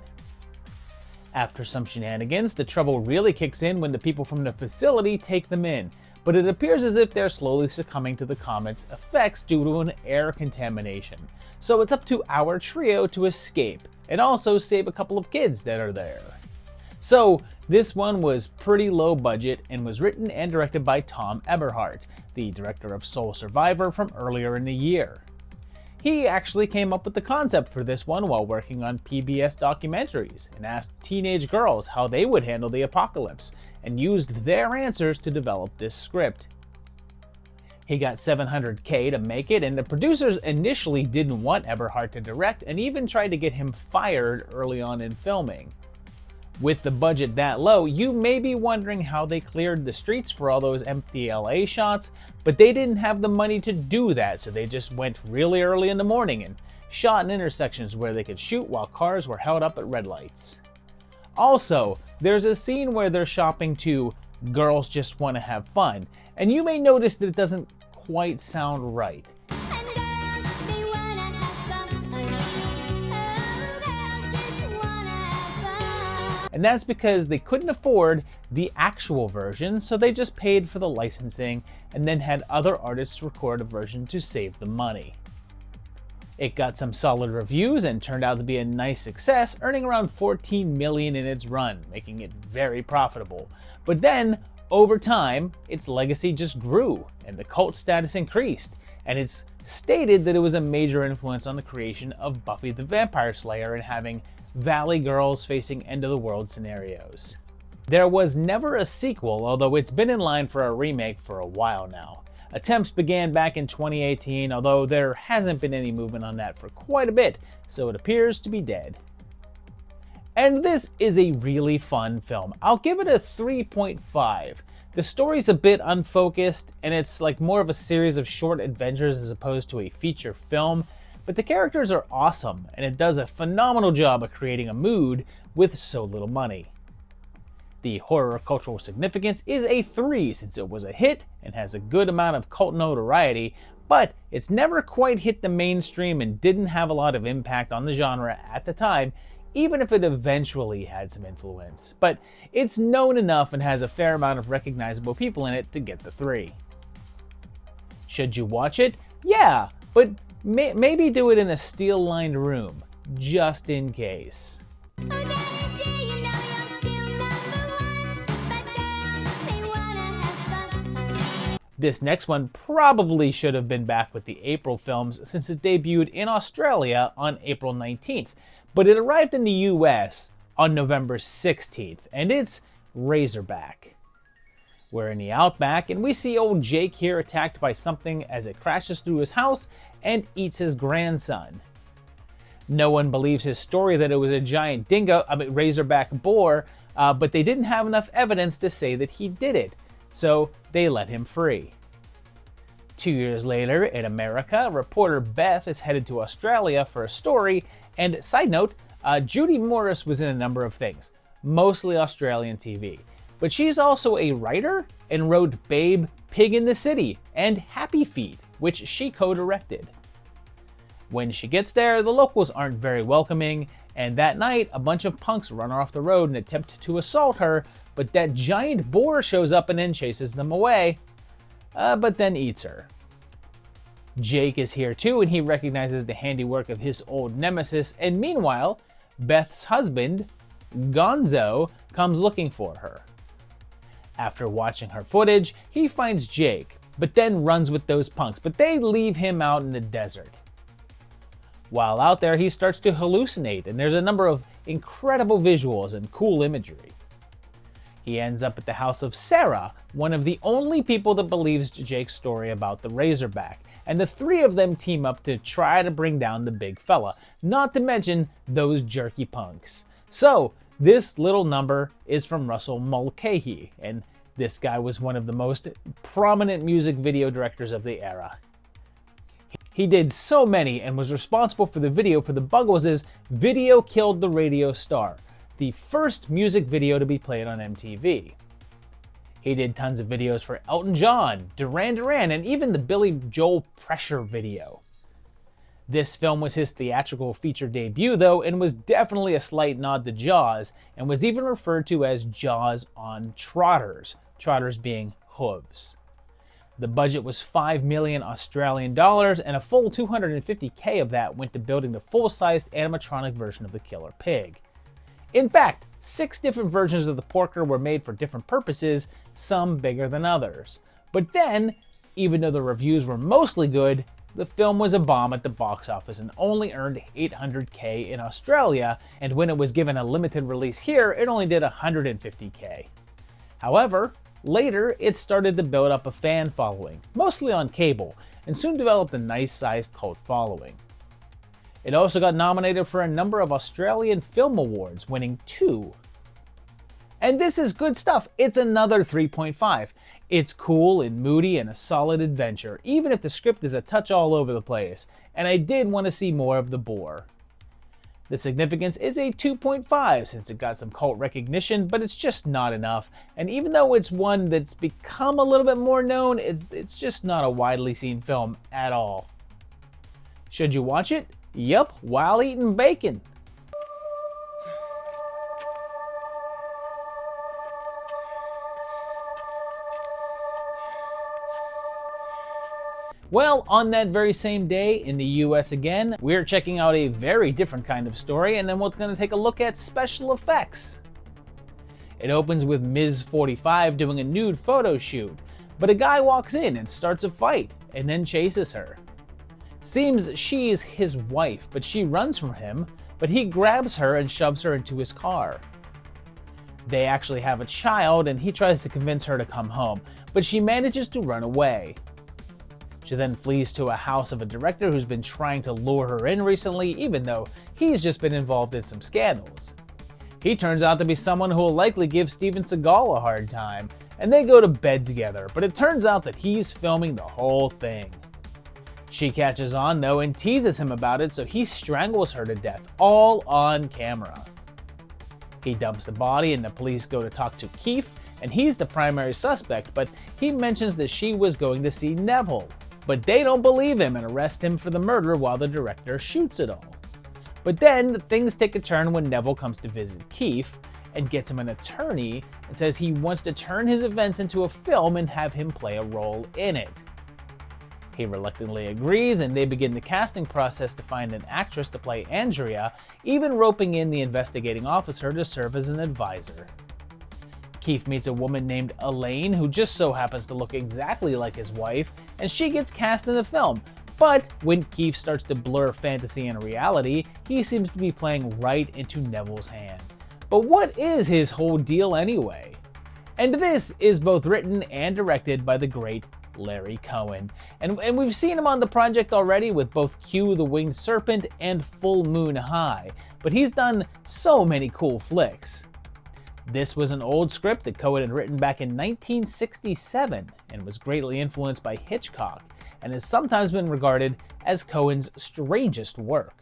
After some shenanigans, the trouble really kicks in when the people from the facility take them in, but it appears as if they're slowly succumbing to the comet's effects due to an air contamination. So it's up to our trio to escape, and also save a couple of kids that are there. So this one was pretty low budget and was written and directed by Tom Eberhardt, the director of Soul Survivor from earlier in the year. He actually came up with the concept for this one while working on PBS documentaries and asked teenage girls how they would handle the apocalypse and used their answers to develop this script. He got $700K to make it, and the producers initially didn't want Eberhardt to direct and even tried to get him fired early on in filming. With the budget that low, you may be wondering how they cleared the streets for all those empty LA shots, but they didn't have the money to do that, so they just went really early in the morning and shot in intersections where they could shoot while cars were held up at red lights. Also, there's a scene where they're shopping to Girls Just Want to Have Fun, and you may notice that it doesn't quite sound right. And that's because they couldn't afford the actual version, so they just paid for the licensing and then had other artists record a version to save the money. It got some solid reviews and turned out to be a nice success, earning around $14 million in its run, making it very profitable. But then, over time, its legacy just grew and the cult status increased, and it's stated that it was a major influence on the creation of Buffy the Vampire Slayer and having Valley girls facing end-of-the-world scenarios. There was never a sequel, although it's been in line for a remake for a while now. Attempts began back in 2018, although there hasn't been any movement on that for quite a bit, so it appears to be dead. And this is a really fun film. I'll give it a 3.5. The story's a bit unfocused, and it's like more of a series of short adventures as opposed to a feature film, but the characters are awesome, and it does a phenomenal job of creating a mood with so little money. The horror cultural significance is a 3 since it was a hit and has a good amount of cult notoriety, but it's never quite hit the mainstream and didn't have a lot of impact on the genre at the time, even if it eventually had some influence. But it's known enough and has a fair amount of recognizable people in it to get the 3. Should you watch it? Yeah, but maybe do it in a steel-lined room, just in case. This next one probably should have been back with the April films since it debuted in Australia on April 19th, but it arrived in the US on November 16th, and it's Razorback. We're in the outback, and we see old Jake here attacked by something as it crashes through his house and eats his grandson. No one believes his story that it was a giant razorback boar, but they didn't have enough evidence to say that he did it, so they let him free. 2 years later, in America, reporter Beth is headed to Australia for a story, and side note, Judy Morris was in a number of things, mostly Australian TV. But she's also a writer and wrote Babe, Pig in the City, and Happy Feet, which she co-directed. When she gets there, the locals aren't very welcoming, and that night, a bunch of punks run her off the road and attempt to assault her, but that giant boar shows up and then chases them away, but then eats her. Jake is here too, and he recognizes the handiwork of his old nemesis, and meanwhile, Beth's husband, Gonzo, comes looking for her. After watching her footage, he finds Jake, but then runs with those punks, but they leave him out in the desert. While out there, he starts to hallucinate, and there's a number of incredible visuals and cool imagery. He ends up at the house of Sarah, one of the only people that believes Jake's story about the Razorback, and the three of them team up to try to bring down the big fella, not to mention those jerky punks. So, this little number is from Russell Mulcahy, and this guy was one of the most prominent music video directors of the era. He did so many and was responsible for the video for the Buggles' Video Killed the Radio Star, the first music video to be played on MTV. He did tons of videos for Elton John, Duran Duran, and even the Billy Joel Pressure video. This film was his theatrical feature debut though, and was definitely a slight nod to Jaws, and was even referred to as Jaws on Trotters, Trotters being hooves. The budget was 5 million Australian dollars, and a full 250K of that went to building the full-sized animatronic version of the killer pig. In fact, 6 different versions of the porker were made for different purposes, some bigger than others. But then, even though the reviews were mostly good, the film was a bomb at the box office and only earned 800K in Australia, and when it was given a limited release here, it only did 150K. However, later it started to build up a fan following, mostly on cable, and soon developed a nice-sized cult following. It also got nominated for a number of Australian Film Awards, winning 2. And this is good stuff. It's another 3.5. It's cool and moody and a solid adventure, even if the script is a touch all over the place, and I did want to see more of the boar. The significance is a 2.5 since it got some cult recognition, but it's just not enough, and even though it's one that's become a little bit more known, it's just not a widely seen film at all. Should you watch it? Yup, while eating bacon. Well, on that very same day in the US again, we're checking out a very different kind of story, and then we're going to take a look at special effects. It opens with Ms. 45 doing a nude photo shoot, but a guy walks in and starts a fight, and then chases her. Seems she's his wife, but she runs from him, but he grabs her and shoves her into his car. They actually have a child, and he tries to convince her to come home, but she manages to run away. She then flees to a house of a director who's been trying to lure her in recently, even though he's just been involved in some scandals. He turns out to be someone who will likely give Steven Seagal a hard time, and they go to bed together, but it turns out that he's filming the whole thing. She catches on though and teases him about it, so he strangles her to death, all on camera. He dumps the body and the police go to talk to Keith, and he's the primary suspect, but he mentions that she was going to see Neville. But they don't believe him and arrest him for the murder while the director shoots it all. But then things take a turn when Neville comes to visit Keith and gets him an attorney and says he wants to turn his events into a film and have him play a role in it. He reluctantly agrees, and they begin the casting process to find an actress to play Andrea, even roping in the investigating officer to serve as an advisor. Keith meets a woman named Elaine who just so happens to look exactly like his wife, and she gets cast in the film. But when Keith starts to blur fantasy and reality, he seems to be playing right into Neville's hands. But what is his whole deal anyway? And this is both written and directed by the great Larry Cohen. And we've seen him on the project already with both Q the Winged Serpent and Full Moon High, but he's done so many cool flicks. This was an old script that Cohen had written back in 1967 and was greatly influenced by Hitchcock, and has sometimes been regarded as Cohen's strangest work.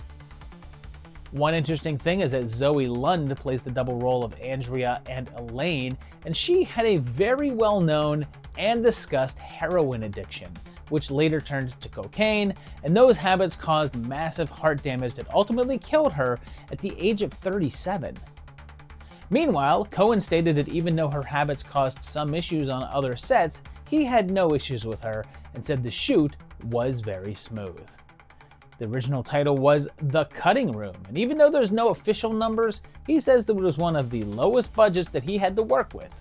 One interesting thing is that Zoe Lund plays the double role of Andrea and Elaine, and she had a very well-known and discussed heroin addiction, which later turned to cocaine, and those habits caused massive heart damage that ultimately killed her at the age of 37. Meanwhile, Cohen stated that even though her habits caused some issues on other sets, he had no issues with her and said the shoot was very smooth. The original title was The Cutting Room, and even though there's no official numbers, he says that it was one of the lowest budgets that he had to work with.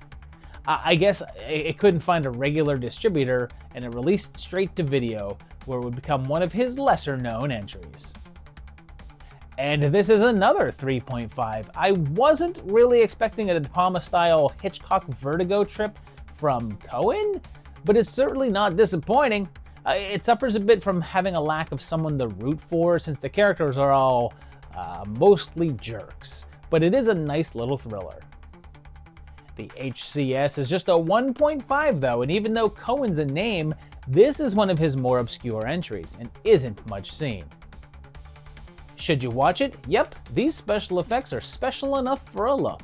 I guess it couldn't find a regular distributor, and it released straight to video, where it would become one of his lesser known entries. And this is another 3.5. I wasn't really expecting a De Palma-style Hitchcock Vertigo trip from Coen, but it's certainly not disappointing. It suffers a bit from having a lack of someone to root for, since the characters are all mostly jerks, but it is a nice little thriller. The HCS is just a 1.5 though, and even though Coen's a name, this is one of his more obscure entries and isn't much seen. Should you watch it? Yep, these special effects are special enough for a look.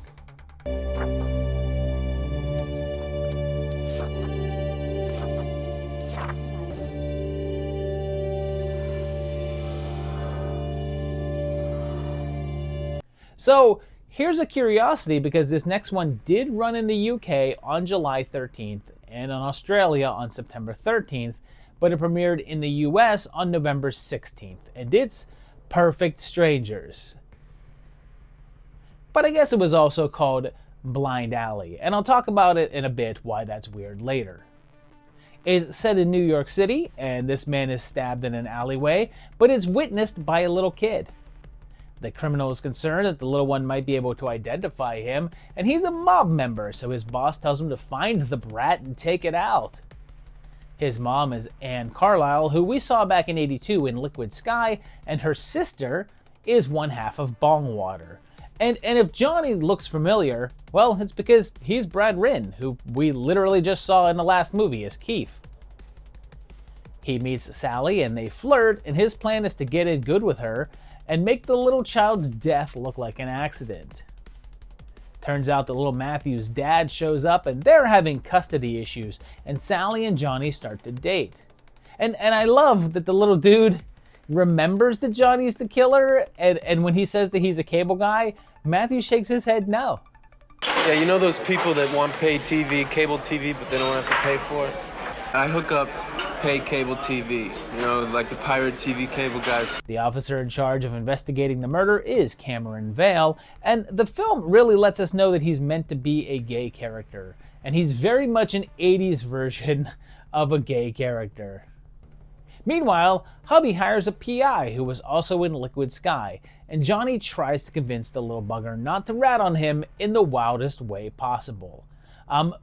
So here's a curiosity, because this next one did run in the UK on July 13th and in Australia on September 13th, but it premiered in the US on November 16th, and it's Perfect Strangers. But I guess it was also called Blind Alley, and I'll talk about it in a bit why that's weird later. It's set in New York City, and this man is stabbed in an alleyway, but it's witnessed by a little kid. The criminal is concerned that the little one might be able to identify him, and he's a mob member, so his boss tells him to find the brat and take it out. His mom is Anne Carlisle, who we saw back in '82 in Liquid Sky, and her sister is one half of Bongwater. And if Johnny looks familiar, well, it's because he's Brad Rinn, who we literally just saw in the last movie as Keith. He meets Sally and they flirt, and his plan is to get in good with her and make the little child's death look like an accident. Turns out that little Matthew's dad shows up and they're having custody issues, and Sally and Johnny start to date. And I love that the little dude remembers that Johnny's the killer, and when he says that he's a cable guy, Matthew shakes his head no. Yeah, you know those people that want paid TV, cable TV, but they don't have to pay for it? I hook up paid cable TV, you know, like the pirate TV cable guys. The officer in charge of investigating the murder is Cameron Vale, and the film really lets us know that he's meant to be a gay character, and he's very much an 80s version of a gay character. Meanwhile, Hubby hires a PI who was also in Liquid Sky, and Johnny tries to convince the little bugger not to rat on him in the wildest way possible,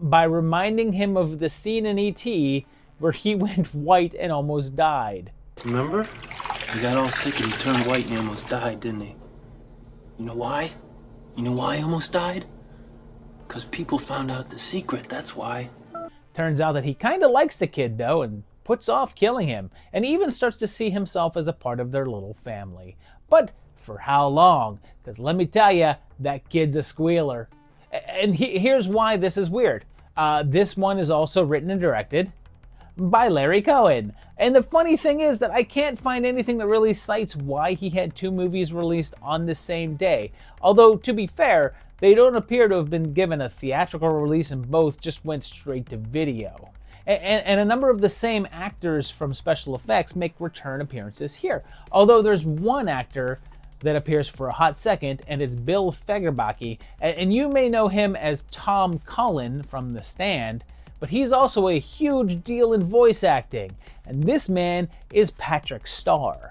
by reminding him of the scene in E.T. where he went white and almost died. Remember? He got all sick and he turned white and he almost died, didn't he? You know why? You know why he almost died? Because people found out the secret, that's why. Turns out that he kinda likes the kid though, and puts off killing him, and even starts to see himself as a part of their little family. But for how long? Because let me tell you, that kid's a squealer. And here's why this is weird. This one is also written and directed by Larry Cohen. And the funny thing is that I can't find anything that really cites why he had two movies released on the same day. Although, to be fair, they don't appear to have been given a theatrical release, and both just went straight to video. And a number of the same actors from special effects make return appearances here. Although there's one actor that appears for a hot second, and it's Bill Fagerbakke, and you may know him as Tom Cullen from The Stand, but he's also a huge deal in voice acting, and this man is Patrick Starr.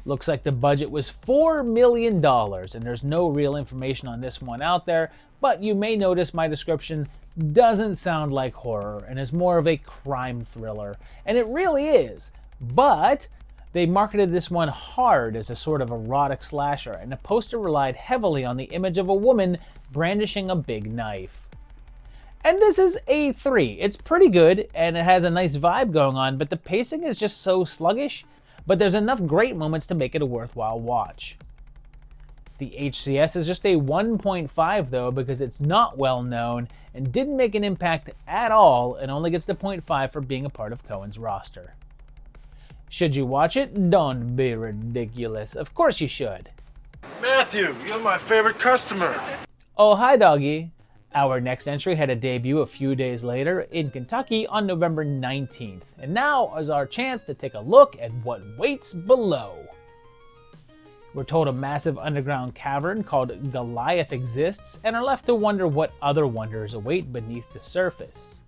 Looks like the budget was $4 million, and there's no real information on this one out there, but you may notice my description doesn't sound like horror and is more of a crime thriller, and it really is, but they marketed this one hard as a sort of erotic slasher, and the poster relied heavily on the image of a woman brandishing a big knife. And this is a 3. It's pretty good, and it has a nice vibe going on, but the pacing is just so sluggish, but there's enough great moments to make it a worthwhile watch. The HCS is just a 1.5 though, because it's not well known and didn't make an impact at all, and only gets the 0.5 for being a part of Coen's roster. Should you watch it? Don't be ridiculous. Of course you should. Matthew, you're my favorite customer. Oh, hi, doggy. Our next entry had a debut a few days later in Kentucky on November 19th. And now is our chance to take a look at what waits below. We're told a massive underground cavern called Goliath exists, and are left to wonder what other wonders await beneath the surface.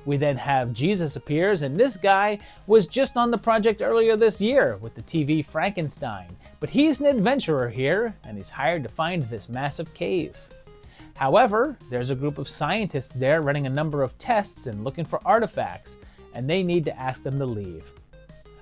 We then have Jesus appears, and this guy was just on the project earlier this year with the TV Frankenstein, but he's an adventurer here, and he's hired to find this massive cave. However, there's a group of scientists there running a number of tests and looking for artifacts, and they need to ask them to leave.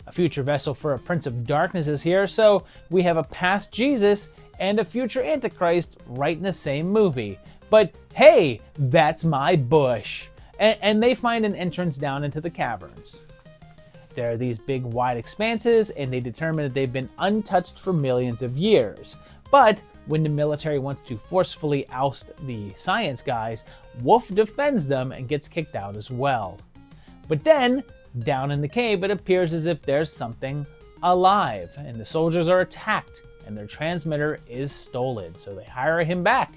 A future vessel for a Prince of Darkness is here, so we have a past Jesus and a future Antichrist right in the same movie. But hey, that's my bush! And they find an entrance down into the caverns. There are these big wide expanses, and they determine that they've been untouched for millions of years. But when the military wants to forcefully oust the science guys, Wolf defends them and gets kicked out as well. But then, down in the cave, it appears as if there's something alive, and the soldiers are attacked, and their transmitter is stolen, so they hire him back.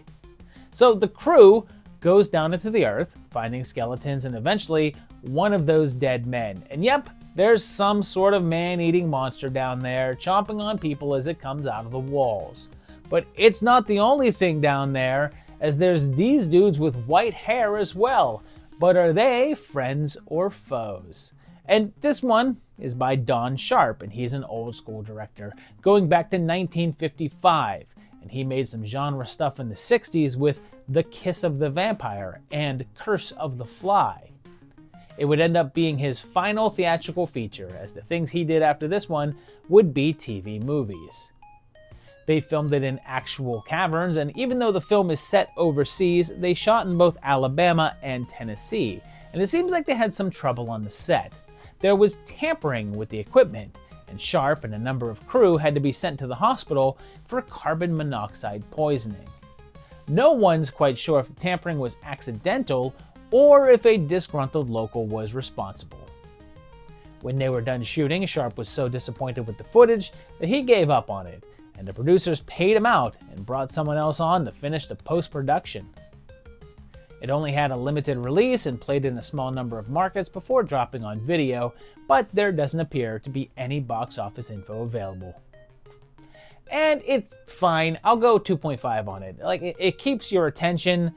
So the crew goes down into the earth, finding skeletons and eventually one of those dead men. And yep, there's some sort of man-eating monster down there, chomping on people as it comes out of the walls. But it's not the only thing down there, as there's these dudes with white hair as well. But are they friends or foes? And this one is by Don Sharp, and he's an old school director, going back to 1955. And he made some genre stuff in the 60s with The Kiss of the Vampire and Curse of the Fly. It would end up being his final theatrical feature, as the things he did after this one would be TV movies. They filmed it in actual caverns, and even though the film is set overseas, they shot in both Alabama and Tennessee, and it seems like they had some trouble on the set. There was tampering with the equipment, and Sharp and a number of crew had to be sent to the hospital for carbon monoxide poisoning. No one's quite sure if the tampering was accidental or if a disgruntled local was responsible. When they were done shooting, Sharp was so disappointed with the footage that he gave up on it, and the producers paid him out and brought someone else on to finish the post-production. It only had a limited release and played in a small number of markets before dropping on video, but there doesn't appear to be any box office info available. And it's fine, I'll go 2.5 on it. It keeps your attention,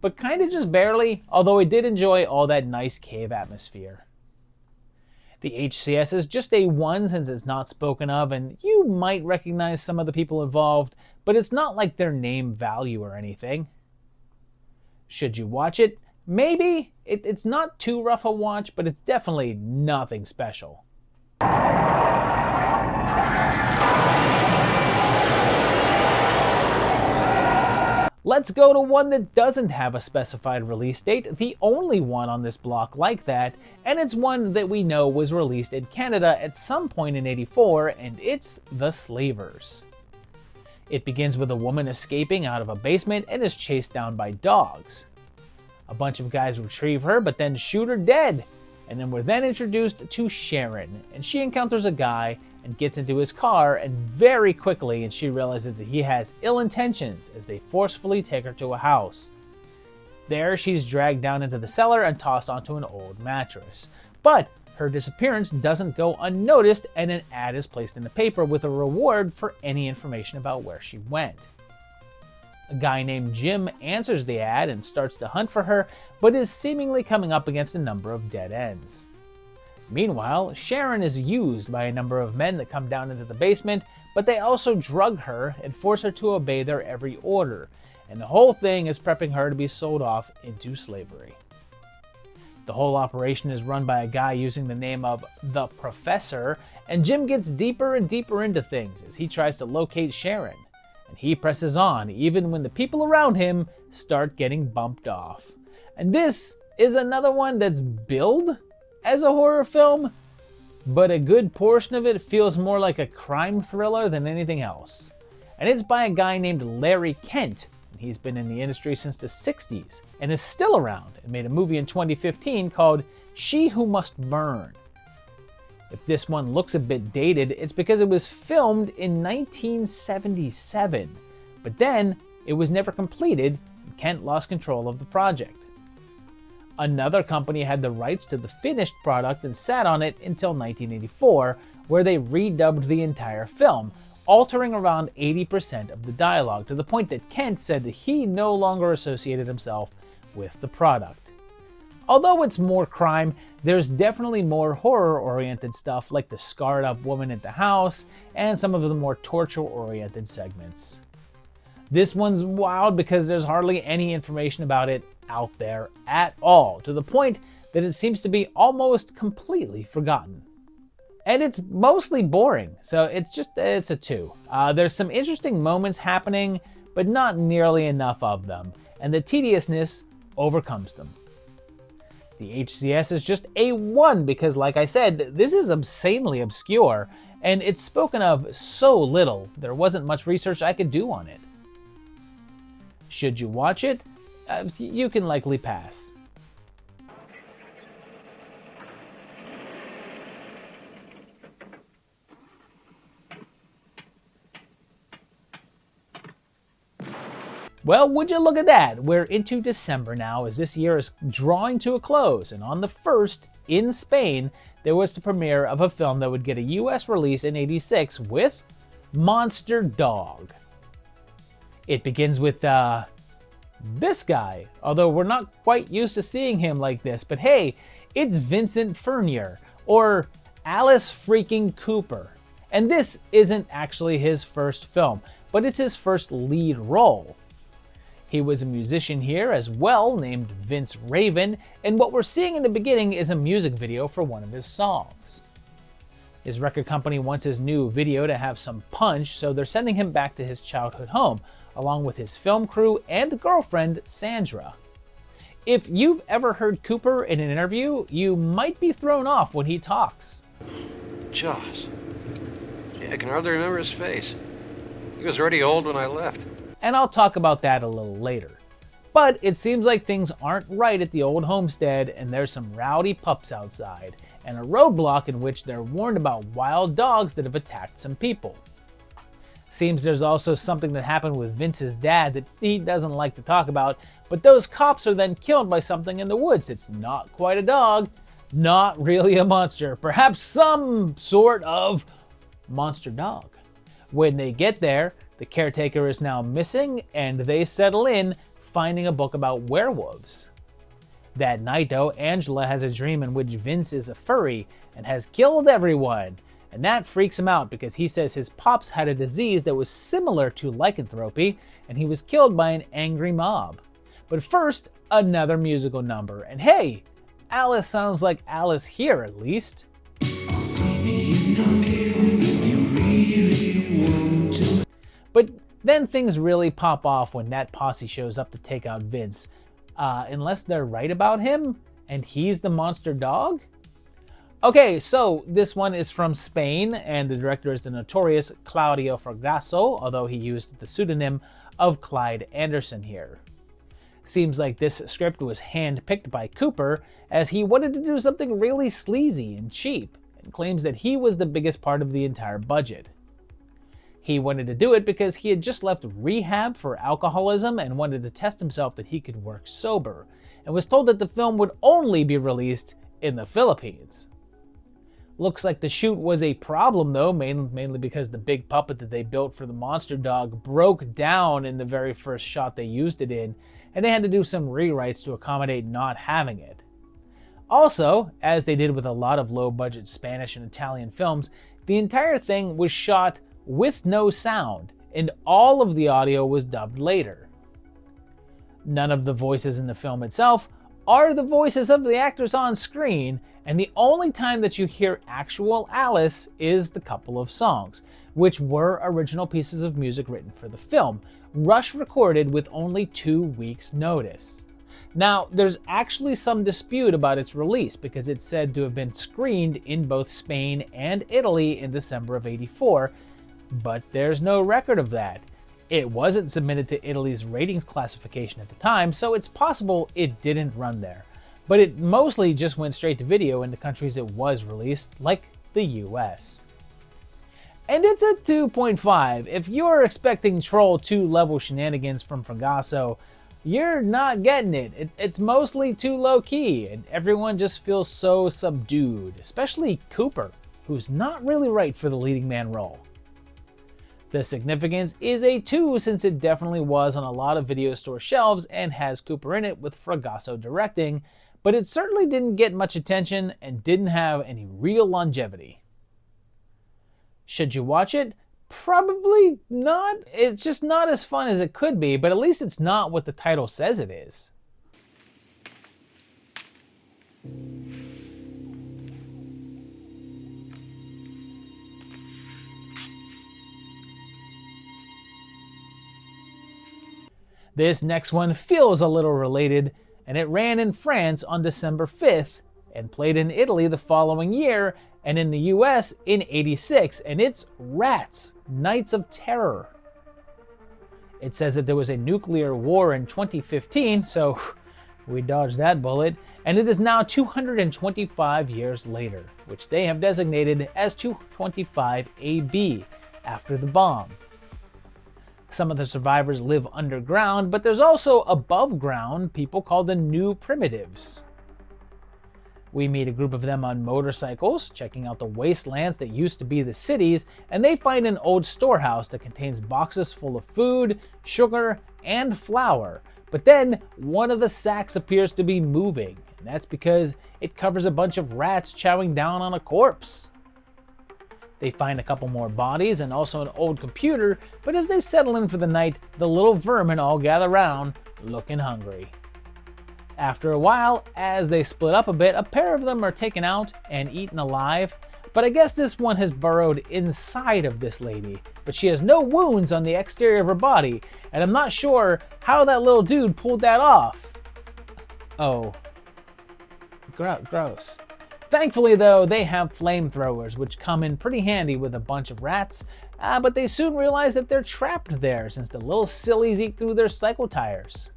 but kind of just barely, although I did enjoy all that nice cave atmosphere. The HCS is just a 1 since it's not spoken of, and you might recognize some of the people involved, but it's not like their name value or anything. Should you watch it? Maybe. It's not too rough a watch, but it's definitely nothing special. Let's go to one that doesn't have a specified release date, the only one on this block like that, and it's one that we know was released in Canada at some point in '84, and it's The Slavers. It begins with a woman escaping out of a basement and is chased down by dogs. A bunch of guys retrieve her, but then shoot her dead, and then we're then introduced to Sharon, and she encounters a guy and gets into his car, and very quickly she realizes that he has ill intentions as they forcefully take her to a house. There she's dragged down into the cellar and tossed onto an old mattress. But her disappearance doesn't go unnoticed, and an ad is placed in the paper with a reward for any information about where she went. A guy named Jim answers the ad and starts to hunt for her, but is seemingly coming up against a number of dead ends. Meanwhile, Sharon is used by a number of men that come down into the basement, but they also drug her and force her to obey their every order, and the whole thing is prepping her to be sold off into slavery. The whole operation is run by a guy using the name of The Professor, and Jim gets deeper and deeper into things as he tries to locate Sharon, and he presses on even when the people around him start getting bumped off. And this is another one that's billed as a horror film, but a good portion of it feels more like a crime thriller than anything else. And it's by a guy named Larry Kent, and he's been in the industry since the 60s and is still around and made a movie in 2015 called She Who Must Burn. If this one looks a bit dated, it's because it was filmed in 1977, but then it was never completed and Kent lost control of the project. Another company had the rights to the finished product and sat on it until 1984, where they redubbed the entire film, altering around 80% of the dialogue, to the point that Kent said that he no longer associated himself with the product. Although it's more crime, There's definitely more horror-oriented stuff like the scarred-up woman at the house and some of the more torture-oriented segments. This one's wild because there's hardly any information about it out there at all, to the point that it seems to be almost completely forgotten. And it's mostly boring, so it's a 2. There's some interesting moments happening, but not nearly enough of them, and the tediousness overcomes them. The HCS is just a 1 because, like I said, this is insanely obscure, and it's spoken of so little, there wasn't much research I could do on it. Should you watch it? You can likely pass. Well, would you look at that? We're into December now as this year is drawing to a close, and on the 1st, in Spain, there was the premiere of a film that would get a US release in '86 with Monster Dog. It begins with, this guy, although we're not quite used to seeing him like this, but hey, it's Vincent Furnier, or Alice freaking Cooper. And this isn't actually his first film, but it's his first lead role. He was a musician here as well, named Vince Raven, and what we're seeing in the beginning is a music video for one of his songs. His record company wants his new video to have some punch, so they're sending him back to his childhood home, along with his film crew and girlfriend, Sandra. If you've ever heard Cooper in an interview, you might be thrown off when he talks. Jaws. Gee, I can hardly remember his face. He was already old when I left. And I'll talk about that a little later. But it seems like things aren't right at the old homestead, and there's some rowdy pups outside, and a roadblock in which they're warned about wild dogs that have attacked some people. Seems there's also something that happened with Vince's dad that he doesn't like to talk about, but those cops are then killed by something in the woods that's not quite a dog, not really a monster, perhaps some sort of monster dog. When they get there, the caretaker is now missing, and they settle in, finding a book about werewolves. That night, though, Angela has a dream in which Vince is a furry and has killed everyone, and that freaks him out because he says his pops had a disease that was similar to lycanthropy, and he was killed by an angry mob. But first, another musical number, and hey, Alice sounds like Alice here at least. But then things really pop off when that posse shows up to take out Vince. Unless they're right about him, and he's the monster dog? Okay, so this one is from Spain, and the director is the notorious Claudio Fragasso, although he used the pseudonym of Clyde Anderson here. Seems like this script was hand-picked by Cooper, as he wanted to do something really sleazy and cheap, and claims that he was the biggest part of the entire budget. He wanted to do it because he had just left rehab for alcoholism and wanted to test himself that he could work sober, and was told that the film would only be released in the Philippines. Looks like the shoot was a problem though, mainly because the big puppet that they built for the monster dog broke down in the very first shot they used it in, and they had to do some rewrites to accommodate not having it. Also, as they did with a lot of low-budget Spanish and Italian films, the entire thing was shot with no sound, and all of the audio was dubbed later. None of the voices in the film itself are the voices of the actors on screen, and the only time that you hear actual Alice is the couple of songs, which were original pieces of music written for the film, Rush recorded with only 2 weeks' notice. Now, there's actually some dispute about its release because it's said to have been screened in both Spain and Italy in December of '84, but there's no record of that. It wasn't submitted to Italy's ratings classification at the time, so it's possible it didn't run there. But it mostly just went straight to video in the countries it was released, like the US. And it's a 2.5. If you're expecting Troll 2 level shenanigans from Fragasso, you're not getting it. It's mostly too low-key, and everyone just feels so subdued, especially Cooper, who's not really right for the leading man role. The significance is a 2 since it definitely was on a lot of video store shelves and has Cooper in it with Fragasso directing, but it certainly didn't get much attention and didn't have any real longevity. Should you watch it? Probably not. It's just not as fun as it could be, but at least it's not what the title says it is. This next one feels a little related, and it ran in France on December 5th and played in Italy the following year and in the US in '86, and it's Rats, Nights of Terror. It says that there was a nuclear war in 2015, so we dodged that bullet, and it is now 225 years later, which they have designated as 225 AB, after the bomb. Some of the survivors live underground, but there's also above ground people called the New Primitives. We meet a group of them on motorcycles, checking out the wastelands that used to be the cities, and they find an old storehouse that contains boxes full of food, sugar, and flour. But then, one of the sacks appears to be moving, and that's because it covers a bunch of rats chowing down on a corpse. They find a couple more bodies and also an old computer, but as they settle in for the night, the little vermin all gather round, looking hungry. After a while, as they split up a bit, a pair of them are taken out and eaten alive, but I guess this one has burrowed inside of this lady, but she has no wounds on the exterior of her body, and I'm not sure how that little dude pulled that off. Oh. Gross. Thankfully though, they have flamethrowers, which come in pretty handy with a bunch of rats, but they soon realize that they're trapped there since the little sillies eat through their cycle tires.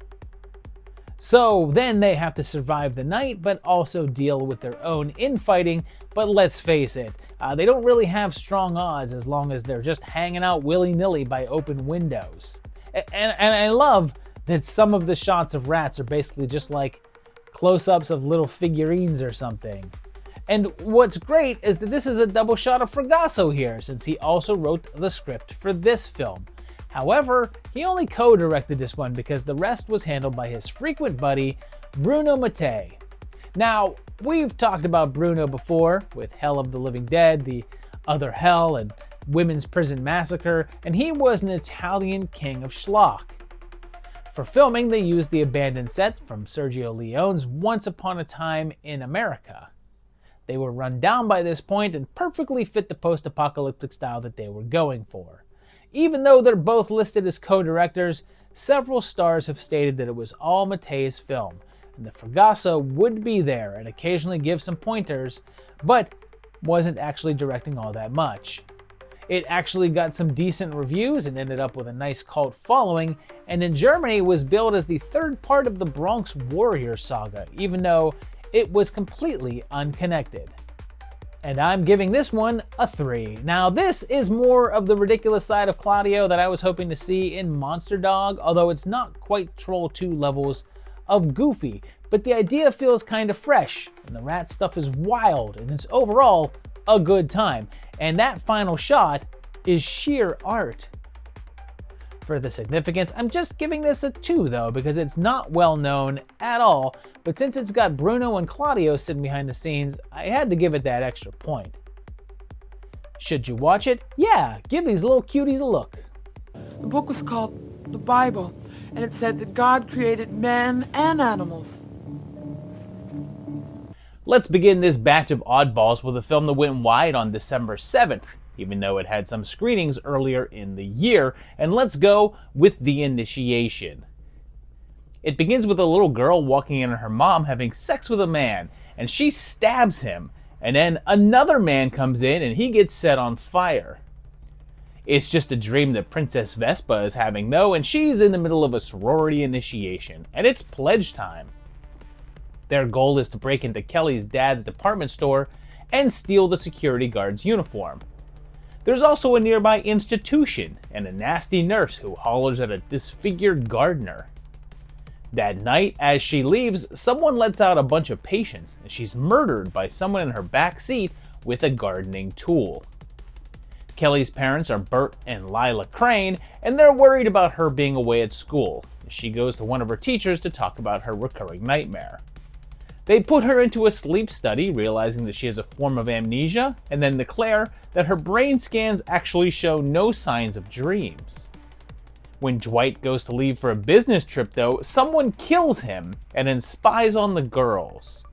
So then they have to survive the night, but also deal with their own infighting. But let's face it, they don't really have strong odds as long as they're just hanging out willy-nilly by open windows. And I love that some of the shots of rats are basically just like close-ups of little figurines or something. And what's great is that this is a double shot of Fragasso here, since he also wrote the script for this film. However, he only co-directed this one because the rest was handled by his frequent buddy, Bruno Mattei. Now, we've talked about Bruno before with Hell of the Living Dead, The Other Hell, and Women's Prison Massacre, and he was an Italian king of schlock. For filming, they used the abandoned set from Sergio Leone's Once Upon a Time in America. They were run down by this point and perfectly fit the post-apocalyptic style that they were going for. Even though they're both listed as co-directors, several stars have stated that it was all Mattei's film, and that Fragasso would be there and occasionally give some pointers, but wasn't actually directing all that much. It actually got some decent reviews and ended up with a nice cult following, and in Germany was billed as the third part of the Bronx Warrior saga, even though it was completely unconnected. And I'm giving this one a 3. Now this is more of the ridiculous side of Claudio that I was hoping to see in Monster Dog, although it's not quite Troll 2 levels of goofy, but the idea feels kind of fresh, and the rat stuff is wild, and it's overall a good time. And that final shot is sheer art. For the significance, I'm just giving this a 2 though, because it's not well known at all, but since it's got Bruno and Claudio sitting behind the scenes, I had to give it that extra point. Should you watch it? Yeah, give these little cuties a look. The book was called the Bible, and it said that God created men and animals. Let's begin this batch of oddballs with a film that went wide on December 7th, even though it had some screenings earlier in the year, and let's go with The Initiation. It begins with a little girl walking in on her mom having sex with a man, and she stabs him, and then another man comes in and he gets set on fire. It's just a dream that Princess Vespa is having though, and she's in the middle of a sorority initiation, and it's pledge time. Their goal is to break into Kelly's dad's department store and steal the security guard's uniform. There's also a nearby institution and a nasty nurse who hollers at a disfigured gardener. That night, as she leaves, someone lets out a bunch of patients, and she's murdered by someone in her back seat with a gardening tool. Kelly's parents are Bert and Lila Crane, and they're worried about her being away at school. She goes to one of her teachers to talk about her recurring nightmare. They put her into a sleep study, realizing that she has a form of amnesia, and then declare that her brain scans actually show no signs of dreams. When Dwight goes to leave for a business trip, though, someone kills him and then spies on the girls.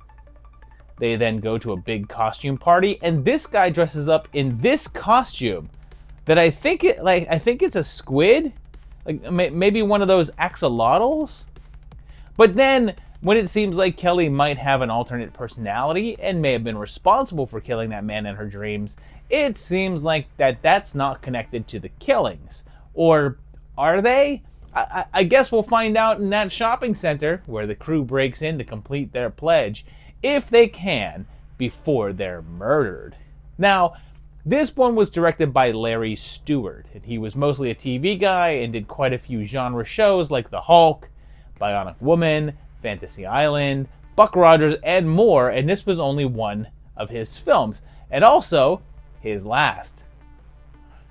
They then go to a big costume party, and this guy dresses up in this costume that I think it's a squid, like maybe one of those axolotls. But then, when it seems like Kelly might have an alternate personality and may have been responsible for killing that man in her dreams, it seems like that's not connected to the killings. Or are they? I guess we'll find out in that shopping center where the crew breaks in to complete their pledge, if they can, before they're murdered. Now, this one was directed by Larry Stewart, and he was mostly a TV guy and did quite a few genre shows like The Hulk, Bionic Woman, Fantasy Island, Buck Rogers, and more, and this was only one of his films, and also his last.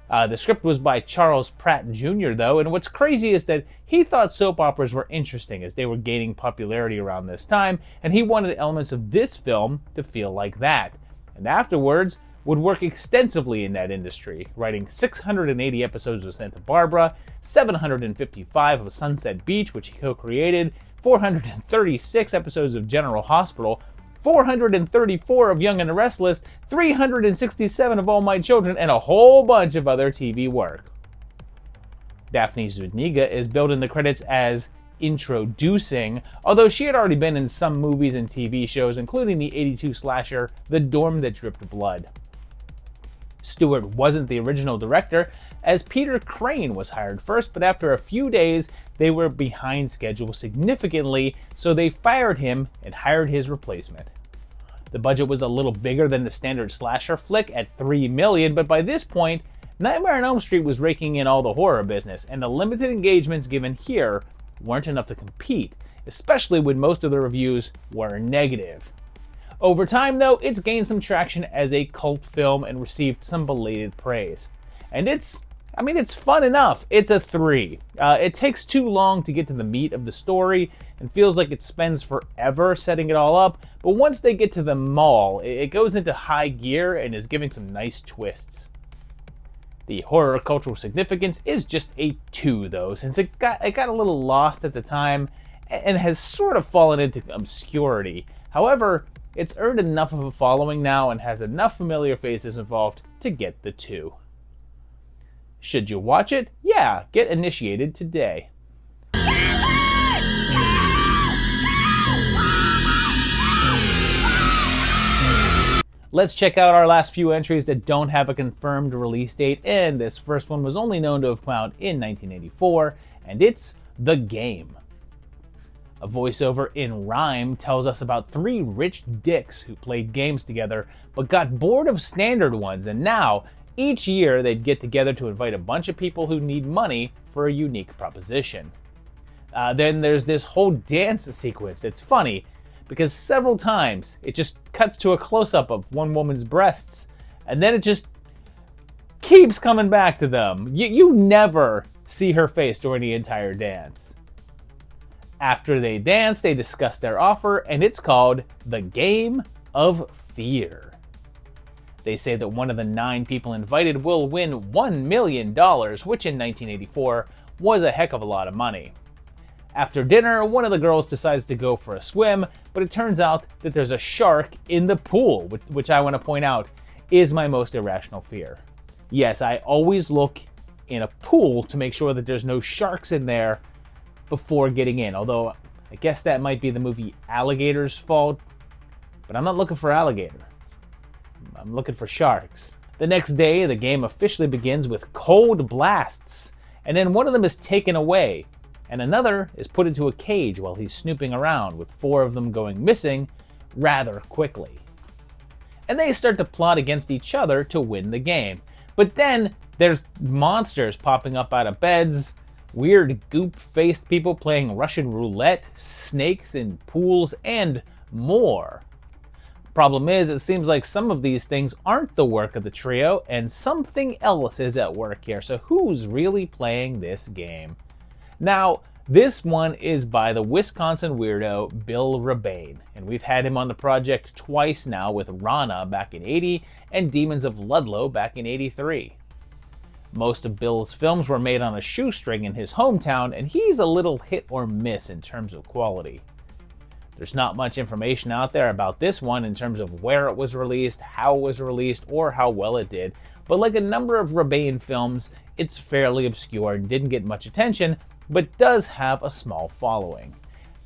The script was by Charles Pratt Jr., though, and what's crazy is that he thought soap operas were interesting as they were gaining popularity around this time, and he wanted elements of this film to feel like that, and afterwards would work extensively in that industry, writing 680 episodes of Santa Barbara, 755 of Sunset Beach, which he co-created, 436 episodes of General Hospital, 434 of Young and the Restless, 367 of All My Children, and a whole bunch of other TV work. Daphne Zuniga is billed in the credits as introducing, although she had already been in some movies and TV shows, including the 82 slasher The Dorm That Dripped Blood. Stewart wasn't the original director, as Peter Crane was hired first, but after a few days, they were behind schedule significantly, so they fired him and hired his replacement. The budget was a little bigger than the standard slasher flick at $3 million, but by this point, Nightmare on Elm Street was raking in all the horror business, and the limited engagements given here weren't enough to compete, especially when most of the reviews were negative. Over time, though, it's gained some traction as a cult film and received some belated praise. And it's fun enough. It's a 3. It takes too long to get to the meat of the story and feels like it spends forever setting it all up, but once they get to the mall, it goes into high gear and is giving some nice twists. The horror cultural significance is just a 2, though, since it got a little lost at the time and has sort of fallen into obscurity. However, it's earned enough of a following now and has enough familiar faces involved to get the 2. Should you watch it? Yeah, get initiated today. Let's check out our last few entries that don't have a confirmed release date, and this first one was only known to have come out in 1984, and it's The Game. A voiceover in rhyme tells us about 3 rich dicks who played games together but got bored of standard ones, and now, each year, they'd get together to invite a bunch of people who need money for a unique proposition. Then there's this whole dance sequence that's funny, because several times it just cuts to a close-up of one woman's breasts, and then it just keeps coming back to them. You never see her face during the entire dance. After they dance, they discuss their offer, and it's called The Game of Fear. They say that one of the 9 people invited will win $1 million, which in 1984 was a heck of a lot of money. After dinner, one of the girls decides to go for a swim, but it turns out that there's a shark in the pool, which I want to point out is my most irrational fear. Yes, I always look in a pool to make sure that there's no sharks in there before getting in, although I guess that might be the movie Alligator's fault, but I'm not looking for alligators. I'm looking for sharks. The next day, the game officially begins with cold blasts, and then one of them is taken away, and another is put into a cage while he's snooping around, with 4 of them going missing rather quickly. And they start to plot against each other to win the game. But then there's monsters popping up out of beds, weird goop-faced people playing Russian roulette, snakes in pools, and more. Problem is, it seems like some of these things aren't the work of the trio, and something else is at work here, so who's really playing this game? Now, This one is by the Wisconsin weirdo Bill Rebane, and we've had him on the project twice now with Rana back in '80 and Demons of Ludlow back in '83. Most of Bill's films were made on a shoestring in his hometown, and he's a little hit or miss in terms of quality. There's not much information out there about this one in terms of where it was released, how it was released, or how well it did, but like a number of Rebane films, it's fairly obscure and didn't get much attention, but does have a small following.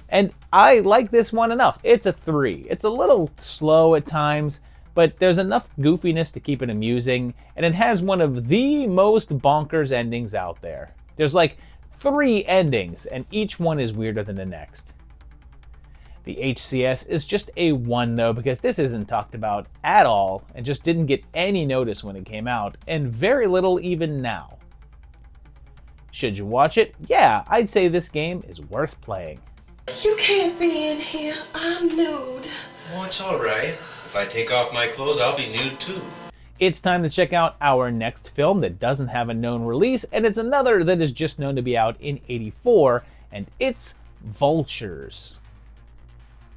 And I like this one enough. It's a 3. It's a little slow at times, but there's enough goofiness to keep it amusing, and it has one of the most bonkers endings out there. There's like 3 endings, and each one is weirder than the next. The HCS is just a 1 though, because this isn't talked about at all, and just didn't get any notice when it came out, and very little even now. Should you watch it? Yeah, I'd say this game is worth playing. You can't be in here. I'm nude. Oh, it's all right. If I take off my clothes, I'll be nude too. It's time to check out our next film that doesn't have a known release, and it's another that is just known to be out in '84, and it's Vultures.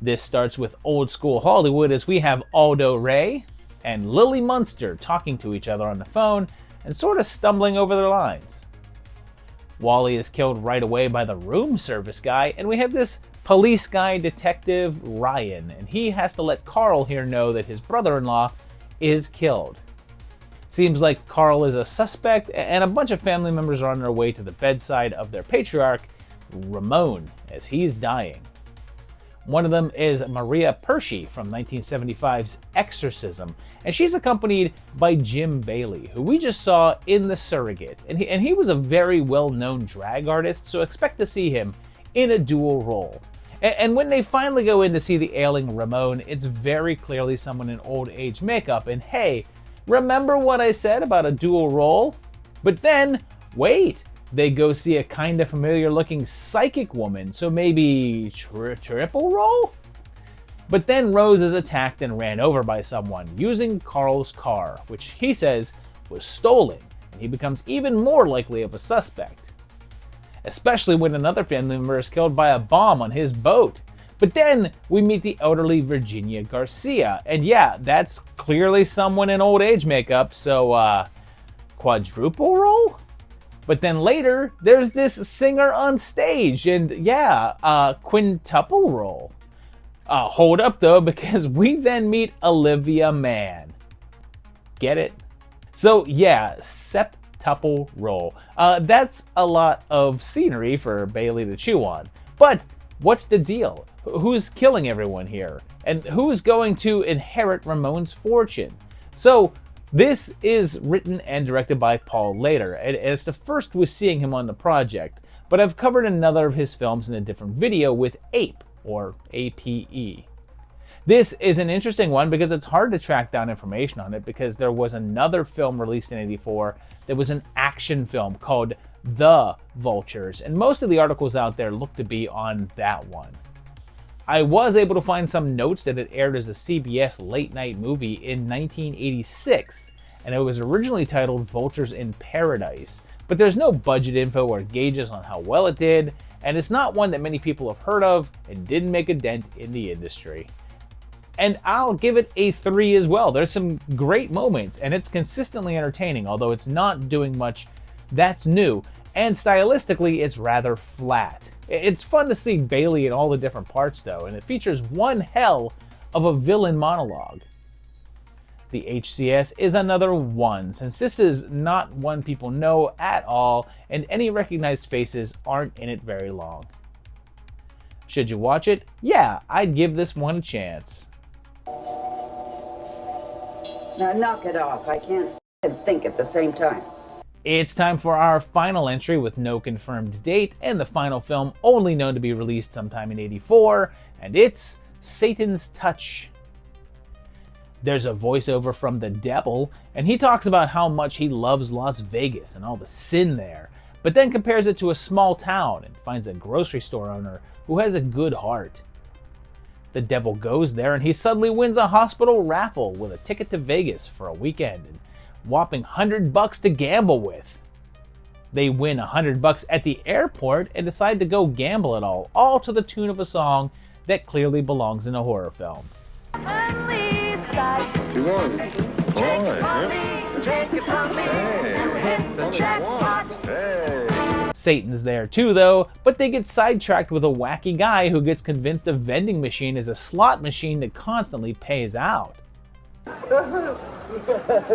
This starts with old school Hollywood as we have Aldo Ray and Lily Munster talking to each other on the phone and sort of stumbling over their lines. Wally is killed right away by the room service guy, and we have this police guy, Detective Ryan, and he has to let Carl here know that his brother-in-law is killed. Seems like Carl is a suspect, and a bunch of family members are on their way to the bedside of their patriarch, Ramon, as he's dying. One of them is Maria Pershey from 1975's Exorcism, and she's accompanied by Jim Bailey, who we just saw in The Surrogate, and he was a very well-known drag artist, so expect to see him in a dual role. And when they finally go in to see the ailing Ramon, it's very clearly someone in old age makeup, and hey, remember what I said about a dual role? But then, wait! They go see a kind of familiar looking psychic woman, so maybe triple role? But then Rose is attacked and ran over by someone using Carl's car, which he says was stolen, and he becomes even more likely of a suspect. Especially when another family member is killed by a bomb on his boat. But then we meet the elderly Virginia Garcia, and yeah, that's clearly someone in old age makeup, so quadruple role? But then later, there's this singer on stage, and yeah, quintuple role. Hold up though, because we then meet Olivia Mann. Get it? So yeah, septuple role. That's a lot of scenery for Bailey to chew on. But what's the deal? Who's killing everyone here? And who's going to inherit Ramon's fortune? So this is written and directed by Paul Lader, and it's the first we're seeing him on the project, but I've covered another of his films in a different video with Ape, or APE. This is an interesting one because it's hard to track down information on it, because there was another film released in '84 that was an action film called The Vultures, and most of the articles out there look to be on that one. I was able to find some notes that it aired as a CBS late-night movie in 1986, and it was originally titled Vultures in Paradise, but there's no budget info or gauges on how well it did, and it's not one that many people have heard of and didn't make a dent in the industry. And I'll give it a 3 as well. There's some great moments, and it's consistently entertaining, although it's not doing much that's new, and stylistically it's rather flat. It's fun to see Bailey in all the different parts though, and it features one hell of a villain monologue. The HCS is another 1, since this is not one people know at all, and any recognized faces aren't in it very long. Should you watch it? Yeah, I'd give this one a chance. Now knock it off. I can't think at the same time. It's time for our final entry with no confirmed date, and the final film only known to be released sometime in '84, and it's Satan's Touch. There's a voiceover from the devil, and he talks about how much he loves Las Vegas and all the sin there, but then compares it to a small town and finds a grocery store owner who has a good heart. The devil goes there, and he suddenly wins a hospital raffle with a ticket to Vegas for a weekend and whopping $100 to gamble with. They win $100 at the airport and decide to go gamble it all to the tune of a song that clearly belongs in a horror film. Satan's there too though, but they get sidetracked with a wacky guy who gets convinced a vending machine is a slot machine that constantly pays out.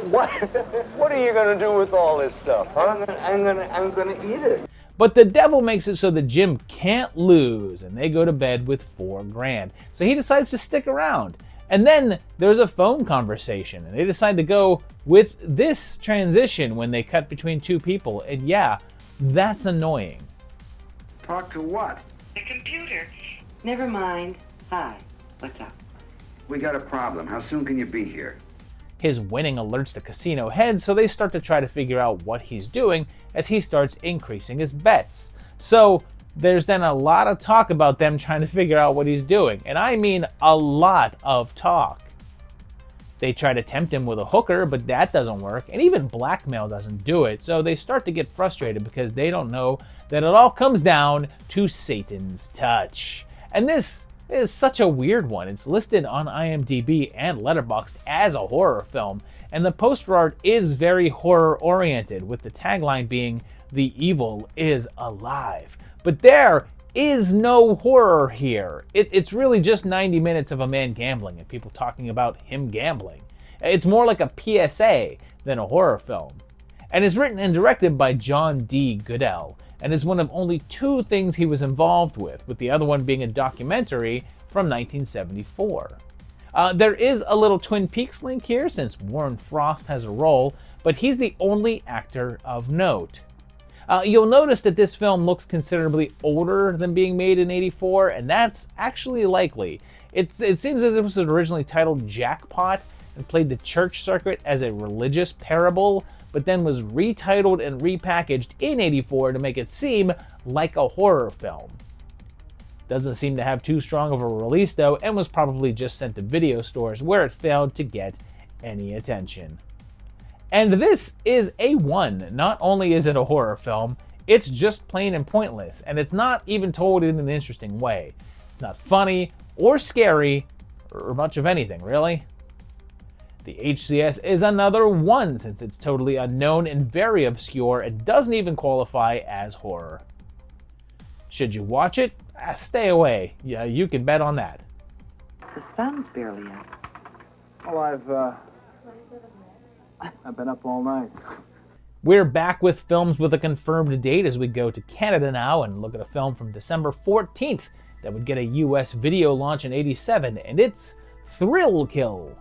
What are you gonna do with all this stuff, huh? I'm gonna eat it. But the devil makes it so that Jim can't lose, and they go to bed with $4 grand. So he decides to stick around. And then there's a phone conversation, and they decide to go with this transition when they cut between two people. And yeah, that's annoying. Talk to what? The computer. Never mind. Hi. What's up? We got a problem. How soon can you be here? His winning alerts the casino head, so they start to try to figure out what he's doing as he starts increasing his bets. So there's then a lot of talk about them trying to figure out what he's doing, and I mean a lot of talk. They try to tempt him with a hooker, but that doesn't work, and even blackmail doesn't do it, so they start to get frustrated because they don't know that it all comes down to Satan's touch. And this is such a weird one. It's listed on IMDb and Letterboxd as a horror film, and the poster art is very horror-oriented, with the tagline being, "The evil is alive." But there is no horror here. It's really just 90 minutes of a man gambling and people talking about him gambling. It's more like a PSA than a horror film. And it's written and directed by John D. Goodell, and is one of only 2 things he was involved with the other one being a documentary from 1974. There is a little Twin Peaks link here since Warren Frost has a role, but he's the only actor of note. You'll notice that this film looks considerably older than being made in '84, and that's actually likely. It seems as if it was originally titled Jackpot and played the church circuit as a religious parable, but then was retitled and repackaged in '84 to make it seem like a horror film. Doesn't seem to have too strong of a release though, and was probably just sent to video stores where it failed to get any attention. And this is a 1. Not only is it a horror film, it's just plain and pointless, and it's not even told in an interesting way. It's not funny or scary or much of anything, really. The HCS is another 1 since it's totally unknown and very obscure and doesn't even qualify as horror. Should you watch it? Stay away. Yeah, you can bet on that. The sun's barely up. Well, I've been up all night. We're back with films with a confirmed date as we go to Canada now and look at a film from December 14th that would get a US video launch in '87, and it's Thrill Kill.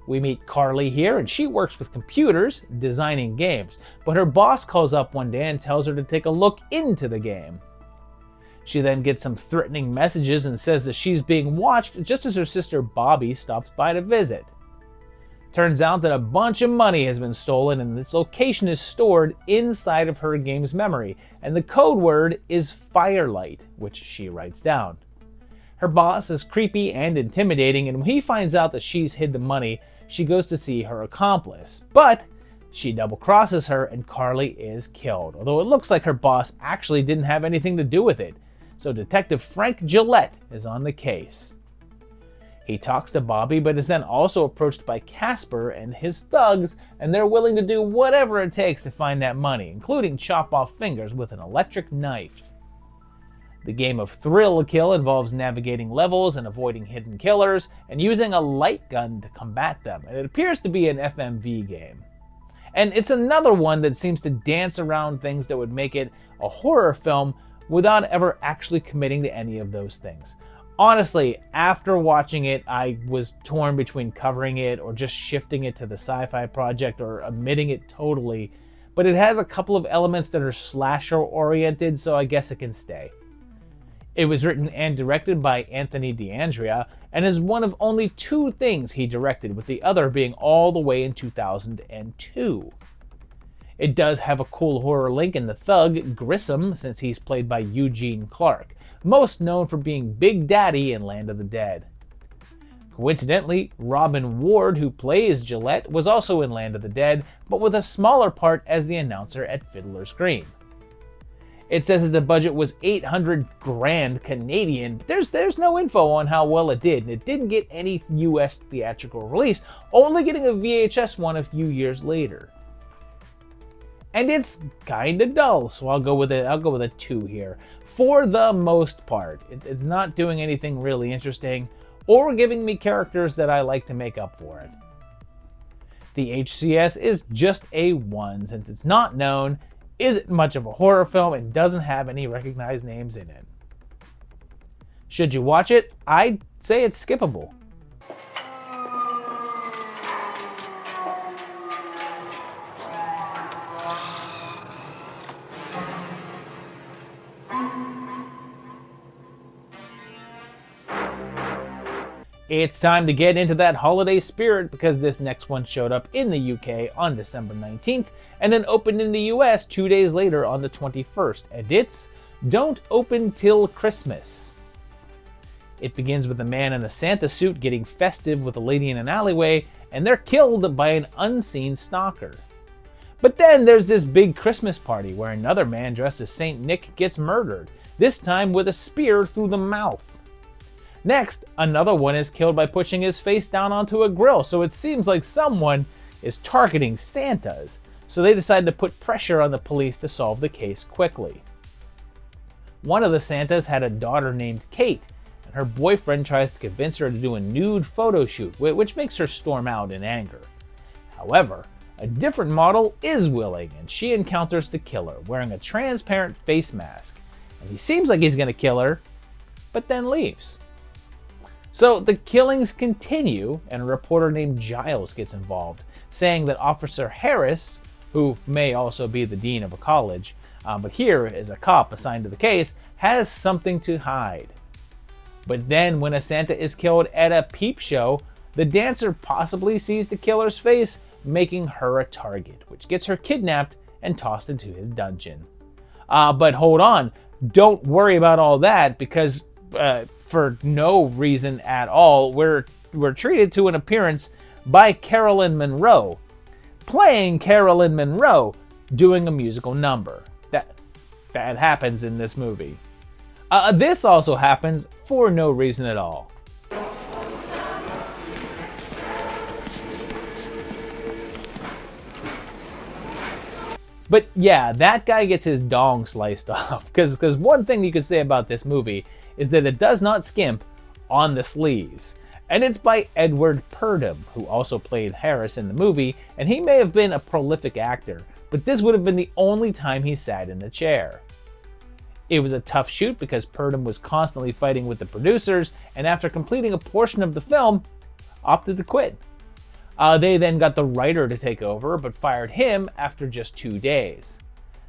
We meet Carly here, and she works with computers, designing games, but her boss calls up one day and tells her to take a look into the game. She then gets some threatening messages and says that she's being watched just as her sister Bobby stops by to visit. Turns out that a bunch of money has been stolen and its location is stored inside of her game's memory, and the code word is Firelight, which she writes down. Her boss is creepy and intimidating, and when he finds out that she's hid the money, she goes to see her accomplice. But she double-crosses her and Carly is killed, although it looks like her boss actually didn't have anything to do with it. So Detective Frank Gillette is on the case. He talks to Bobby, but is then also approached by Casper and his thugs, and they're willing to do whatever it takes to find that money, including chop off fingers with an electric knife. The game of Thrill Kill involves navigating levels and avoiding hidden killers, and using a light gun to combat them, and it appears to be an FMV game. And it's another one that seems to dance around things that would make it a horror film without ever actually committing to any of those things. Honestly, after watching it, I was torn between covering it or just shifting it to the Sci-Fi Project or omitting it totally, but it has a couple of elements that are slasher-oriented, so I guess it can stay. It was written and directed by Anthony D'Andrea, and is one of only 2 things he directed, with the other being all the way in 2002. It does have a cool horror link in the thug, Grissom, since he's played by Eugene Clark, most known for being Big Daddy in Land of the Dead. Coincidentally, Robin Ward, who plays Gillette, was also in Land of the Dead, but with a smaller part as the announcer at Fiddler's Green. It says that the budget was 800 grand Canadian, but there's no info on how well it did, and it didn't get any US theatrical release, only getting a VHS one a few years later. And it's kinda dull, so I'll go with a 2 here. For the most part, it's not doing anything really interesting, or giving me characters that I like to make up for it. The HCS is just a 1, since it's not known, isn't much of a horror film, and doesn't have any recognized names in it. Should you watch it? I'd say it's skippable. It's time to get into that holiday spirit, because this next one showed up in the UK on December 19th and then opened in the US 2 days later on the 21st, and it's Don't Open Till Christmas. It begins with a man in a Santa suit getting festive with a lady in an alleyway, and they're killed by an unseen stalker. But then there's this big Christmas party where another man dressed as Saint Nick gets murdered, this time with a spear through the mouth. Next, another one is killed by pushing his face down onto a grill, so it seems like someone is targeting Santas, so they decide to put pressure on the police to solve the case quickly. One of the Santas had a daughter named Kate, and her boyfriend tries to convince her to do a nude photo shoot, which makes her storm out in anger. However, a different model is willing, and she encounters the killer wearing a transparent face mask, and he seems like he's going to kill her, but then leaves. So the killings continue, and a reporter named Giles gets involved, saying that Officer Harris, who may also be the dean of a college, but here is a cop assigned to the case, has something to hide. But then when a Santa is killed at a peep show, the dancer possibly sees the killer's face, making her a target, which gets her kidnapped and tossed into his dungeon. But hold on, don't worry about all that, because for no reason at all, we're treated to an appearance by Carolyn Monroe, playing Carolyn Monroe, doing a musical number. That happens in this movie. This also happens for no reason at all. But yeah, that guy gets his dong sliced off, because one thing you could say about this movie is that it does not skimp on the sleaze. And it's by Edward Purdom, who also played Harris in the movie, and he may have been a prolific actor, but this would have been the only time he sat in the chair. It was a tough shoot because Purdom was constantly fighting with the producers, and after completing a portion of the film, opted to quit. They then got the writer to take over, but fired him after just 2 days.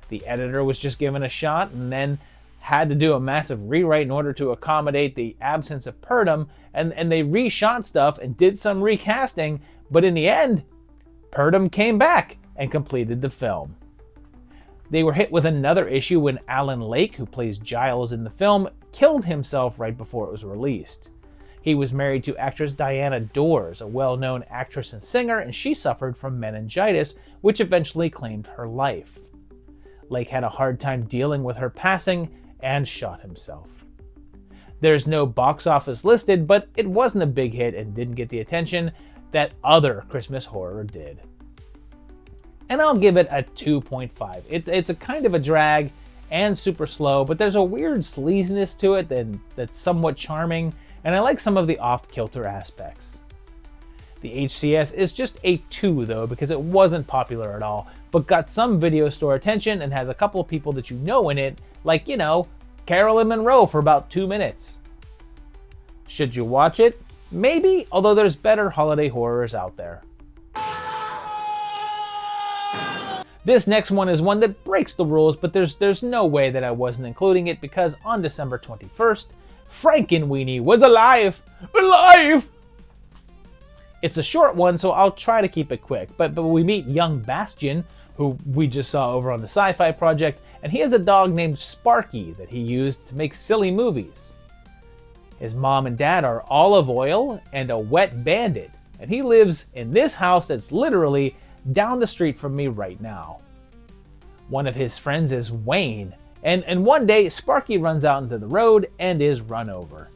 The editor was just given a shot and then had to do a massive rewrite in order to accommodate the absence of Purdom, and they reshot stuff and did some recasting, but in the end, Purdom came back and completed the film. They were hit with another issue when Alan Lake, who plays Giles in the film, killed himself right before it was released. He was married to actress Diana Dors, a well-known actress and singer, and she suffered from meningitis, which eventually claimed her life. Lake had a hard time dealing with her passing and shot himself. There's no box office listed, but it wasn't a big hit and didn't get the attention that other Christmas horror did. And I'll give it a 2.5. It's a kind of a drag and super slow, but there's a weird sleaziness to it that's somewhat charming, and I like some of the off-kilter aspects. The HCS is just a 2 though, because it wasn't popular at all, but got some video store attention and has a couple of people that you know in it, like, Carolyn Monroe for about 2 minutes. Should you watch it? Maybe, although there's better holiday horrors out there. This next one is one that breaks the rules, but there's no way that I wasn't including it, because on December 21st, Frankenweenie was alive! Alive! It's a short one, so I'll try to keep it quick, but we meet young Bastian, who we just saw over on the Sci-Fi Project, and he has a dog named Sparky that he used to make silly movies. His mom and dad are Olive Oil and a Wet Bandit, and he lives in this house that's literally down the street from me right now. One of his friends is Wayne, and one day Sparky runs out into the road and is run over.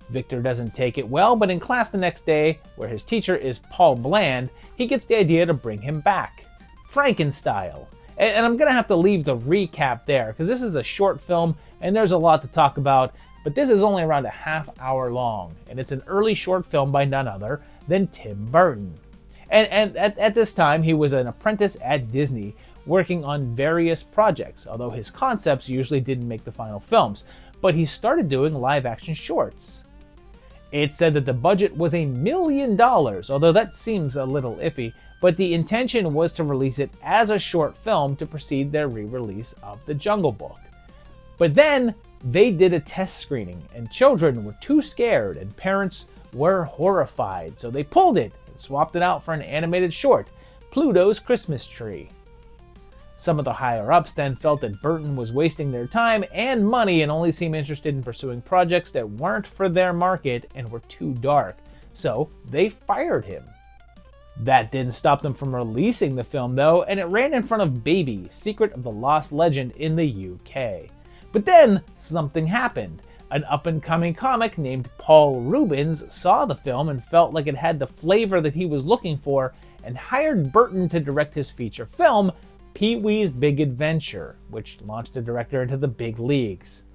Victor doesn't take it well, but in class the next day, where his teacher is Paul Bland, he gets the idea to bring him back, Frankenstein. And I'm going to have to leave the recap there, because this is a short film and there's a lot to talk about, but this is only around a half hour long, and it's an early short film by none other than Tim Burton. And at this time, he was an apprentice at Disney, working on various projects, although his concepts usually didn't make the final films, but he started doing live-action shorts. It's said that the budget was $1 million, although that seems a little iffy, but the intention was to release it as a short film to precede their re-release of The Jungle Book. But then, they did a test screening, and children were too scared and parents were horrified, so they pulled it and swapped it out for an animated short, Pluto's Christmas Tree. Some of the higher-ups then felt that Burton was wasting their time and money and only seemed interested in pursuing projects that weren't for their market and were too dark, so they fired him. That didn't stop them from releasing the film though, and it ran in front of Baby, Secret of the Lost Legend in the UK. But then, something happened. An up-and-coming comic named Paul Rubens saw the film and felt like it had the flavor that he was looking for and hired Burton to direct his feature film, Pee-wee's Big Adventure, which launched the director into the big leagues.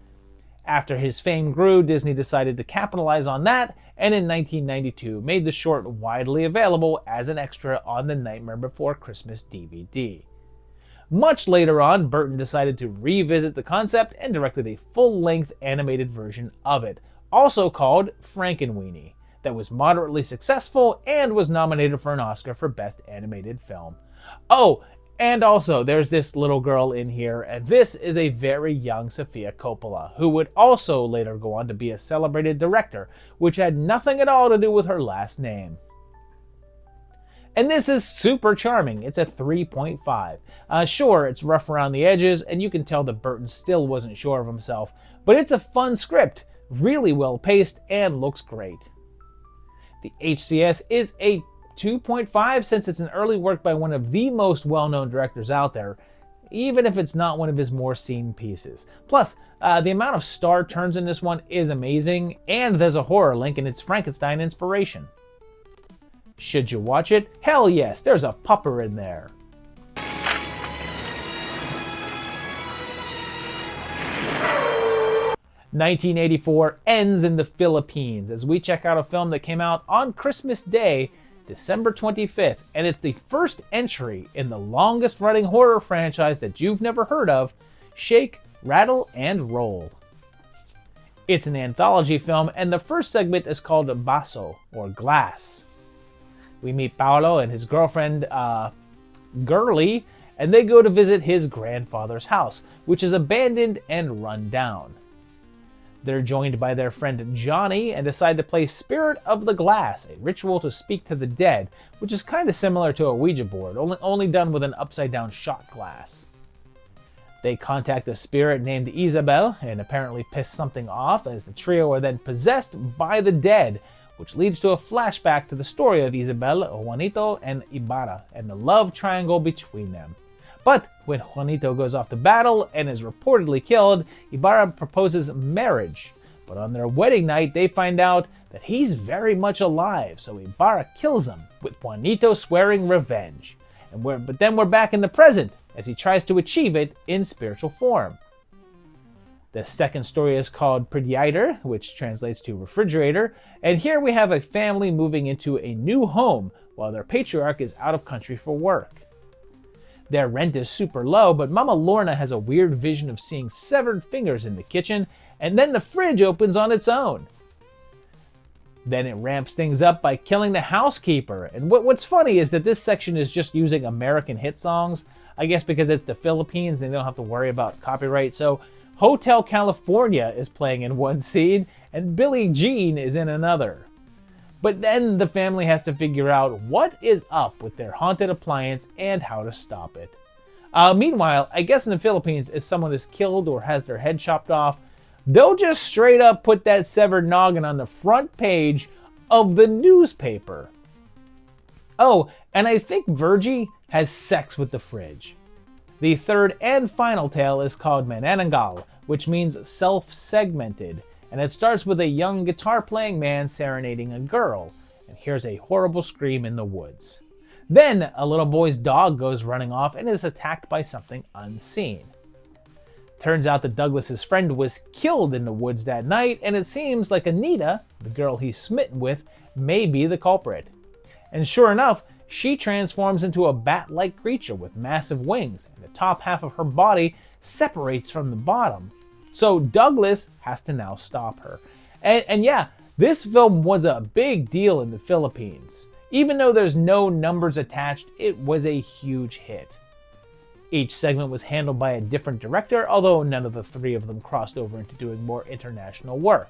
After his fame grew, Disney decided to capitalize on that, and in 1992 made the short widely available as an extra on the Nightmare Before Christmas DVD. Much later on, Burton decided to revisit the concept and directed a full-length animated version of it, also called Frankenweenie, that was moderately successful and was nominated for an Oscar for Best Animated Film. Oh, and also, there's this little girl in here, and this is a very young Sofia Coppola, who would also later go on to be a celebrated director, which had nothing at all to do with her last name. And this is super charming. It's a 3.5. Sure, it's rough around the edges, and you can tell that Burton still wasn't sure of himself, but it's a fun script, really well paced, and looks great. The HCS is a 2.5 since it's an early work by one of the most well-known directors out there, even if it's not one of his more seen pieces. Plus, the amount of star turns in this one is amazing, and there's a horror link in its Frankenstein inspiration. Should you watch it? Hell yes, there's a pupper in there. "1984 ends in the Philippines as we check out a film that came out on Christmas Day, December 25th, and it's the first entry in the longest-running horror franchise that you've never heard of, Shake, Rattle, and Roll. It's an anthology film, and the first segment is called Baso, or Glass. We meet Paolo and his girlfriend, Girly, and they go to visit his grandfather's house, which is abandoned and run down. They're joined by their friend Johnny and decide to play Spirit of the Glass, a ritual to speak to the dead, which is kind of similar to a Ouija board, only done with an upside-down shot glass. They contact a spirit named Isabel and apparently piss something off as the trio are then possessed by the dead, which leads to a flashback to the story of Isabel, Juanito, and Ibarra, and the love triangle between them. But when Juanito goes off to battle and is reportedly killed, Ibarra proposes marriage. But on their wedding night, they find out that he's very much alive, so Ibarra kills him, with Juanito swearing revenge. But then we're back in the present, as he tries to achieve it in spiritual form. The second story is called Pituitary, which translates to refrigerator, and here we have a family moving into a new home while their patriarch is out of country for work. Their rent is super low, but Mama Lorna has a weird vision of seeing severed fingers in the kitchen, and then the fridge opens on its own. Then it ramps things up by killing the housekeeper, and what's funny is that this section is just using American hit songs, I guess because it's the Philippines and they don't have to worry about copyright, so Hotel California is playing in one scene, and Billie Jean is in another. But then the family has to figure out what is up with their haunted appliance and how to stop it. Meanwhile, I guess in the Philippines, if someone is killed or has their head chopped off, they'll just straight up put that severed noggin on the front page of the newspaper. Oh, and I think Virgie has sex with the fridge. The third and final tale is called Mananangal, which means self-segmented, and it starts with a young guitar-playing man serenading a girl, and hears a horrible scream in the woods. Then, a little boy's dog goes running off and is attacked by something unseen. Turns out that Douglas's friend was killed in the woods that night, and it seems like Anita, the girl he's smitten with, may be the culprit. And sure enough, she transforms into a bat-like creature with massive wings, and the top half of her body separates from the bottom. So Douglas has to now stop her. And yeah, this film was a big deal in the Philippines. Even though there's no numbers attached, it was a huge hit. Each segment was handled by a different director, although none of the three of them crossed over into doing more international work.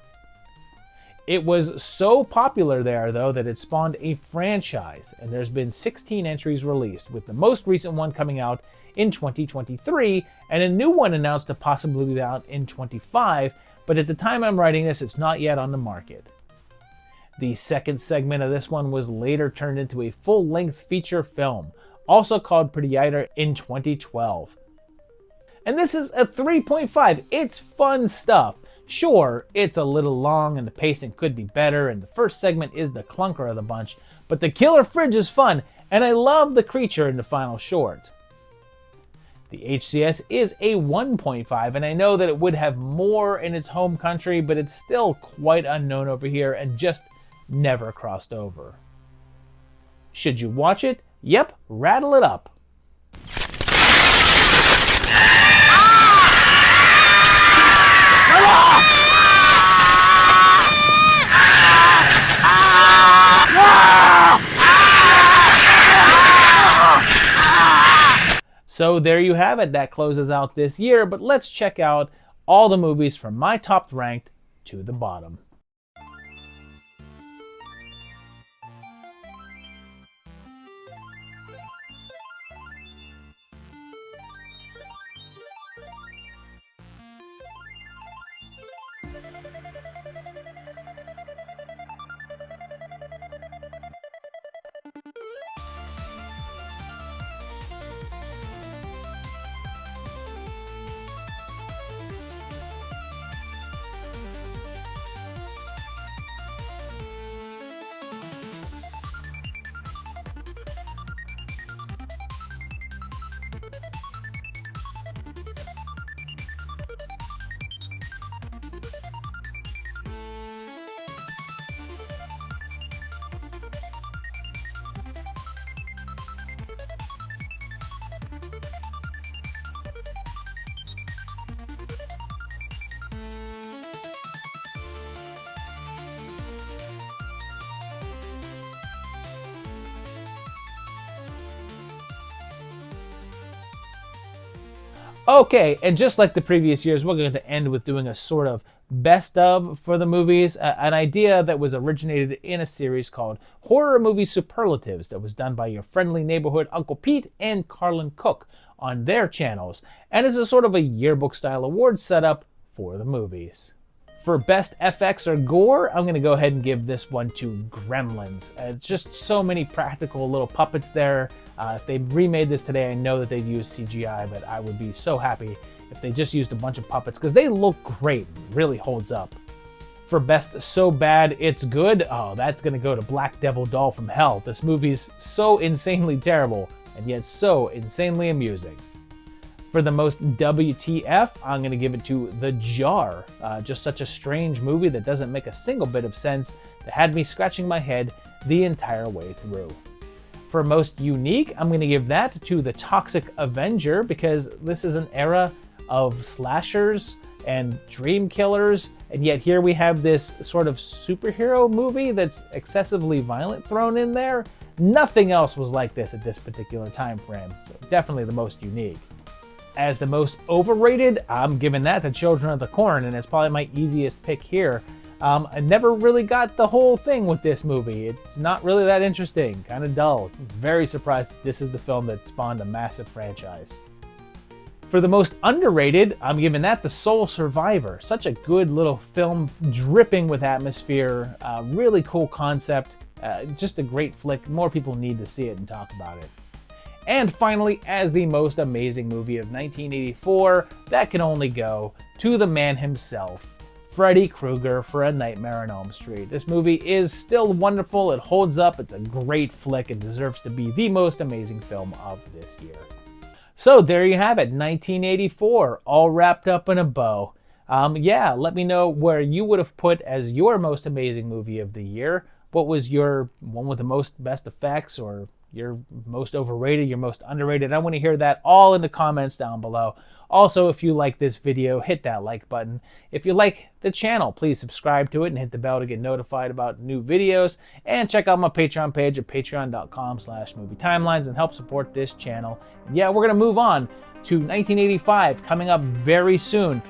It was so popular there, though, that it spawned a franchise, and there's been 16 entries released, with the most recent one coming out in 2023, and a new one announced to possibly be out in 25, but at the time I'm writing this, it's not yet on the market. The second segment of this one was later turned into a full-length feature film, also called Pituitary in 2012. And this is a 3.5. It's fun stuff. Sure, it's a little long and the pacing could be better, and the first segment is the clunker of the bunch, but the killer fridge is fun, and I love the creature in the final short. The HCS is a 1.5, and I know that it would have more in its home country, but it's still quite unknown over here and just never crossed over. Should you watch it? Yep, rattle it up. So there you have it. That closes out this year, but let's check out all the movies from my top ranked to the bottom. Okay, and just like the previous years, we're going to end with doing a sort of best of for the movies, an idea that was originated in a series called Horror Movie Superlatives that was done by your friendly neighborhood Uncle Pete and Carlin Cook on their channels, and it's a sort of a yearbook style award setup for the movies. For best FX or gore, I'm going to go ahead and give this one to Gremlins. Just so many practical little puppets there. If they remade this today, I know that they'd use CGI, but I would be so happy if they just used a bunch of puppets, because they look great. It really holds up. For best so bad it's good, oh, that's going to go to Black Devil Doll from Hell. This movie's so insanely terrible, and yet so insanely amusing. For the most WTF, I'm going to give it to The Jar. Just such a strange movie that doesn't make a single bit of sense, that had me scratching my head the entire way through. For most unique, I'm going to give that to The Toxic Avenger, because this is an era of slashers and dream killers, and yet here we have this sort of superhero movie that's excessively violent thrown in there. Nothing else was like this at this particular time frame, so definitely the most unique. As the most overrated, I'm giving that to Children of the Corn, and it's probably my easiest pick here. I never really got the whole thing with this movie. It's not really that interesting, kind of dull. Very surprised this is the film that spawned a massive franchise. For the most underrated, I'm giving that The Sole Survivor. Such a good little film, dripping with atmosphere, really cool concept, just a great flick. More people need to see it and talk about it. And finally, as the most amazing movie of 1984, that can only go to the man himself, Freddy Krueger for A Nightmare on Elm Street. This movie is still wonderful, it holds up, it's a great flick, and deserves to be the most amazing film of this year. So there you have it, 1984, all wrapped up in a bow. Yeah, let me know where you would have put as your most amazing movie of the year. What was your one with the most best effects, or your most overrated, your most underrated? I want to hear that all in the comments down below. Also, if you like this video, hit that like button. If you like the channel, please subscribe to it and hit the bell to get notified about new videos. And check out my Patreon page at patreon.com/movietimelines and help support this channel. Yeah, we're going to move on to 1985 coming up very soon.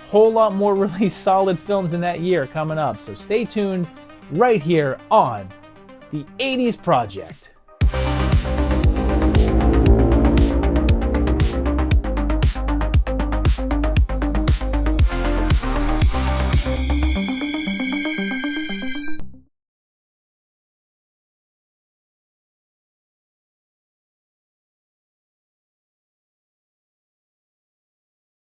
Whole lot more really solid films in that year coming up. So stay tuned right here on the 80s Project.